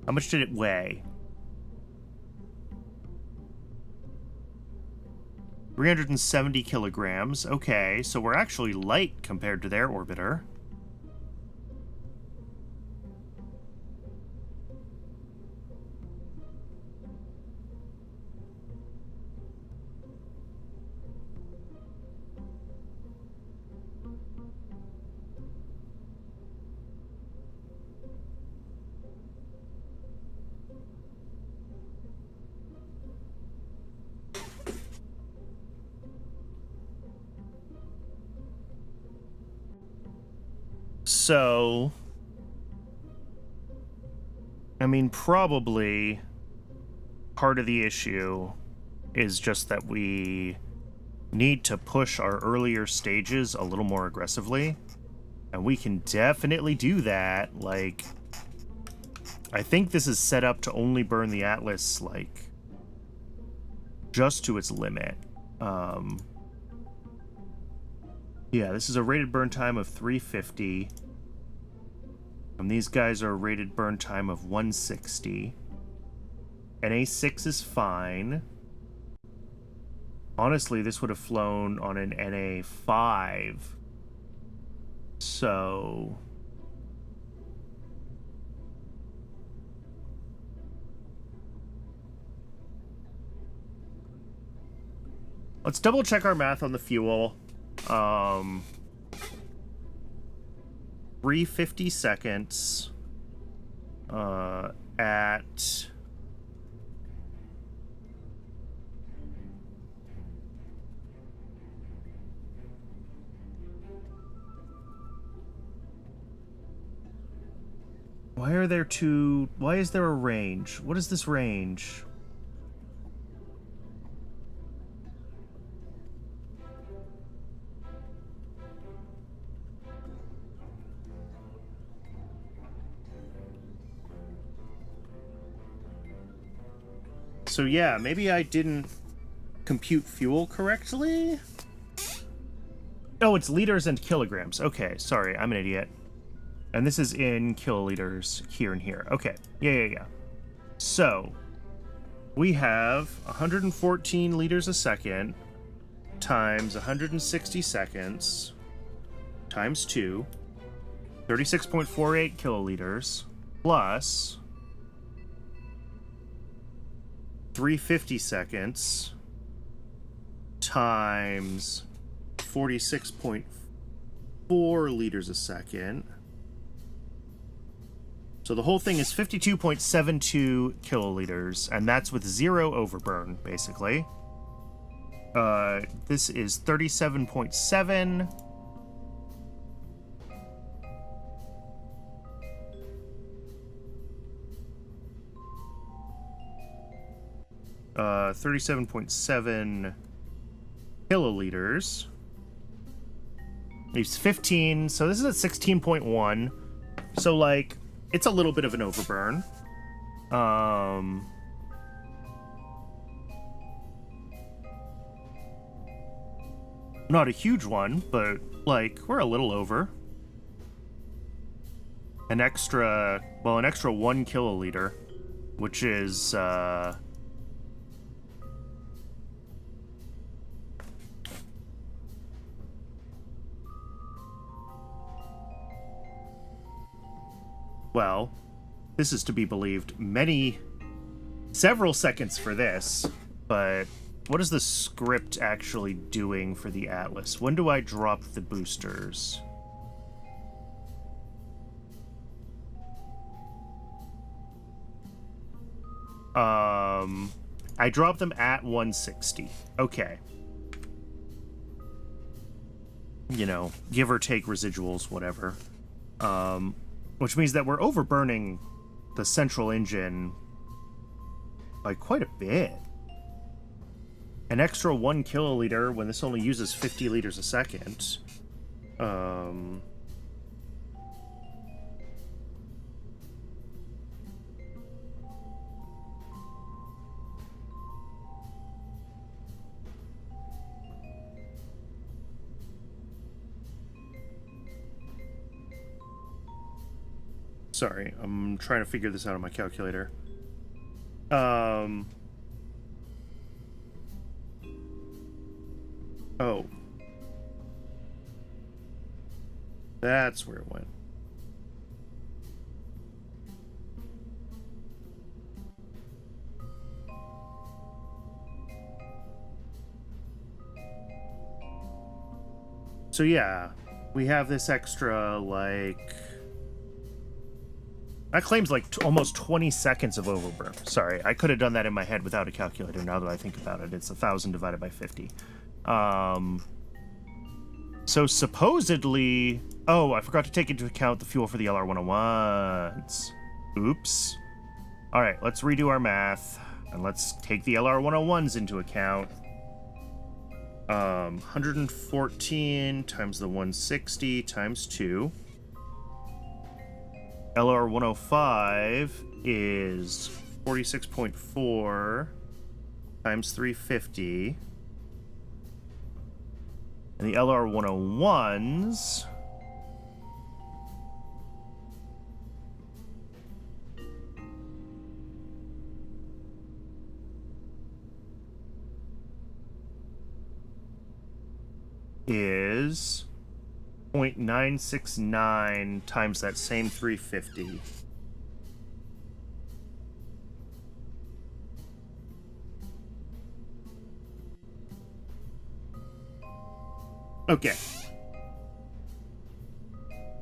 How much did it weigh? 370 kilograms. Okay, so we're actually light compared to their orbiter. So, I mean, probably part of the issue is just that we need to push our earlier stages a little more aggressively. And we can definitely do that. Like, I think this is set up to only burn the Atlas, like, just to its limit. Yeah, this is a rated burn time of 350. And these guys are a rated burn time of 160. NA6 is fine. Honestly, this would have flown on an NA5. So... let's double check our math on the fuel. 350 seconds at Why is there a range? What is this range? So yeah, maybe I didn't compute fuel correctly? Oh, it's liters and kilograms. Okay, sorry, I'm an idiot. And this is in kiloliters here and here. Okay, yeah. So, we have 114 liters a second times 160 seconds times 2, 36.48 kiloliters, plus 350 seconds times 46.4 liters a second. So the whole thing is 52.72 kiloliters, and that's with 0 overburn, basically. This is 37.7. 37.7 kiloliters. Leaves 15, so this is at 16.1. So, like, it's a little bit of an overburn. Not a huge one, but, like, we're a little over. An extra 1 kiloliter, which is, well, this is to be believed several seconds for this, but what is the script actually doing for the Atlas? When do I drop the boosters? I dropped them at 160. Okay. You know, give or take residuals, whatever. Which means that we're overburning the central engine by quite a bit. An extra 1 kiloliter when this only uses 50 liters a second. Sorry, I'm trying to figure this out on my calculator. Oh. That's where it went. So yeah, we have this extra, like... That claims like almost 20 seconds of overburn. Sorry, I could have done that in my head without a calculator now that I think about it. It's 1,000 divided by 50. So supposedly... Oh, I forgot to take into account the fuel for the LR101s. Oops. Alright, let's redo our math. And let's take the LR101s into account. 114 times the 160 times 2. LR105 is 46.4 times 350. And the LR101s is 0.969 times that same 350. Okay.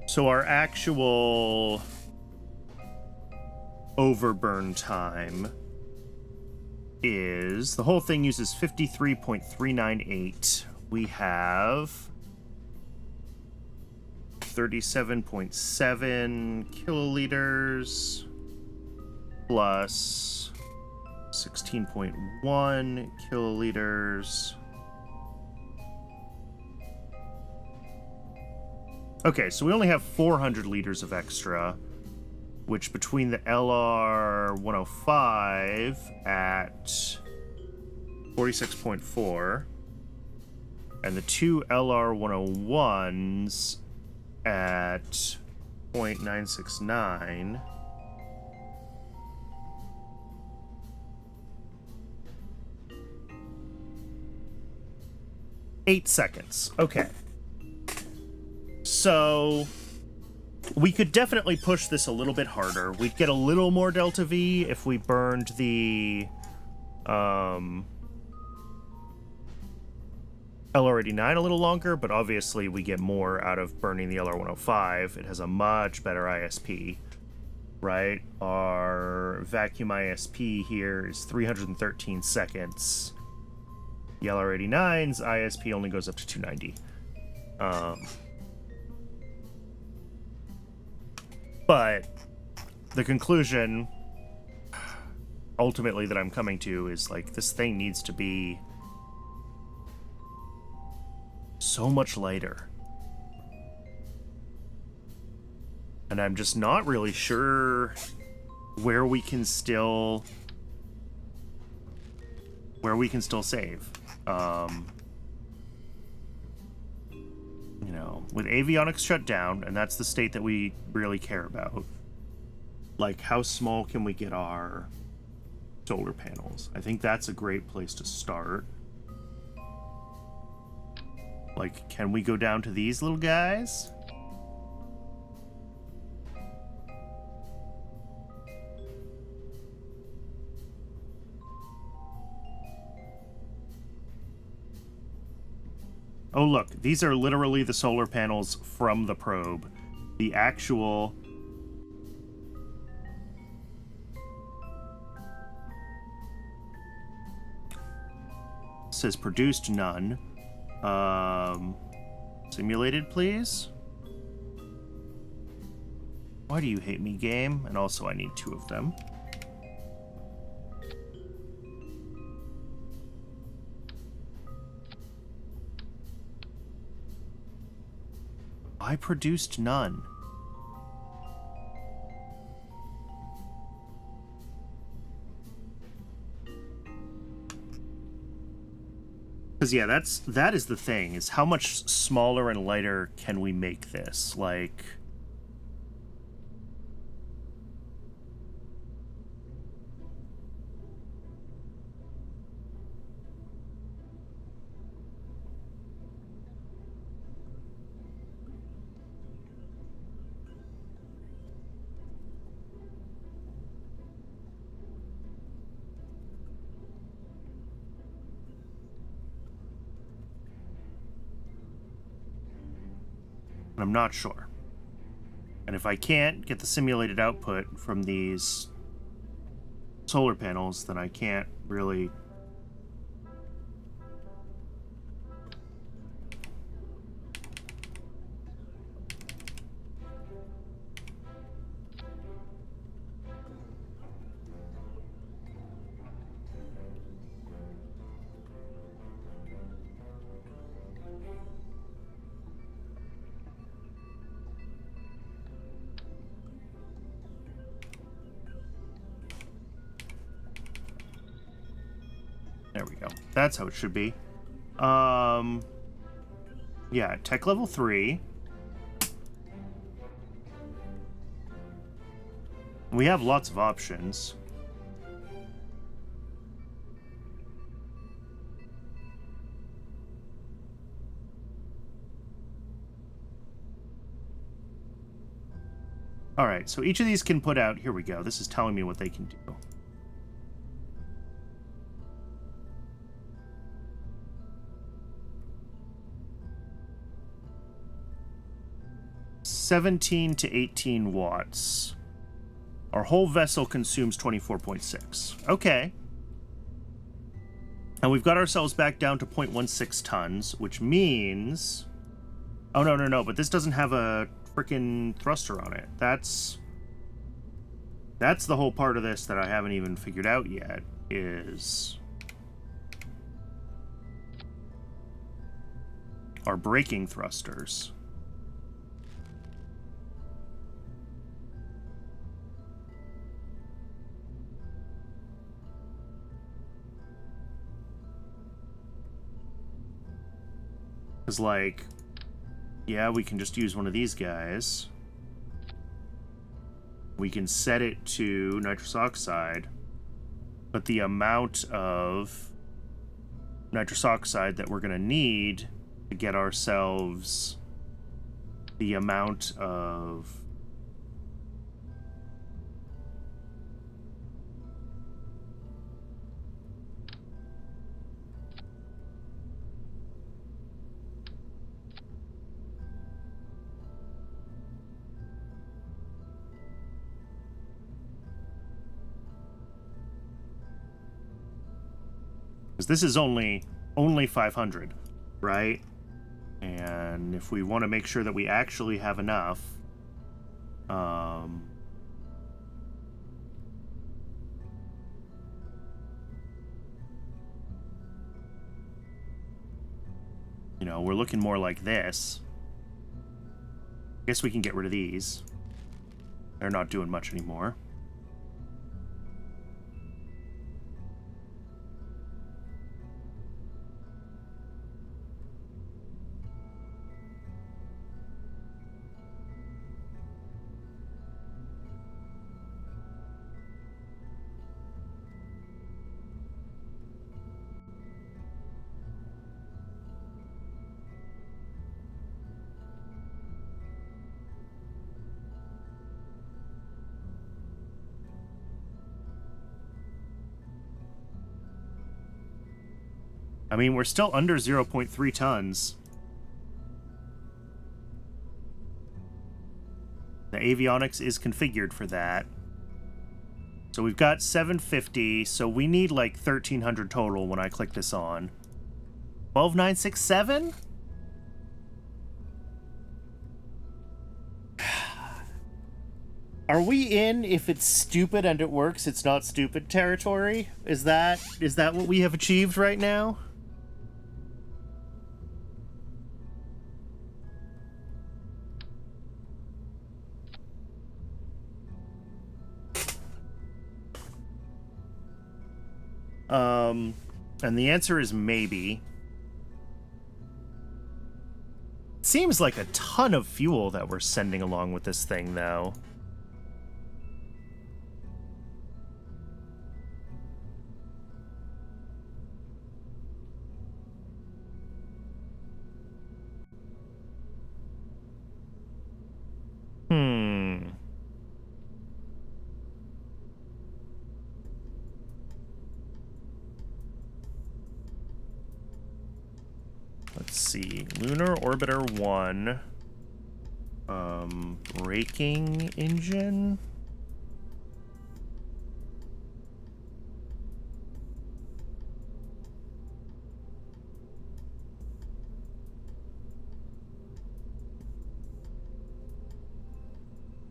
So our actual overburn time is... The whole thing uses 53.398. We have 37.7 kiloliters plus 16.1 kiloliters. Okay, so we only have 400 liters of extra, which between the LR-105 at 46.4 and the two LR-101s at 0.969. Eight seconds. Okay. So we could definitely push this a little bit harder. We'd get a little more delta V if we burned the LR-89 a little longer, but obviously we get more out of burning the LR-105. It has a much better ISP, right? Our vacuum ISP here is 313 seconds. The LR-89's ISP only goes up to 290. But the conclusion ultimately that I'm coming to is like this thing needs to be so much lighter. And I'm just not really sure where we can still save. You know, with avionics shut down, and that's the state that we really care about. Like, how small can we get our solar panels? I think that's a great place to start. Like, can we go down to these little guys? Oh, look, these are literally the solar panels from the probe. The actual... It says produced none. Simulated, please? Why do you hate me, game? And also, I need 2 of them. I produced none. Because yeah, that is the thing, is how much smaller and lighter can we make this? Like, I'm not sure. And if I can't get the simulated output from these solar panels, then I can't really... There we go. That's how it should be. Yeah, tech level 3. We have lots of options. All right, so each of these can put out... Here we go. This is telling me what they can do. 17 to 18 watts. Our whole vessel consumes 24.6. Okay. And we've got ourselves back down to 0.16 tons, which means... Oh, no, but this doesn't have a freaking thruster on it. That's the whole part of this that I haven't even figured out yet, is our braking thrusters. Because, like, yeah, we can just use one of these guys. We can set it to nitrous oxide, but the amount of nitrous oxide that we're going to need to get ourselves the amount of this is only 500, right? And if we want to make sure that we actually have enough, you know, we're looking more like this. I guess we can get rid of these. They're not doing much anymore. I mean, we're still under 0.3 tons. The avionics is configured for that. So we've got 750, so we need like 1,300 total when I click this on. 12,967? Are we in if it's stupid and it works, it's not stupid territory? Is that what we have achieved right now? And the answer is maybe. Seems like a ton of fuel that we're sending along with this thing, though. Let's see. Lunar Orbiter 1. Braking engine.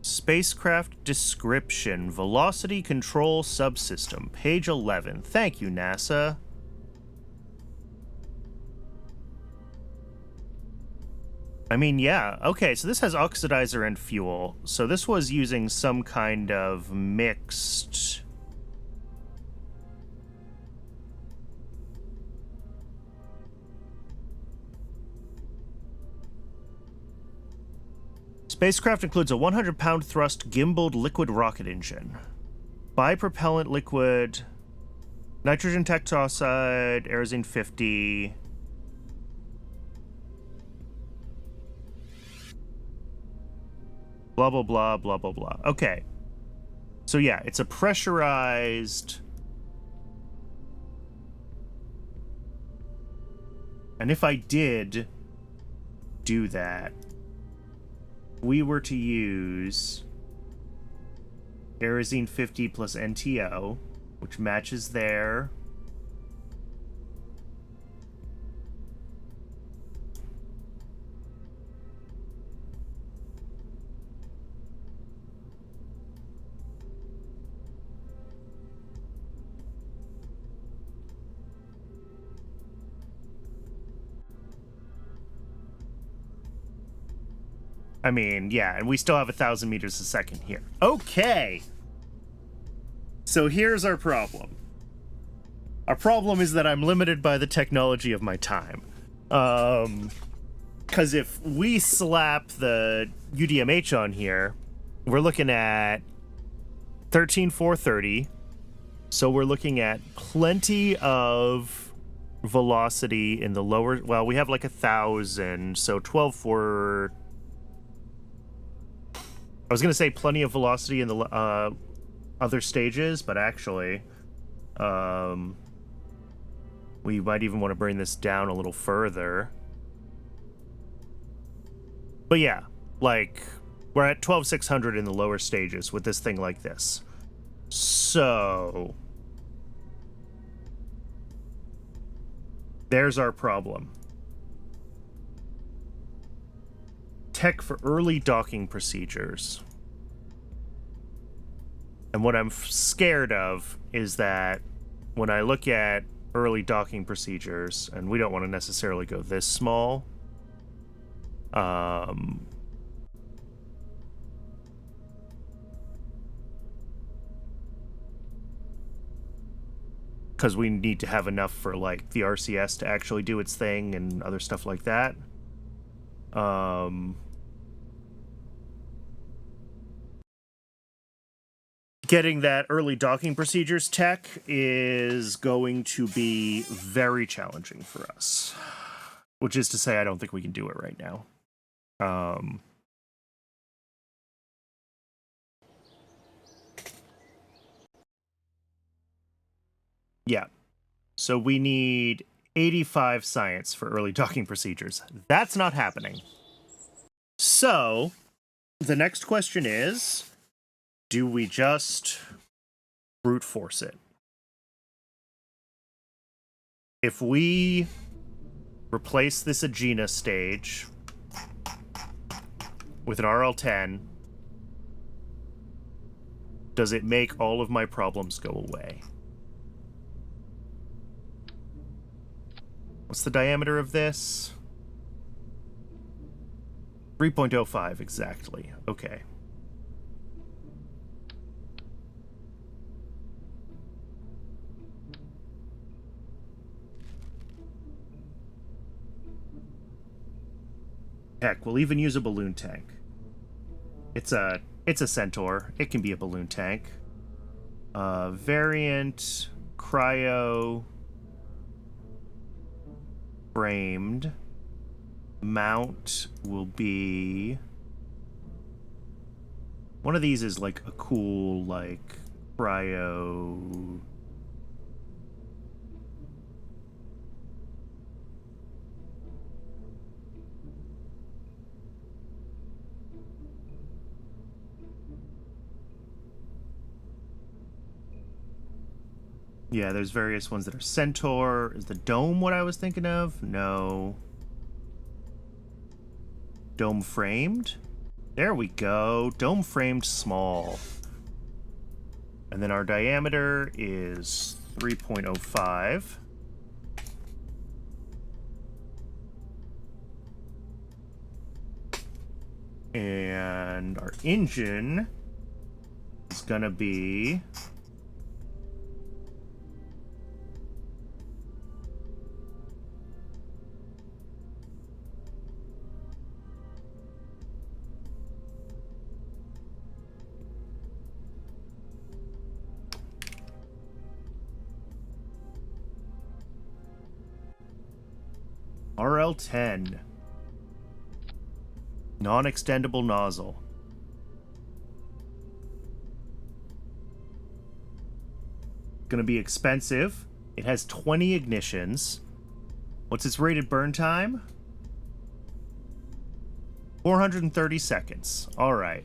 Spacecraft description. Velocity control subsystem. Page 11. Thank you, NASA. I mean, yeah. Okay, so this has oxidizer and fuel. So this was using some kind of mixed... Spacecraft includes a 100-pound thrust gimbaled liquid rocket engine. Bipropellant liquid, nitrogen tetroxide, Aerosine 50... Blah, blah, blah, blah, blah, blah. Okay. So yeah, it's a pressurized... And if I did do that, we were to use Aerosine 50 plus NTO, which matches there. I mean, yeah, and we still have 1,000 meters a second here. Okay. So here's our problem. Our problem is that I'm limited by the technology of my time. Because if we slap the UDMH on here, we're looking at 13,430. So we're looking at plenty of velocity in the lower... Well, we have like 1,000, so 12,4... I was going to say plenty of velocity in the other stages, but actually... we might even want to bring this down a little further. But yeah, like, we're at 12,600 in the lower stages with this thing like this. So... there's our problem. Tech for early docking procedures. And what I'm scared of is that when I look at early docking procedures, and we don't want to necessarily go this small, because we need to have enough for like the RCS to actually do its thing and other stuff like that. Getting that early docking procedures tech is going to be very challenging for us, which is to say I don't think we can do it right now. Yeah. So we need 85 science for early docking procedures. That's not happening. So the next question is, do we just brute force it? If we replace this Aegina stage with an RL-10, does it make all of my problems go away? What's the diameter of this? 3.05 exactly. Okay. Heck, we'll even use a balloon tank. It's a Centaur. It can be a balloon tank. Variant cryo framed. Mount will be... one of these is like a cool, like, cryo... Yeah, there's various ones that are Centaur. Is the dome what I was thinking of? No. Dome framed? There we go. Dome framed small. And then our diameter is 3.05. And our engine is gonna be... RL-10. Non-extendable nozzle. Gonna be expensive. It has 20 ignitions. What's its rated burn time? 430 seconds. All right.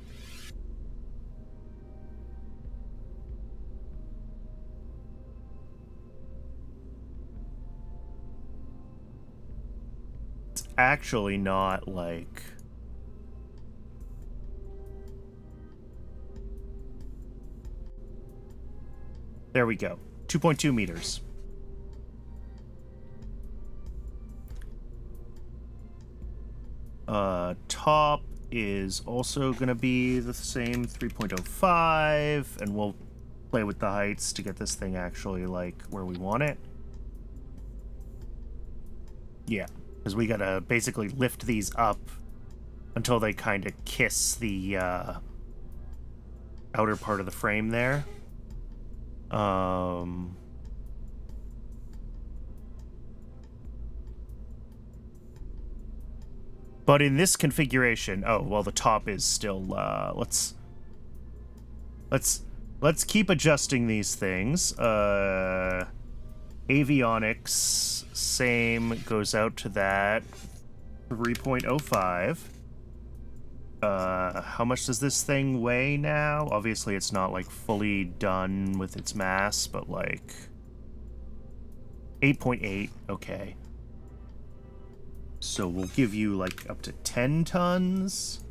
Actually not like... There we go. 2.2 meters. Top is also going to be the same 3.05, and we'll play with the heights to get this thing actually, like, where we want it. Yeah, because we got to basically lift these up until they kind of kiss the outer part of the frame there. But in this configuration, oh, well, the top is still, let's keep adjusting these things. Avionics, same, goes out to that 3.05. How much does this thing weigh now? Obviously, it's not, like, fully done with its mass, but, like, 8.8, okay. So we'll give you, like, up to 10 tons.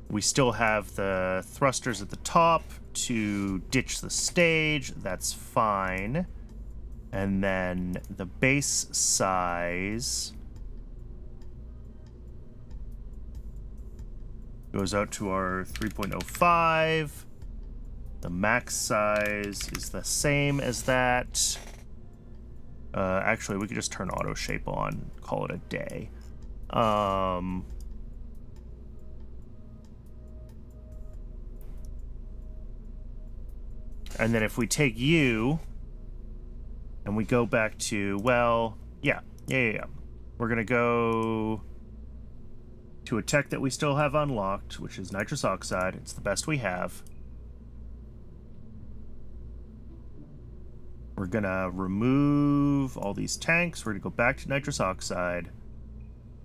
We still have the thrusters at the top to ditch the stage. That's fine. And then the base size goes out to our 3.05. The max size is the same as that. Actually, we could just turn auto shape on, call it a day. And then if we take you and we go back to, well, yeah. We're going to go to a tech that we still have unlocked, which is nitrous oxide. It's the best we have. We're going to remove all these tanks. We're going to go back to nitrous oxide.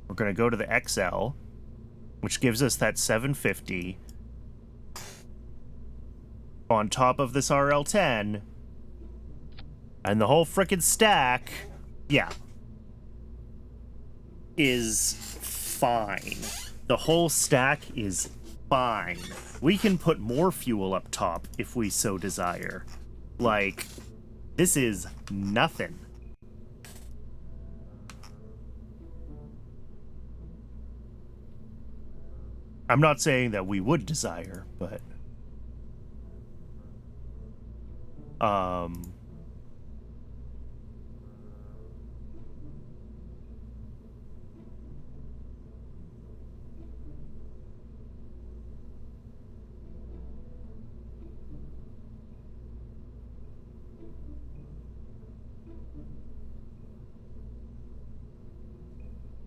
We're going to go to the XL, which gives us that 750 on top of this RL10. And the whole frickin' stack, yeah, is fine. The whole stack is fine. We can put more fuel up top if we so desire. Like, this is nothing. I'm not saying that we would desire, but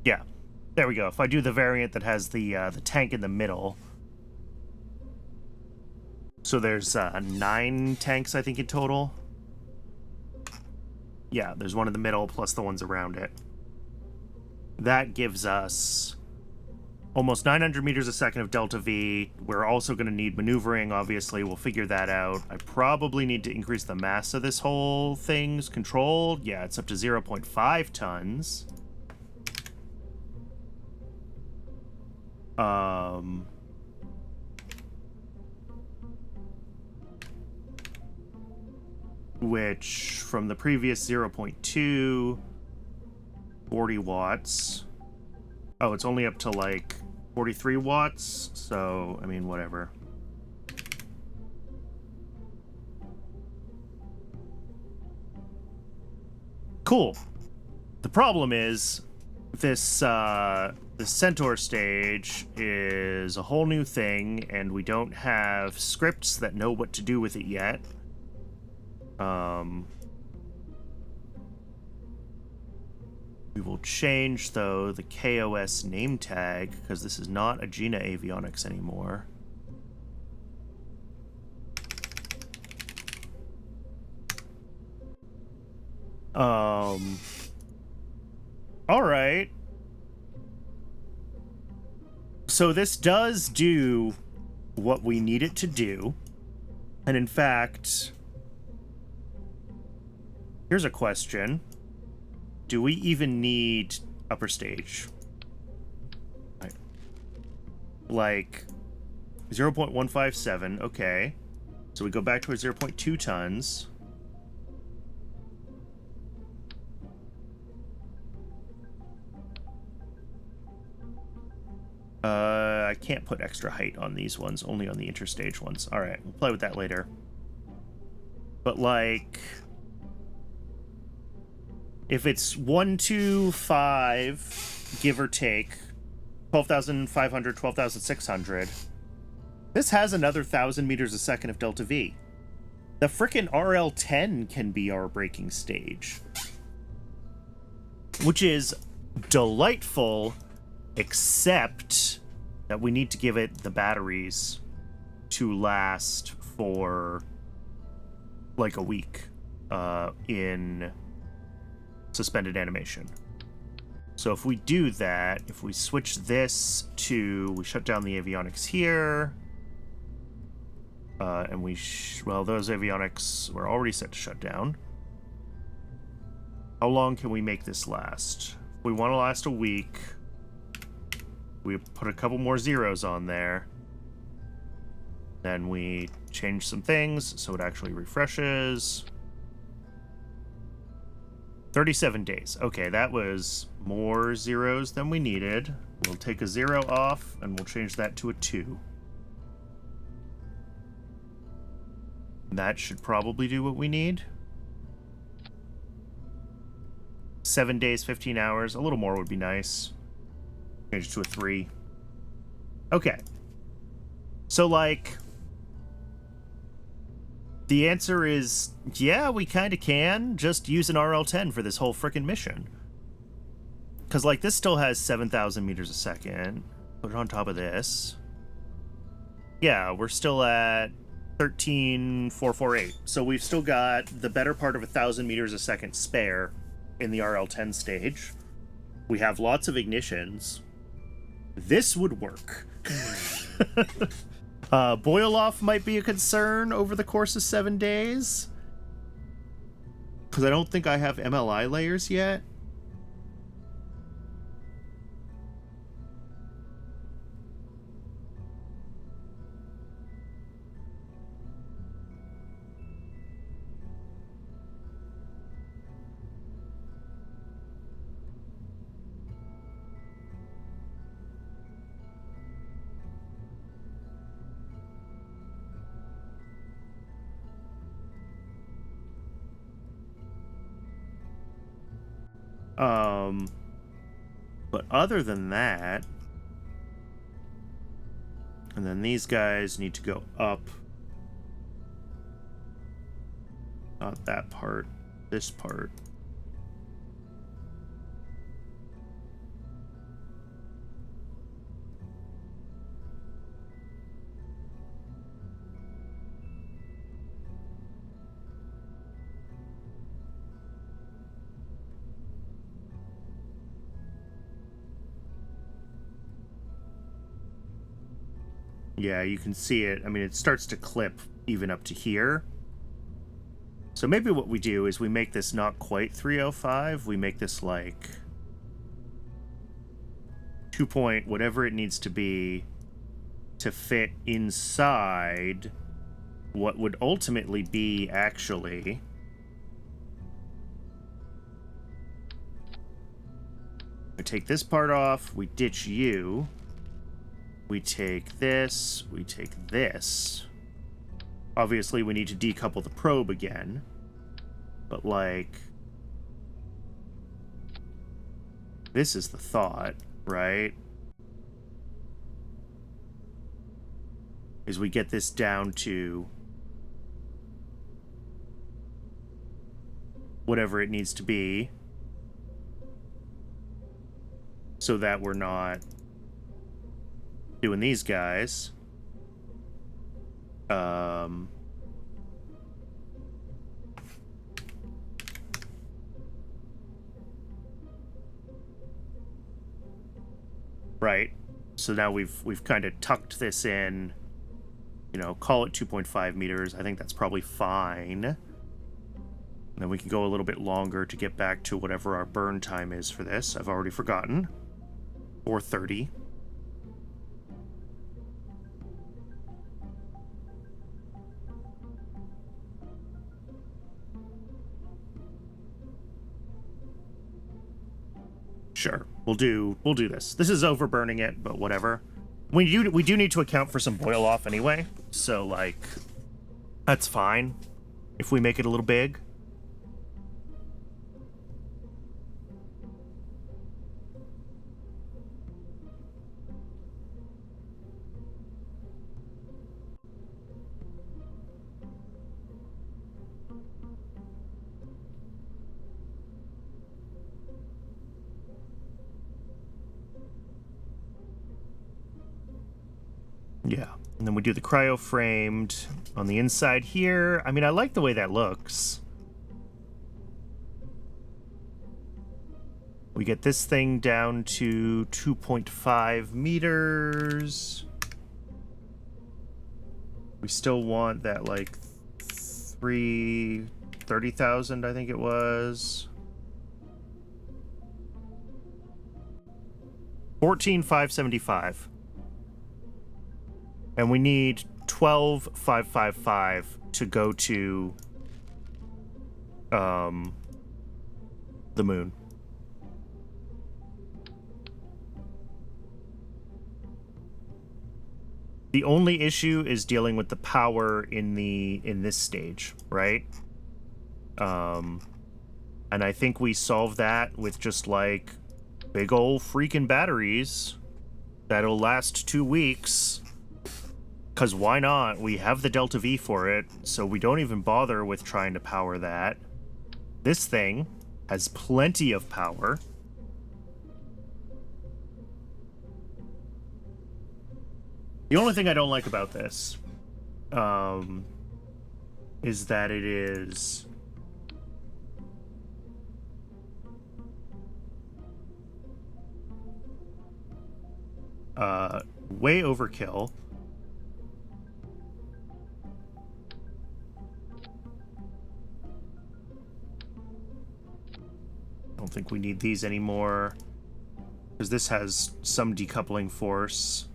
yeah, there we go. If I do the variant that has the tank in the middle, so there's 9 tanks, I think, in total. Yeah, there's one in the middle plus the ones around it. That gives us almost 900 meters a second of delta V. We're also going to need maneuvering, obviously. We'll figure that out. I probably need to increase the mass of this whole thing's controlled. Yeah, it's up to 0.5 tons. Which, from the previous 0.2, 40 watts. Oh, it's only up to, like, 43 watts, so, I mean, whatever. Cool. The problem is, this Centaur stage is a whole new thing, and we don't have scripts that know what to do with it yet. We will change, though, the KOS name tag, because this is not Agena Avionics anymore. Alright. So this does do what we need it to do. And in fact, here's a question. Do we even need upper stage? Right. Like, 0.157, okay. So we go back to our 0.2 tons. I can't put extra height on these ones, only on the interstage ones. All right, we'll play with that later. But like, if it's 125, give or take, 12,500, 12,600, this has another 1,000 meters a second of delta V. The frickin' RL-10 can be our braking stage, which is delightful, except that we need to give it the batteries to last for like a week in suspended animation. So if we do that, if we switch this to, we shut down the avionics here, and well, those avionics were already set to shut down. How long can we make this last? If we want to last a week, we put a couple more zeros on there. Then we change some things so it actually refreshes. 37 days. Okay, that was more zeros than we needed. We'll take a 0 off and we'll change that to a 2. That should probably do what we need. 7 days, 15 hours. A little more would be nice. Change it to a 3. Okay. So, like, the answer is, yeah, we kind of can just use an RL-10 for this whole frickin' mission. Because, like, this still has 7,000 meters a second. Put it on top of this. Yeah, we're still at 13,448. So we've still got the better part of 1,000 meters a second spare in the RL-10 stage. We have lots of ignitions. This would work. Boil off might be a concern over the course of 7 days, because I don't think I have MLI layers yet. But other than that, and then these guys need to go up. Not that part, this part. Yeah, you can see it. I mean, it starts to clip even up to here. So maybe what we do is we make this not quite 305. We make this like 2 point, whatever it needs to be to fit inside what would ultimately be actually we take this part off, we ditch you. We take this, we take this. Obviously, we need to decouple the probe again. But, like, this is the thought, right? Is we get this down to whatever it needs to be so that we're not doing these guys. Right. So now we've kind of tucked this in, you know, call it 2.5 meters. I think that's probably fine. And then we can go a little bit longer to get back to whatever our burn time is for this. I've already forgotten. 4:30. Sure, we'll do this. This is overburning it, but whatever. We do need to account for some boil off anyway, so like that's fine if we make it a little big. Yeah, and then we do the cryo framed on the inside here. I mean, I like the way that looks. We get this thing down to 2.5 meters. We still want that like 30,000, I think it was. 14,575. And we need 12,555 to go to the moon. The only issue is dealing with the power in this stage, right? And I think we solve that with just like big old freaking batteries that'll last 2 weeks. Because why not? We have the Delta V for it, so we don't even bother with trying to power that. This thing has plenty of power. The only thing I don't like about this is that it is way overkill. I don't think we need these anymore because this has some decoupling force.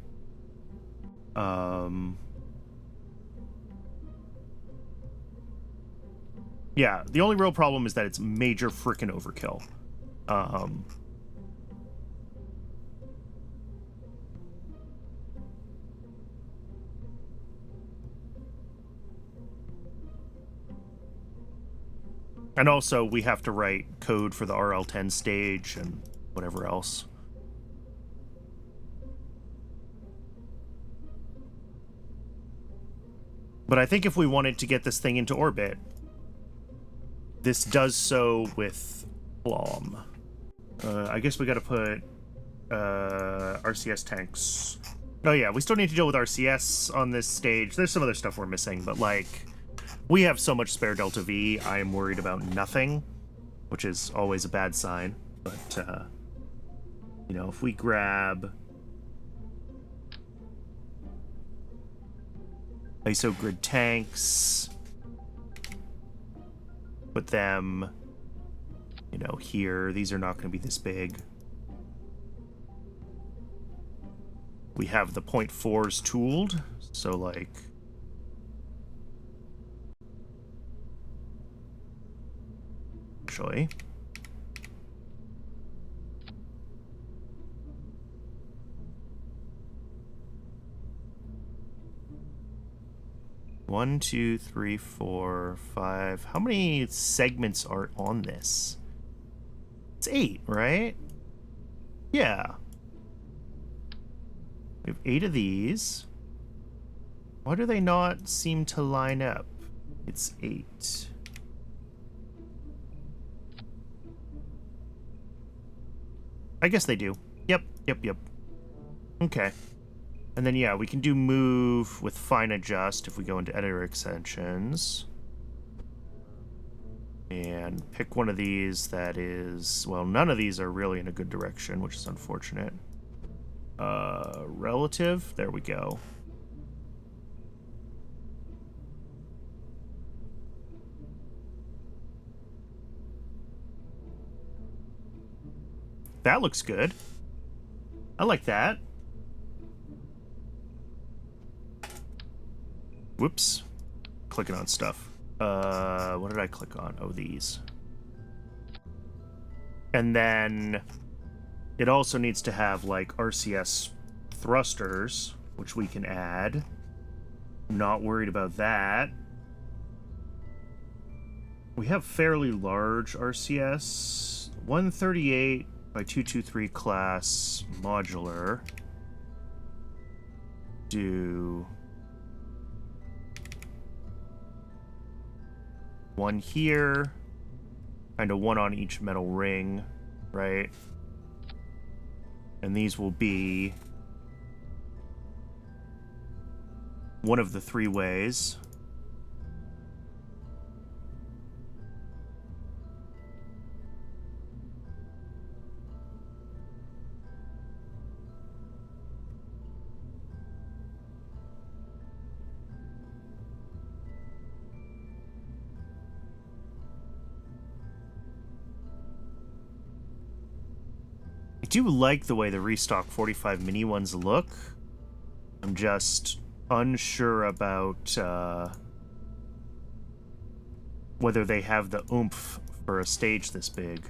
Yeah, the only real problem is that it's major frickin' overkill. And also, we have to write code for the RL10 stage and whatever else. But I think if we wanted to get this thing into orbit, this does so with Plum. I guess we gotta put RCS tanks. Oh yeah, we still need to deal with RCS on this stage. There's some other stuff we're missing, but like, we have so much spare Delta V, I am worried about nothing, which is always a bad sign. But, you know, if we grab ISO grid tanks, put them, you know, here. These are not going to be this big. We have the 0.4s tooled, so like, actually, one, two, three, four, five. How many segments are on this? It's 8, right? Yeah. We have 8 of these. Why do they not seem to line up? It's 8. I guess they do. Yep. Okay. And then, yeah, we can do move with fine adjust if we go into editor extensions. And pick one of these that is... Well, none of these are really in a good direction, which is unfortunate. Relative. There we go. That looks good. I like that. Whoops. Clicking on stuff. What did I click on? Oh, these. And then it also needs to have like RCS thrusters, which we can add. Not worried about that. We have fairly large RCS. 138 by 223 class modular. Do one here. Kind of one on each metal ring, right? And these will be one of the three ways. I do like the way the restock 45 mini ones look. I'm just unsure about whether they have the oomph for a stage this big.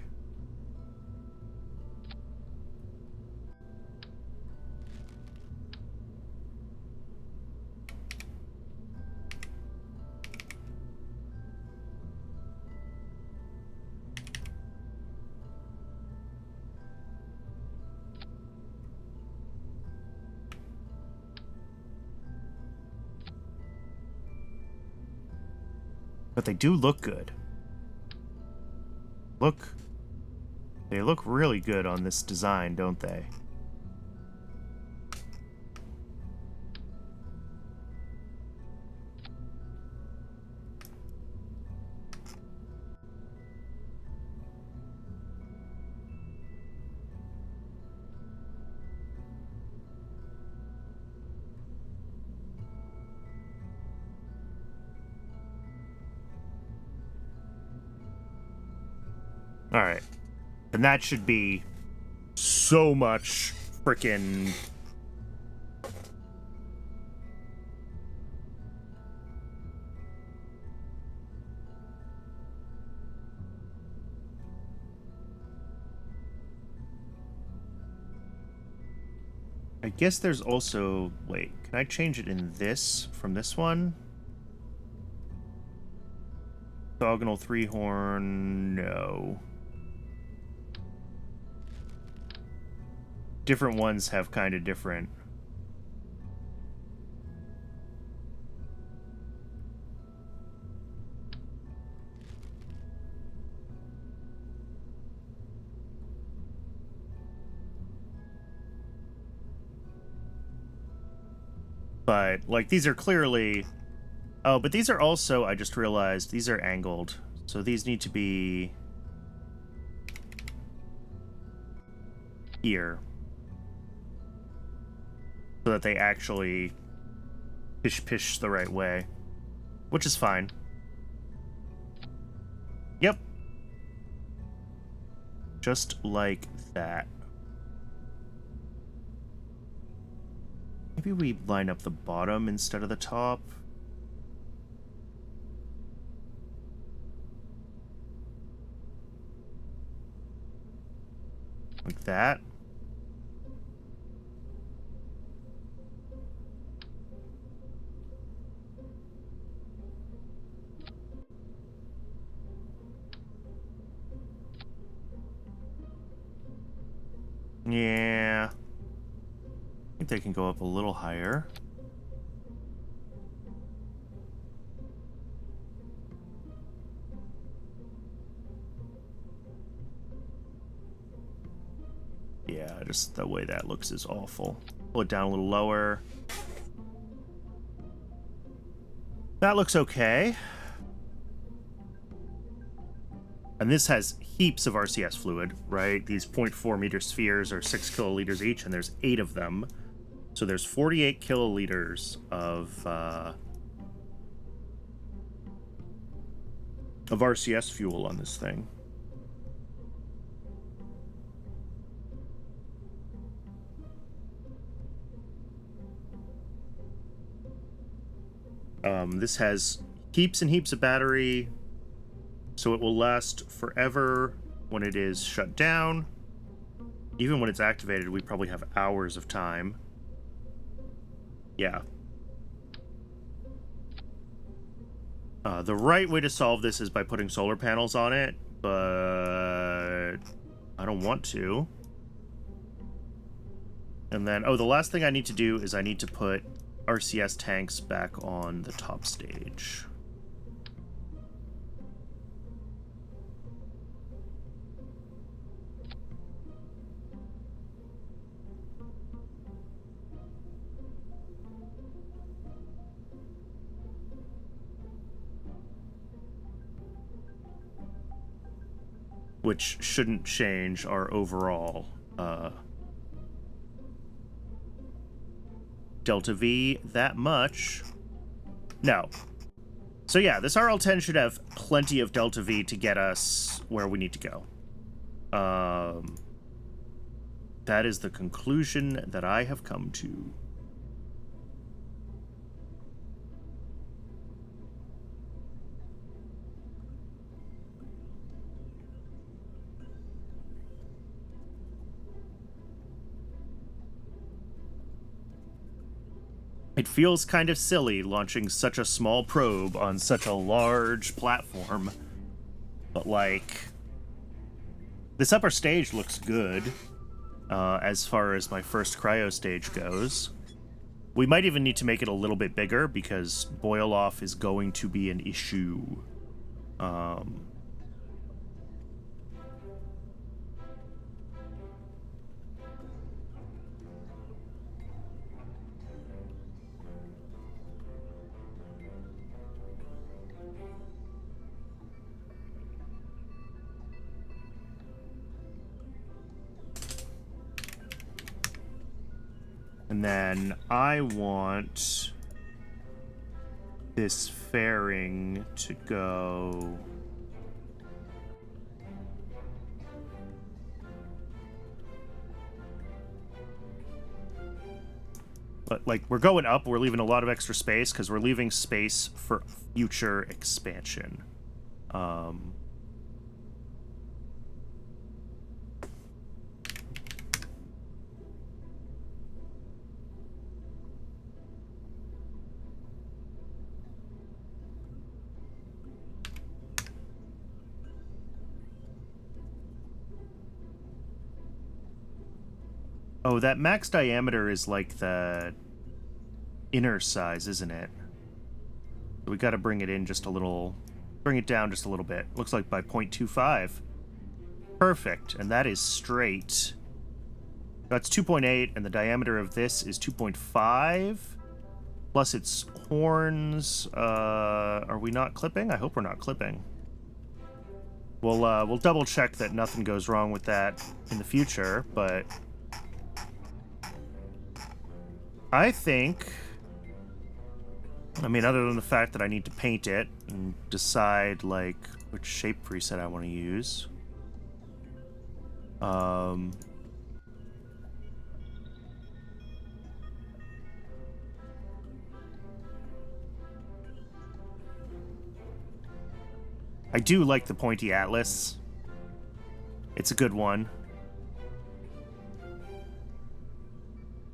But they do look good. They look really good on this design, don't they? Alright. And that should be so much frickin' I guess there's also... Wait, can I change it in this from this one? Orthogonal 3-horn... No. Different ones have kind of different... But, like, these are clearly... Oh, but these are also, I just realized, these are angled. So these need to be... here. So that they actually pish the right way. Which is fine. Yep. Just like that. Maybe we line up the bottom instead of the top. Like that. Yeah. I think they can go up a little higher. Yeah, just the way that looks is awful. Pull it down a little lower. That looks okay. And this has heaps of RCS fluid, right? These 0.4 meter spheres are 6 kiloliters each, and there's 8 of them. So there's 48 kiloliters of RCS fuel on this thing. This has heaps and heaps of battery, so it will last forever when it is shut down. Even when it's activated, we probably have hours of time. Yeah. The right way to solve this is by putting solar panels on it, but I don't want to. And then, oh, the last thing I need to do is I need to put RCS tanks back on the top stage. Which shouldn't change our overall delta V that much. No. So yeah, this RL10 should have plenty of delta V to get us where we need to go. That is the conclusion that I have come to. It feels kind of silly launching such a small probe on such a large platform, but like, this upper stage looks good as far as my first cryo stage goes. We might even need to make it a little bit bigger because boil off is going to be an issue. And then I want this fairing to go... But, like, we're going up, we're leaving a lot of extra space, because we're leaving space for future expansion. Oh, that max diameter is like the inner size, isn't it? We got to bring it in just a little, bring it down just a little bit. Looks like by 0.25. Perfect, and that is straight. That's 2.8, and the diameter of this is 2.5. Plus its horns. Are we not clipping? I hope we're not clipping. We'll double check that nothing goes wrong with that in the future, but I think, I mean, other than the fact that I need to paint it and decide, like, which shape preset I want to use. I do like the pointy atlas. It's a good one.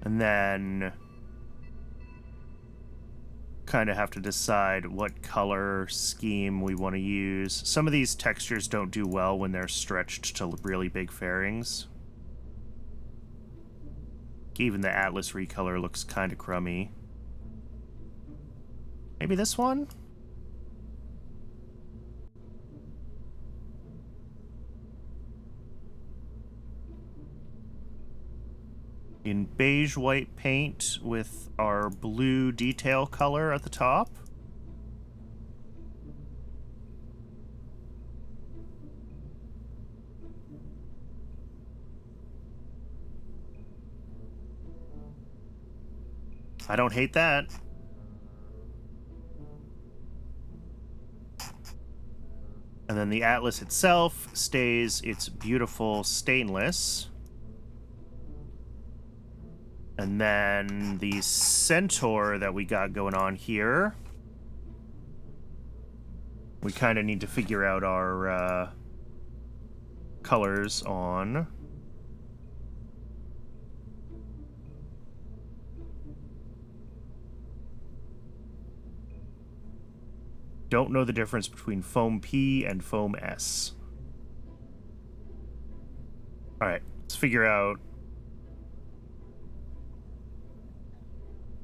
And then kind of have to decide what color scheme we want to use. Some of these textures don't do well when they're stretched to really big fairings. Even the Atlas recolor looks kind of crummy. Maybe this one? In beige white paint with our blue detail color at the top. I don't hate that. And then the Atlas itself stays its beautiful stainless. And then the Centaur that we got going on here, we kind of need to figure out our colors on. don't know the difference between foam P and foam S. All right, let's figure out.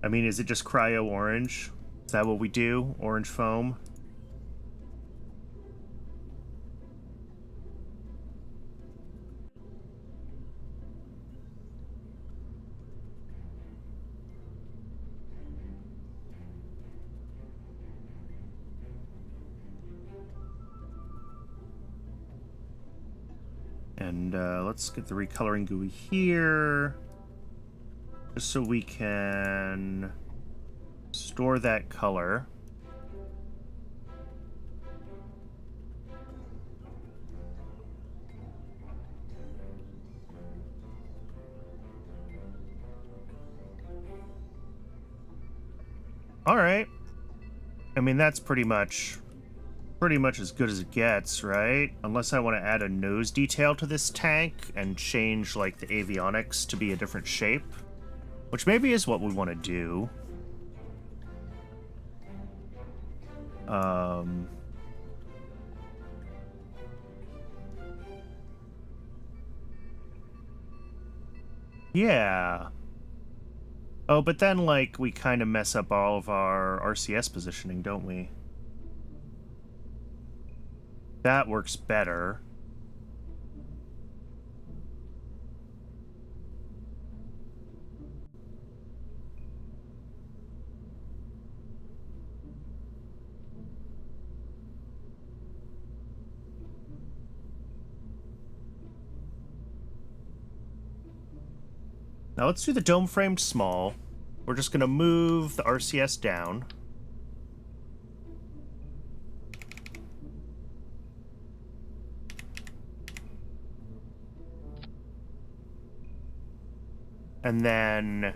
I mean, is it just cryo orange? Is that what we do? Orange foam? And let's get the recoloring GUI here, just so we can store that color. All right. I mean, that's pretty much as good as it gets, right? Unless I want to add a nose detail to this tank and change, like, the avionics to be a different shape, which maybe is what we want to do. Yeah. Oh, but then, like, we kind of mess up all of our RCS positioning, don't we? That works better. Now let's do the dome framed small. We're just going to move the RCS down. And then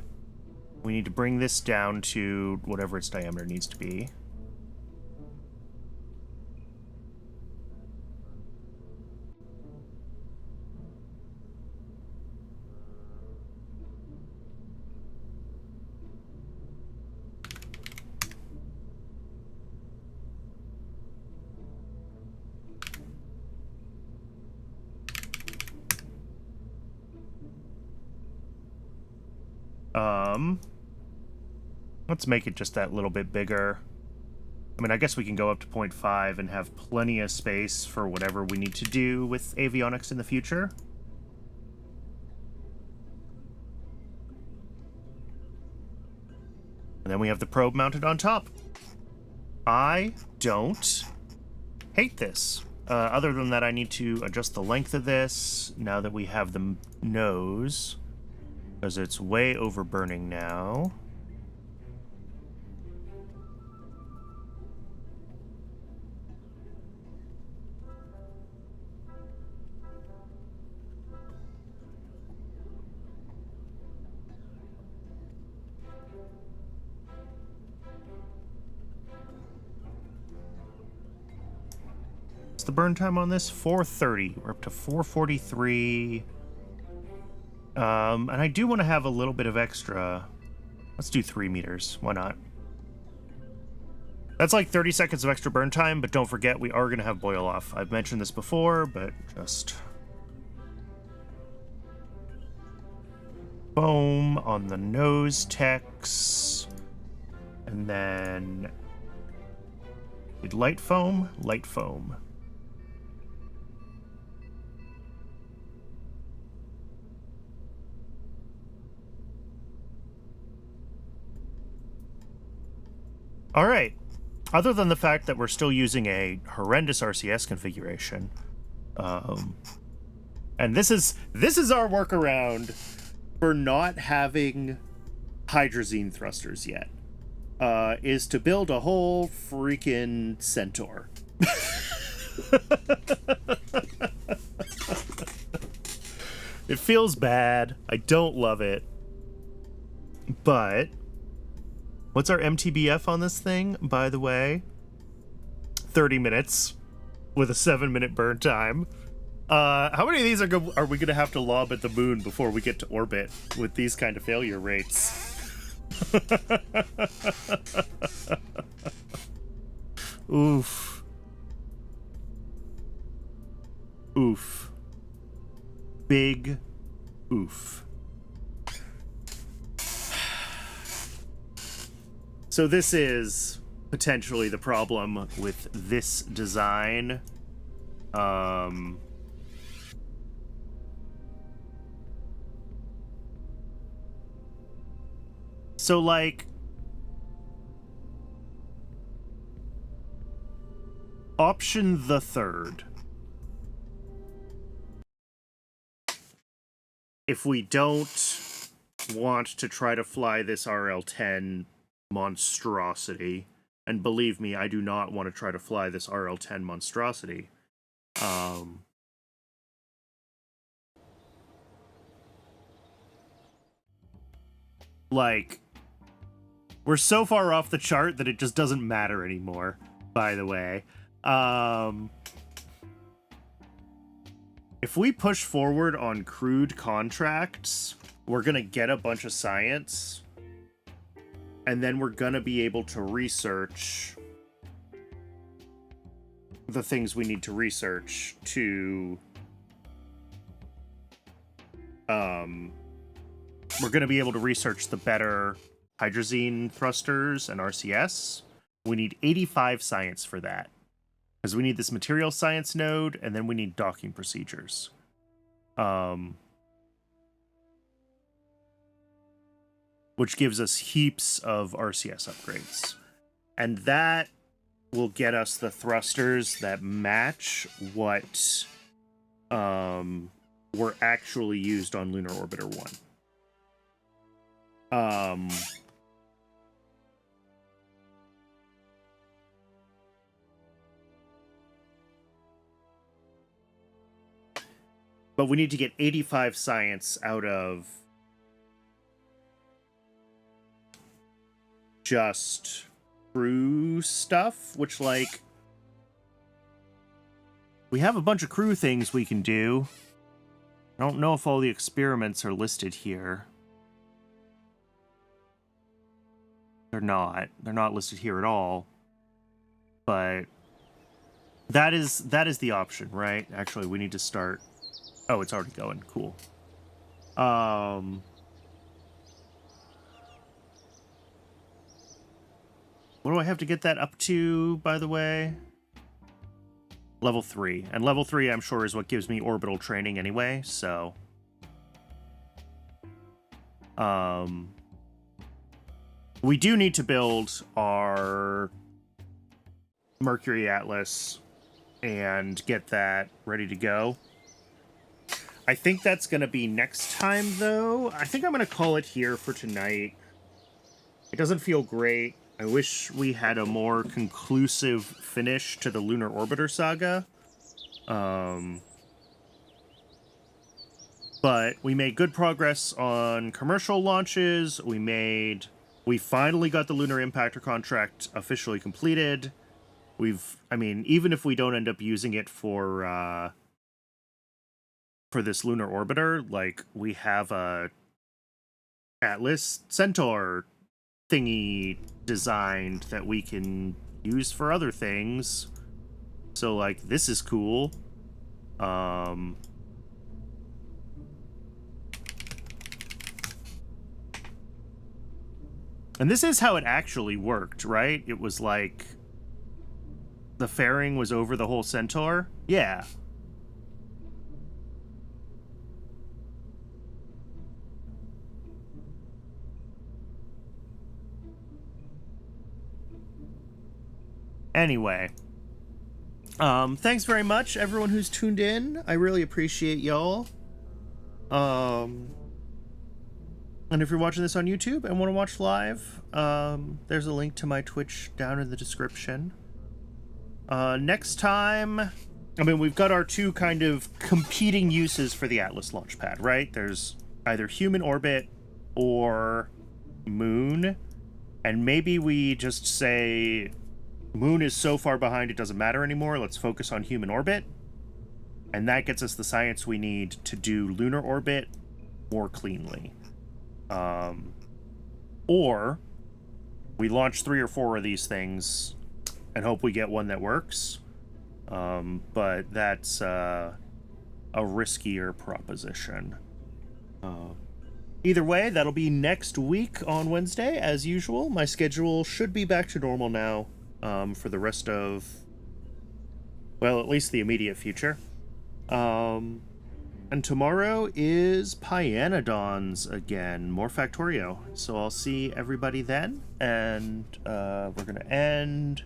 we need to bring this down to whatever its diameter needs to be. Let's make it just that little bit bigger. I mean, I guess we can go up to 0.5 and have plenty of space for whatever we need to do with avionics in the future. And then we have the probe mounted on top. I don't hate this. Other than that, I need to adjust the length of this now that we have the nose, because it's way overburning now. The burn time on this 4:30. We're up to 4:43. And I do want to have a little bit of extra. Let's do 3 meters. Why not? That's like 30 seconds of extra burn time, but don't forget we are going to have boil off. I've mentioned this before, but just foam on the nose text, and then light foam, light foam. All right. Other than the fact that we're still using a horrendous RCS configuration, and this is our workaround for not having hydrazine thrusters yet, is to build a whole freaking Centaur. It feels bad. I don't love it, but. What's our MTBF on this thing, by the way? 30 minutes with a 7-minute burn time. How many of these are we going to have to lob at the moon before we get to orbit with these kind of failure rates? Oof. Oof. Big oof. So this is potentially the problem with this design. So, like, option the third. If we don't want to try to fly this RL-10 monstrosity, and believe me, I do not want to try to fly this RL-10 monstrosity, like, we're so far off the chart that it just doesn't matter anymore, by the way. If we push forward on crude contracts, we're going to get a bunch of science, and then we're going to be able to research the things we need to research to... we're going to be able to research the better hydrazine thrusters and RCS. We need 85 science for that, because we need this material science node, and then we need docking procedures. Which gives us heaps of RCS upgrades. And that will get us the thrusters that match what were actually used on Lunar Orbiter 1. But we need to get 85 science out of just crew stuff, which, like, we have a bunch of crew things we can do. I don't know if all the experiments are listed here. They're not. They're not listed here at all. But that is the option, right? Actually, we need to start... Oh, it's already going. Cool. What do I have to get that up to, by the way? Level 3. And level 3, I'm sure, is what gives me orbital training anyway, so... we do need to build our Mercury Atlas and get that ready to go. I think that's going to be next time, though. I think I'm going to call it here for tonight. It doesn't feel great. I wish we had a more conclusive finish to the Lunar Orbiter saga. But we made good progress on commercial launches. We finally got the Lunar Impactor contract officially completed. I mean, even if we don't end up using it for this Lunar Orbiter, like, we have a Atlas Centaur thingy designed that we can use for other things. So, like, this is cool. And this is how it actually worked, right? It was like the fairing was over the whole Centaur. Yeah. Anyway, thanks very much, everyone who's tuned in. I really appreciate y'all. And if you're watching this on YouTube and want to watch live, there's a link to my Twitch down in the description. Next time, I mean, we've got our two kind of competing uses for the Atlas launchpad, right? There's either human orbit or moon, and maybe we just say... Moon is so far behind it doesn't matter anymore. Let's focus on human orbit. And that gets us the science we need to do lunar orbit more cleanly. Or we launch 3 or 4 of these things and hope we get one that works. But that's a riskier proposition. Either way, that'll be next week on Wednesday, as usual. My schedule should be back to normal now for the rest of, well, at least the immediate future. And tomorrow is Pyanodons again, more Factorio. So I'll see everybody then, and we're going to end